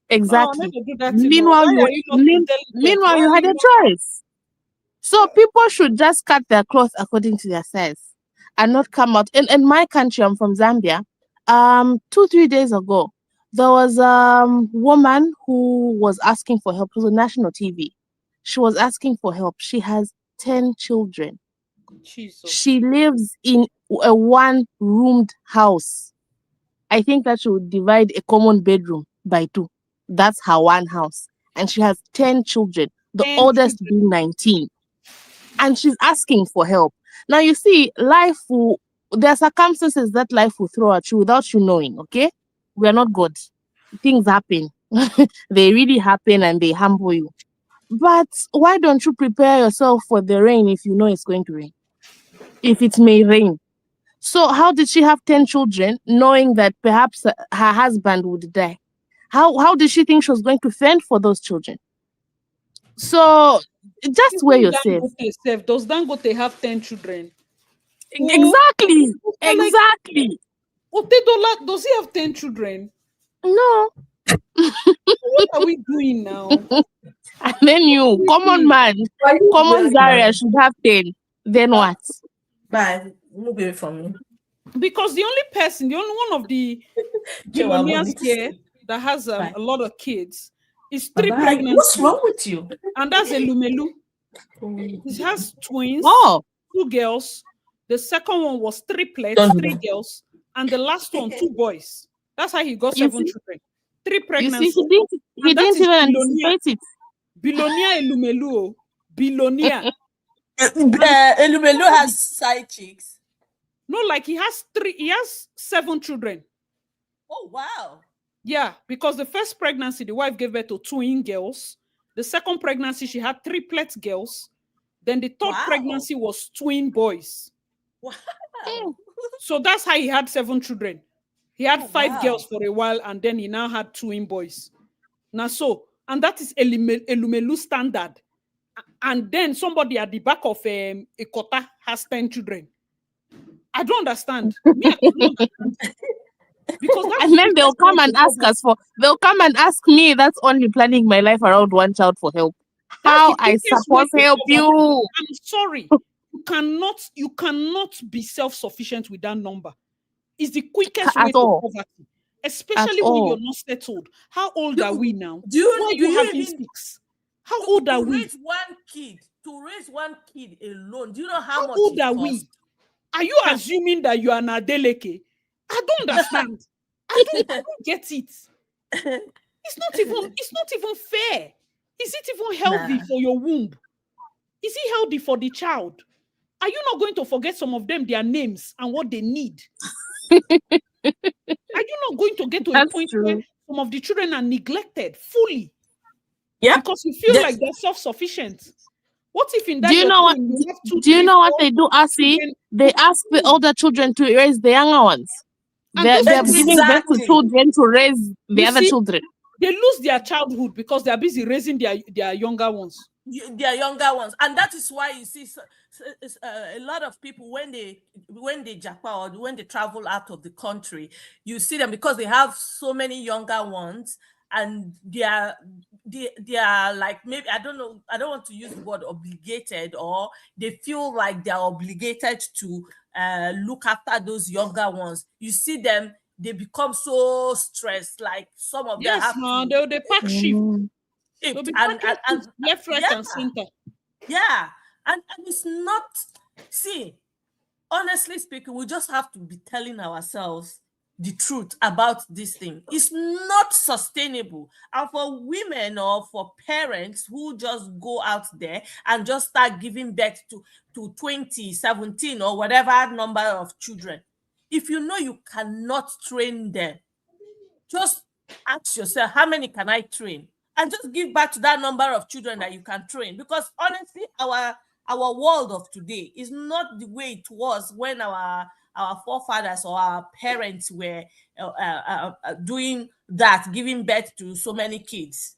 Exactly. Do that, Meanwhile, you had a choice. So people should just cut their cloth according to their size and not come out. In my country, I'm from Zambia. 2-3 days ago, There was woman who was asking for help. It was on national TV. She was asking for help. She has 10 children. Jesus. She lives in a one-roomed house. I think that she would divide a common bedroom by 2. That's her one house. And she has 10 children, the 10 oldest children. being 19. And she's asking for help. Now, you see, there are circumstances that life will throw at you without you knowing, okay? We are not God. Things happen. They really happen and they humble you. But why don't you prepare yourself for the rain if you know it's going to rain? If it may rain. So how did she have 10 children knowing that perhaps her husband would die? How did she think she was going to fend for those children? So just wear yourself. Does Dangote have 10 children? Exactly. Exactly. Otedola, does he have 10 children? No. What are we doing now? And then you, common man, common Zaria should have 10. Then what? Bye. Move away from me. Because the only one of the billionaires here that has a lot of kids is 3 pregnancies. What's wrong with you? And that's Elumelu. He has twins, 2 girls. The second one was triplets, 3 girls. And the last one, 2 boys. That's how he got 7 children. 3 pregnancies. You see, he didn't even anticipate it. Billionaire Elumelu. Billionaire. Elumelu has side chicks. No, like he has 7 children. Oh, wow. Yeah, because the first pregnancy, the wife gave birth to twin girls. The second pregnancy, she had triplet girls. Then the third pregnancy was twin boys. Wow. So that's how he had 7 children. He had 5 girls for a while, and then he now had twin boys. Now and that is Elumelu standard. And then somebody at the back of Ekota has 10 children. I don't understand. Me, I don't understand. Because and then they'll come and ask me that's only planning my life around one child for help. How I suppose help you? I'm sorry. You cannot be self-sufficient with that number. It's the quickest way to poverty. Especially when you're not settled. How old are we now? Do you having 6? How old are we? To raise one kid alone, do you know how much old it are costs? we? Are you assuming that you are an Adeleke? I don't understand. I don't get it. It's not even fair. Is it even healthy for your womb? Is it healthy for the child? Are you not going to forget some of them, their names and what they need? Are you not going to get to a point where some of the children are neglected fully? Yeah. Because you feel like they're self-sufficient. What if in that do you know what they do, Asi? They ask the older children to raise the younger ones. They're giving birth to children to raise the other children. They lose their childhood because they are busy raising their younger ones. Their younger ones. And that is why you see a lot of people when they japa or when they travel out of the country, you see them because they have so many younger ones. And they are like, maybe, I don't know, I don't want to use the word obligated, or they feel like they're obligated to look after those younger ones. You see them, they become so stressed, like some of them have to... They pack shift. And left, right, and center. Yeah, and it's not... See, honestly speaking, we just have to be telling ourselves the truth about this thing. It's not sustainable. And for women or for parents who just go out there and just start giving birth to 20, 17 or whatever number of children, if you know you cannot train them, just ask yourself, how many can I train? And just give back to that number of children that you can train. Because honestly, our world of today is not the way it was when our forefathers or our parents were doing that, giving birth to so many kids.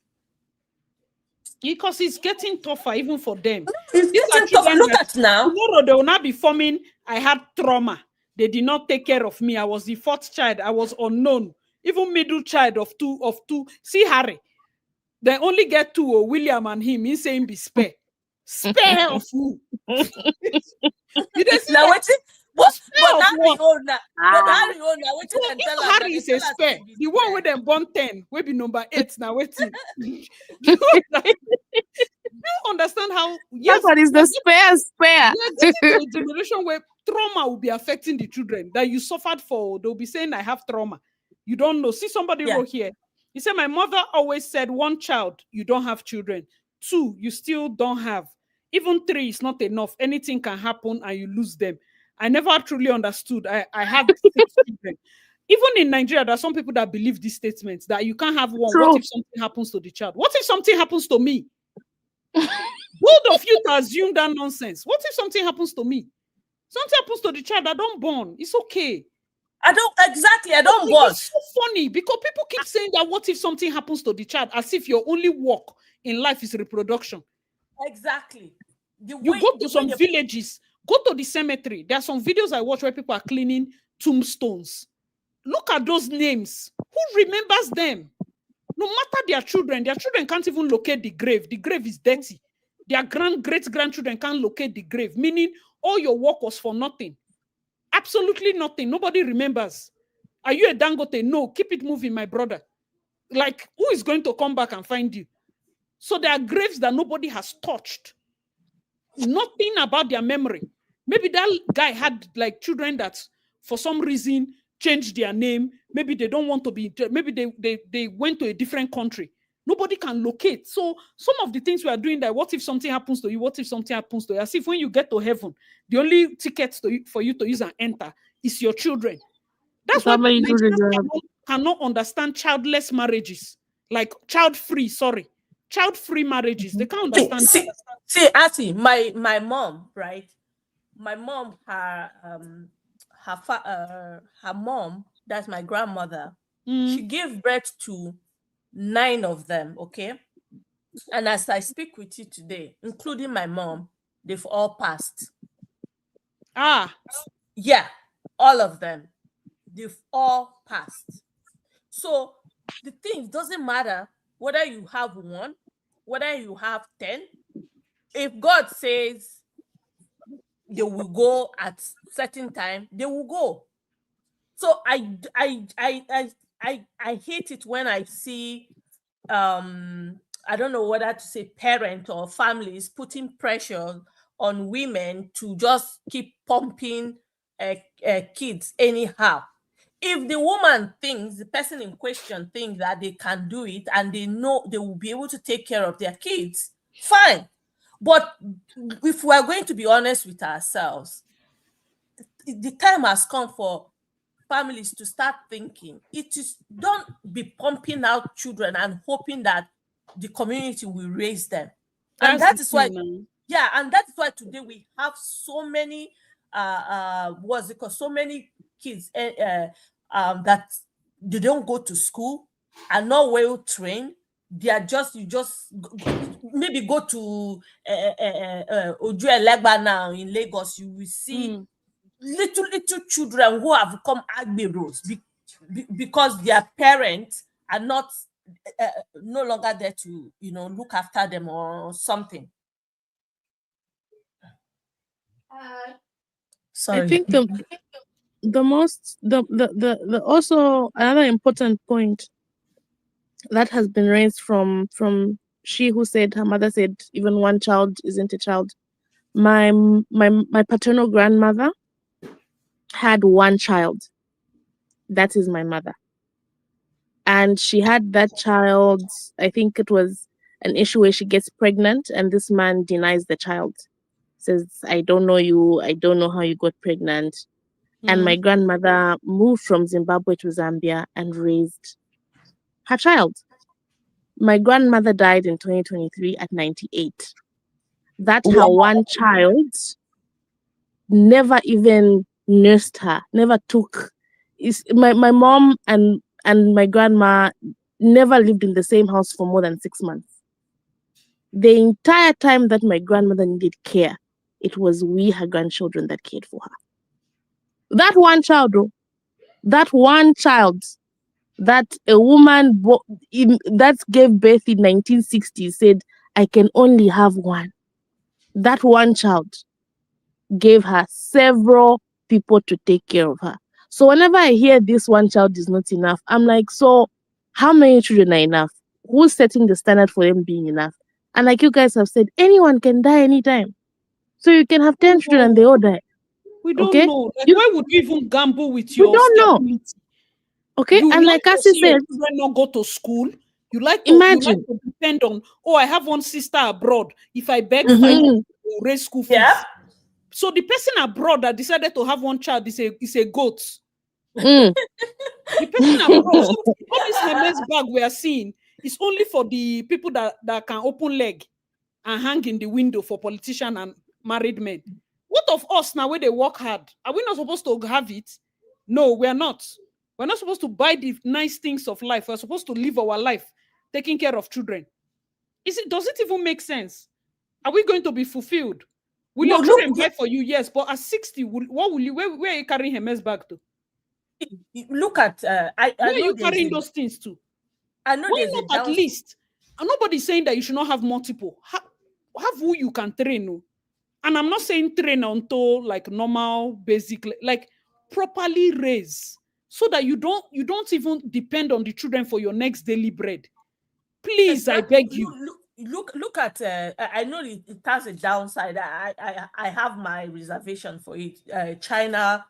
Because it's getting tougher even for them. It's getting tougher. Look at now. Tomorrow they will not be forming, I had trauma. They did not take care of me. I was the 4th child. I was unknown. Even middle child of two. See Harry. They only get 2, William and him. He's saying be spare. Spare of who? But Spare of Harry what? owner, but Harry owner, what you So can if tell us? Harry is a spare, the one with them born 10, will be number 8 now waiting. Do you understand how That one is the spare. we're getting to a generation where trauma will be affecting the children that you suffered for. They'll be saying, I have trauma. You don't know. See, somebody wrote here. He said, my mother always said, 1 child, you don't have children. 2, you still don't have. Even 3 is not enough. Anything can happen and you lose them. I never truly understood. I had 6 children. Even in Nigeria, there are some people that believe these statements that you can't have 1. True. What if something happens to the child? What if something happens to me? Both of you to assume that nonsense. What if something happens to me? Something happens to the child I don't born. It's okay. I don't born. It's so funny because people keep saying that what if something happens to the child as if your only work in life is reproduction. Exactly. You go to some villages, go to the cemetery. There are some videos I watch where people are cleaning tombstones. Look at those names. Who remembers them? No matter their children can't even locate the grave. The grave is dirty. Their great-grandchildren can't locate the grave, meaning all your work was for nothing. Absolutely nothing. Nobody remembers. Are you a Dangote? No, keep it moving, my brother. Like, who is going to come back and find you? So there are graves that nobody has touched. Nothing about their memory. Maybe that guy had like children that for some reason changed their name. Maybe they don't want to be, maybe they went to a different country. Nobody can locate. So some of the things we are doing, that what if something happens to you? What if something happens to you? As if when you get to heaven, the only ticket for you to use and enter is your children. That's why Nigerians cannot understand childless marriages, like child-free marriages. They can't understand. See, Auntie, my mom, right? My mom, her mom, that's my grandmother. She gave birth to 9 of them, okay? And as I speak with you today, including my mom, they've all passed. Yeah, all of them. They've all passed. So the thing doesn't matter whether you have 1, whether you have 10. If God says they will go at certain time, they will go. So I hate it when I see I don't know whether to say parent or families putting pressure on women to just keep pumping kids anyhow. If the woman thinks, the person in question thinks that they can do it and they know they will be able to take care of their kids, fine. But if we are going to be honest with ourselves, the time has come for families to start thinking. It is, don't be pumping out children and hoping that the community will raise them. And that is why, and that is why today we have so many so many kids that they don't go to school, are not well trained. They are maybe go to Ojuelegba now in Lagos. You will see little children who have become agberos because their parents are not no longer there to look after them or something. Sorry. I think the also another important point that has been raised from she who said her mother said even 1 child isn't a child. My paternal grandmother had 1 child. That is my mother. And she had that child, I think it was an issue where she gets pregnant and this man denies the child. Says, I don't know you, I don't know how you got pregnant. And my grandmother moved from Zimbabwe to Zambia and raised her child. My grandmother died in 2023 at 98. That her 1 child never even nursed her, never took. My mom and my grandma never lived in the same house for more than 6 months. The entire time that my grandmother needed care, it was we, her grandchildren, that cared for her. That 1 child, that 1 child, that a woman that gave birth in 1960 said, I can only have 1. That 1 child gave her several people to take care of her. So whenever I hear this one child is not enough, I'm like, so how many children are enough? Who's setting the standard for them being enough? And like you guys have said, anyone can die anytime. So you can have 10 children and they all die. We don't Okay? know. Like, why would you even gamble with We your don't know. stability? Okay? You And like like to Cassie see your said, children not go to school. You like to imagine. depend on, oh, I have one sister abroad. If I beg Mhm. 5 to raise school fees. Yeah. So the person abroad that decided to have one child is a goat. Mm. The person abroad, so all this Hermes bag we are seeing is only for the people that can open leg and hang in the window for politicians and married men. What of us now where they work hard? Are we not supposed to have it? No, we are not. We're not supposed to buy the nice things of life. We're supposed to live our life taking care of children. Does it even make sense? Are we going to be fulfilled? Will No, your children look, buy for you? Yes, but at 60, what will you? Where are you carrying Hermes bag to? look at I Where are know you there's carrying a, those things to? I know Why there's a not at down. least? And nobody's saying that you should not have multiple. Have who you can train. No? And I'm not saying train until like normal, basic, like properly raise so that you don't even depend on the children for your next daily bread. Please, I beg you. Look at I know it has a downside. I have my reservation for it. China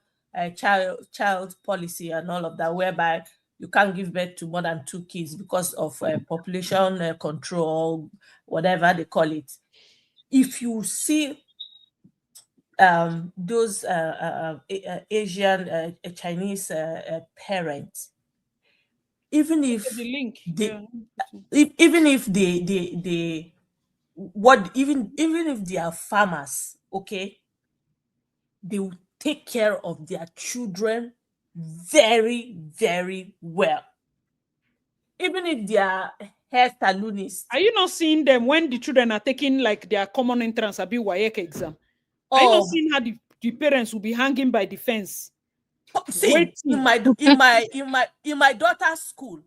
child policy and all of that, whereby you can't give birth to more than 2 kids because of population control, whatever they call it. If you see those Asian Chinese parents, even if The link. they Yeah. even if they what even if they are farmers, okay, they will take care of their children very, very well. Even if they are hair salonists. Are you not seeing them when the children are taking like their common entrance or WAEC exam? Are you not Oh, seeing how the parents will be hanging by the fence? see, Waiting. in my daughter's school,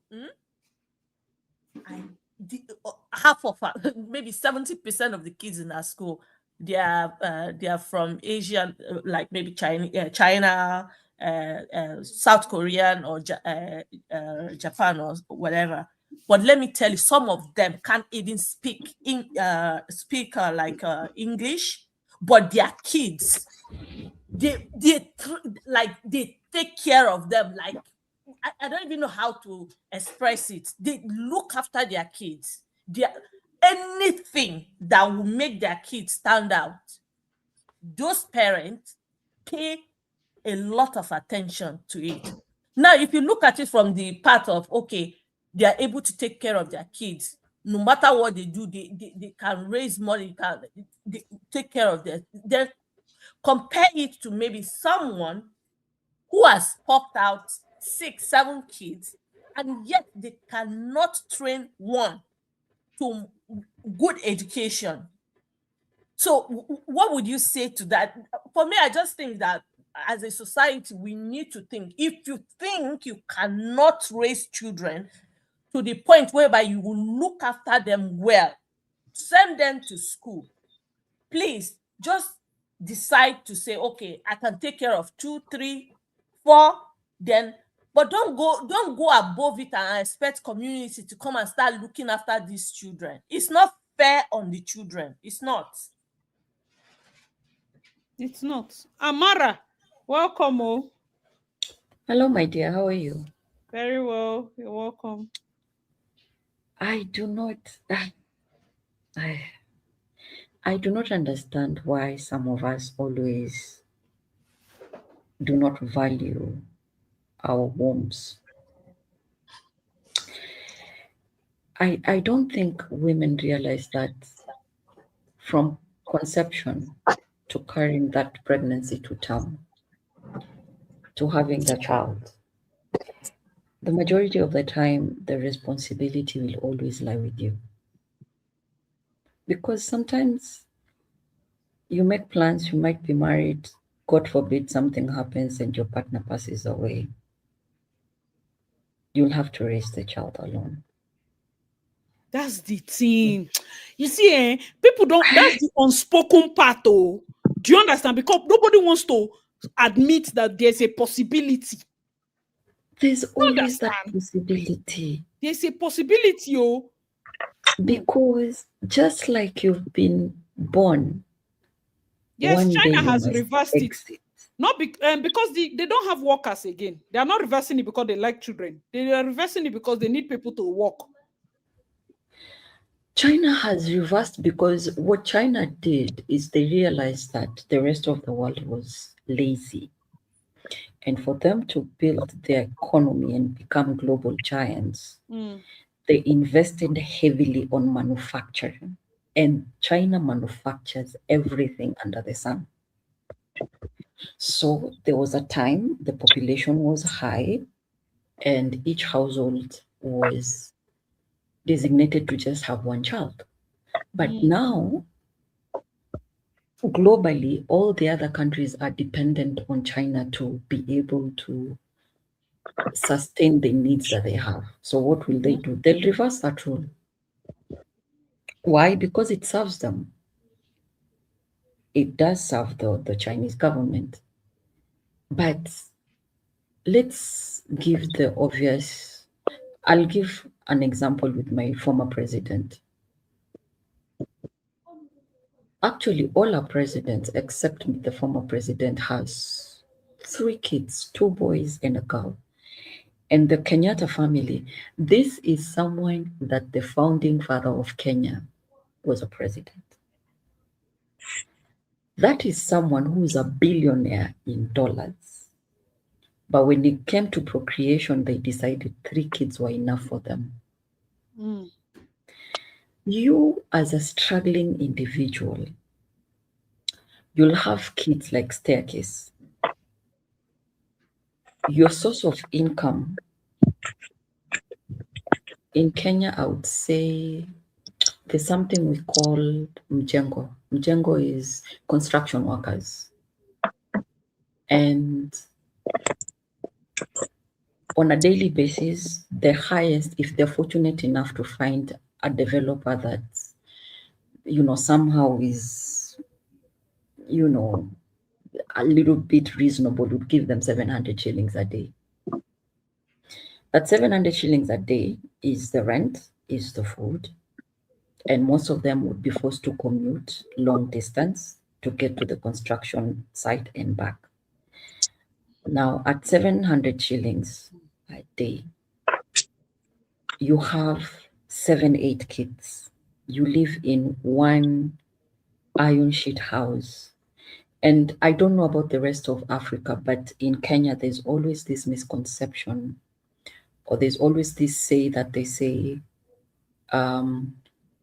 half of her, maybe 70% of the kids in our school, they are from Asian, like maybe China, South Korean, or Japan or whatever. But let me tell you, some of them can't even speak English, but their kids, they take care of them like I don't even know how to express it. They look after their kids. Anything that will make their kids stand out, those parents pay a lot of attention to it. Now, if you look at it from the part of, okay, they are able to take care of their kids, no matter what they do, they can raise money, they take care of them. Then compare it to maybe someone who has popped out 6, 7 kids, and yet they cannot train one to good education. So what would you say to that? For me, I just think that as a society, we need to think. If you think you cannot raise children to the point whereby you will look after them well, send them to school. Please just decide to say, okay, I can take care of 2, 3, 4, then, but don't go above it and expect community to come and start looking after these children. It's not fair on the children. It's not. It's not. Amara, welcome. Oh. Hello, my dear. How are you? Very well. You're welcome. I do not. I do not understand why some of us always do not value our wombs. I don't think women realize that from conception to carrying that pregnancy to term, to having the child, the majority of the time, the responsibility will always lie with you. Because sometimes you make plans, you might be married, God forbid something happens and your partner passes away. You'll have to raise the child alone. That's the thing. You see, people don't, that's the unspoken part. Oh, do you understand? Because nobody wants to admit that there's a possibility. There's always that possibility. There's a possibility, oh. Because just like you've been born, yes, one China day you has must reversed exit. it. Not because they don't have workers again. They are not reversing it because they like children. They are reversing it because they need people to work. China has reversed because what China did is they realized that the rest of the world was lazy. And for them to build their economy and become global giants, they invested heavily on manufacturing. And China manufactures everything under the sun. So there was a time the population was high and each household was designated to just have one child. But now, globally, all the other countries are dependent on China to be able to sustain the needs that they have. So what will they do? They'll reverse that rule. Why? Because it serves them. It does serve the Chinese government. But let's give the obvious. I'll give an example with my former president. Actually, all our presidents, except the former president, has 3 kids, 2 boys and a girl. And the Kenyatta family, this is someone that the founding father of Kenya was a president. That is someone who is a billionaire in dollars. But when it came to procreation, they decided 3 kids were enough for them. You, as a struggling individual, you'll have kids like staircase. Your source of income in Kenya, I would say there's something we call mjengo. Mjengo is construction workers. And on a daily basis, the highest, if they're fortunate enough to find a developer that, somehow is, a little bit reasonable, would give them 700 shillings a day. That 700 shillings a day is the rent, is the food, and most of them would be forced to commute long distance to get to the construction site and back. Now, at 700 shillings a day, you have 7, 8 kids. You live in one iron sheet house. And I don't know about the rest of Africa, but in Kenya, there's always this misconception, or there's always this say that they say,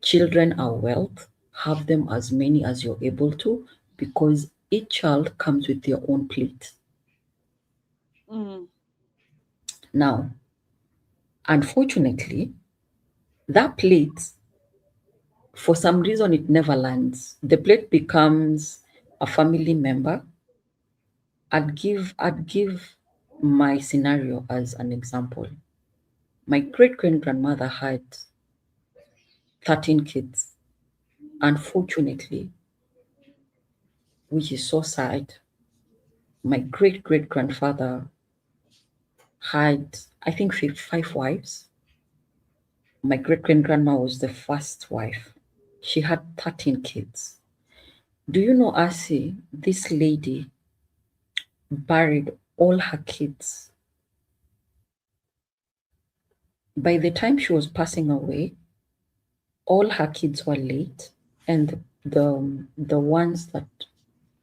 children are wealth, have them as many as you're able to, because each child comes with their own plate. Now, unfortunately, that plate, for some reason, it never lands. The plate becomes a family member. I'd give my scenario as an example. My great-great-grandmother had 13 kids. Unfortunately, which is so sad, my great-great-grandfather had, I think, 5 wives. My great-great-grandma was the first wife. She had 13 kids. Do you know, Asi, this lady buried all her kids. By the time she was passing away, all her kids were late, and the ones that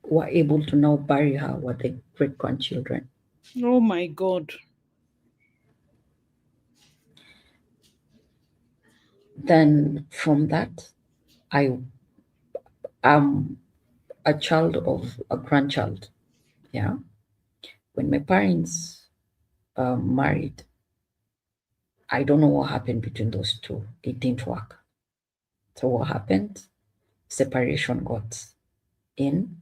were able to now bury her were the great-grandchildren. Oh my God. Then from that, I am a child of a grandchild. Yeah. When my parents married, I don't know what happened between those two. It didn't work. So what happened? Separation got in,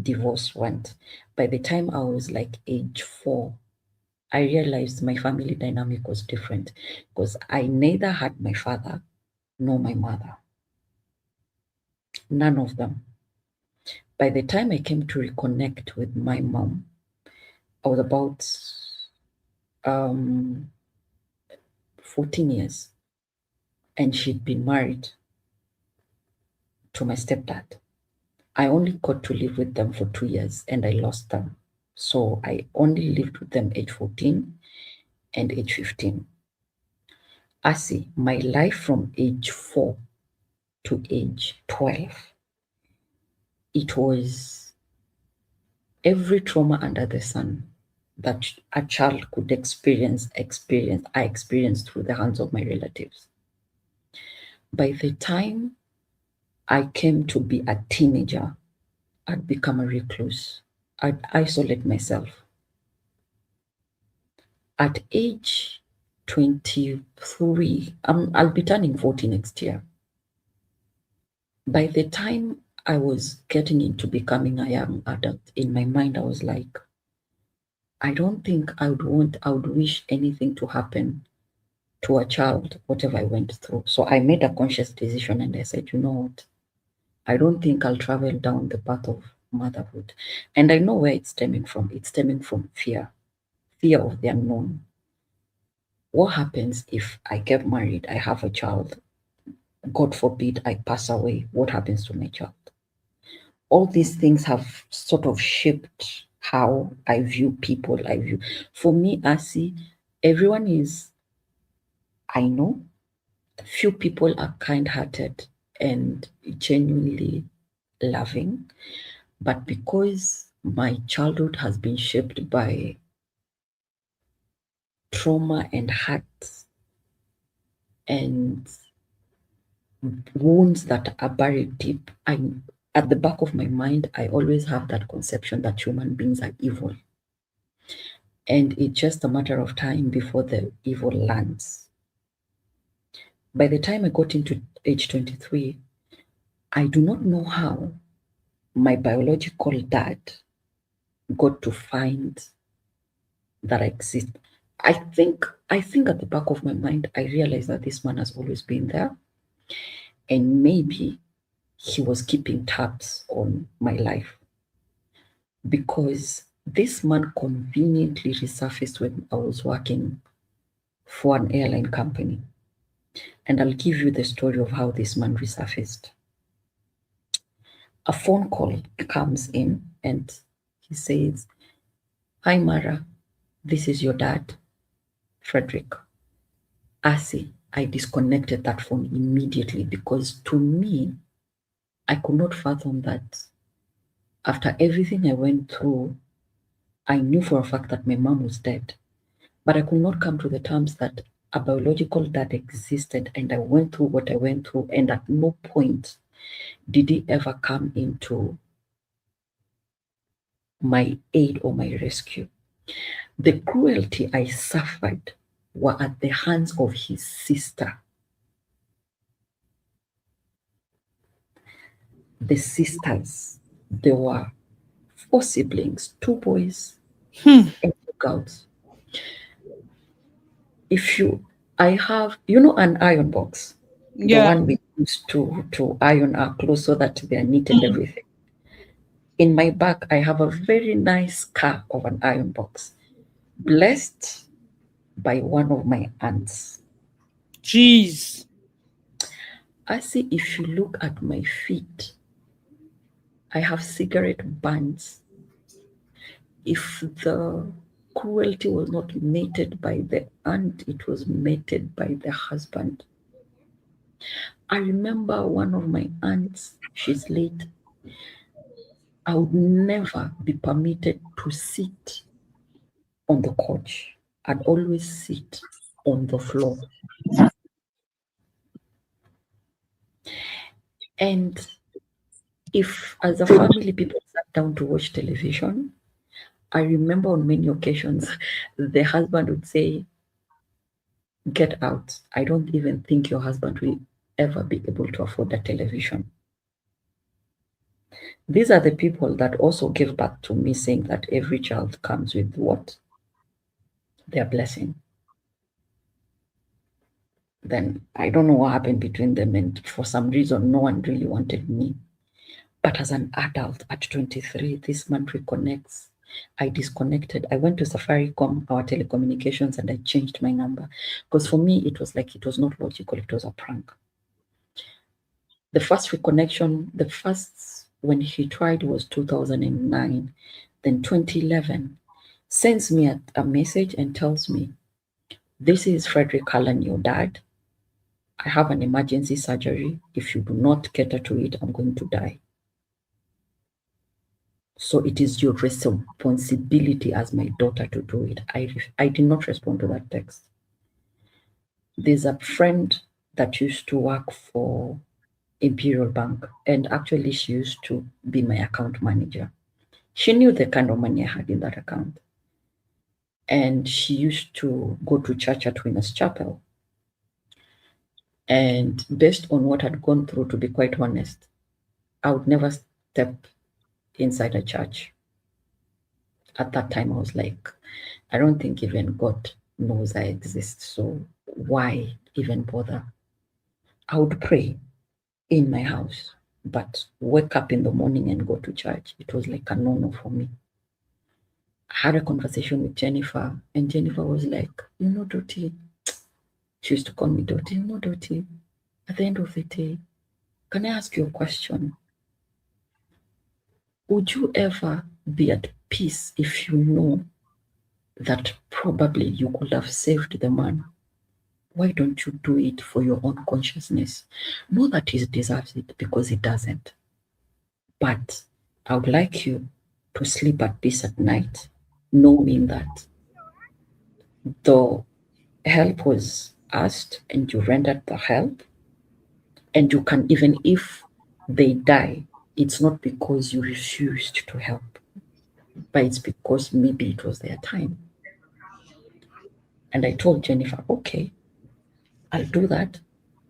divorce went. By the time I was like age 4, I realized my family dynamic was different because I neither had my father nor my mother. None of them. By the time I came to reconnect with my mom, I was about 14 years, and she'd been married to my stepdad. I only got to live with them for 2 years and I lost them. So I only lived with them age 14 and age 15. I see my life from age 4 to age 12. It was every trauma under the sun that a child could experience, I experienced through the hands of my relatives. By the time I came to be a teenager, I'd become a recluse. I'd isolate myself. At age 23, I'll be turning 40 next year. By the time I was getting into becoming a young adult, in my mind, I was like, I don't think I would wish anything to happen to a child, whatever I went through. So I made a conscious decision and I said, you know what? I don't think I'll travel down the path of motherhood. And I know where it's stemming from. It's stemming from fear of the unknown. What happens if I get married, I have a child, God forbid I pass away, what happens to my child? All these things have sort of shaped how I view people. For me, I see everyone is, I know, few people are kind-hearted and genuinely loving, but because my childhood has been shaped by trauma and hurt and wounds that are buried deep, at the back of my mind, I always have that conception that human beings are evil. And it's just a matter of time before the evil lands. By the time I got into age 23, I do not know how my biological dad got to find that I exist. I think at the back of my mind, I realized that this man has always been there. And maybe he was keeping tabs on my life, because this man conveniently resurfaced when I was working for an airline company. And I'll give you the story of how this man resurfaced. A phone call comes in and he says, "Hi, Mara, this is your dad, Frederick." I disconnected that phone immediately, because to me, I could not fathom that after everything I went through, I knew for a fact that my mom was dead, but I could not come to the terms that a biological dad existed and I went through what I went through, and at no point did he ever come into my aid or my rescue. The cruelty I suffered were at the hands of his sister. The sisters, there were 4 siblings, 2 boys and 2 girls. I have, an iron box, the one we use to iron our clothes so that they are neat and everything. In my back, I have a very nice scar of an iron box, blessed by one of my aunts. Jeez. If you look at my feet, I have cigarette burns. If the cruelty was not mated by the aunt, it was mated by the husband. I remember one of my aunts, she's late. I would never be permitted to sit on the couch. I'd always sit on the floor. And if, as a family, people sat down to watch television, I remember on many occasions, the husband would say, "Get out. I don't even think your husband will ever be able to afford a television." These are the people that also gave back to me, saying that every child comes with what? Their blessing. Then I don't know what happened between them, and for some reason, no one really wanted me. But as an adult at 23, this man reconnects. I disconnected. I went to Safaricom, our telecommunications, and I changed my number. Because for me, it was like, it was not logical. It was a prank. The first reconnection, when he tried was 2009. Then 2011, sends me a message and tells me, this is Frederick Allen, your dad. I have an emergency surgery. If you do not cater to it, I'm going to die. So it is your responsibility as my daughter to do it. I did not respond to that text. There's a friend that used to work for Imperial Bank, and actually she used to be my account manager. She knew the kind of money I had in that account. And she used to go to church at Winners Chapel. And based on what I'd gone through, to be quite honest, I would never step inside a church. At that time, I was like, I don't think even God knows I exist. So why even bother? I would pray in my house, but wake up in the morning and go to church, it was like a no-no for me. I had a conversation with Jennifer, and Jennifer was like, you know, Dottie, she used to call me Dottie, you know, Dottie, at the end of the day, can I ask you a question? Would you ever be at peace if you know that probably you could have saved the man? Why don't you do it for your own consciousness? Not that he deserves it, because he doesn't. But I would like you to sleep at peace at night, knowing that the help was asked and you rendered the help, and you can, even if they die, it's not because you refused to help, but it's because maybe it was their time. And I told Jennifer, okay, I'll do that,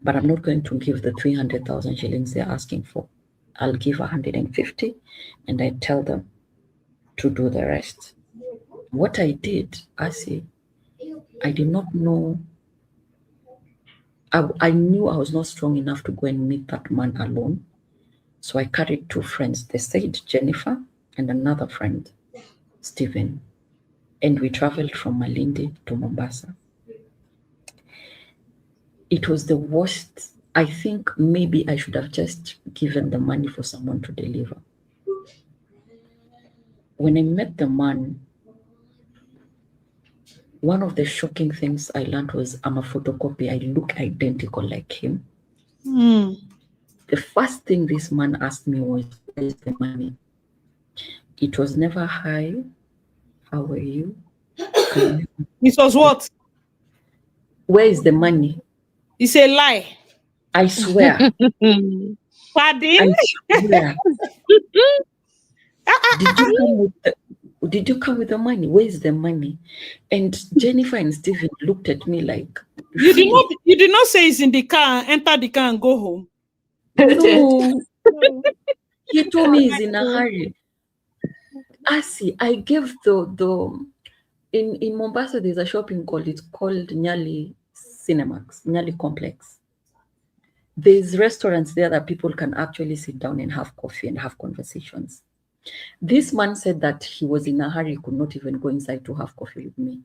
but I'm not going to give the 300,000 shillings they're asking for. I'll give 150, and I tell them to do the rest. What I did, I did not know. I knew I was not strong enough to go and meet that man alone. So I carried two friends. They said Jennifer and another friend, Stephen. And we traveled from Malindi to Mombasa. It was the worst. I think maybe I should have just given the money for someone to deliver. When I met the man, one of the shocking things I learned was I'm a photocopy. I look identical like him. The first thing this man asked me was, where's the money? It was never, hi, how are you? It was what? Where is the money? It's a lie. I swear. Pardon? I swear. Did you come with the money? Where is the money? And Jennifer and Stephen looked at me like, you did not say it's in the car, enter the car and go home. No. He told me he's in a hurry. I gave in Mombasa, there's a shopping it's called Nyali Cinemax, Nyali Complex. There's restaurants there that people can actually sit down and have coffee and have conversations. This man said that he was in a hurry, could not even go inside to have coffee with me.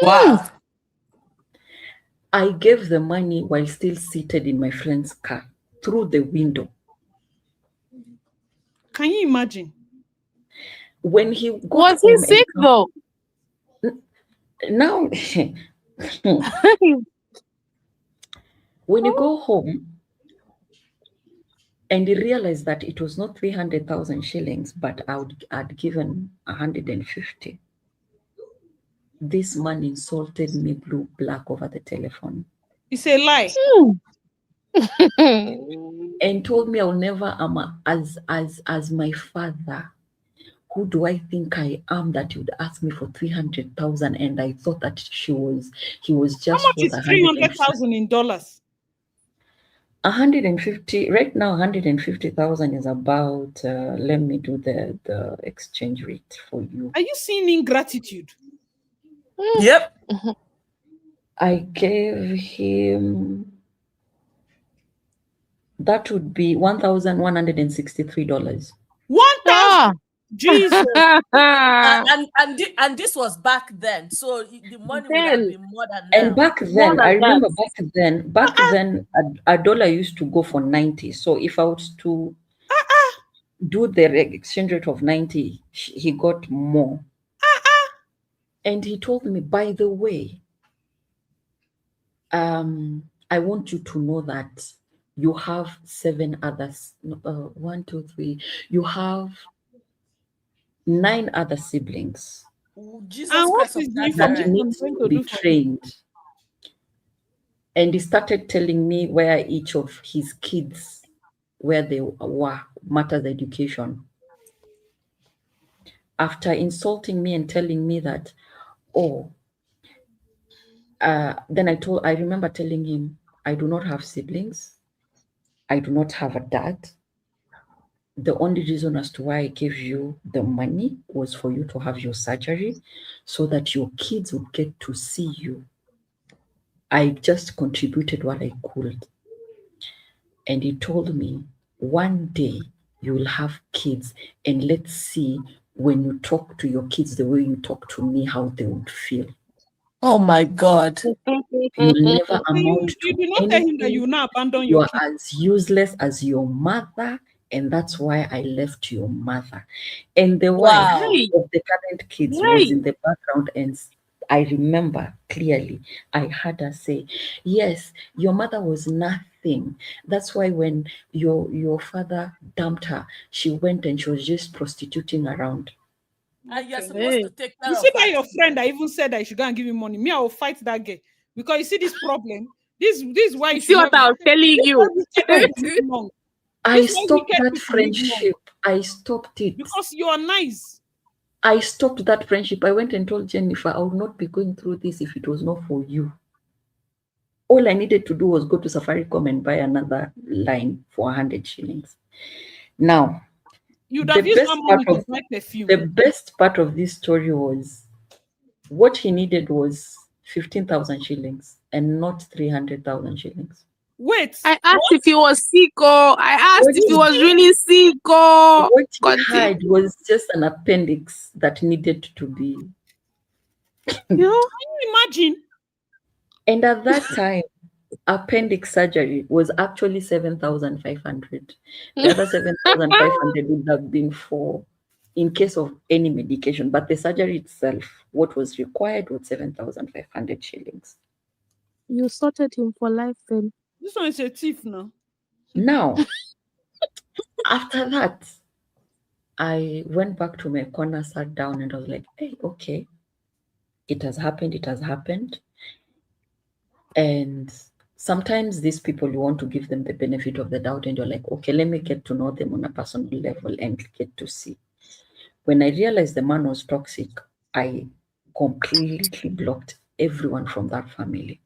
Wow. I gave the money while still seated in my friend's car through the window. Can you imagine? When he got was he sick though? Now, when you go home and you realize that it was not 300,000 shillings, but I'd given 150. This man insulted me blue black over the telephone. It's a lie. And told me I'll never as my father. Who do I think I am that you would ask me for 300,000? And I thought that he was just. How much is 300,000 in dollars? 150 right now. 150,000 is about. Let me do the exchange rate for you. Are you seeing ingratitude? Yep. I gave him That would be $1,163. 1,000. Jesus. And this was back then, so the money would have Then, been more than And now. back more then, I than that. remember back then, a dollar used to go for 90. So if I was to do the exchange rate of 90, he got more. And he told me, by the way, I want you to know that you have 7 others. 1, 2, 3. You have 9 other siblings Jesus And what Christ of is the that Nazareth. information need going to to be do for him? trained. And he started telling me where each of his kids, where they were, matters education. After insulting me and telling me that, then I remember telling him, I do not have siblings. I do not have a dad. The only reason as to why I gave you the money was for you to have your surgery so that your kids would get to see you. I just contributed what I could. And he told me, one day you will have kids, and let's see when you talk to your kids the way you talk to me, how they would feel. Oh my God. You'll never amount You to did not tell him that you anything. will not abandon You your are kids. as useless as your mother, and that's why I left your mother. And the wife Wow. of the current kids was in the background, and I remember clearly I heard her say, yes, your mother was nothing. That's why when your father dumped her, she went and she was just prostituting around. And you're supposed to take care You of see her that your friend children. that even said that you should go and give him money. Me, I will fight that girl. Because you see this problem. This is why you See should what never. I was telling This is you. why wicked people live long. I This is why stopped wicked that people live long. friendship. I stopped it. Because you are nice. I stopped that friendship. I went and told Jennifer, I would not be going through this if it was not for you. All I needed to do was go to Safaricom and buy another line for 100 shillings. Now, You'd the have used that best money part to of buy perfume. the best part of this story was what he needed was 15,000 shillings and not 300,000 shillings. Wait. I asked if he was sick, or I asked if he was really sick, or What he continue. had was just an appendix that needed to be. Can you imagine? And at that time, appendix surgery was actually 7,500. The other 7,500 would have been for in case of any medication, but the surgery itself, what was required was 7,500 shillings. You sorted him for life then. This one is a thief now. Now, after that, I went back to my corner, sat down, and I was like, hey, okay, it has happened, it has happened. And sometimes these people, you want to give them the benefit of the doubt, and you're like, okay, let me get to know them on a personal level and get to see. When I realized the man was toxic, I completely blocked everyone from that family.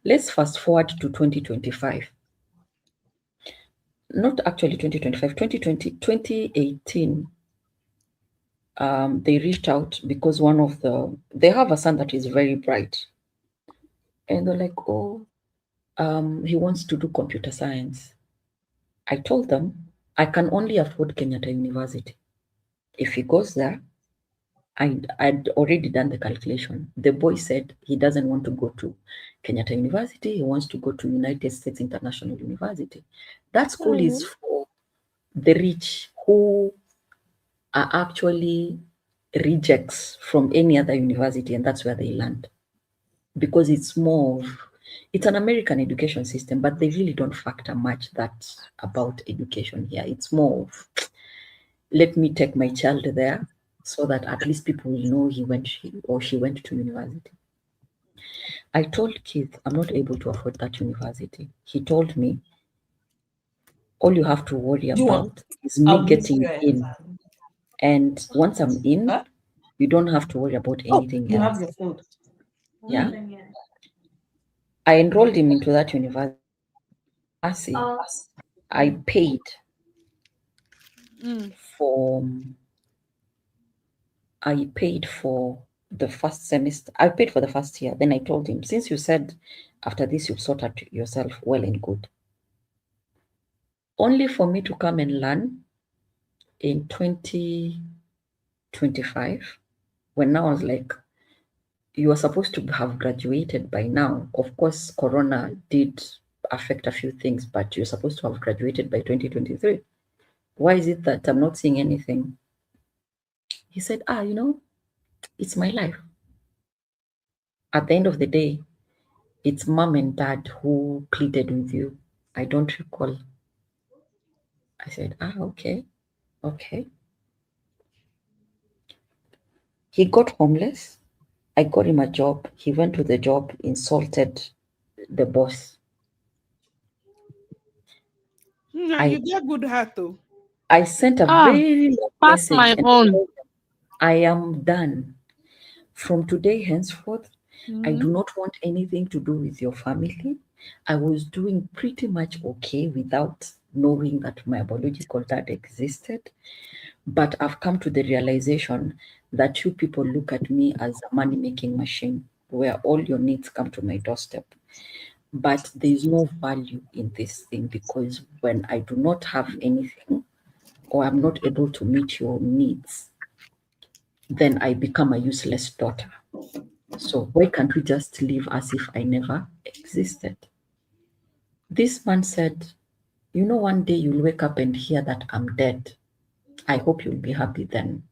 Let's fast forward to 2025. Not actually 2025, 2020, 2018. They reached out because they have a son that is very bright. And they're like, oh, he wants to do computer science. I told them I can only afford Kenyatta University. If he goes there, I'd already done the calculation. The boy said he doesn't want to go to Kenyatta University. He wants to go to United States International University. That school is for the rich who are actually rejects from any other university, and that's where they land. Because it's an American education system, but they really don't factor much that about education here. It's more of, let me take my child there so that at least people will know she went to university. I told Keith, I'm not able to afford that university. He told me, all you have to worry about is me getting in. And once I'm in, you don't have to worry about anything else. Have your food. Yeah. I enrolled him into that university. I paid for the first semester. I paid for the first year. Then I told him, since you said after this you'll sort out yourself, well and good. only for me to come and learn in 2025, when I was like, you are supposed to have graduated by now. Of course, Corona did affect a few things, but you're supposed to have graduated by 2023. Why is it that I'm not seeing anything? He said, it's my life. At the end of the day, it's mom and dad who pleaded with you. I don't recall. I said, okay. He got homeless. I got him a job. He went to the job, insulted the boss. You get good heart though. I sent a very long Pass message. my own. I am done. From today henceforth, I do Mhm. not want anything to do with your family. I was doing pretty much okay without knowing that my biological dad existed. But I've come to the realization that you people look at me as a money-making machine where all your needs come to my doorstep. But there's no value in this thing, because when I do not have anything or I'm not able to meet your needs, then I become a useless daughter. So why can't we just live as if I never existed? This man said, one day you'll wake up and hear that I'm dead. I hope you'll be happy then.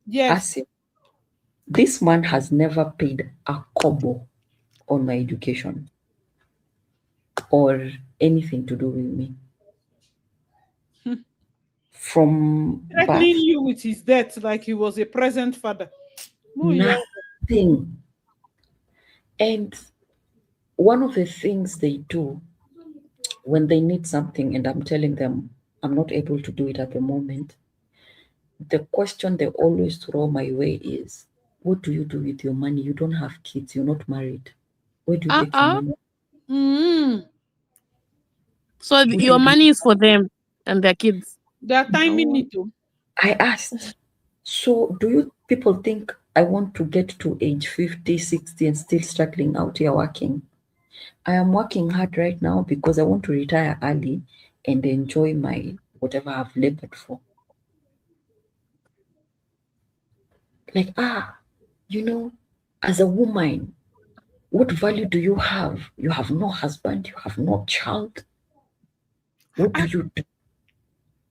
Yes. As if this man has never paid a kobo on my education or anything to do with me. From Threatening birth, you with his death like he was a present father. nothing. And one of the things they do when they need something and I'm telling them I'm not able to do it at the moment, the question they always throw my way is, what do you do with your money? You don't have kids, you're not married. Where do you get your money? So your money is for them and their kids. They're timing it too. I asked, so do you people think I want to get to age 50, 60 and still struggling out here working? I am working hard right now because I want to retire early and enjoy my whatever I've labored for. Like, as a woman, what value do you have? You have no husband, you have no child. What do you do?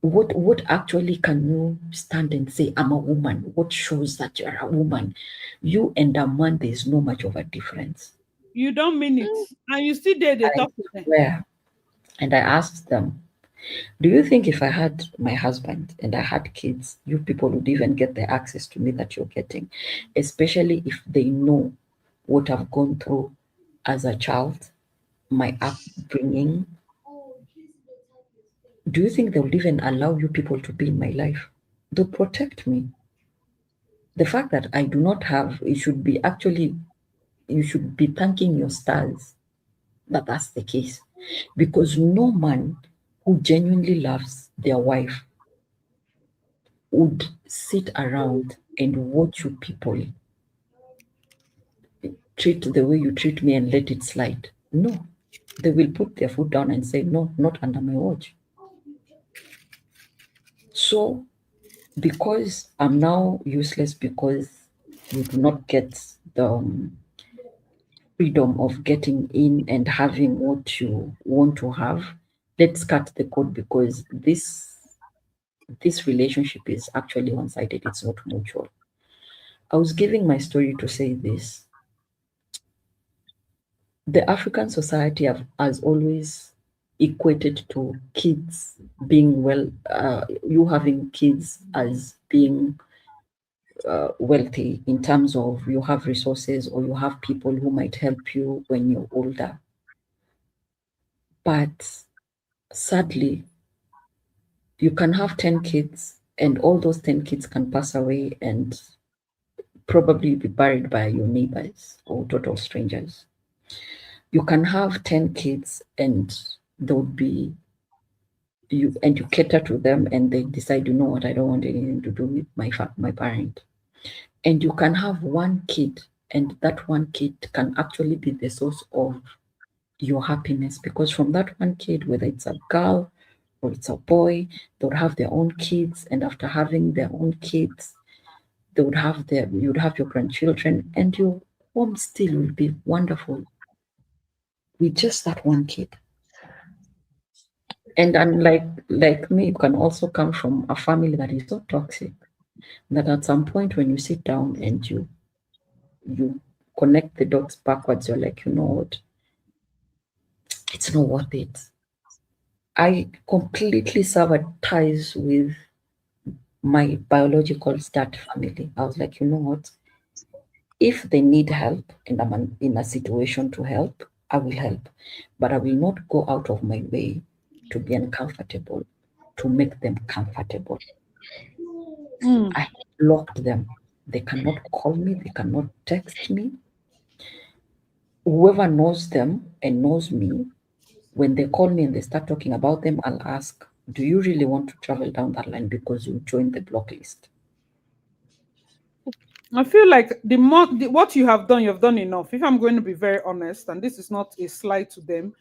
What actually can you stand and say, I'm a woman? What shows that you're a woman? You and a man, there's no much of a difference. You don't mean it. And you still there, they talk to them. Where? And I asked them, do you think if I had my husband and I had kids, you people would even get the access to me that you're getting? Especially if they know what I've gone through as a child, my upbringing. Do you think they would even allow you people to be in my life? They'll protect me. The fact that I do not have, you should be thanking your stars that that's the case. Because no man who genuinely loves their wife would sit around and watch you people treat the way you treat me and let it slide. No, they will put their foot down and say, no, not under my watch. So, because I'm now useless because you do not get the freedom of getting in and having what you want to have, let's cut the cord, because this relationship is actually one-sided, it's not mutual. I was giving my story to say this. The African society has always equated to kids being you having kids as being wealthy, in terms of you have resources or you have people who might help you when you're older. But sadly, you can have 10 kids and all those 10 kids can pass away and probably be buried by your neighbors or total strangers. You can have 10 kids and there would be you cater to them and they decide, you know what, I don't want anything to do with my parent. And you can have one kid and that one kid can actually be the source of your happiness, because from that one kid, whether it's a girl or it's a boy, they would have their own kids, and after having their own kids, they would have you'd have your grandchildren, and your home still will be wonderful with just that one kid. And unlike me, you can also come from a family that is so toxic that at some point when you sit down and you connect the dots backwards, you're like, you know what? It's not worth it. I completely severed ties with my biological start family. I was like, you know what? If they need help and I'm in a situation to help, I will help. But I will not go out of my way to be uncomfortable, to make them comfortable. I blocked them. They cannot call me, they cannot text me. Whoever knows them and knows me, when they call me and they start talking about them, I'll ask, do you really want to travel down that line because you joined the block list? I feel like what you have done enough. If I'm going to be very honest, and this is not a slight to them,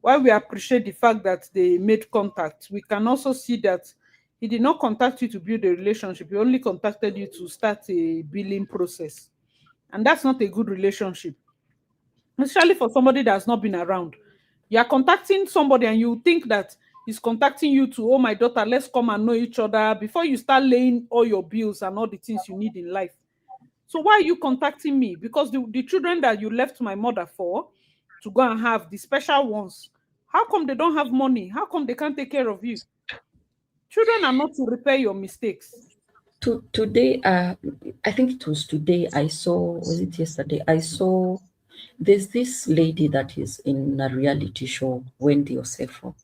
while we appreciate the fact that they made contact, we can also see that he did not contact you to build a relationship. He only contacted you to start a billing process. And that's not a good relationship, especially for somebody that's not been around. You are contacting somebody and you think that he's contacting you to, oh, my daughter, let's come and know each other before you start laying all your bills and all the things you need in life. So why are you contacting me? Because the children that you left my mother for to go and have, the special ones, how come they don't have money? How come they can't take care of you? Children are not to repair your mistakes. Today, I think it was today, was it yesterday? I saw, there's this lady that is in a reality show, Wendy Osefo.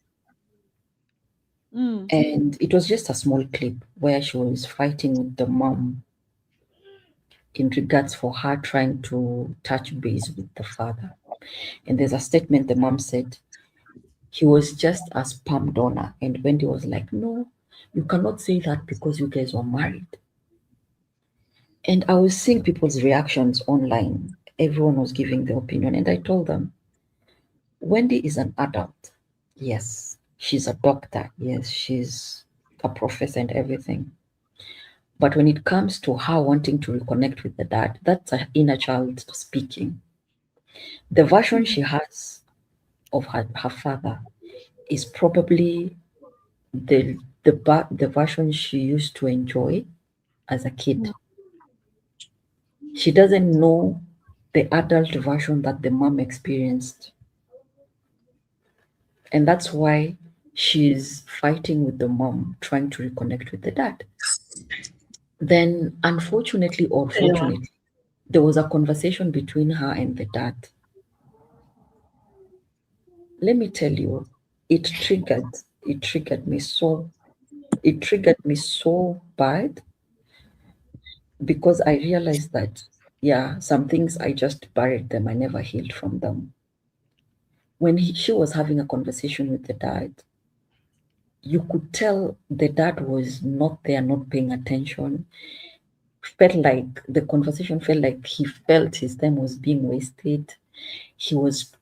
And it was just a small clip where she was fighting with the mom in regards for her trying to touch base with the father. And there's a statement the mom said, he was just a sperm donor. And Wendy was like, no, you cannot say that because you guys were married. And I was seeing people's reactions online. Everyone was giving their opinion. And I told them, Wendy is an adult. Yes, she's a doctor. Yes, she's a professor and everything. But when it comes to her wanting to reconnect with the dad, that's her inner child speaking. The version she has of her father is probably the version she used to enjoy as a kid. She doesn't know the adult version that the mom experienced. And that's why she's fighting with the mom, trying to reconnect with the dad. Then, unfortunately or fortunately, there was a conversation between her and the dad. Let me tell you, it triggered me so bad, because I realized that, yeah, some things I just buried them. I never healed from them. When she was having a conversation with the dad, you could tell the dad was not there, not paying attention. Felt like the conversation felt like he felt his time was being wasted. He was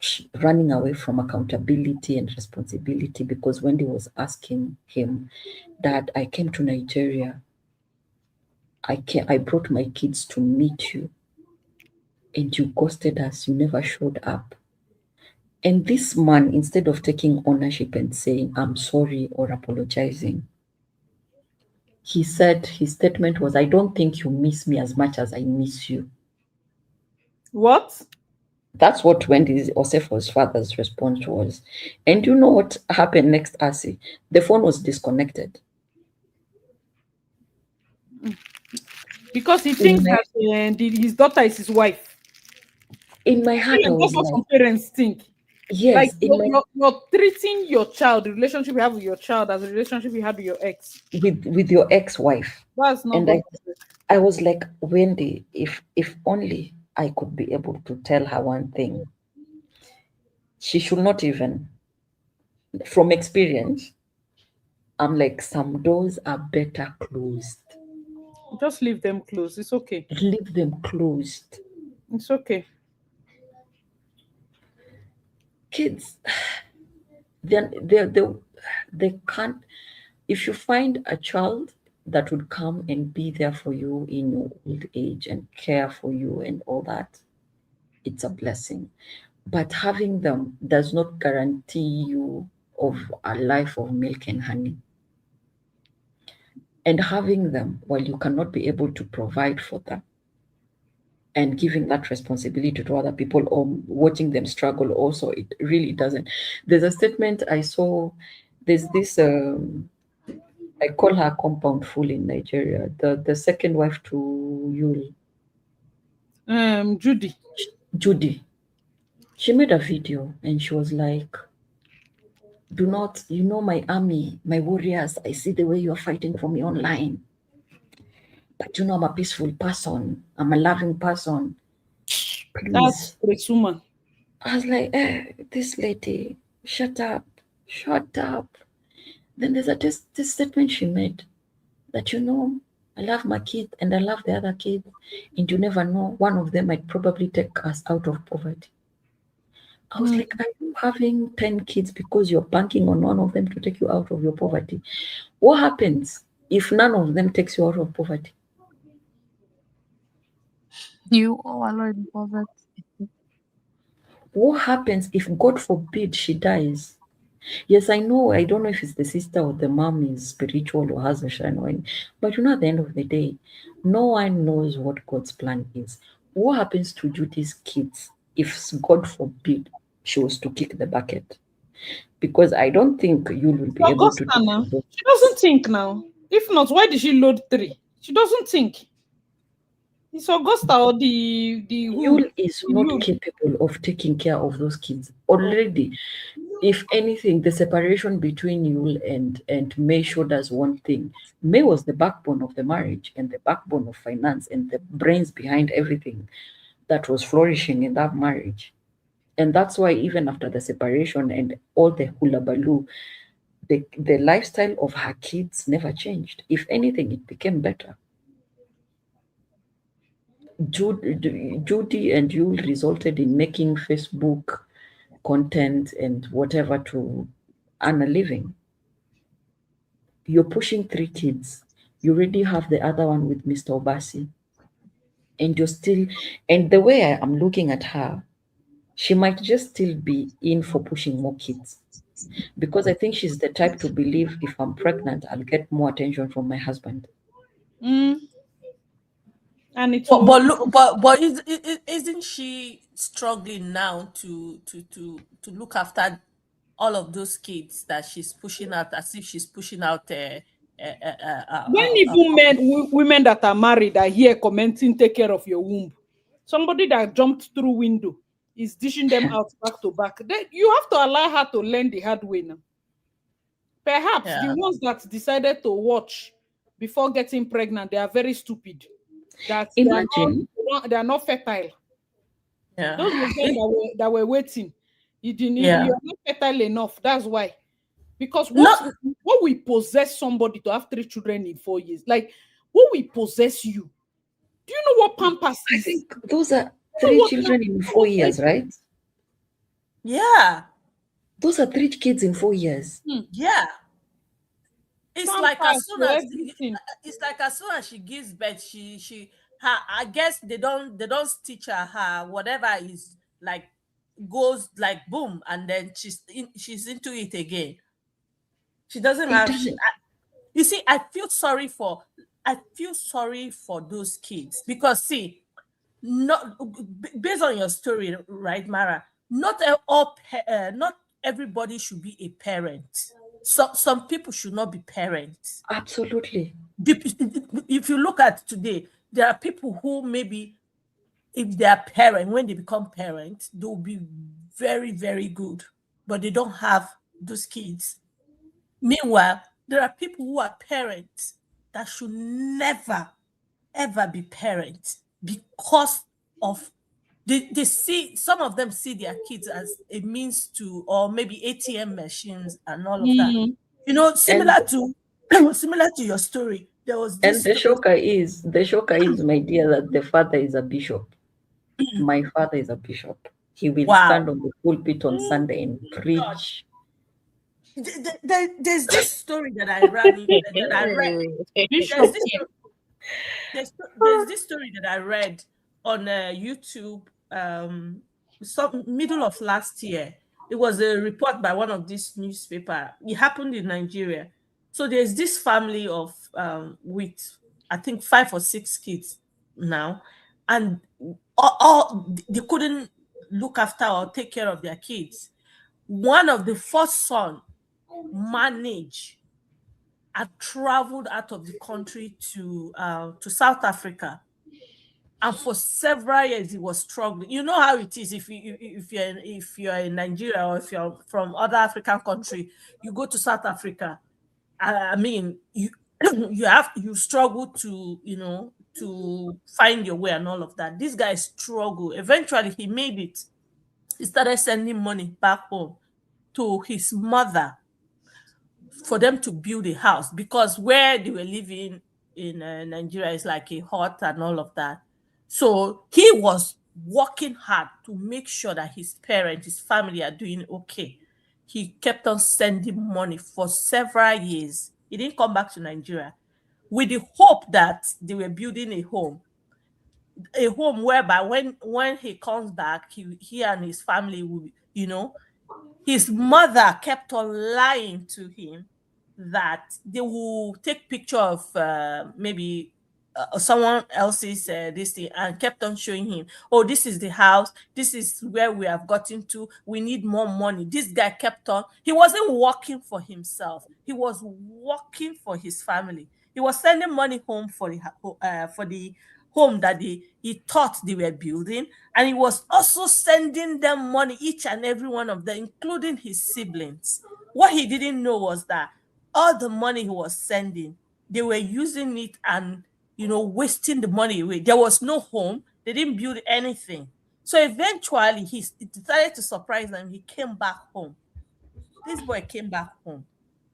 running away from accountability and responsibility, because Wendy was asking him, Dad, I came to Nigeria. I brought my kids to meet you, and you ghosted us. You never showed up. And this man, instead of taking ownership and saying, I'm sorry, or apologizing, he said, his statement was, I don't think you miss me as much as I miss you. What? That's what Wendy Osefo's father's response was. And you know what happened next, Asi? The phone was disconnected. Because he thinks that his daughter is his wife. In my heart, I was That's what like, some parents think. yes. Like you're treating your child, the relationship you have with your child, as a relationship you had with your ex. With your ex-wife. That's not And good. I was like, Wendy, if only I could be able to tell her one thing. She should not even, from experience, I'm like, some doors are better closed. Just leave them closed. It's okay. Leave them closed. It's okay. kids, then they can't. If you find a child that would come and be there for you in your old age and care for you and all that, it's a blessing. But having them does not guarantee you of a life of milk and honey. And having them while you cannot be able to provide for them and giving that responsibility to other people or watching them struggle also, it really doesn't. There's a statement I saw, there's this I call her compound fool in Nigeria, the second wife to Yul, Judy. She made a video and she was like, do not, my army, my warriors, I see the way you're fighting for me online. But I'm a peaceful person. I'm a loving person. Please. That's Chris woman. I was like, this lady, shut up. Then there's this statement she made that, I love my kid and I love the other kid. And you never know, one of them might probably take us out of poverty. I was like, are you having 10 kids because you're banking on one of them to take you out of your poverty? What happens if none of them takes you out of poverty? You all are in poverty. What happens if, God forbid, she dies? Yes, I know. I don't know if it's the sister or the mom is spiritual or has a shrine, but at the end of the day, no one knows what God's plan is. What happens to Judy's kids if, God forbid, she was to kick the bucket? Because I don't think you will be able to do now. She doesn't think now. If not, why did she load 3? She doesn't think. It's Augusta or the Yul is not capable of taking care of those kids already. If anything, the separation between Yul and May showed us one thing. May was the backbone of the marriage and the backbone of finance and the brains behind everything that was flourishing in that marriage. And that's why even after the separation and all the hula baloo, the lifestyle of her kids never changed. If anything, it became better. Judy and Yul resulted in making Facebook content and whatever to earn a living. You're pushing 3 kids. You already have the other one with Mr. Obasi. And you're still, and the way I am looking at her, she might just still be in for pushing more kids. Because I think she's the type to believe if I'm pregnant, I'll get more attention from my husband. And it's but isn't she struggling now to look after all of those kids that she's pushing out, as if she's pushing out when even women that are married are here commenting, take care of your womb. Somebody that jumped through window is dishing them out back to back. Then you have to allow her to learn the hard way now. Perhaps the ones that decided to watch before getting pregnant, they are very stupid. That imagine they are not fertile. Yeah. Those women that were waiting, you're not fertile enough. That's why. Because what we possess somebody to have 3 children in 4 years, like what we possess you. Do you know what Pampers is? I think those are 3 children in 4 years, right? Yeah. Those are 3 kids in 4 years. Yeah. It's Pampers, like as soon as she gives birth, I guess they don't teach her whatever is like goes like boom, and then she's into it again. She doesn't have. You see, I feel sorry for those kids because see, not based on your story, right, Mara? Not everybody should be a parent. Some people should not be parents. Absolutely. If you look at today, there are people who maybe if they are parents, when they become parents, they'll be very, very good, but they don't have those kids. Meanwhile, there are people who are parents that should never, ever be parents because of they see, some of them see their kids as a means to, or maybe ATM machines and all of that. You know, similar to your story. There was this. And the shocker is, my dear, that the father is a bishop. My father is a bishop. he will Wow. stand on the pulpit on Sunday and preach. There's this story that I read. There's this, there's this story that I read on YouTube. Some middle of last year. It was a report by one of these newspaper. It happened in Nigeria. So there's this family of with I think 5 or 6 kids now, and all they couldn't look after or take care of their kids. One of the first son managed and traveled out of the country to South Africa, and for several years he was struggling. You know how it is if you're in Nigeria or if you're from other African country, you go to South Africa. I mean, you you struggle to to find your way and all of that. This guy struggled. Eventually, he made it. He started sending money back home to his mother for them to build a house, because where they were living in Nigeria is like a hut and all of that. So he was working hard to make sure that his parents, his family are doing okay. He kept on sending money for several years. He didn't come back to Nigeria with the hope that they were building a home whereby when he comes back, he and his family will, his mother kept on lying to him that they will take picture of maybe someone else's this thing, and kept on showing him, oh, this is the house, this is where we have gotten to, we need more money. This guy kept on, he wasn't working for himself, he was working for his family. He was sending money home for the home that he thought they were building, and he was also sending them money, each and every one of them, including his siblings. What he didn't know was that all the money he was sending, they were using it and wasting the money away. There was no home, they didn't build anything. So eventually he decided to surprise them. He came back home. This boy came back home.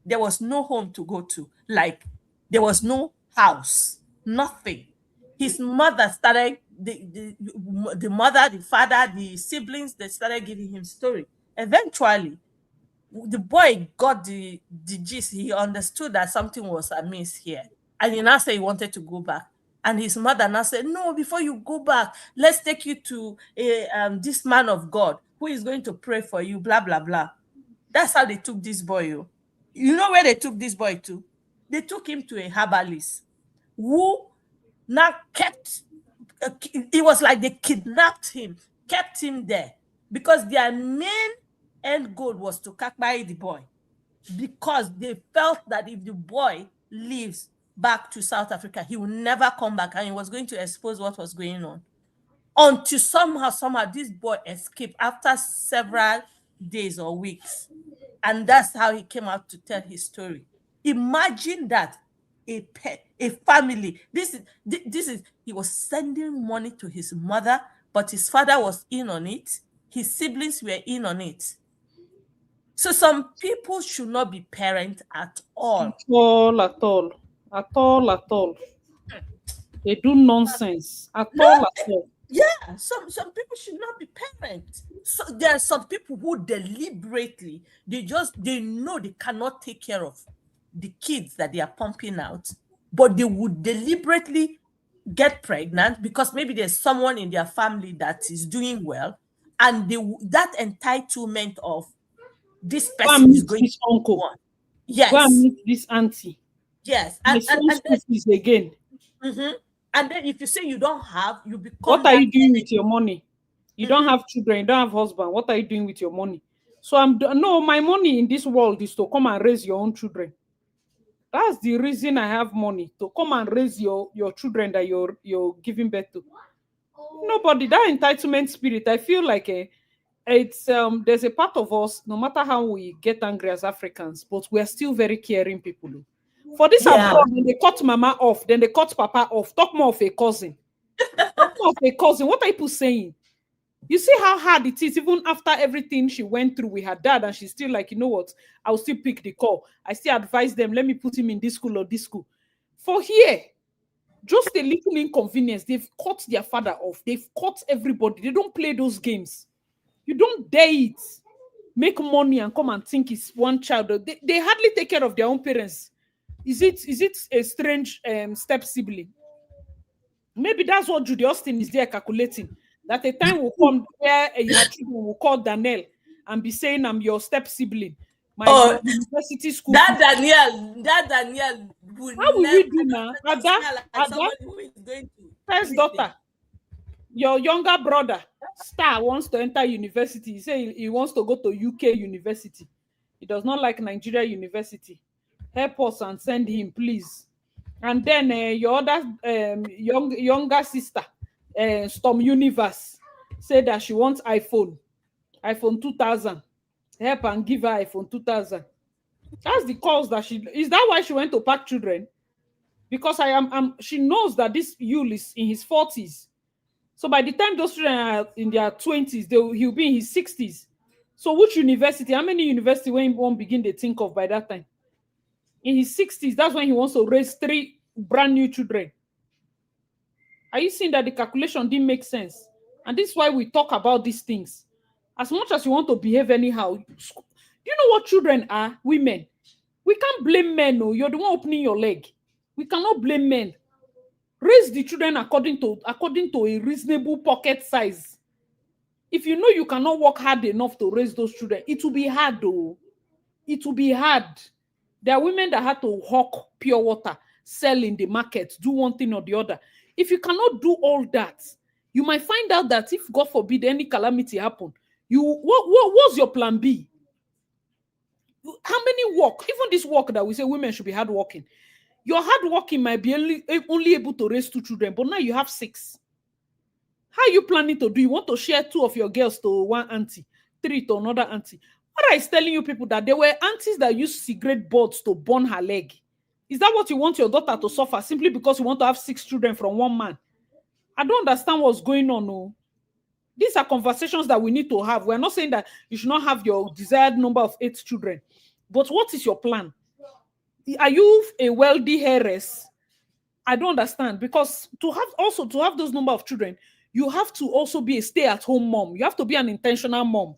There was no home to go to, like there was no house, nothing. His mother started, the mother, the father, the siblings, they started giving him story. Eventually, the boy got the gist. He understood that something was amiss here. And he now said he wanted to go back. And his mother now said, no, before you go back, let's take you to this man of God who is going to pray for you, blah, blah, blah. That's how they took this boy. Oh. You know where they took this boy to? They took him to a herbalist who now kept, it was like they kidnapped him, kept him there, because their main end goal was to buy the boy, because they felt that if the boy leaves back to South Africa, he will never come back, and he was going to expose what was going on. Until somehow this boy escaped after several days or weeks. And that's how he came out to tell his story. Imagine that a family. This is he was sending money to his mother, but his father was in on it. His siblings were in on it. So some people should not be parents at all. At all. They do nonsense. At all. Yeah, some people should not be parents. So there are some people who deliberately, they know they cannot take care of the kids that they are pumping out, but they would deliberately get pregnant because maybe there's someone in their family that is doing well, and that entitlement of this person is going this uncle. on. Yes. Go and meet this auntie. Yes. And then, again. Mm-hmm. And then if you say you don't have, you become. What are you doing with your money? You don't have children, you don't have husband. What are you doing with your money? So my money in this world is to come and raise your own children. That's the reason I have money, to come and raise your children that you're giving birth to. Nobody, that entitlement spirit, I feel like it's there's a part of us, no matter how we get angry as Africans, but we're still very caring people. For this abroad, when they cut mama off, then they cut papa off. Talk more of a cousin. Talk more of a cousin. What are people saying? You see how hard it is, even after everything she went through with her dad, and she's still like, you know what? I'll still pick the call. I still advise them, let me put him in this school or this school. For here, just a little inconvenience, they've cut their father off. They've cut everybody. They don't play those games. You don't dare it. Make money and come and think it's one child. They hardly take care of their own parents. Is it a strange step sibling? Maybe that's what Judy Austin is there calculating. That a time will come where her children will call Danielle and be saying, "I'm your step sibling." My university school. That Danielle would How will never we do now? Ada, somebody who is going to first daughter, your younger brother, Star, wants to enter university. He say he wants to go to UK university. He does not like Nigeria university. Help us and send him, please. And then your other younger sister, Storm Universe, said that she wants iPhone 2000. Help and give her iPhone 2000. That's the cause that she is. That why she went to pack children? Because she knows that this Yule is in his 40s. So by the time those children are in their 20s, he'll be in his 60s. So which university? How many university when he won't begin to think of by that time? In his 60s, that's when he wants to raise 3 brand new children. Are you seeing that the calculation didn't make sense? And this is why we talk about these things. As much as you want to behave anyhow, do you know what children are? Women. We can't blame men. No, you're the one opening your leg. We cannot blame men. Raise the children according to a reasonable pocket size. If you know you cannot work hard enough to raise those children, it will be hard though. It will be hard. There are women that had to hawk pure water, sell in the market, do one thing or the other. If you cannot do all that, you might find out that if, God forbid, any calamity happen, what's your plan B? How many work? Even this work that we say women should be hardworking. Your hardworking might be only able to raise 2 children, but now you have 6. How are you planning to do? You want to share 2 of your girls to one auntie, 3 to another auntie. What I was telling you people that there were aunties that used cigarette butts to burn her leg. Is that what you want your daughter to suffer simply because you want to have 6 children from one man? I don't understand what's going on. No. These are conversations that we need to have. We're not saying that you should not have your desired number of 8 children. But what is your plan? Are you a wealthy heiress? I don't understand. Because to have those number of children, you have to also be a stay-at-home mom. You have to be an intentional mom.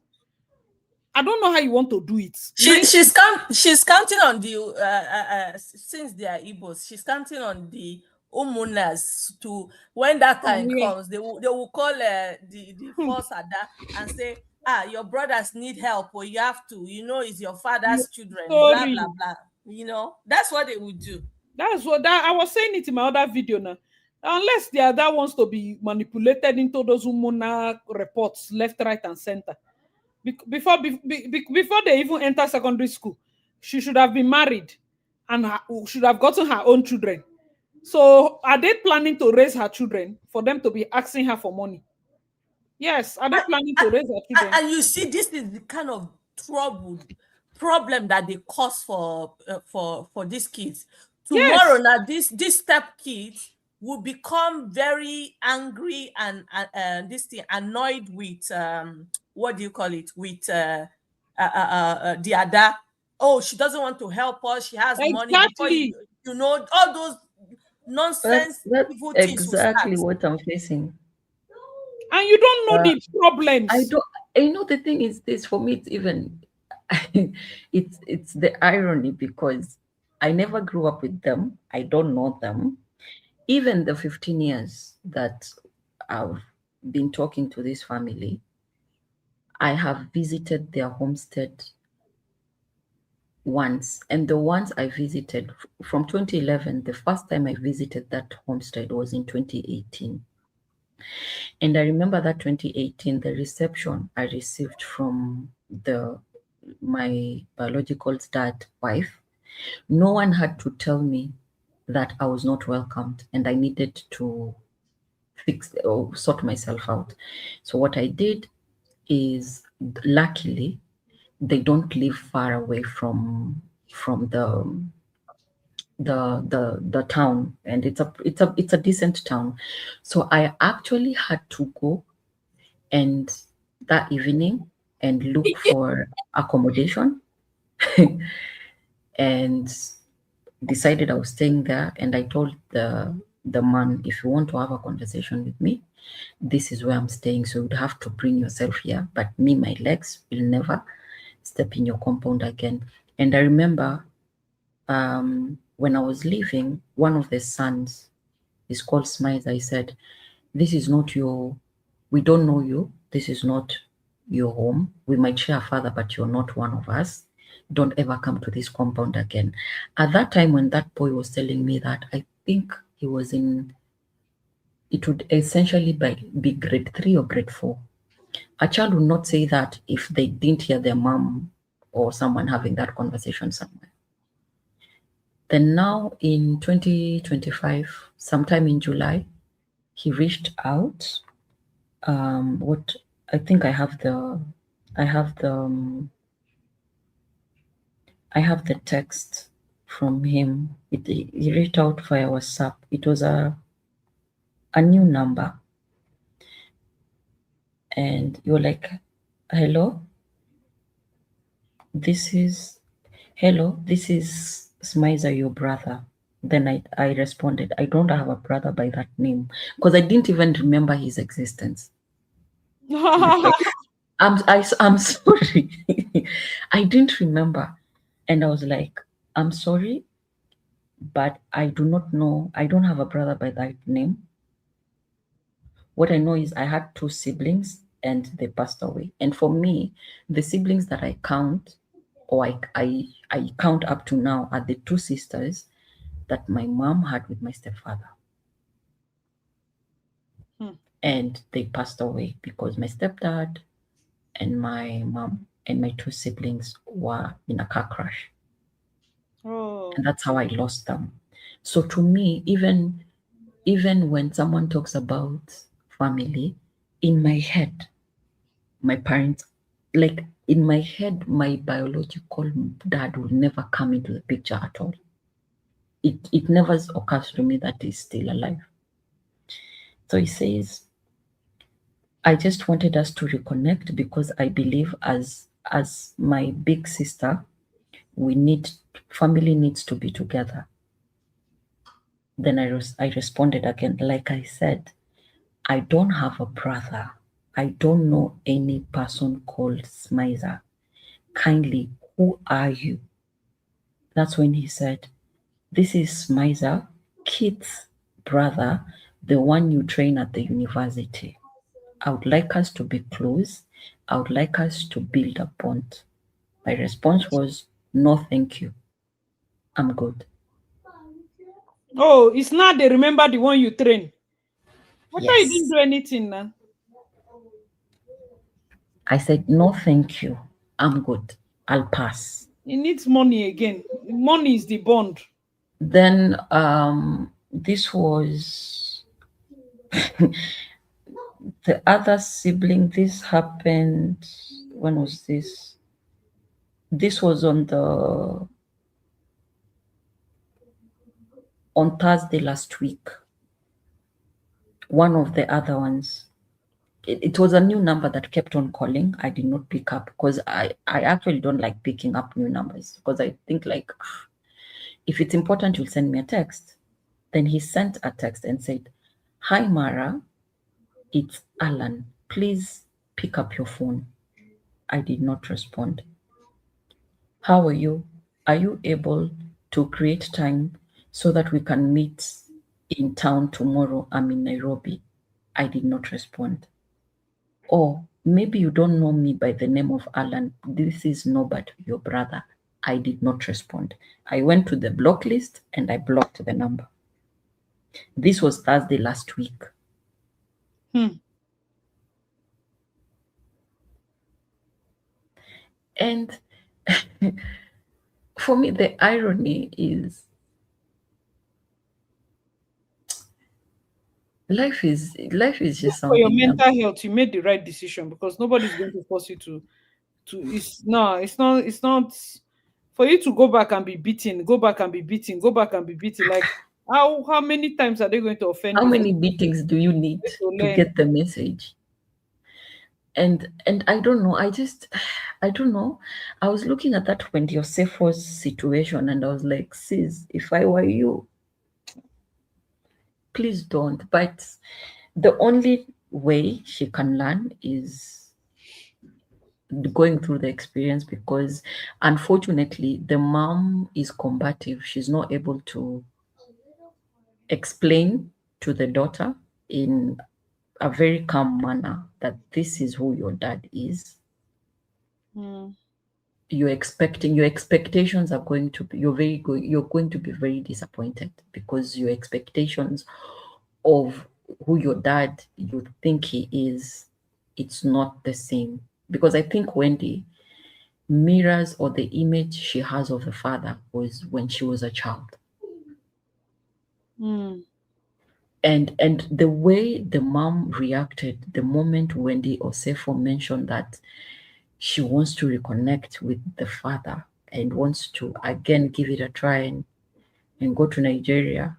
I don't know how you want to do it. She's counting on the since they are Igbos, she's counting on the umunas to when that time comes, they will call the first Ada and say, your brothers need help, or you have to, it's your father's children, blah blah blah. That's what they would do. That's what I was saying it in my other video now. Unless the other wants to be manipulated into those umuna reports left, right, and center. Before they even enter secondary school, she should have been married and should have gotten her own children. So are they planning to raise her children for them to be asking her for money? Yes, are they planning to raise her children? And you see, this is the kind of problem that they cause for these kids. Tomorrow, now these step kids will become very angry and annoyed with what do you call it, with the Ada. Oh, she doesn't want to help us. She has money. Before all those nonsense. That's exactly what I'm facing. And you don't know the problems. I don't. The thing is this. For me, it's even. it's the irony because I never grew up with them. I don't know them. Even the 15 years that I've been talking to this family, I have visited their homestead once. And the ones I visited from 2011, the first time I visited that homestead was in 2018. And I remember that 2018, the reception I received from my biological dad wife, no one had to tell me that I was not welcomed and I needed to fix or sort myself out. So what I did is, luckily, they don't live far away from the town, and it's a decent town. So I actually had to go and that evening and look for accommodation and decided I was staying there. And I told the the man, if you want to have a conversation with me, this is where I'm staying. So you'd have to bring yourself here. But me, my legs will never step in your compound again. And I remember when I was leaving, one of the sons is called Smiles. I said, this is not your, we don't know you. This is not your home. We might share a father, but you're not one of us. Don't ever come to this compound again. At that time, when that boy was telling me that, I think he was in, it would essentially be grade 3 or grade 4. A child would not say that if they didn't hear their mom or someone having that conversation somewhere. Then now in 2025, sometime in July, he reached out. What I think I have the text from him. He reached out via WhatsApp. It was a new number, and you're like, hello, this is Smiza, your brother. Then I responded, I don't have a brother by that name, because I didn't even remember his existence. I'm sorry. I didn't remember. And I was like, I'm sorry, but I do not know. I don't have a brother by that name. What I know is I had 2 siblings and they passed away. And for me, the siblings that I count, or I count up to now, are the 2 sisters that my mom had with my stepfather. And they passed away because my stepdad and my mom and my 2 siblings were in a car crash. Oh. And that's how I lost them. So to me, even when someone talks about family, in my head, my parents, like in my head, my biological dad will never come into the picture at all. It never occurs to me that he's still alive. So he says, I just wanted us to reconnect because I believe as my big sister, family needs to be together. Then I responded again, like I said, I don't have a brother. I don't know any person called Smiza. Kindly, who are you? That's when he said, this is Smiza, Kit's brother, the one you train at the university. I would like us to be close. I would like us to build a bond. My response was, no, thank you. I'm good. Oh, it's not they remember the one you train. I thought you Yes. didn't do anything now. I said, no, thank you. I'm good. I'll pass. He needs money again. Money is the bond. Then this was the other sibling. This happened, when was this? This was on Thursday last week. One of the other ones, it was a new number that kept on calling. I did not pick up because I actually don't like picking up new numbers, because I think like, if it's important, you'll send me a text. Then he sent a text and said, hi, Mara, it's Alan. Please pick up your phone. I did not respond. How are you? Are you able to create time so that we can meet in town tomorrow? I'm in Nairobi. I did not respond. Or maybe you don't know me by the name of Alan. This is Norbert, your brother. I did not respond. I went to the block list and I blocked the number. This was Thursday last week. And for me, the irony is life is just For your something else. mental health, you made the right decision because nobody's going to force you to it's not for you to go back and be beaten, go back and be beaten, go back and be beaten. Like how many times are they going to offend How you? many beatings do you need to get the message? And I don't know. I don't know. I was looking at that when Yosefo's situation and I was like, sis, if I were you, please don't. But the only way she can learn is going through the experience, because unfortunately the mom is combative. She's not able to explain to the daughter in a very calm manner that this is who your dad is. Your expectations are going to be, you're going to be very disappointed, because your expectations of who your dad you think he is, it's not the same. Because I think Wendy mirrors, or the image she has of the father was when she was a child. And the way the mom reacted the moment Wendy Osefo mentioned that she wants to reconnect with the father and wants to again give it a try and go to Nigeria,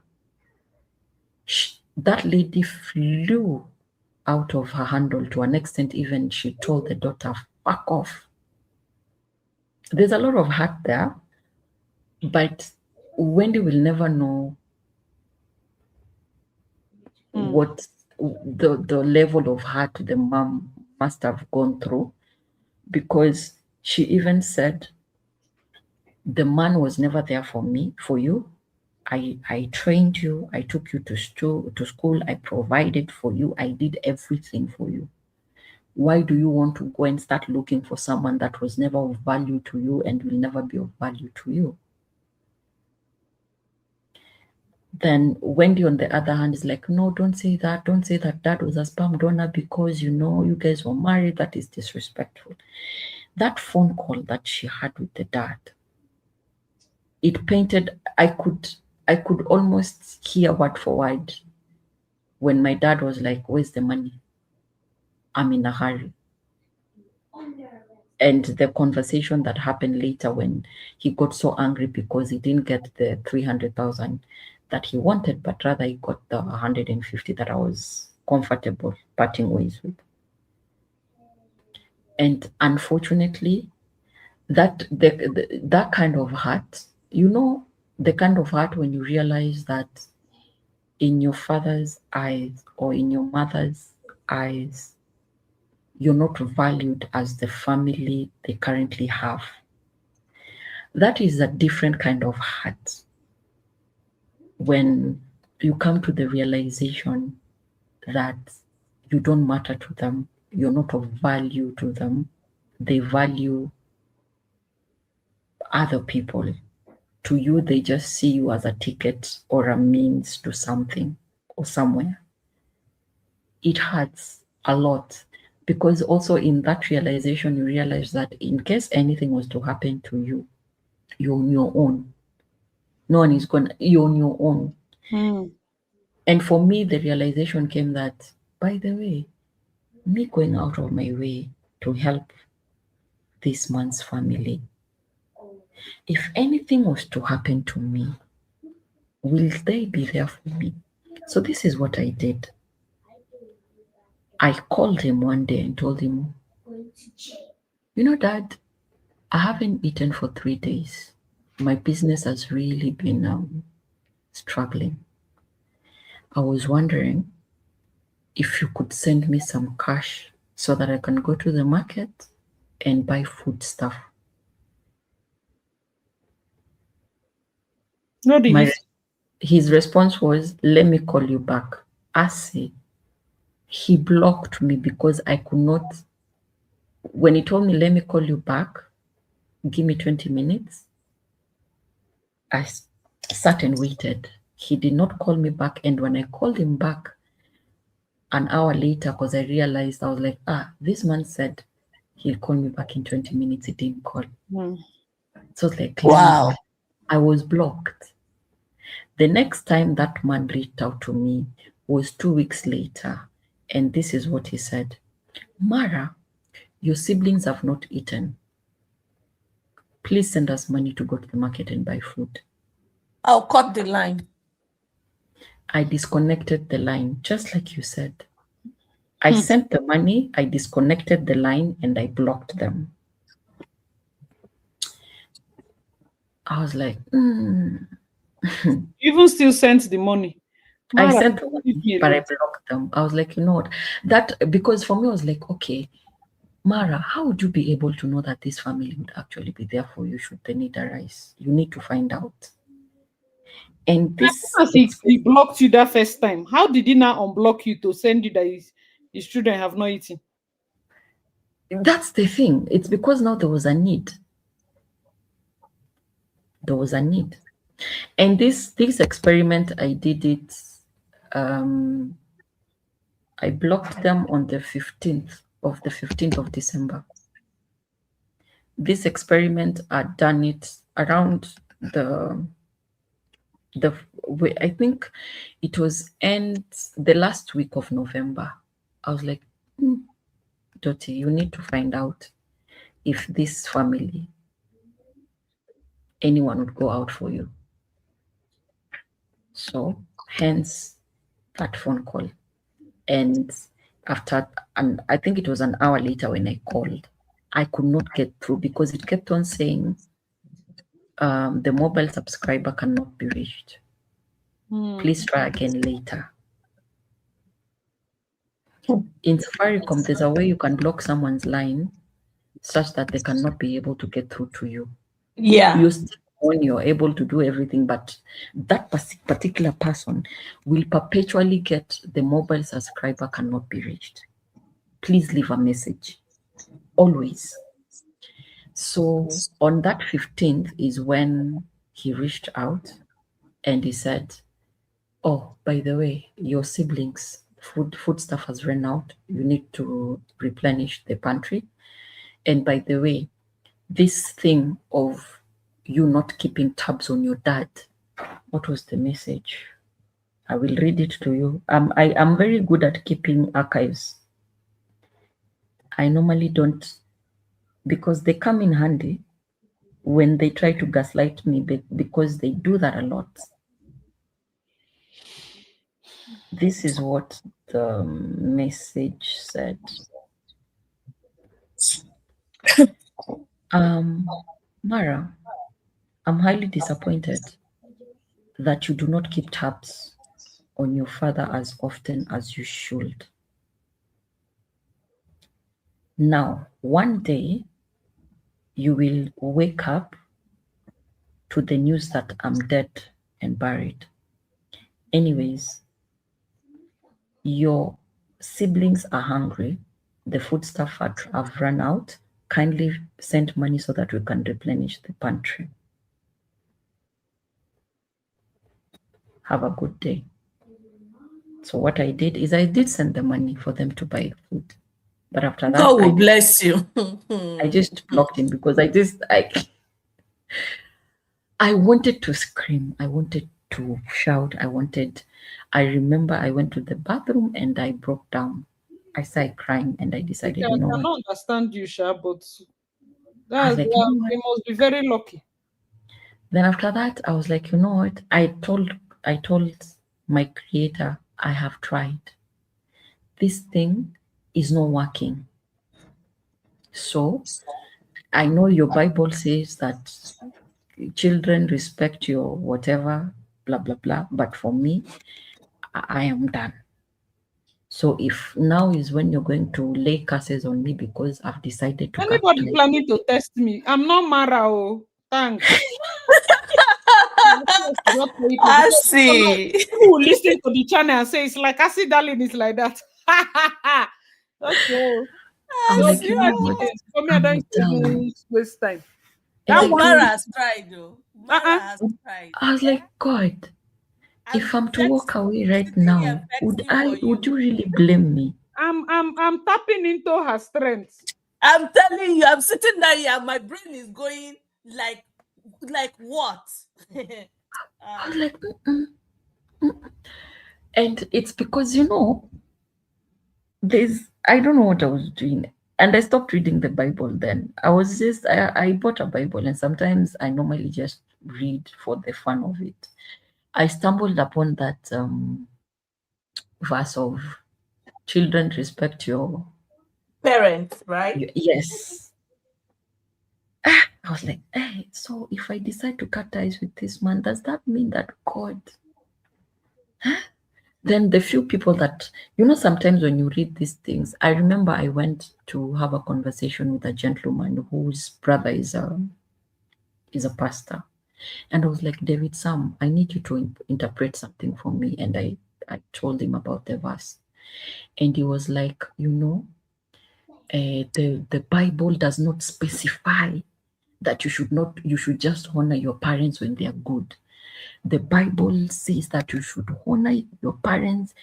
that lady flew out of her handle. To an extent, even she told the daughter, fuck off. There's a lot of hurt there, but Wendy will never know what the level of hurt the mom must have gone through, because she even said, the man was never there for you. I trained you, I took you to school, I provided for you, I did everything for you. Why do you want to go and start looking for someone that was never of value to you and will never be of value to you? Then Wendy, on the other hand, is like, no, don't say that. Don't say that dad was a sperm donor because, you guys were married. That is disrespectful. That phone call that she had with the dad, it painted, I could almost hear word for word when my dad was like, where's the money? I'm in a hurry. And the conversation that happened later when he got so angry because he didn't get the 300,000 that he wanted, but rather he got the 150 that I was comfortable parting ways with. And unfortunately, that kind of hurt, the kind of hurt when you realize that in your father's eyes or in your mother's eyes, you're not valued as the family they currently have. That is a different kind of hurt. When you come to the realization that you don't matter to them, you're not of value to them, they value other people. To you, they just see you as a ticket or a means to something or somewhere. It hurts a lot, because also in that realization, you realize that in case anything was to happen to you, you're on your own. No one is you're on your own. And for me, the realization came that, by the way, me going out of my way to help this man's family, if anything was to happen to me, will they be there for me? So this is what I did. I called him one day and told him, Dad, I haven't eaten for 3 days. My business has really been struggling. I was wondering if you could send me some cash so that I can go to the market and buy food stuff. His response was, let me call you back. He blocked me because I could not. When he told me, let me call you back, give me 20 minutes, I sat and waited. He did not call me back. And when I called him back an hour later, because I realized, I was like, this man said he'll call me back in 20 minutes. He didn't call. So it's like, wow, I was blocked. The next time that man reached out to me was 2 weeks later. And this is what he said. Mara, your siblings have not eaten. Please send us money to go to the market and buy food. I'll cut the line. I disconnected the line, just like you said. I sent the money, I disconnected the line, and I blocked them. I was like, You even still sent the money. I Mara, sent the one, leave me but I alone. blocked them. I was like, you know what? That, because for me, I was like, okay, Mara, how would you be able to know that this family would actually be there for you should the need arise? You need to find out. And this, As he blocked you that first time, how did he now unblock you to send you that his children have not eaten? that's the thing. It's because now there was a need. There was a need. And this experiment, I did it. I blocked them on the 15th of December. This experiment, I'd done it around I think it was the last week of November. I was like, Dottie, you need to find out if this family, anyone would go out for you. So hence that phone call. And I think it was an hour later when I called, I could not get through because it kept on saying the mobile subscriber cannot be reached. Please try again later. In Safaricom, there's a way you can block someone's line such that they cannot be able to get through to you. Yeah. You still when you're able to do everything, but that particular person will perpetually get the mobile subscriber cannot be reached. Please leave a message. Always. So on that 15th is when he reached out and he said, oh, by the way, your siblings, food stuff has run out. You need to replenish the pantry. And by the way, this thing of you not keeping tabs on your dad, what was the message? I will read it to you. I am very good at keeping archives. I normally don't, because they come in handy when they try to gaslight me, because they do that a lot. This is what the message said. Mara, I'm highly disappointed that you do not keep tabs on your father as often as you should. Now, one day, you will wake up to the news that I'm dead and buried. Anyways, your siblings are hungry. The foodstuff have run out. Kindly send money so that we can replenish the pantry. Have a good day. So what I did is I did send the money for them to buy food. But after that, God will bless you. I just blocked him because I wanted to scream. I wanted to shout. I remember I went to the bathroom and I broke down. I started crying and I decided, I you know what? cannot understand you, Sha, but I was like, you know what? they must be very lucky. Then after that, I was like, you know what? I told my creator, I have tried. This thing is not working. So I know your Bible says that children respect your whatever, blah, blah, blah. But for me, I am done. So if now is when you're going to lay curses on me because I've decided to Anybody planning to test me? I'm not Mara. Oh, thanks. I see. People will listen to the channel and say it's like acid darling, it's like that. Okay. I'm No, like, you know what? for me, I I'm don't done. even waste time. But Like, Mara has tried, though. Mara has tried. I was like, God, if I'm to walk away right now, would you really blame me? I'm tapping into her strength. I'm telling you, I'm sitting down here, my brain is going like what? I was like, and it's because, you know, I don't know what I was doing. And I stopped reading the Bible then. I bought a Bible and sometimes I normally just read for the fun of it. I stumbled upon that verse of children respect your parents, right? Yes. I was like, hey, so if I decide to cut ties with this man, does that mean that God then the few people that, sometimes when you read these things, I remember I went to have a conversation with a gentleman whose brother is a pastor. And I was like, David Sam, I need you to interpret something for me. And I told him about the verse. And he was like, the Bible does not specify that you should just honor your parents when they are good. The Bible says that you should honor your parents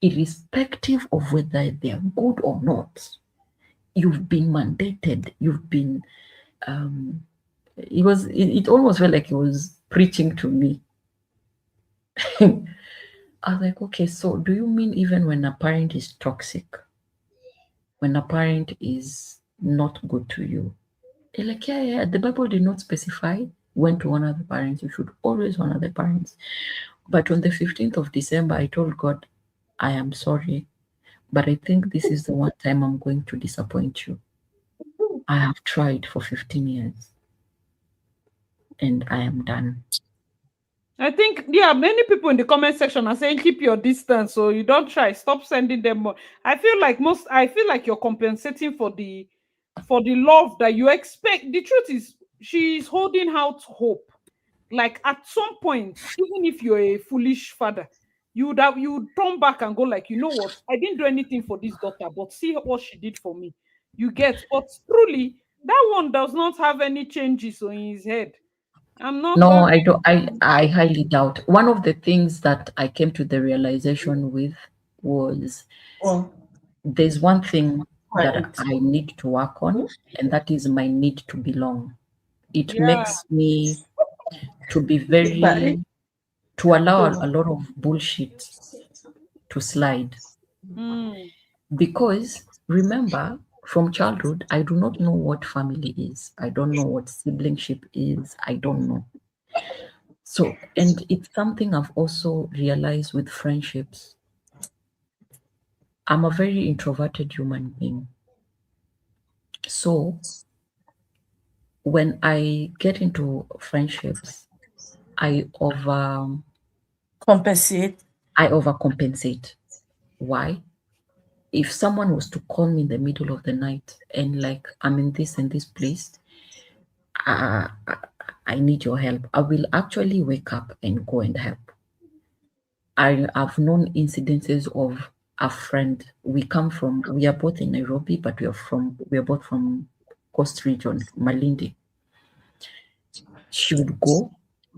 irrespective of whether they are good or not. You've been mandated. You've been. It almost felt like he was preaching to me. I was like, okay, so do you mean even when a parent is toxic, when a parent is not good to you? They're like, yeah, the Bible did not specify when to honor the parents. You should always honor the parents. But on the 15th of December, I told God, I am sorry, but I think this is the one time I'm going to disappoint you. I have tried for 15 years and I am done. I think, yeah, many people in the comment section are saying keep your distance, so you don't try. Stop sending them more. I feel like you're compensating for the love that you expect. The truth is, she's holding out hope. Like at some point, even if you're a foolish father, you would turn back and go like, you know what? I didn't do anything for this daughter, but see what she did for me. You get, but truly, that one does not have any changes in his head. I'm not. No, I don't. I highly doubt. One of the things that I came to the realization with was there's one thing that I need to work on, and that is my need to belong. It makes me to be to allow a lot of bullshit to slide. Because remember, from childhood, I do not know what family is. I don't know what siblingship is. I don't know. So, and it's something I've also realized with friendships. I'm a very introverted human being. So, when I get into friendships, I overcompensate. Why? If someone was to call me in the middle of the night and like, I'm in this and this place, I need your help, I will actually wake up and go and help. I have known incidences of a friend. We are both in Nairobi, but we are both from Coast Region, Malindi. She would go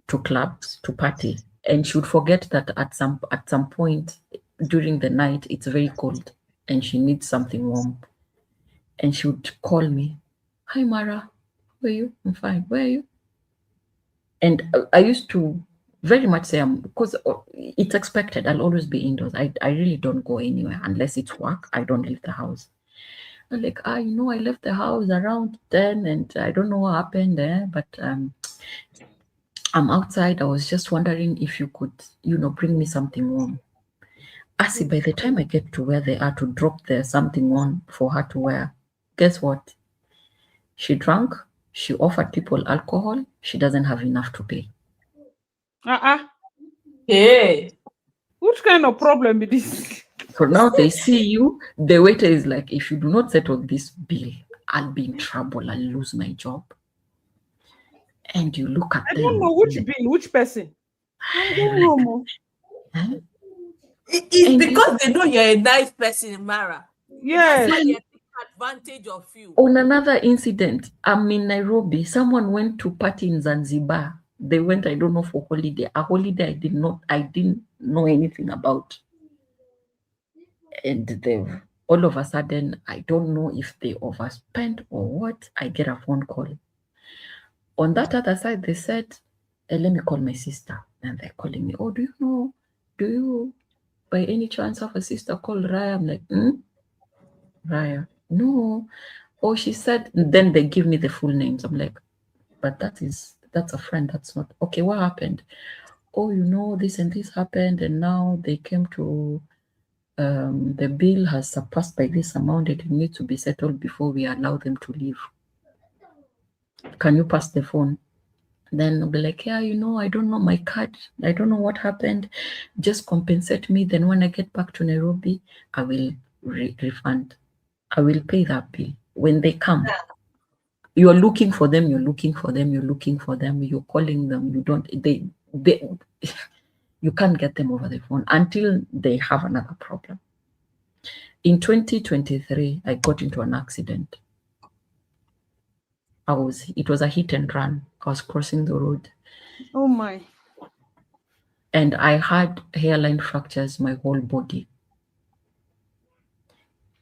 to clubs to party, and she would forget that at some point during the night it's very cold and she needs something warm. And she would call me, "Hi Mara, where are you?" "I'm fine. Where are you?" And I used to very much say, because it's expected, I'll always be indoors. I really don't go anywhere unless it's work. I don't leave the house. I'm like, I left the house around 10 and I don't know what happened there, but I'm outside. I was just wondering if you could, bring me something warm. Asi, by the time I get to where they are to drop there something on for her to wear, guess what? She drank. She offered people alcohol. She doesn't have enough to pay. Hey. Which kind of problem is this? So now they see you. The waiter is like, if you do not settle this bill, I'll be in trouble. I'll lose my job. And you look at them. I don't know which bill, which person. I don't know. Huh? It's because they know you're a nice person, Mara. Yes. That's why they take advantage of you. On another incident, I'm in Nairobi. Someone went to party in Zanzibar. They went, I don't know, for holiday. A holiday I didn't know anything about. And all of a sudden, I don't know if they overspent or what. I get a phone call. On that other side, they said, let me call my sister. And they're calling me, "Oh, do you by any chance have a sister called Raya?" I'm like, Raya? No. Oh, she said, then they give me the full names. I'm like, but that's a friend. That's not, okay, what happened? Oh, this and this happened. And now they came to, the bill has surpassed by this amount. It needs to be settled before we allow them to leave. Can you pass the phone? Then they'll be like, yeah, you know, I don't know my card. I don't know what happened. Just compensate me. Then when I get back to Nairobi, I will refund. I will pay that bill. When they come, you're looking for them, you're looking for them, you're looking for them, you're calling them, you don't, they you can't get them over the phone until they have another problem. In 2023, I got into an accident. It was a hit and run. I was crossing the road. Oh my. And I had hairline fractures my whole body.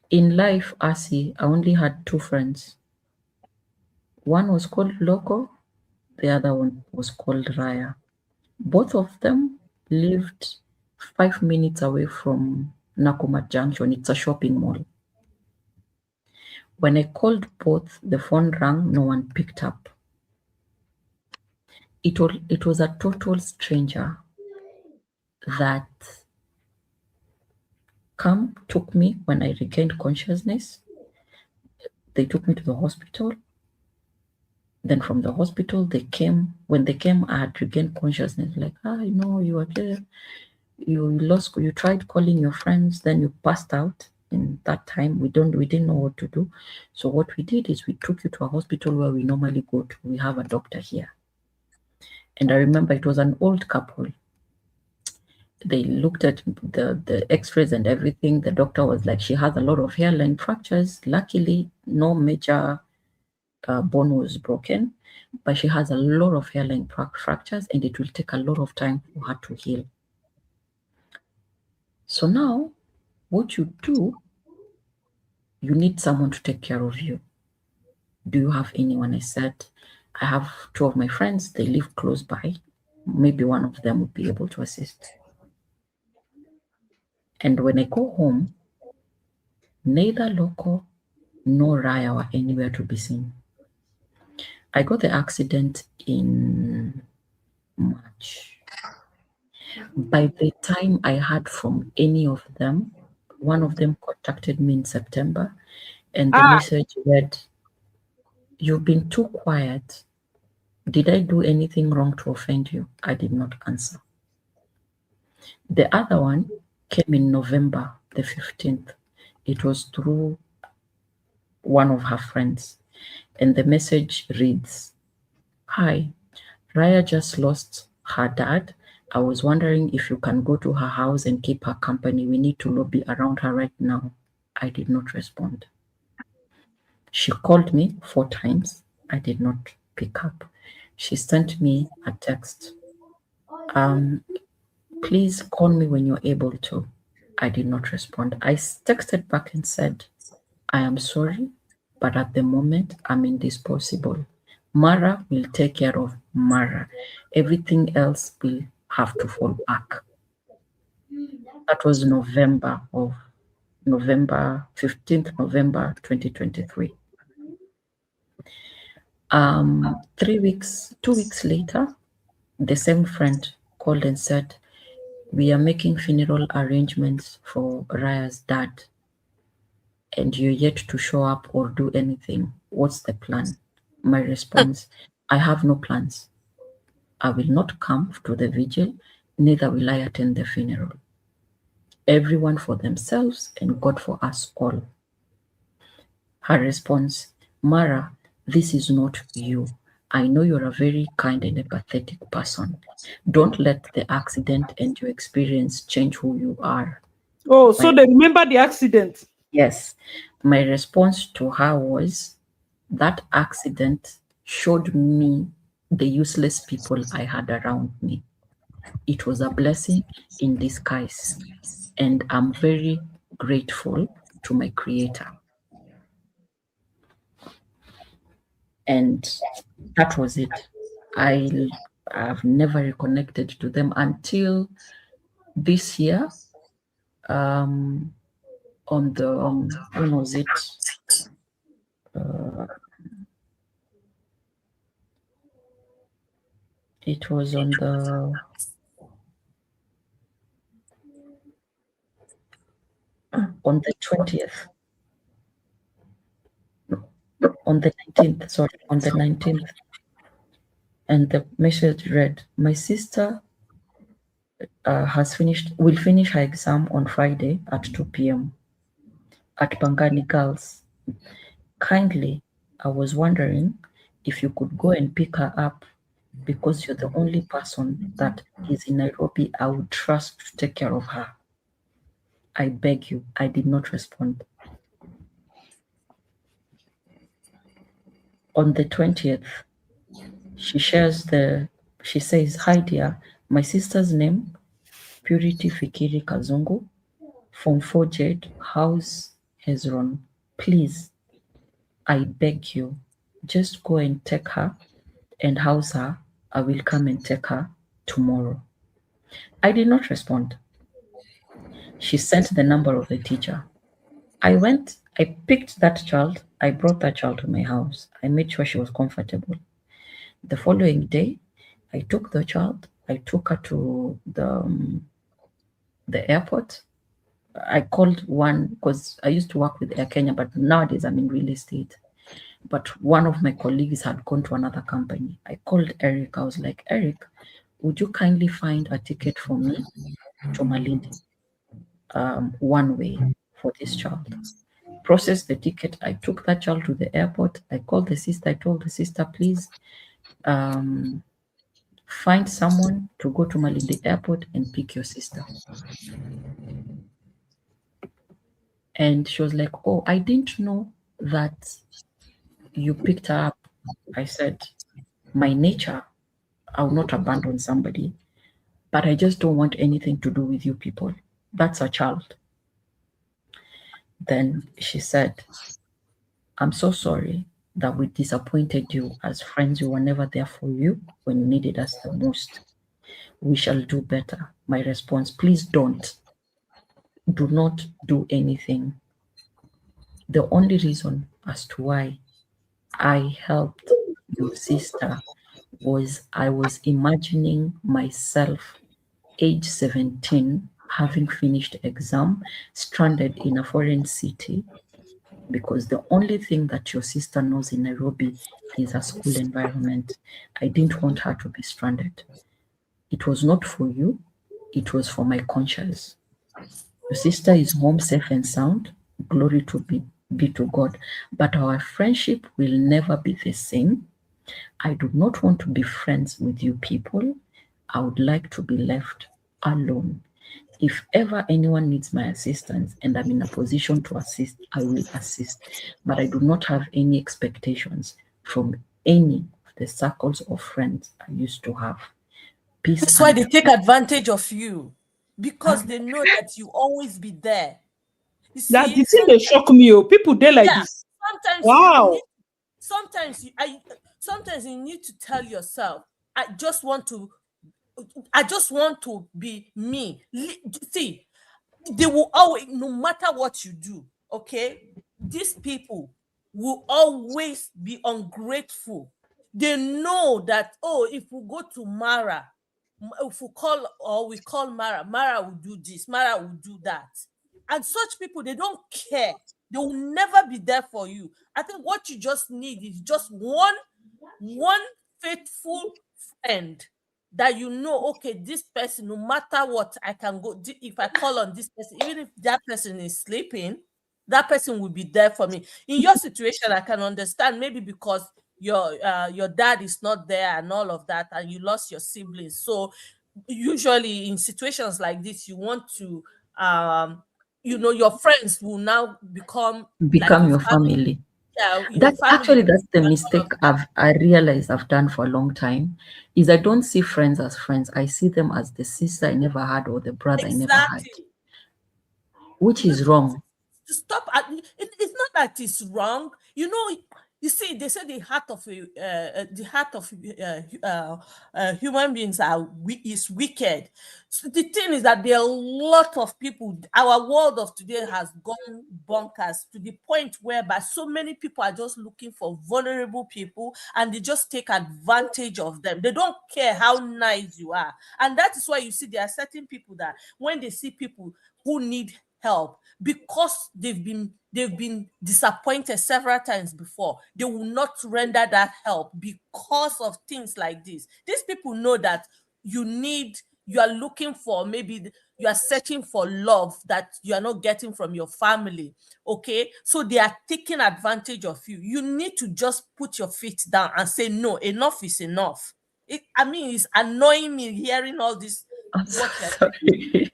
In life, Asi, I only had two friends. One was called Loco, the other one was called Raya. Both of them lived 5 minutes away from Nakumatt Junction. It's a shopping mall. When I called both, the phone rang, no one picked up. It was a total stranger that took me when I regained consciousness. They took me to the hospital. Then from the hospital, they came. When they came, I had regained consciousness. Like, I know you were there. You tried calling your friends, then you passed out. In that time, we didn't know what to do. So what we did is we took you to a hospital where we normally go to. We have a doctor here. And I remember it was an old couple. They looked at the x-rays and everything. The doctor was like, she has a lot of hairline fractures. Luckily, no major bone was broken, but she has a lot of hairline fractures and it will take a lot of time for her to heal. So now, what you do, you need someone to take care of you. Do you have anyone? I said, I have two of my friends. They live close by. Maybe one of them would be able to assist. And when I go home, neither Loco nor Raya were anywhere to be seen. I got the accident in March. By the time I heard from any of them, one of them contacted me in September, and the message read, "You've been too quiet. Did I do anything wrong to offend you?" I did not answer. The other one came in November the 15th. It was through one of her friends, and the message reads, "Hi, Raya just lost her dad. I was wondering if you can go to her house and keep her company. We need to lobby around her right now." I did not respond. She called me 4 times. I did not pick up. She sent me a text. "Please call me when you're able to." I did not respond. I texted back and said, "I am sorry, but at the moment I'm indisposable. Mara will take care of Mara. Everything else will have to fall back." That was November 15th, November 2023. 2 weeks later, the same friend called and said, "We are making funeral arrangements for Raya's dad, and you're yet to show up or do anything. What's the plan?" My response, "I have no plans. I will not come to the vigil, neither will I attend the funeral. Everyone for themselves and God for us all." Her response, "Mara, this is not you. I know you're a very kind and empathetic person. Don't let the accident and your experience change who you are." Oh, so they remember the accident? Yes. My response to her was, that accident showed me the useless people I had around me. It was a blessing in disguise, and I'm very grateful to my creator. And that was it. I've never reconnected to them until this year. On the when was it? It was on the on the 20th. On the 19th, sorry, on the 19th. And the message read, my sister will finish her exam on Friday at 2 p.m. at Pangani Girls. Kindly, I was wondering if you could go and pick her up because you're the only person that is in Nairobi I would trust to take care of her. I beg you. I did not respond. On the 20th, she says, hi dear, my sister's name, Purity Fikiri Kazungu, Form 4 Jade, House Hezron. Please, I beg you, just go and take her and house her. I will come and take her tomorrow. I did not respond. She sent the number of the teacher. I went, I picked that child, I brought that child to my house. I made sure she was comfortable. The following day, I took the child, I took her to the airport. I called one, because I used to work with Air Kenya, but nowadays I'm in real estate. But one of my colleagues had gone to another company. I called Eric. I was like, Eric, would you kindly find a ticket for me to Malindi, one way for this child? Processed the ticket. I took that child to the airport. I called the sister. I told the sister, please find someone to go to Malindi airport and pick your sister. And she was like, oh, I didn't know that you picked her up. I said, my nature, I will not abandon somebody, but I just don't want anything to do with you people. That's a child. Then she said, I'm so sorry that we disappointed you. As friends, we were never there for you when you needed us the most. We shall do better. My response, please don't. Do not do anything. The only reason as to why I helped your sister was I was imagining myself, age 17, having finished exam, stranded in a foreign city, because the only thing that your sister knows in Nairobi is a school environment. I didn't want her to be stranded. It was not for you, it was for my conscience. Your sister is home safe and sound. Glory to be to God. But our friendship will never be the same. I do not want to be friends with you people. I would like to be left alone. If ever anyone needs my assistance and I'm in a position to assist, I will assist. But I do not have any expectations from any of the circles of friends I used to have. Peace. That's why they take advantage of you, because they know that you always be there. You see, That the thing they shock me. Oh, people they like this. Sometimes Wow. sometimes you need to tell yourself, I just want to be me. See, they will always, no matter what you do, okay, these people will always be ungrateful. They know that, oh, if we go to Mara, if we call Mara will do this, Mara will do that. And such people, they don't care. They will never be there for you. I think what you just need is just one faithful friend that you know, okay, this person, no matter what, I can go. If I call on this person, even if that person is sleeping, that person will be there for me. In your situation, I can understand, maybe because your dad is not there and all of that, and you lost your siblings. So usually in situations like this, you want to your friends will now become like Your family. Yeah, your That's family. the mistake I realized I've done for a long time, is I don't see friends as friends. I see them as the sister I never had or the brother I never had, Exactly. which is wrong. Stop. It's not that it's wrong. You see, they say the heart of human beings is wicked. So the thing is that there are a lot of people. Our world of today has gone bonkers to the point whereby so many people are just looking for vulnerable people, and they just take advantage of them. They don't care how nice you are, and that is why you see there are certain people that when they see people who need help, because they've been they've been disappointed several times before. They will not render that help because of things like this. These people know that you are looking for, maybe you are searching for love that you are not getting from your family. Okay, so they are taking advantage of you. You need to just put your feet down and say, no, enough is enough. It's annoying me hearing all this. I'm What you're sorry.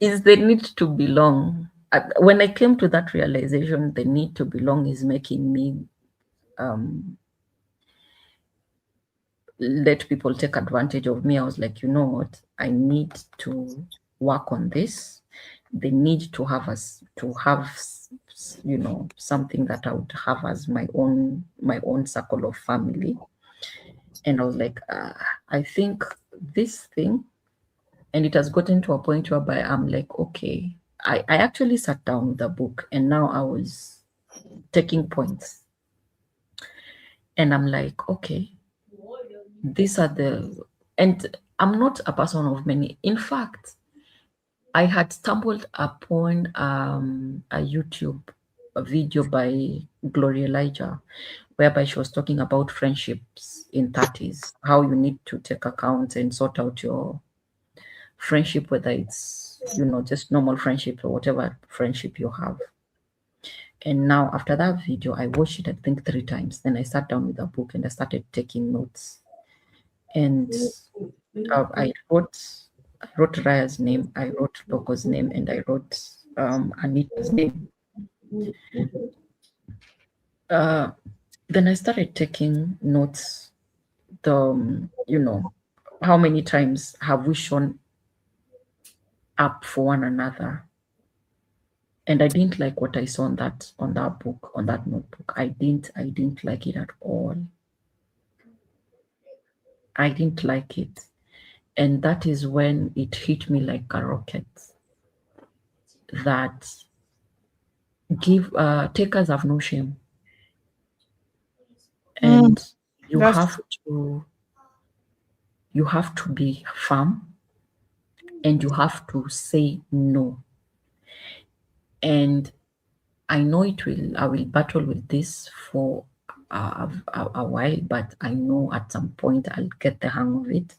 Is the need to belong. When I came to that realization, the need to belong is making me let people take advantage of me. I was like, you know what? I need to work on this. They need to have something that I would have as my own circle of family. And I was like, I think this thing, and it has gotten to a point whereby I'm like, okay, I actually sat down with a book, and now I was taking points. And I'm like, okay, these are and I'm not a person of many. In fact, I had stumbled upon a YouTube video by Gloria Elijah, whereby she was talking about friendships in 30s, how you need to take account and sort out your friendship, whether it's, just normal friendship or whatever friendship you have. And now after that video, I watched it, I think 3 times. Then I sat down with a book and I started taking notes. And I wrote Raya's name, I wrote Loko's name, and I wrote Anita's name. Then I started taking notes. How many times have we shown up for one another? And I didn't like what I saw on that book, on that notebook. I didn't like it at all. I didn't like it. And that is when it hit me like a rocket. That takers have no shame. And you have to be firm, and you have to say no. And I know I will battle with this for a while, but I know at some point I'll get the hang of it.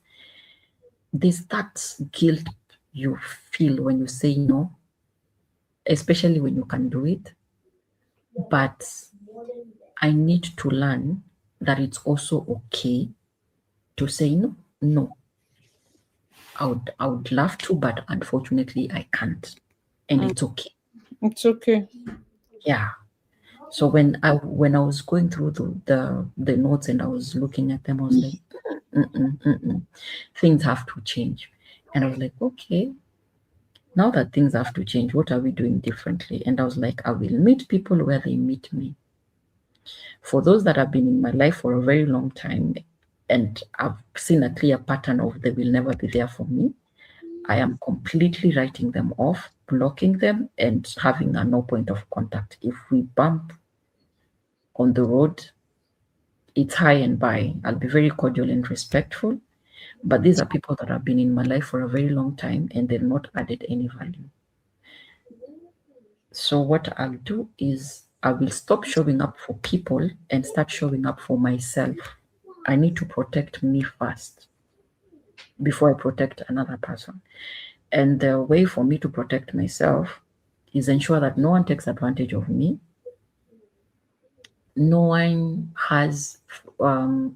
There's that guilt you feel when you say no, especially when you can do it. But I need to learn that it's also okay to say no. No. I would love to, but unfortunately I can't. And it's okay. It's okay. Yeah. So when I was going through the notes and I was looking at them, I was like, things have to change. And I was like, okay, now that things have to change, what are we doing differently? And I was like, I will meet people where they meet me. For those that have been in my life for a very long time, and I've seen a clear pattern of they will never be there for me, I am completely writing them off, blocking them, and having no point of contact. If we bump on the road, it's high and by. I'll be very cordial and respectful, but these are people that have been in my life for a very long time and they've not added any value. So what I'll do is I will stop showing up for people and start showing up for myself. I need to protect me first before I protect another person. And the way for me to protect myself is ensure that no one takes advantage of me. No one has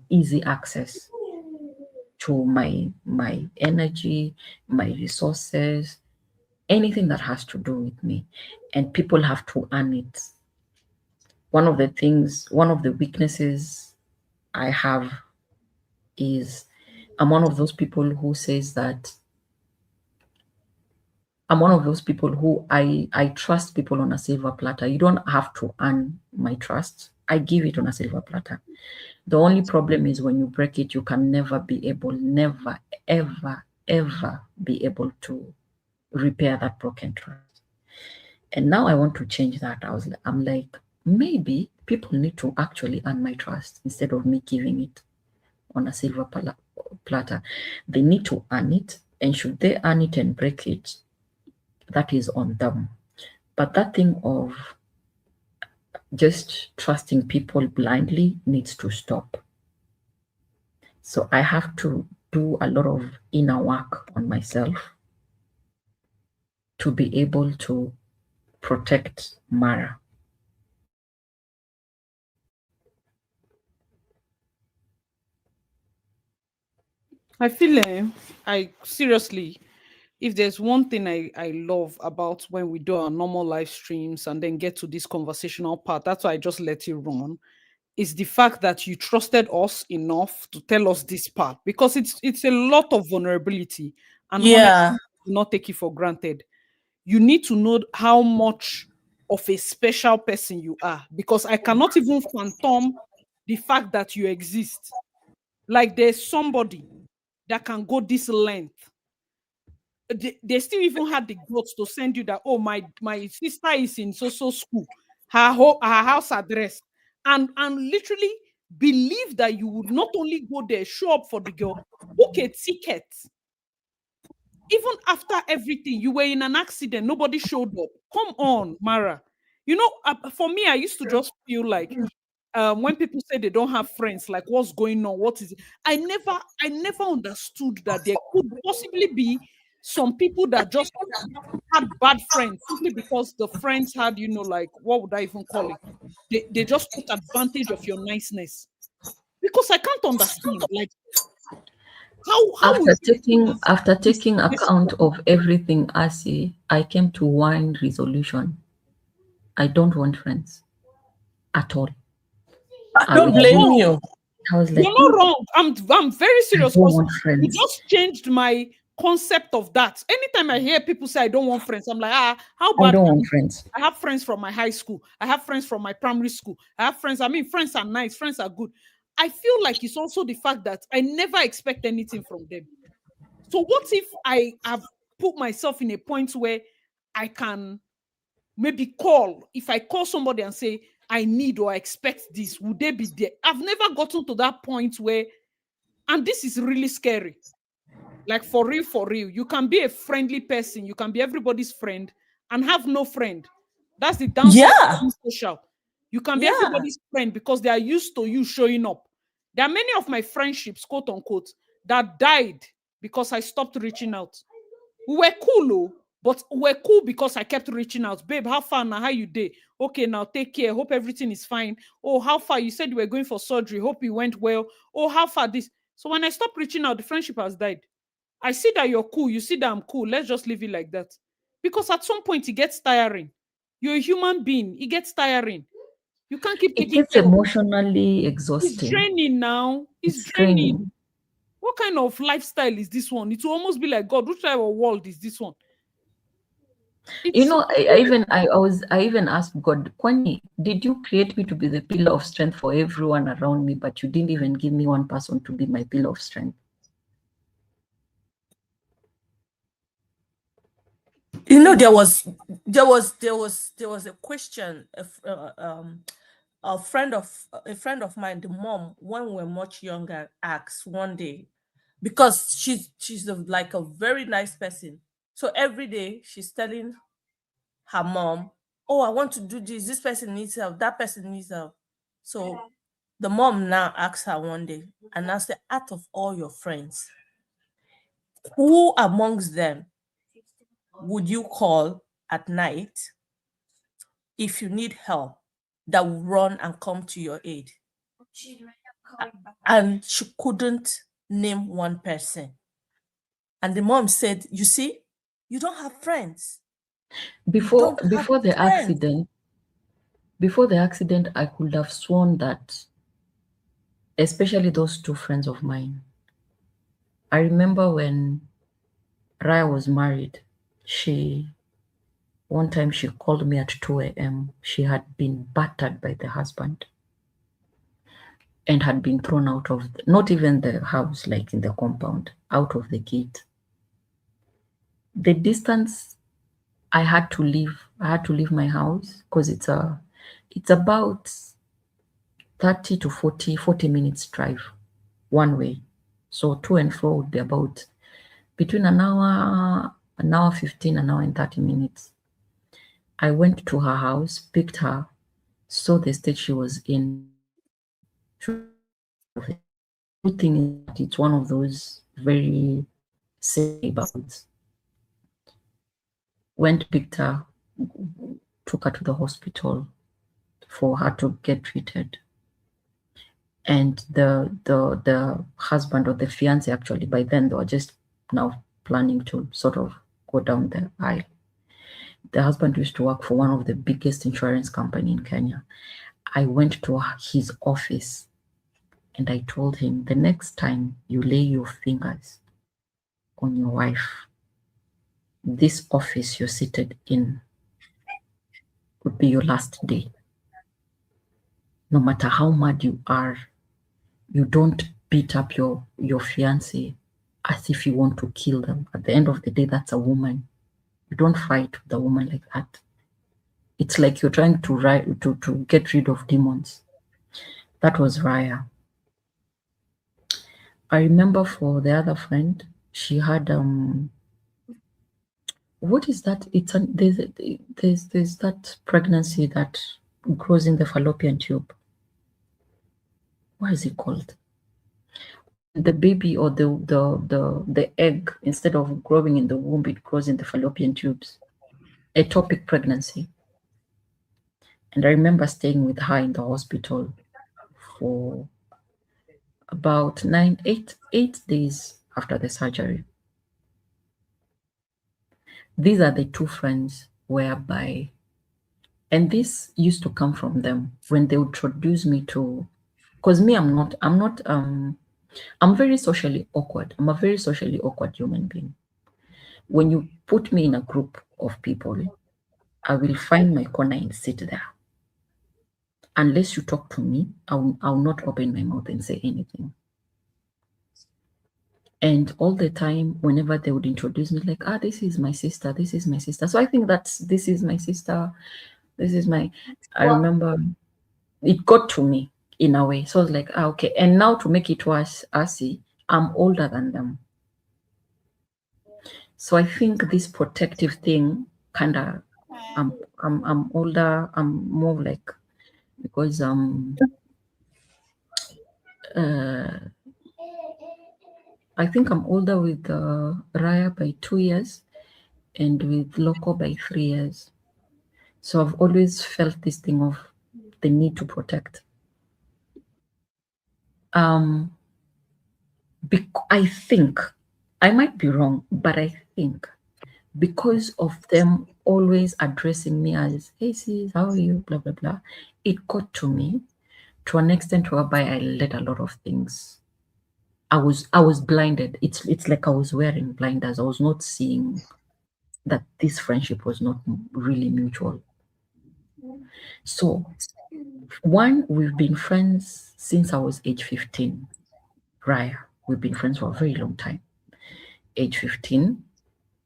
easy access to my energy, my resources, anything that has to do with me. And people have to earn it. One of the weaknesses I have is I'm one of those people who says that I'm one of those people who I trust people on a silver platter. You don't have to earn my trust. I give it on a silver platter. The only problem is when you break it, you can never, ever, ever be able to repair that broken trust. And now I want to change that. I'm like, maybe people need to actually earn my trust instead of me giving it on a silver platter. They need to earn it, and should they earn it and break it, that is on them. But that thing of just trusting people blindly needs to stop. So I have to do a lot of inner work on myself to be able to protect Mara. I feel I seriously, if there's one thing I love about when we do our normal live streams and then get to this conversational part, that's why I just let you run, is the fact that you trusted us enough to tell us this part, because it's a lot of vulnerability, and honestly, Yeah. do not take it for granted. You need to know how much of a special person you are, because I cannot even fathom the fact that you exist. Like there's somebody that can go this length. They still even had the guts to send you that, oh, my sister is in so school, her house address, and literally believe that you would not only go there, show up for the girl, book a ticket. Even after everything, you were in an accident, nobody showed up. Come on, Mara. You know, for me, I used to just feel like when people say they don't have friends, like what's going on, what is it? I never understood that there could possibly be some people that just had bad friends simply because the friends had, like, what would I even call it? They just took advantage of your niceness. Because I can't understand, like, how would After taking account of everything, I came to one resolution. I don't want friends at all. I don't blame you. I was like, you're not wrong. I'm very serious, I don't because want you friends. just changed my concept of that. Anytime I hear people say I don't want friends, I'm like, how bad? I don't want friends. I have friends from my high school. I have friends from my primary school. I have friends. I mean, friends are nice. Friends are good. I feel like it's also the fact that I never expect anything from them. So what if I have put myself in a point where I can maybe call? If I call somebody and say, I need or I expect this, would they be there? I've never gotten to that point where, and this is really scary. Like for real, you can be a friendly person, you can be everybody's friend and have no friend. That's the downside of being social. You can be everybody's friend because they are used to you showing up. There are many of my friendships, quote unquote, that died because I stopped reaching out. We were cool, but we're cool because I kept reaching out. Babe, how far now? How you day? Okay, now take care. Hope everything is fine. Oh, how far? You said you were going for surgery. Hope it went well. Oh, how far this? So when I stopped reaching out, the friendship has died. I see that you're cool. You see that I'm cool. Let's just leave it like that. Because at some point, it gets tiring. You're a human being. It gets tiring. You can't keep taking It gets emotionally exhausting. It's draining now. It's draining. What kind of lifestyle is this one? It will almost be like, God, which type of world is this one? I even asked God, Kwani, did you create me to be the pillar of strength for everyone around me, but you didn't even give me one person to be my pillar of strength? You know, there was a question. A friend of mine, the mom, when we were much younger, asked one day, because she's like a very nice person. So every day she's telling her mom, oh, I want to do this. This person needs help. That person needs help. So the mom now asks her one day, and asked her, out of all your friends, who amongst them would you call at night if you need help, that will run and come to your aid? And she couldn't name one person. And the mom said, you see, you don't have friends. Before the accident, I could have sworn that, especially those two friends of mine. I remember when Raya was married, one time she called me at 2 a.m. She had been battered by the husband and had been thrown out of, not even the house, like in the compound, out of the gate. The distance I had to leave my house, because it's about 30 to 40 minutes drive one way. So to and fro would be about between an hour 15, an hour and 30 minutes. I went to her house, picked her, saw the state she was in. Good thing is that it's one of those very safe neighborhoods. Went, picked her, took her to the hospital for her to get treated. And the husband or the fiance, actually, by then they were just now planning to sort of go down the aisle. The husband used to work for one of the biggest insurance company in Kenya. I went to his office and I told him, the next time you lay your fingers on your wife, this office you're seated in would be your last day. No matter how mad you are, you don't beat up your fiancé as if you want to kill them. At the end of the day, that's a woman. You don't fight with a woman like that. It's like you're trying to get rid of demons. That was Raya. I remember for the other friend, she had what is that? It's there's that pregnancy that grows in the fallopian tube. What is it called? The baby or the egg, instead of growing in the womb, it grows in the fallopian tubes. Ectopic pregnancy. And I remember staying with her in the hospital for about 8 days after the surgery. These are the two friends whereby, and this used to come from them when they would introduce me to, because me, I'm very socially awkward. I'm a very socially awkward human being. When you put me in a group of people, I will find my corner and sit there. Unless you talk to me, I'll not open my mouth and say anything. And all the time, whenever they would introduce me, like, this is my sister, this is my sister. So I think this is my sister, this is my, I remember it got to me in a way. So I was like, okay. And now to make it worse, I'm older than them. So I think this protective thing kind of, I'm older, I'm more like, because I think I'm older with Raya by 2 years and with Loco by 3 years. So I've always felt this thing of the need to protect. I think, I might be wrong, but I think because of them always addressing me as, hey sis, how are you, blah, blah, blah, it got to me to an extent whereby I let a lot of things. I was blinded. It's like I was wearing blinders. I was not seeing that this friendship was not really mutual. So, one, we've been friends since I was age 15. Raya, we've been friends for a very long time. Age 15,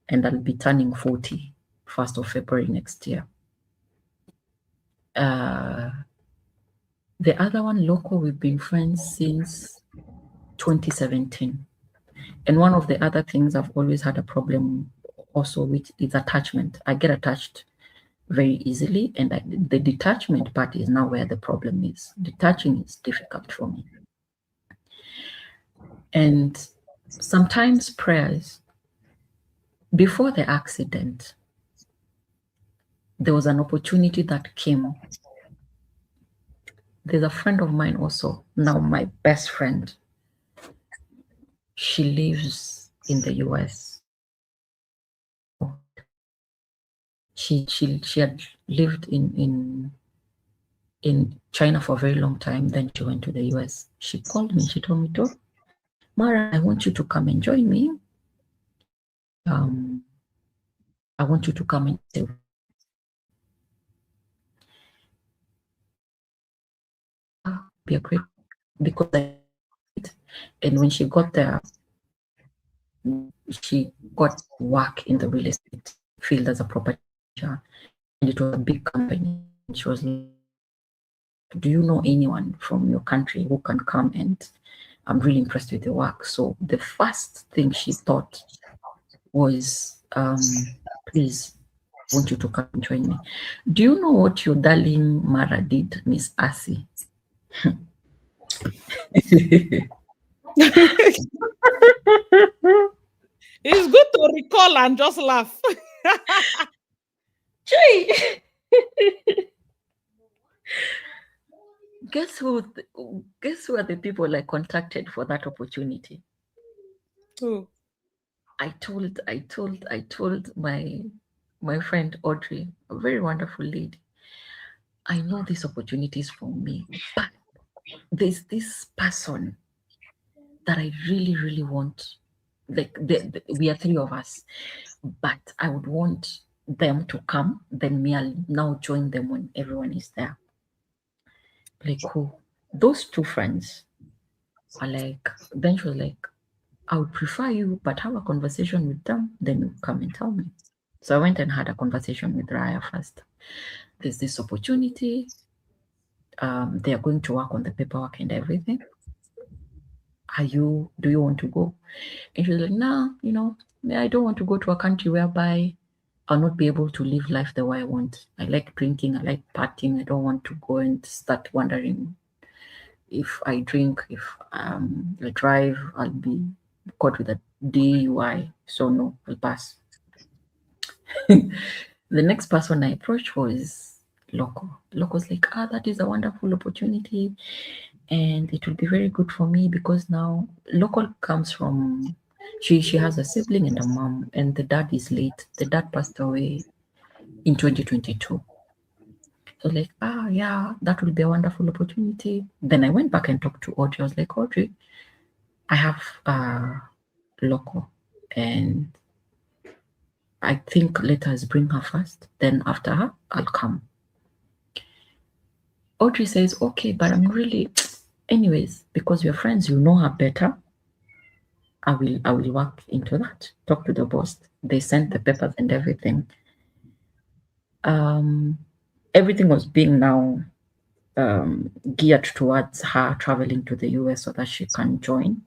and I'll be turning 40, 1st of February next year. The other one, Loco, we've been friends since 2017. And one of the other things I've always had a problem also with is attachment. I get attached very easily, and the detachment part is now where the problem is. Detaching is difficult for me. And sometimes prayers, before the accident, there was an opportunity that came. There's a friend of mine also, now my best friend. She lives in the US. She had lived in China for a very long time. Then she went to the US. She called me. She told me, Mara, I want you to come and join me. I want you to come and stay. Be a great, because and when she got there, she got work in the real estate field as a property manager, and it was a big company. She was like, do you know anyone from your country who can come? And I'm really impressed with your work. So the first thing she thought was, please want you to come and join me. Do you know what your darling Mara did, Miss Asi? It's good to recall and just laugh. Guess who are the people I contacted for that opportunity? Who? I told my friend Audrey, a very wonderful lady. I know this opportunity is for me, but there's this person that I really, really want. Like we are 3 of us, but I would want them to come. Then me, I'll now join them when everyone is there. Like who? Those 2 friends are like. Then she was like, I would prefer you, but have a conversation with them. Then you come and tell me. So I went and had a conversation with Raya first. There's this opportunity. They are going to work on the paperwork and everything. Do you want to go? And she was like, nah, I don't want to go to a country whereby I'll not be able to live life the way I want. I like drinking, I like partying. I don't want to go and start wondering if I drink, if I drive, I'll be caught with a DUI. So no, I'll pass. The next person I approached was Loco. Loco's like, that is a wonderful opportunity. And it will be very good for me because now Local comes from, she has a sibling and a mom, and the dad is late. The dad passed away in 2022. So like, yeah, that will be a wonderful opportunity. Then I went back and talked to Audrey. I was like, Audrey, I have Loco, and I think let us bring her first. Then after her, I'll come. Audrey says, okay, but I'm really, anyways, because we're friends, you know her better. I will work into that. Talk to the boss. They sent the papers and everything. Everything was being now geared towards her traveling to the US so that she can join.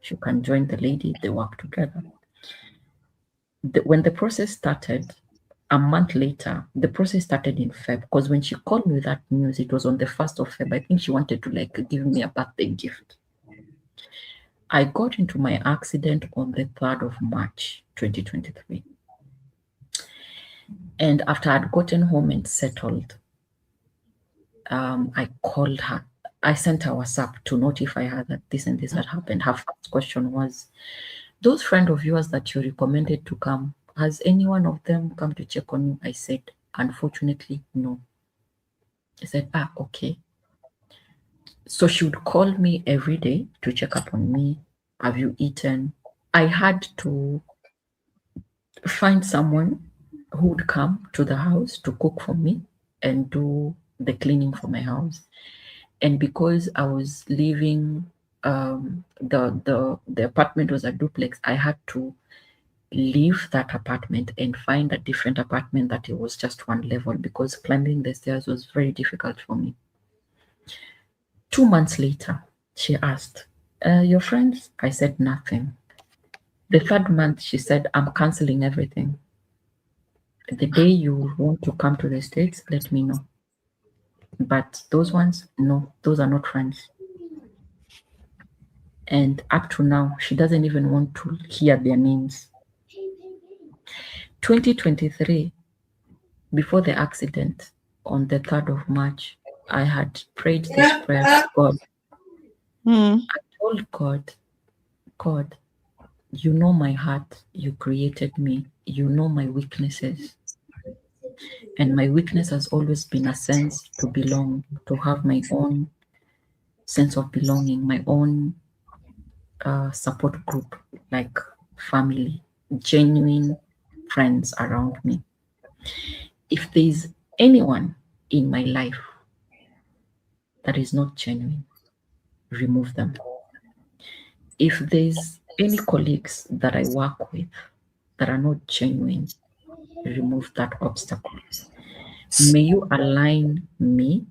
She can join the lady. They work together. When the process started, a month later, the process started in Feb, because when she called me with that news, it was on the 1st of Feb. I think she wanted to give me a birthday gift. I got into my accident on the 3rd of March, 2023. And after I'd gotten home and settled, I called her. I sent her WhatsApp to notify her that this and this had happened. Her first question was, those friends of yours that you recommended to come, has any one of them come to check on you? I said, unfortunately, no. I said, okay. So she would call me every day to check up on me. Have you eaten? I had to find someone who would come to the house to cook for me and do the cleaning for my house. And because I was living, the apartment was a duplex, I had to leave that apartment and find a different apartment that it was just 1 level, because climbing the stairs was very difficult for me. 2 months later, she asked, your friends? I said nothing. The 3rd month, she said, I'm canceling everything. The day you want to come to the States, let me know. But those ones, no, those are not friends. And up to now, she doesn't even want to hear their names. 2023, before the accident, on the 3rd of March, I had prayed this prayer to God. I told God, you know my heart, you created me, you know my weaknesses. And my weakness has always been a sense to belong, to have my own sense of belonging, my own support group, like family, genuine friends around me. If there's anyone in my life that is not genuine, remove them. If there's any colleagues that I work with that are not genuine, remove that obstacle. May you align me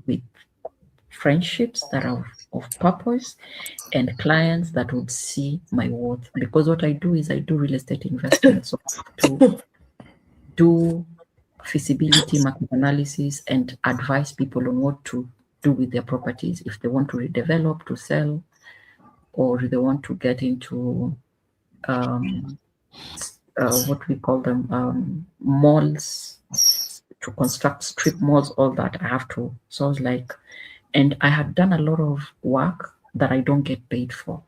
with friendships that are of purpose and clients that would see my worth. Because what I do is I do real estate investment. So I have to do feasibility, market analysis, and advise people on what to do with their properties if they want to redevelop, to sell, or they want to get into what we call them, malls, to construct strip malls, all that I have to. So I was like, and I had done a lot of work that I don't get paid for.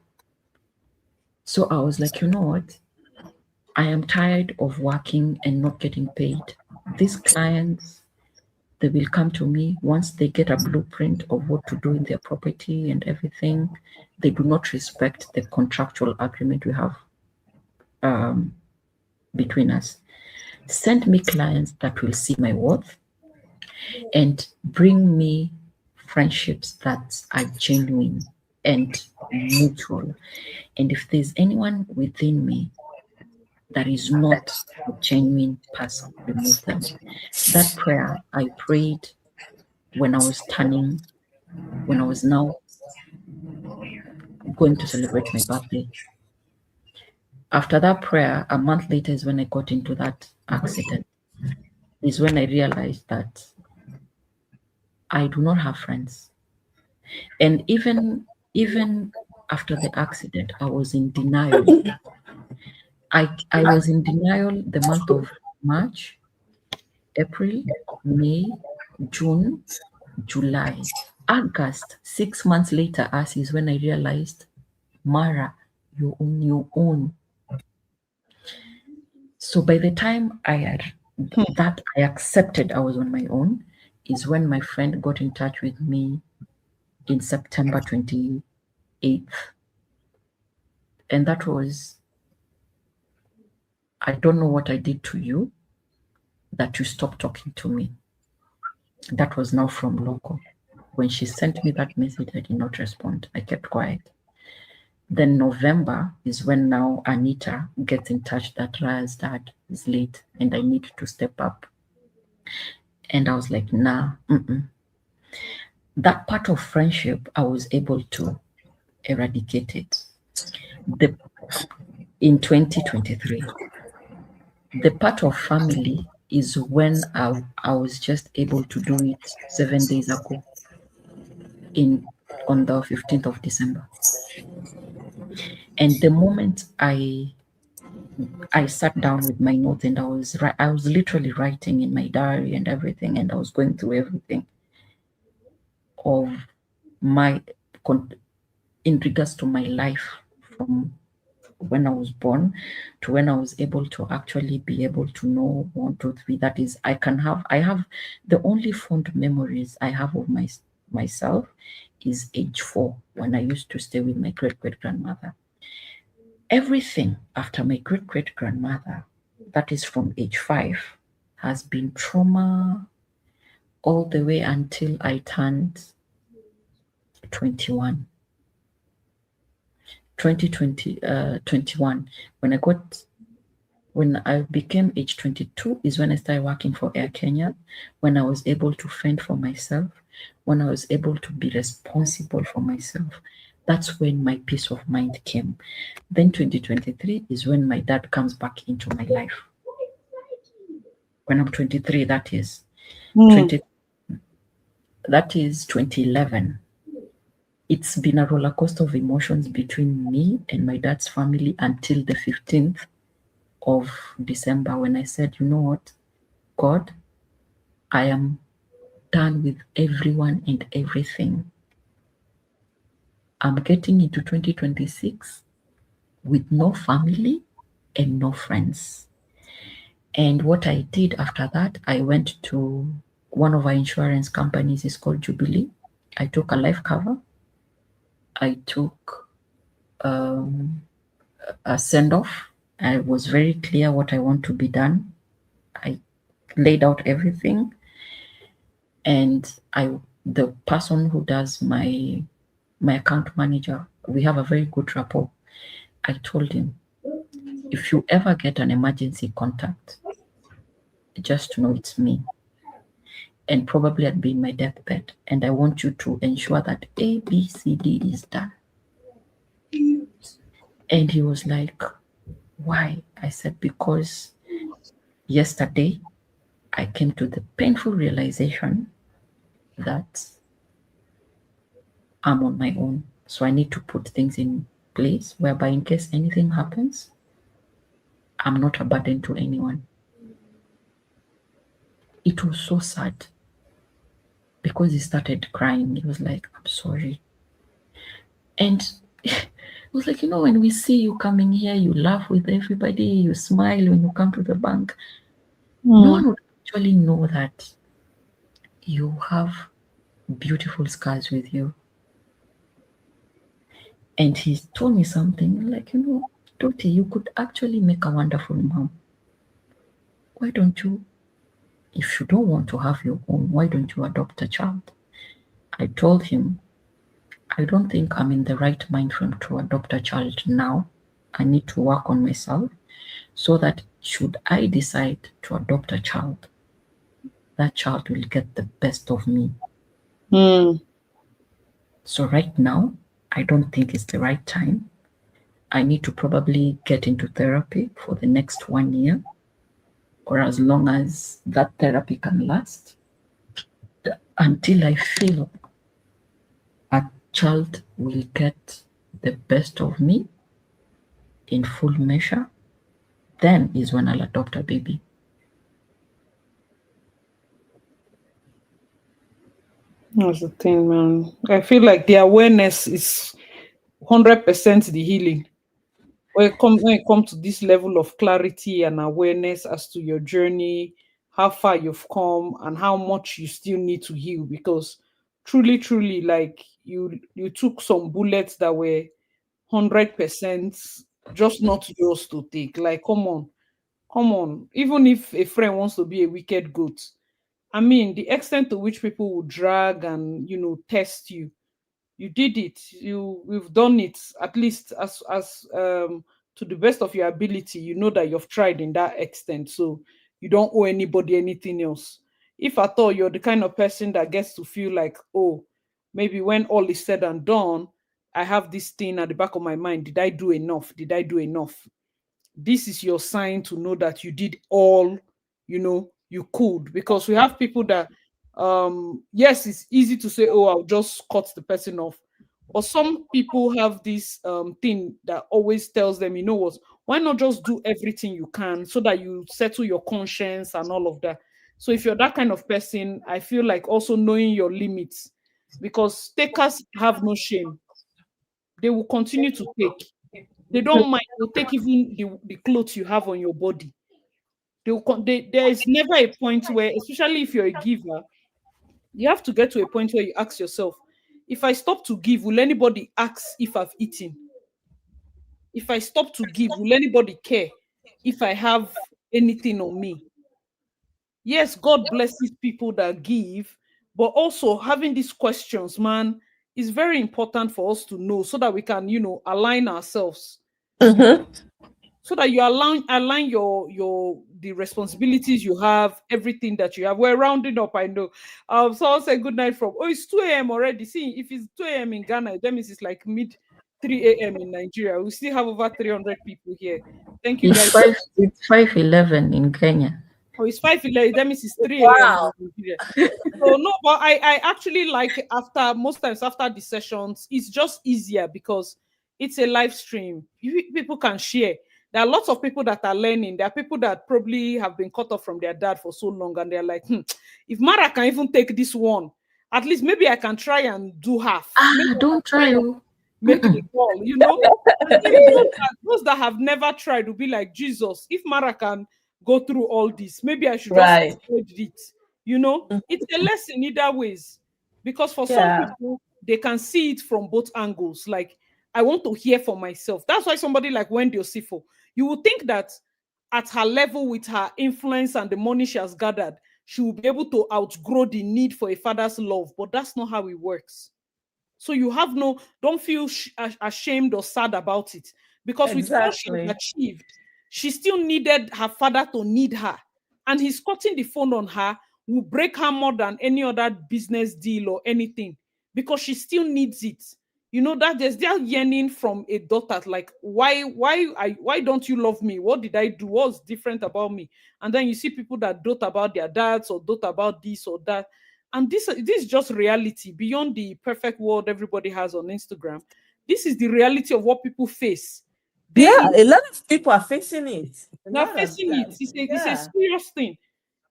So I was like, you know what? I am tired of working and not getting paid. These clients, they will come to me once they get a blueprint of what to do in their property and everything. They do not respect the contractual agreement we have between us. Send me clients that will see my worth and bring me friendships that are genuine and mutual. And if there's anyone within me that is not a genuine person, remove them. That prayer I prayed when I was now going to celebrate my birthday. After that prayer, a month later is when I got into that accident. Is when I realized that I do not have friends. And even after the accident, I was in denial. I was in denial the month of March, April, May, June, July, August. 6 months later, as is when I realized, Mara, you're on your own. So by the time I accepted I was on my own, is when my friend got in touch with me in September 28th. And that was, I don't know what I did to you that you stopped talking to me. That was now from local. When she sent me that message, I did not respond. I kept quiet. Then November is when now Anita gets in touch that Raya's dad is late and I need to step up. And I was like, nah. That part of friendship, I was able to eradicate it. In 2023, the part of family is when I was just able to do it 7 days ago on the 15th of December. And the moment I sat down with my notes and I was literally writing in my diary and everything, and I was going through everything of in regards to my life from when I was born to when I was able to actually be able to know 1, 2, 3. That is, I have the only fond memories I have of myself is age 4, when I used to stay with my great-great-grandmother. Everything after my great-great-grandmother, that is from age 5, has been trauma all the way until I turned 21. 21. When I became age 22 is when I started working for Air Kenya, when I was able to fend for myself, when I was able to be responsible for myself. That's when my peace of mind came. Then 2023 is when my dad comes back into my life. When I'm 23, that is 2011. It's been a roller coaster of emotions between me and my dad's family until the 15th of December, when I said, you know what, God, I am done with everyone and everything. I'm getting into 2026 with no family and no friends. And what I did after that, I went to one of our insurance companies, it's called Jubilee. I took a life cover. I took a send-off. I was very clear what I want to be done. I laid out everything. And the person who does my account manager, we have a very good rapport. I told him, if you ever get an emergency contact, just know it's me. And probably I'd be in my deathbed. And I want you to ensure that A, B, C, D is done. And he was like, why? I said, because yesterday I came to the painful realization that I'm on my own. So I need to put things in place whereby in case anything happens, I'm not a burden to anyone. It was so sad because he started crying. He was like, I'm sorry. And it was like, when we see you coming here, you laugh with everybody, you smile when you come to the bank. No one would actually know that you have beautiful scars with you. And he told me something like, Dottie, you could actually make a wonderful mom. Why don't you, if you don't want to have your own, why don't you adopt a child? I told him, I don't think I'm in the right mind frame to adopt a child now. I need to work on myself so that should I decide to adopt a child, that child will get the best of me. So right now, I don't think it's the right time. I need to probably get into therapy for the next 1 year, or as long as that therapy can last, until I feel a child will get the best of me in full measure, then is when I'll adopt a baby. That's the thing, man. I feel like the awareness is 100% the healing. When it comes to this level of clarity and awareness as to your journey, how far you've come, and how much you still need to heal, because truly, truly, like you took some bullets that were 100% just not yours to take. Like, come on, come on. Even if a friend wants to be a wicked goat, I mean, the extent to which people will drag and test you, you did it. We've done it, at least as to the best of your ability. You know that you've tried in that extent, so you don't owe anybody anything else. If at all you're the kind of person that gets to feel like, oh, maybe when all is said and done, I have this thing at the back of my mind, did I do enough, did I do enough? This is your sign to know that you did all you could. Because we have people that, yes, it's easy to say, oh, I'll just cut the person off, but some people have this thing that always tells them, you know what, why not just do everything you can so that you settle your conscience and all of that. So if you're that kind of person, I feel like also knowing your limits, because takers have no shame. They will continue to take. They don't mind. They'll take even the clothes you have on your body. There is never a point where, especially if you're a giver, you have to get to a point where you ask yourself, if I stop to give, will anybody ask if I've eaten? If I stop to give, will anybody care if I have anything on me? Yes, God blesses people that give, but also having these questions, man, is very important for us to know so that we can, align ourselves. So that you align your the responsibilities you have, everything that you have. We're rounding up, I know. Someone said good night from, oh, it's 2 a.m. already. See, if it's 2 a.m. in Ghana, that means it's like mid 3 a.m. in Nigeria. We still have over 300 people here. Thank you guys. It's 5:11 in Kenya. Oh, it's 5:11. That means it's 3 a.m. in Nigeria. So no, but I actually like, after most times after the sessions, it's just easier because it's a live stream. People can share. There are lots of people that are learning. There are people that probably have been cut off from their dad for so long, and they're like, if Mara can even take this one, at least maybe I can try and do half. Don't try. Make the call, those that have never tried will be like, Jesus, if Mara can go through all this, maybe I should just avoid it. It's a lesson either ways, because for some people, they can see it from both angles. Like, I want to hear for myself. That's why somebody like Wendy Osifo, you would think that at her level, with her influence and the money she has gathered, she will be able to outgrow the need for a father's love, but that's not how it works. So don't feel ashamed or sad about it, because with all she achieved, she still needed her father to need her, and he's cutting the phone on her will break her more than any other business deal or anything, because she still needs it. You know, that there's that yearning from a daughter, like, why don't you love me? What did I do? What's different about me? And then you see people that dote about their dads or dote about this or that. And this is just reality beyond the perfect world everybody has on Instagram. This is the reality of what people face. Yeah, a lot of people are facing it. They're facing it. It's a serious thing.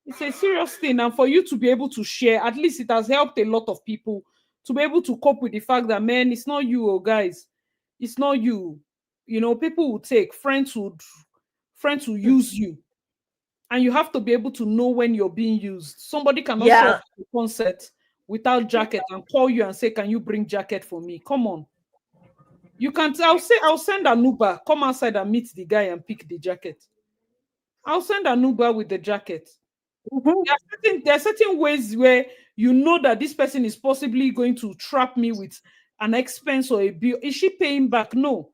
It's a serious thing. And for you to be able to share, at least it has helped a lot of people to be able to cope with the fact that, man, it's not you, oh, guys. It's not you. You know, people will take, friends will use you. And you have to be able to know when you're being used. Somebody cannot show up to a concert without jacket and call you and say, can you bring jacket for me? Come on. You can't. I'll send an Uber. Come outside and meet the guy and pick the jacket. I'll send an Uber with the jacket. There are certain ways where you know that this person is possibly going to trap me with an expense or a bill. Is she paying back? No.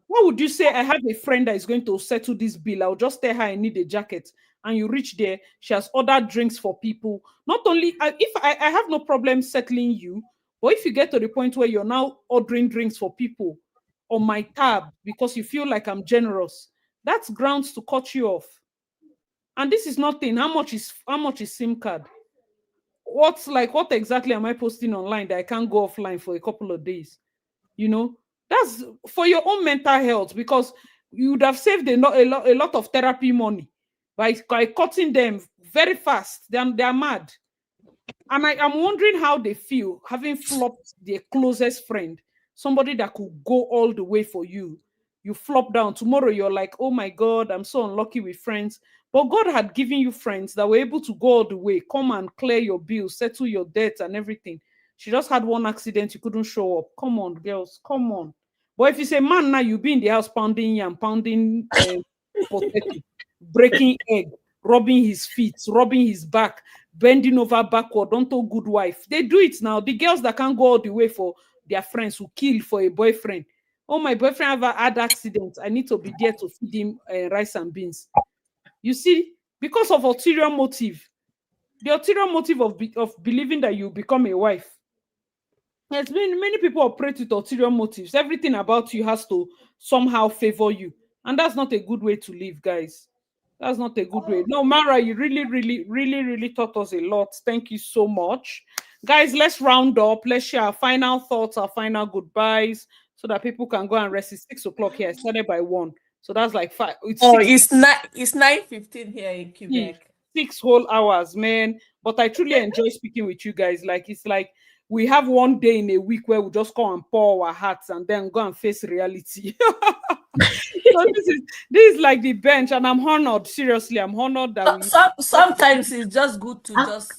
What would you say? I have a friend that is going to settle this bill. I'll just tell her I need a jacket. And you reach there, she has ordered drinks for people. Not only, if I have no problem settling you, but if you get to the point where you're now ordering drinks for people on my tab because you feel like I'm generous, that's grounds to cut you off. And this is nothing. How much is SIM card? What exactly am I posting online that I can't go offline for a couple of days? You know, that's for your own mental health, because you would have saved a lot of therapy money by cutting them very fast. They're mad. And I'm wondering how they feel having flopped their closest friend, somebody that could go all the way for you. You flop down. Tomorrow you're like, oh my God, I'm so unlucky with friends. But God had given you friends that were able to go all the way, come and clear your bills, settle your debts and everything. She just had one accident, you couldn't show up. Come on, girls, come on. But if you say, man, now you be in the house pounding yam, pounding potato, breaking egg, rubbing his feet, rubbing his back, bending over backward, onto good wife. They do it now. The girls that can't go all the way for their friends who kill for a boyfriend. Oh, my boyfriend had accident. I need to be there to feed him rice and beans. You see, because of ulterior motive, the ulterior motive of believing that you become a wife. There's been many people operate with ulterior motives. Everything about you has to somehow favor you. And that's not a good way to live, guys. That's not a good way. No, Mara, you really taught us a lot. Thank you so much. Guys, let's round up. Let's share our final thoughts, our final goodbyes, so that people can go and rest. It's 6 o'clock here. I started by 1. So that's like 5. It's 9:15 here in Quebec. 6 whole hours, man. But I truly enjoy speaking with you guys. Like, it's like we have one day in a week where we just come and pour our hearts and then go and face reality. So this is like the bench, and I'm honored. Seriously, I'm honored that sometimes it's just good to just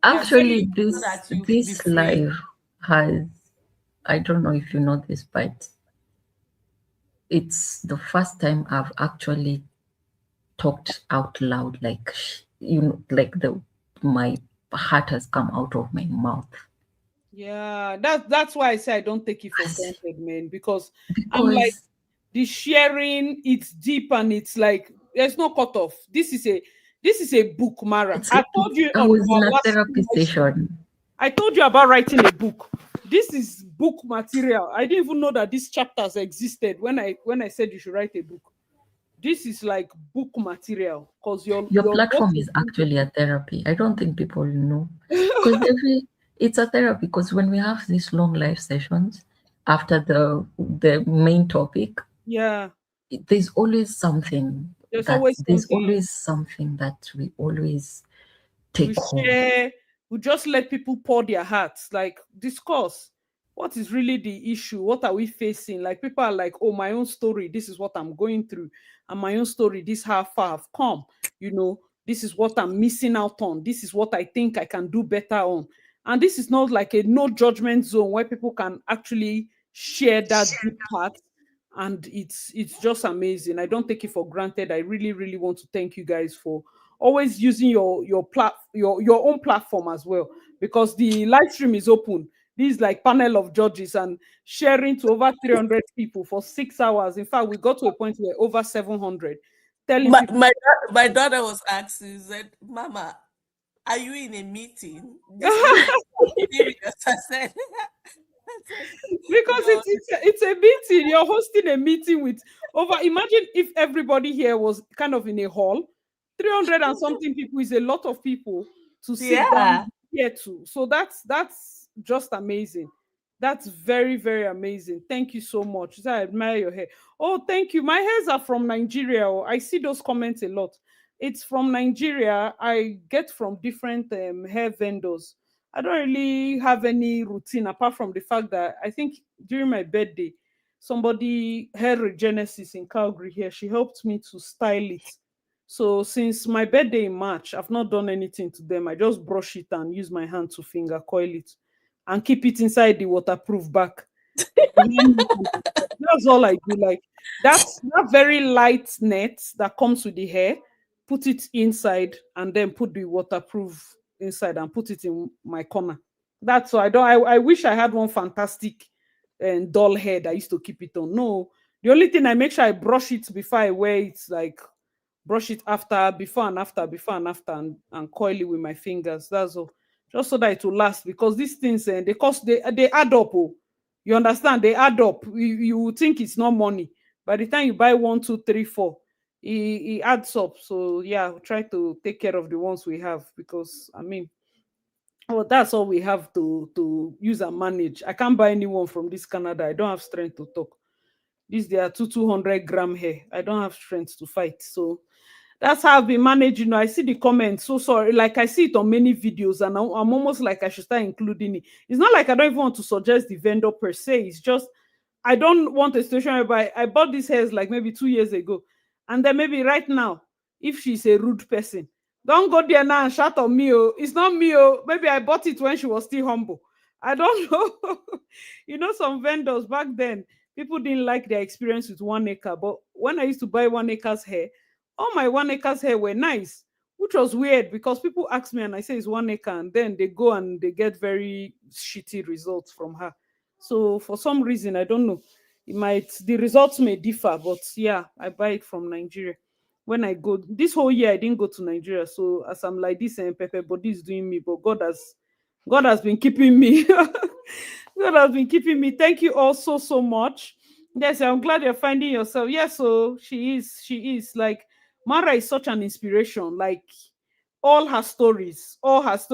actually this live has, I don't know if you know this, but it's the first time I've actually talked out loud, like, you know, like my heart has come out of my mouth. Yeah, that's why I say I don't take it for granted, man, because I'm like, the sharing, it's deep and it's like there's no cutoff. This is a book, Mara. I told you I was in a therapy session. I told you about writing a book. This is book material. I didn't even know that these chapters existed when I said you should write a book. This is like book material, because your platform is actually a therapy. I don't think people know, because it's a therapy. Because when we have these long live sessions after the main topic, yeah, there's always something. There's always something that we always take home. We just let people pour their hearts, like, discuss what is really the issue, what are we facing. Like, people are like, oh, my own story, this is what I'm going through, and my own story, this is how far I've come, you know, this is what I'm missing out on, this is what I think I can do better on. And this is not like a no judgment zone where people can actually share that deep part. And it's just amazing. I don't take it for granted. I really want to thank you guys for always using your own platform as well, because the live stream is open. This is like panel of judges and sharing to over 300 people for 6 hours. In fact, we got to a point where over 700. My daughter was asking, said, Mama, are you in a meeting? I said, Because it's a meeting. You're hosting a meeting with over. Imagine if everybody here was kind of in a hall. 300 and something people is a lot of people to sit down here to. So that's just amazing. That's very, very amazing. Thank you so much. I admire your hair. Oh, thank you. My hairs are from Nigeria. Oh, I see those comments a lot. It's from Nigeria. I get from different hair vendors. I don't really have any routine apart from the fact that I think during my birthday, somebody, hair regenesis in Calgary here, she helped me to style it. So since my birthday in March, I've not done anything to them. I just brush it and use my hand to finger coil it and keep it inside the waterproof bag. That's all I do. Like that very light net that comes with the hair, put it inside and then put the waterproof inside and put it in my corner. That's why I wish I had one fantastic and dull hair that I used to keep it on. No, the only thing I make sure I brush it before I wear it, like brush it after, before and after, before and after, and coil it with my fingers. That's all. Just so that it will last, because these things they cost, they add up. Oh, you understand? They add up. You think it's not money. By the time you buy 1, 2, 3, 4, it adds up. So yeah, try to take care of the ones we have, because I mean, well, that's all we have to use and manage. I can't buy anyone from this Canada. I don't have strength to talk. These they are 200-gram hair. I don't have strength to fight. So that's how I've been managing. I see the comments. So sorry. Like I see it on many videos, and I'm almost like I should start including it. It's not like I don't even want to suggest the vendor per se. It's just I don't want a situation whereby I bought these hairs like maybe 2 years ago, and then maybe right now, if she's a rude person, don't go there now and shout on me. Oh, it's not me. Oh, maybe I bought it when she was still humble. I don't know. Some vendors back then, people didn't like their experience with 1 acre. But when I used to buy 1 acre's hair, all my 1 acre's hair were nice, which was weird because people ask me and I say it's 1 acre, and then they go and they get very shitty results from her. So for some reason, I don't know, the results may differ, but yeah, I buy it from Nigeria. When I go this whole year, I didn't go to Nigeria. So as I'm like this, and Pepe body is doing me, but God has been keeping me. God has been keeping me. Thank you all so much. Yes, I'm glad you're finding yourself. Yes, so she is like Mara is such an inspiration. Like all her stories.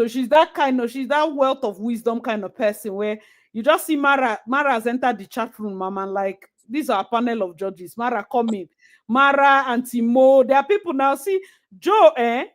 She's that wealth of wisdom kind of person where you just see Mara has entered the chat room, mama, like these are a panel of judges. Mara coming. Mara, Auntie Mo. There are people now. See, Joe,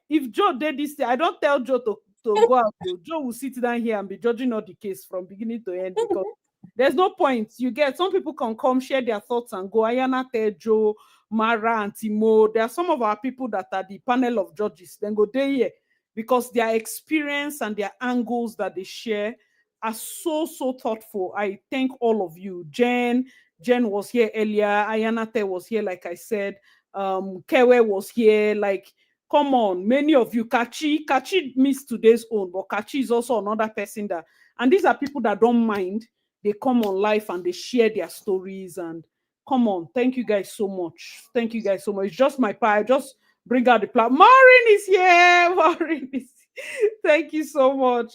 if Joe did this thing, I don't tell Joe to go out. Joe will sit down here and be judging all the case from beginning to end, because there's no point. You get some people can come share their thoughts and go. Ayana tell Joe, Mara, Auntie Mo. There are some of our people that are the panel of judges. Then go there here because their experience and their angles that they share are so thoughtful. I thank all of you. Jen was here earlier. Ayanate was here, like I said. Kewe was here. Like, come on, many of you. Kachi missed today's own, but Kachi is also another person that, and these are people that don't mind. They come on live and they share their stories. And come on, thank you guys so much. Thank you guys so much. It's just my part. I just bring out the platform. Maureen is here. Maureen is here. Thank you so much.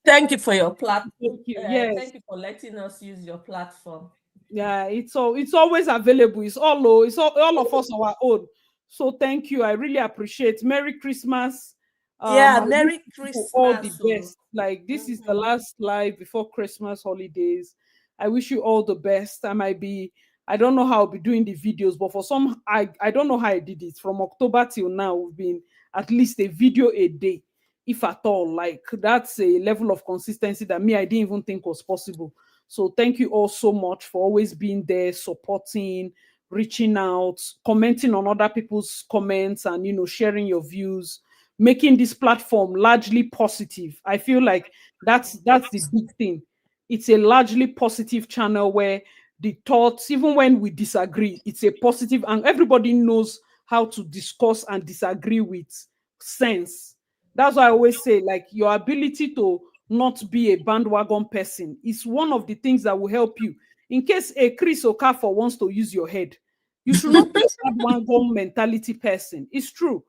Thank you for your platform. Thank you. Yes. Thank you for letting us use your platform. Yeah, it's always available. It's all of us our own. So thank you. I really appreciate. Merry Christmas. Merry Christmas. All the best. Like this is the last live before Christmas holidays. I wish you all the best. I don't know how I'll be doing the videos, but for some, I don't know how I did it. From October till now, we've been at least a video a day, if at all. Like that's a level of consistency that I didn't even think was possible. So thank you all so much for always being there, supporting, reaching out, commenting on other people's comments, and sharing your views, making this platform largely positive. I feel like that's the big thing. It's a largely positive channel where the thoughts, even when we disagree, it's a positive, and everybody knows how to discuss and disagree with sense. That's why I always say, like, your ability to not be a bandwagon person is one of the things that will help you. In case a Chris Okafor wants to use your head, you should not be a bandwagon mentality person. It's true.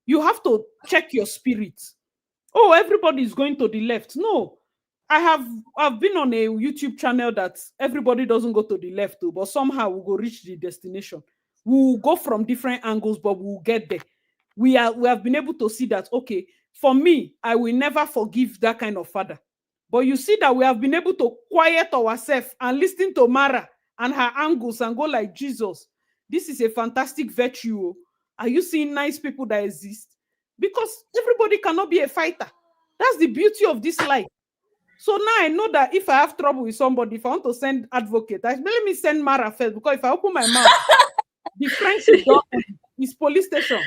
You have to check your spirit. Oh, everybody is going to the left. No. I've been on a YouTube channel that everybody doesn't go to the left to, but somehow we'll go reach the destination. We'll go from different angles, but we'll get there. We have been able to see that, okay, for me, I will never forgive that kind of father. But you see that we have been able to quiet ourselves and listen to Mara and her angles and go like, Jesus, this is a fantastic virtue. Are you seeing nice people that exist? Because everybody cannot be a fighter. That's the beauty of this life. So now I know that if I have trouble with somebody, if I want to send advocate, let me send Mara first, because if I open my mouth, the friendship is police station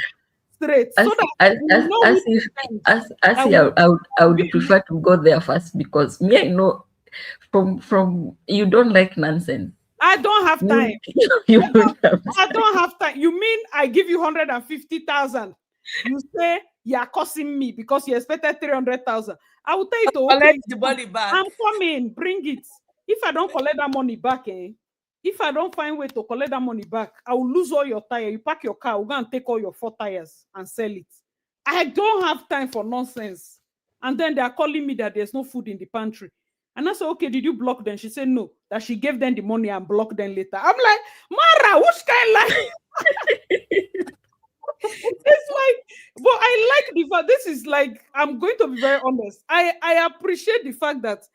straight. As, so that as, we know as, which if, friends as I would be- prefer to go there first, because me, I know from you don't like nonsense. I don't have time. I don't have time. You mean I give you 150,000? You say you are cursing me because you expected 300,000. I will tell you to Collect the money back. I'm coming, bring it. If I don't collect that money back, if I don't find way to collect that money back, I will lose all your tires. You pack your car, we'll go and take all your 4 tires and sell it. I don't have time for nonsense. And then they are calling me that there's no food in the pantry. And I said, okay, did you block them? She said no, that she gave them the money and blocked them later. I'm like, Mara, which kind of life? It's like, but I like the fact, this is like, I'm going to be very honest. I appreciate the fact that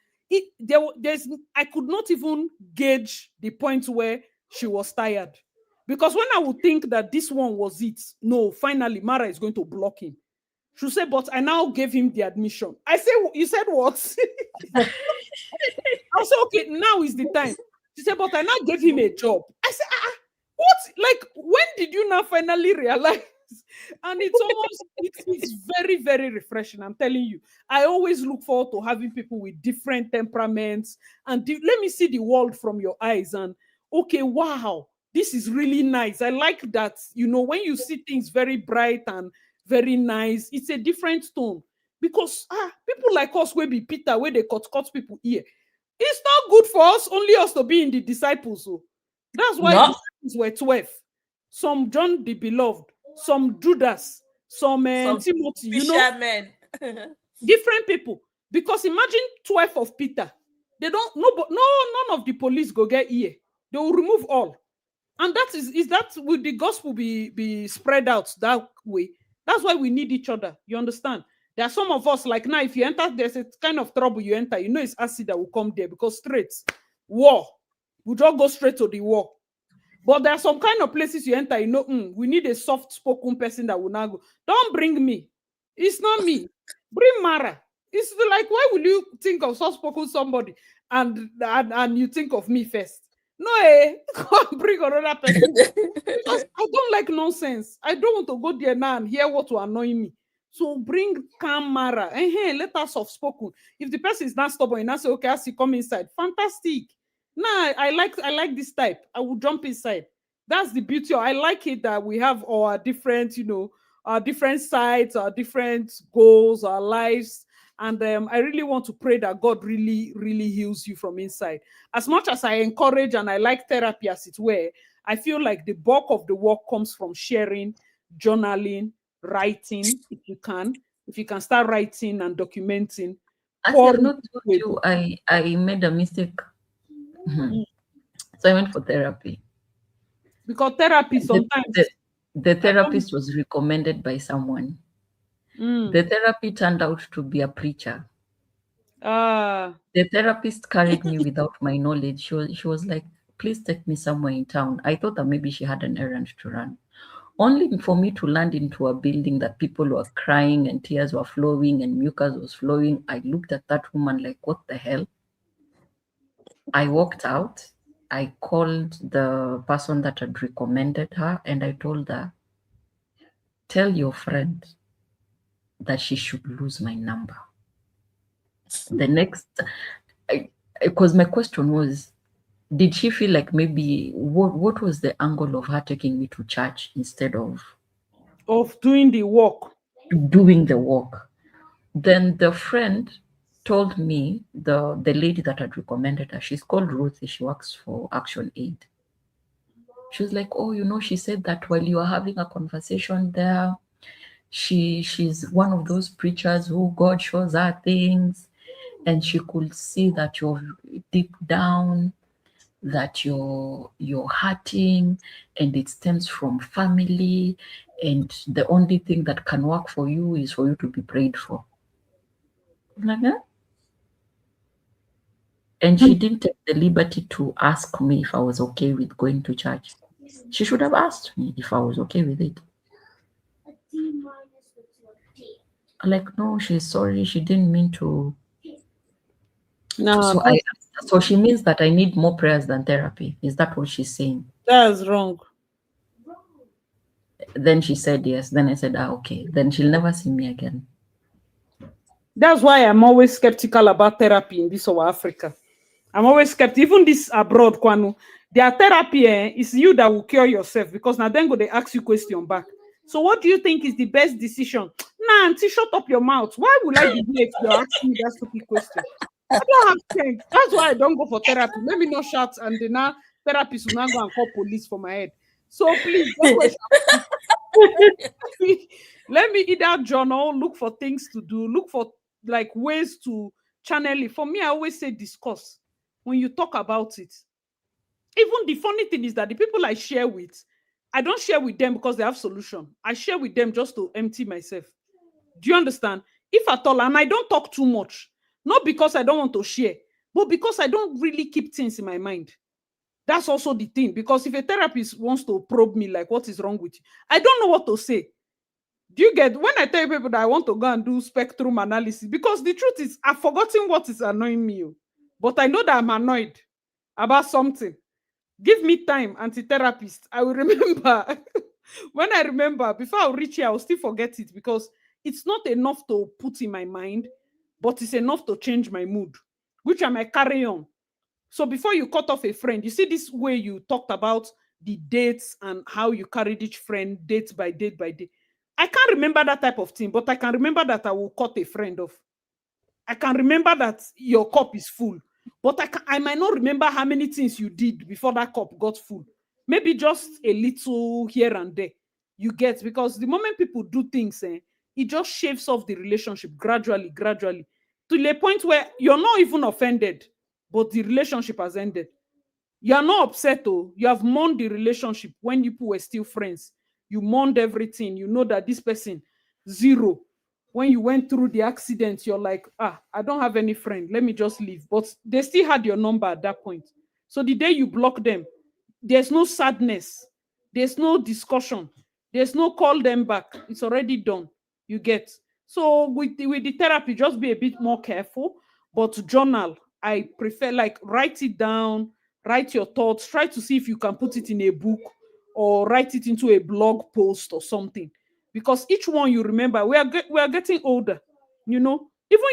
I could not even gauge the point where she was tired. Because when I would think that this one was it, no, finally, Mara is going to block him. She said, but I now gave him the admission. I said, you said what? I said, okay, now is the time. She said, but I now gave him a job. I said, what? Like, when did you now finally realize? And it's very, very refreshing. I'm telling you, I always look forward to having people with different temperaments and let me see the world from your eyes. And okay, wow, this is really nice. I like that. You know, when you see things very bright and very nice, it's a different tone. Because people like us will be Peter, where they cut people ear. It's not good for us, only us to be in the disciples. So that's why the disciples were 12. Some John the Beloved, some Judas, some Timothy, you know, men. different people. Because imagine 12 of Peter. They don't, none of the police go get ear. They will remove all. And that is that will the gospel be spread out that way? That's why we need each other. You understand? There are some of us, like now, if you enter, there's a kind of trouble you enter, you know it's acid that will come there, because straight war. We just go straight to the war. But there are some kind of places you enter, you know, we need a soft-spoken person that will now go. Don't bring me. It's not me. Bring Mara. It's like, why will you think of soft-spoken somebody and you think of me first? No, bring another person. Because I don't like nonsense. I don't want to go there now and hear what will annoy me. So bring calm Mara. Let us soft spoken. If the person is not stubborn, and I say, okay, I see, come inside. Fantastic. Nah, I like this type. I will jump inside. That's the beauty. I like it that we have our different, our different sides, our different goals, our lives. And I really want to pray that God really, really heals you from inside. As much as I encourage and I like therapy as it were, I feel like the bulk of the work comes from sharing, journaling, writing, if you can. If you can start writing and documenting. As I have not told you, I made a mistake. So I went for therapy. Because therapy sometimes... The therapist was recommended by someone. The therapy turned out to be a preacher. The therapist carried me without my knowledge. She was like, please take me somewhere in town. I thought that maybe she had an errand to run. Only for me to land into a building that people were crying and tears were flowing and mucus was flowing. I looked at that woman like, what the hell? I walked out. I called the person that had recommended her and I told her, tell your friend that she should lose my number. The next, because my question was, did she feel like maybe, what was the angle of her taking me to church instead of doing the work? Doing the work. Then the friend told me, the lady that had recommended her, she's called Ruthie, she works for Action Aid. She was like, oh, she said that while you were having a conversation there, she's one of those preachers who God shows her things. and she could see that you're deep down, that you're hurting, and it stems from family, and the only thing that can work for you is for you to be prayed for. Like that. And she didn't take the liberty to ask me if I was okay with going to church. She should have asked me if I was okay with it. Like, no, she's sorry, she didn't mean to. No, So she means that I need more prayers than therapy. Is that what she's saying? that's wrong. Then she said yes. Then I said, okay. Then she'll never see me again. That's why I'm always skeptical about therapy in this South Africa. I'm always skeptical. Even this abroad, Kwanu, their therapy is you that will cure yourself, because now then go they ask you question back. So what do you think is the best decision? Nah, auntie, shut up your mouth. Why would I be here if you're asking me that stupid question? I don't have sense. That's why I don't go for therapy. Let me not shout, and then now therapist will not go and call police for my head. So please, let me either journal, look for things to do, look for like ways to channel it. For me, I always say discuss. When you talk about it, even the funny thing is that the people I share with, I don't share with them because they have solution. I share with them just to empty myself. Do you understand? If at all, and I don't talk too much, not because I don't want to share, but because I don't really keep things in my mind. That's also the thing, because if a therapist wants to probe me, like, what is wrong with you? I don't know what to say. Do you get, when I tell people that I want to go and do spectrum analysis, because the truth is, I've forgotten what is annoying me, but I know that I'm annoyed about something. Give me time, anti-therapist. I will remember. When I remember, before I reach here, I'll still forget it, because it's not enough to put in my mind, but it's enough to change my mood, which I might carry on. So before you cut off a friend, you see this way you talked about the dates and how you carried each friend date by date by date. I can't remember that type of thing, but I can remember that I will cut a friend off. I can remember that your cup is full, but I might not remember how many things you did before that cup got full. Maybe just a little here and there. You get, because the moment people do things, it just shaves off the relationship gradually, to the point where you're not even offended, but the relationship has ended. You are not upset, oh, you have mourned the relationship when you were still friends. You mourned everything. You know that this person, zero. When you went through the accident, you're like, I don't have any friend. Let me just leave. But they still had your number at that point. So the day you block them, there's no sadness. There's no discussion. There's no call them back. It's already done. You get. So with the therapy, just be a bit more careful. But journal, I prefer, like, write it down, write your thoughts, try to see if you can put it in a book or write it into a blog post or something. Because each one you remember, we are getting older, Even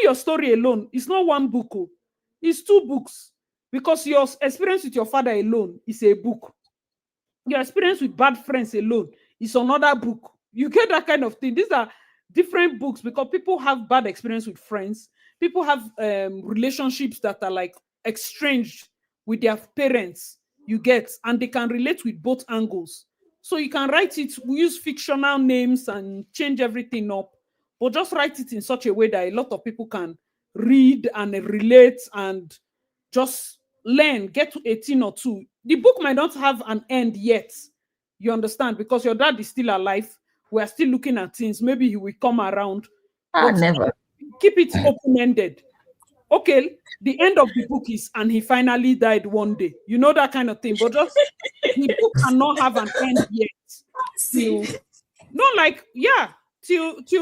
your story alone, it's not one book, it's two books. Because your experience with your father alone is a book. Your experience with bad friends alone is another book. You get that kind of thing. These are different books, because people have bad experience with friends. People have relationships that are like estranged with their parents, you get, and they can relate with both angles. So you can write it, we use fictional names and change everything up, but just write it in such a way that a lot of people can read and relate and just learn, get to 18 or 2. The book might not have an end yet. You understand? Because your dad is still alive. We are still looking at things. Maybe he will come around. But Never. Keep it open-ended. Okay, the end of the book is, and he finally died one day. You know, that kind of thing. But just, the book cannot have an end yet. Till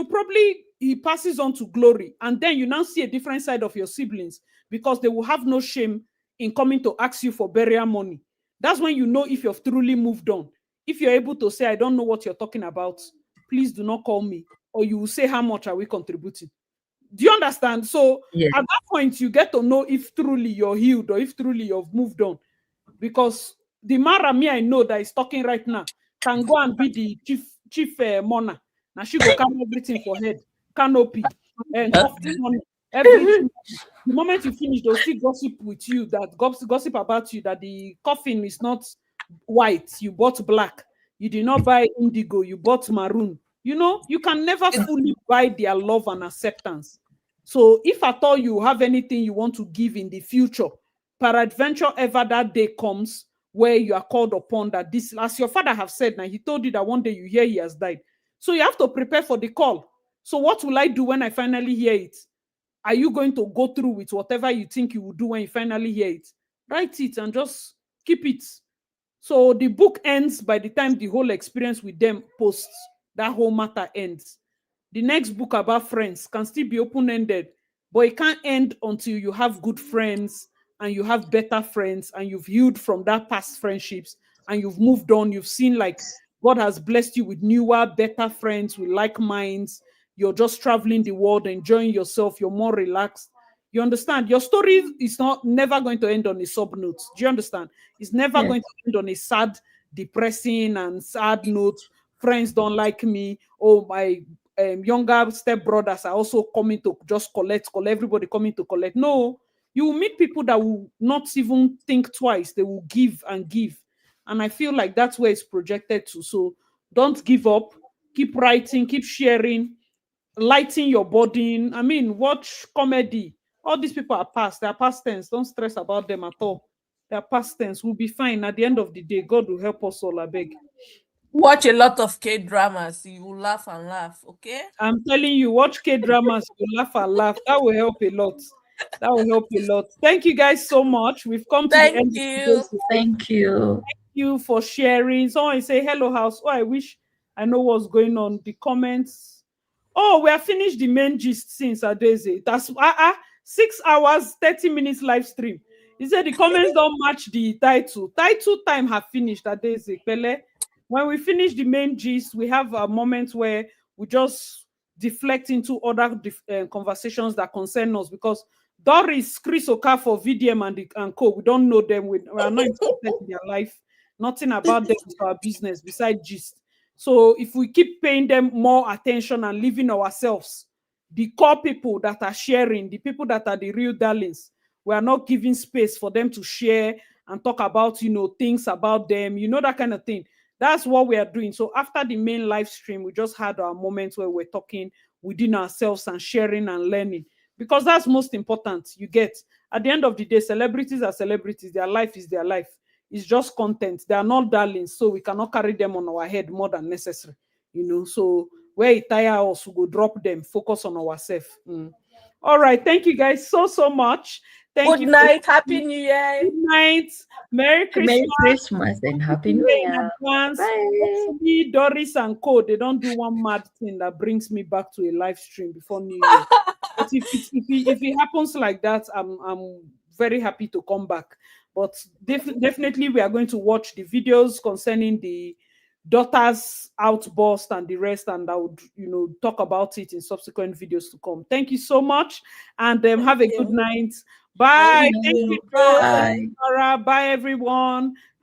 probably he passes on to glory. And then you now see a different side of your siblings, because they will have no shame in coming to ask you for burial money. That's when you know if you've truly moved on. If you're able to say, I don't know what you're talking about, please do not call me. Or you will say, how much are we contributing? Do you understand? So Yes. at that point, you get to know if truly you're healed or if truly you've moved on. Because the Mara me I know that is talking right now can go and be the chief mourner. Now she go carry everything for head, canopy, and coffee money, everything. The moment you finish, they'll still gossip with you, that gossip about you, that the coffin is not white, you bought black. You did not buy indigo, you bought maroon. You can never fully buy their love and acceptance. So if at all you have anything you want to give in the future, peradventure ever that day comes where you are called upon that this, as your father have said, now he told you that one day you hear he has died. So you have to prepare for the call. So what will I do when I finally hear it? Are you going to go through with whatever you think you will do when you finally hear it? Write it and just keep it. So the book ends by the time the whole experience with them posts, that whole matter ends. The next book about friends can still be open-ended, but it can't end until you have good friends and you have better friends and you've healed from that past friendships and you've moved on. You've seen like God has blessed you with newer, better friends with like minds. You're just traveling the world, enjoying yourself. You're more relaxed. You understand? Your story is not never going to end on a sub note. Do you understand? It's never Yes. going to end on a sad, depressing, and sad note. Friends don't like me. Oh, my younger step brothers are also coming to just collect, everybody coming to collect. No, you will meet people that will not even think twice. They will give and give. And I feel like that's where it's projected to. So don't give up. Keep writing, keep sharing, lighten your burden. I mean, watch comedy. All these people are past. They are past tense. Don't stress about them at all. They are past tense. We'll be fine. At the end of the day, God will help us all, I beg. Watch a lot of K-dramas. You will laugh and laugh, okay? I'm telling you, watch K-dramas, you laugh and laugh. That will help a lot. That will help a lot. Thank you guys so much. We've come to the Thank end of you. today's live. Thank you. Thank you for sharing. Someone say hello house. Oh, I wish I know what's going on. The comments. Oh, we have finished the main gist since Adeze. That's 6 hours, 30 minutes live stream. He said the comments don't match the title. Title time have finished Adeze. Pele. When we finish the main gist, we have a moment where we just deflect into other conversations that concern us, because Doris, Chris Okafor, VDM, and co, we don't know them. We are not interested in their life. Nothing about them is our business besides gist. So if we keep paying them more attention and leaving ourselves, the core people that are sharing, the people that are the real darlings, we are not giving space for them to share and talk about, things about them, that kind of thing. That's what we are doing. So after the main live stream, we just had our moments where we're talking within ourselves and sharing and learning, because that's most important. You get, at the end of the day, celebrities are celebrities. Their life is their life. It's just content. They are not darlings, so we cannot carry them on our head more than necessary. So where it tire us, we go drop them, focus on ourselves. All right. Thank you guys so much. Thank Good you. night. Happy New Year. Good night. Merry Christmas. Merry Christmas and Happy New In Year. advance. Bye. Hopefully, Doris and Co, they don't do one mad thing that brings me back to a live stream before New Year. But if it happens like that, I'm very happy to come back. But definitely, we are going to watch the videos concerning the daughter's outburst and the rest, and I would talk about it in subsequent videos to come. Thank you so much, and have a good night. Bye. Thank you, Joe. Bye. Thank you, Sarah. Bye, everyone.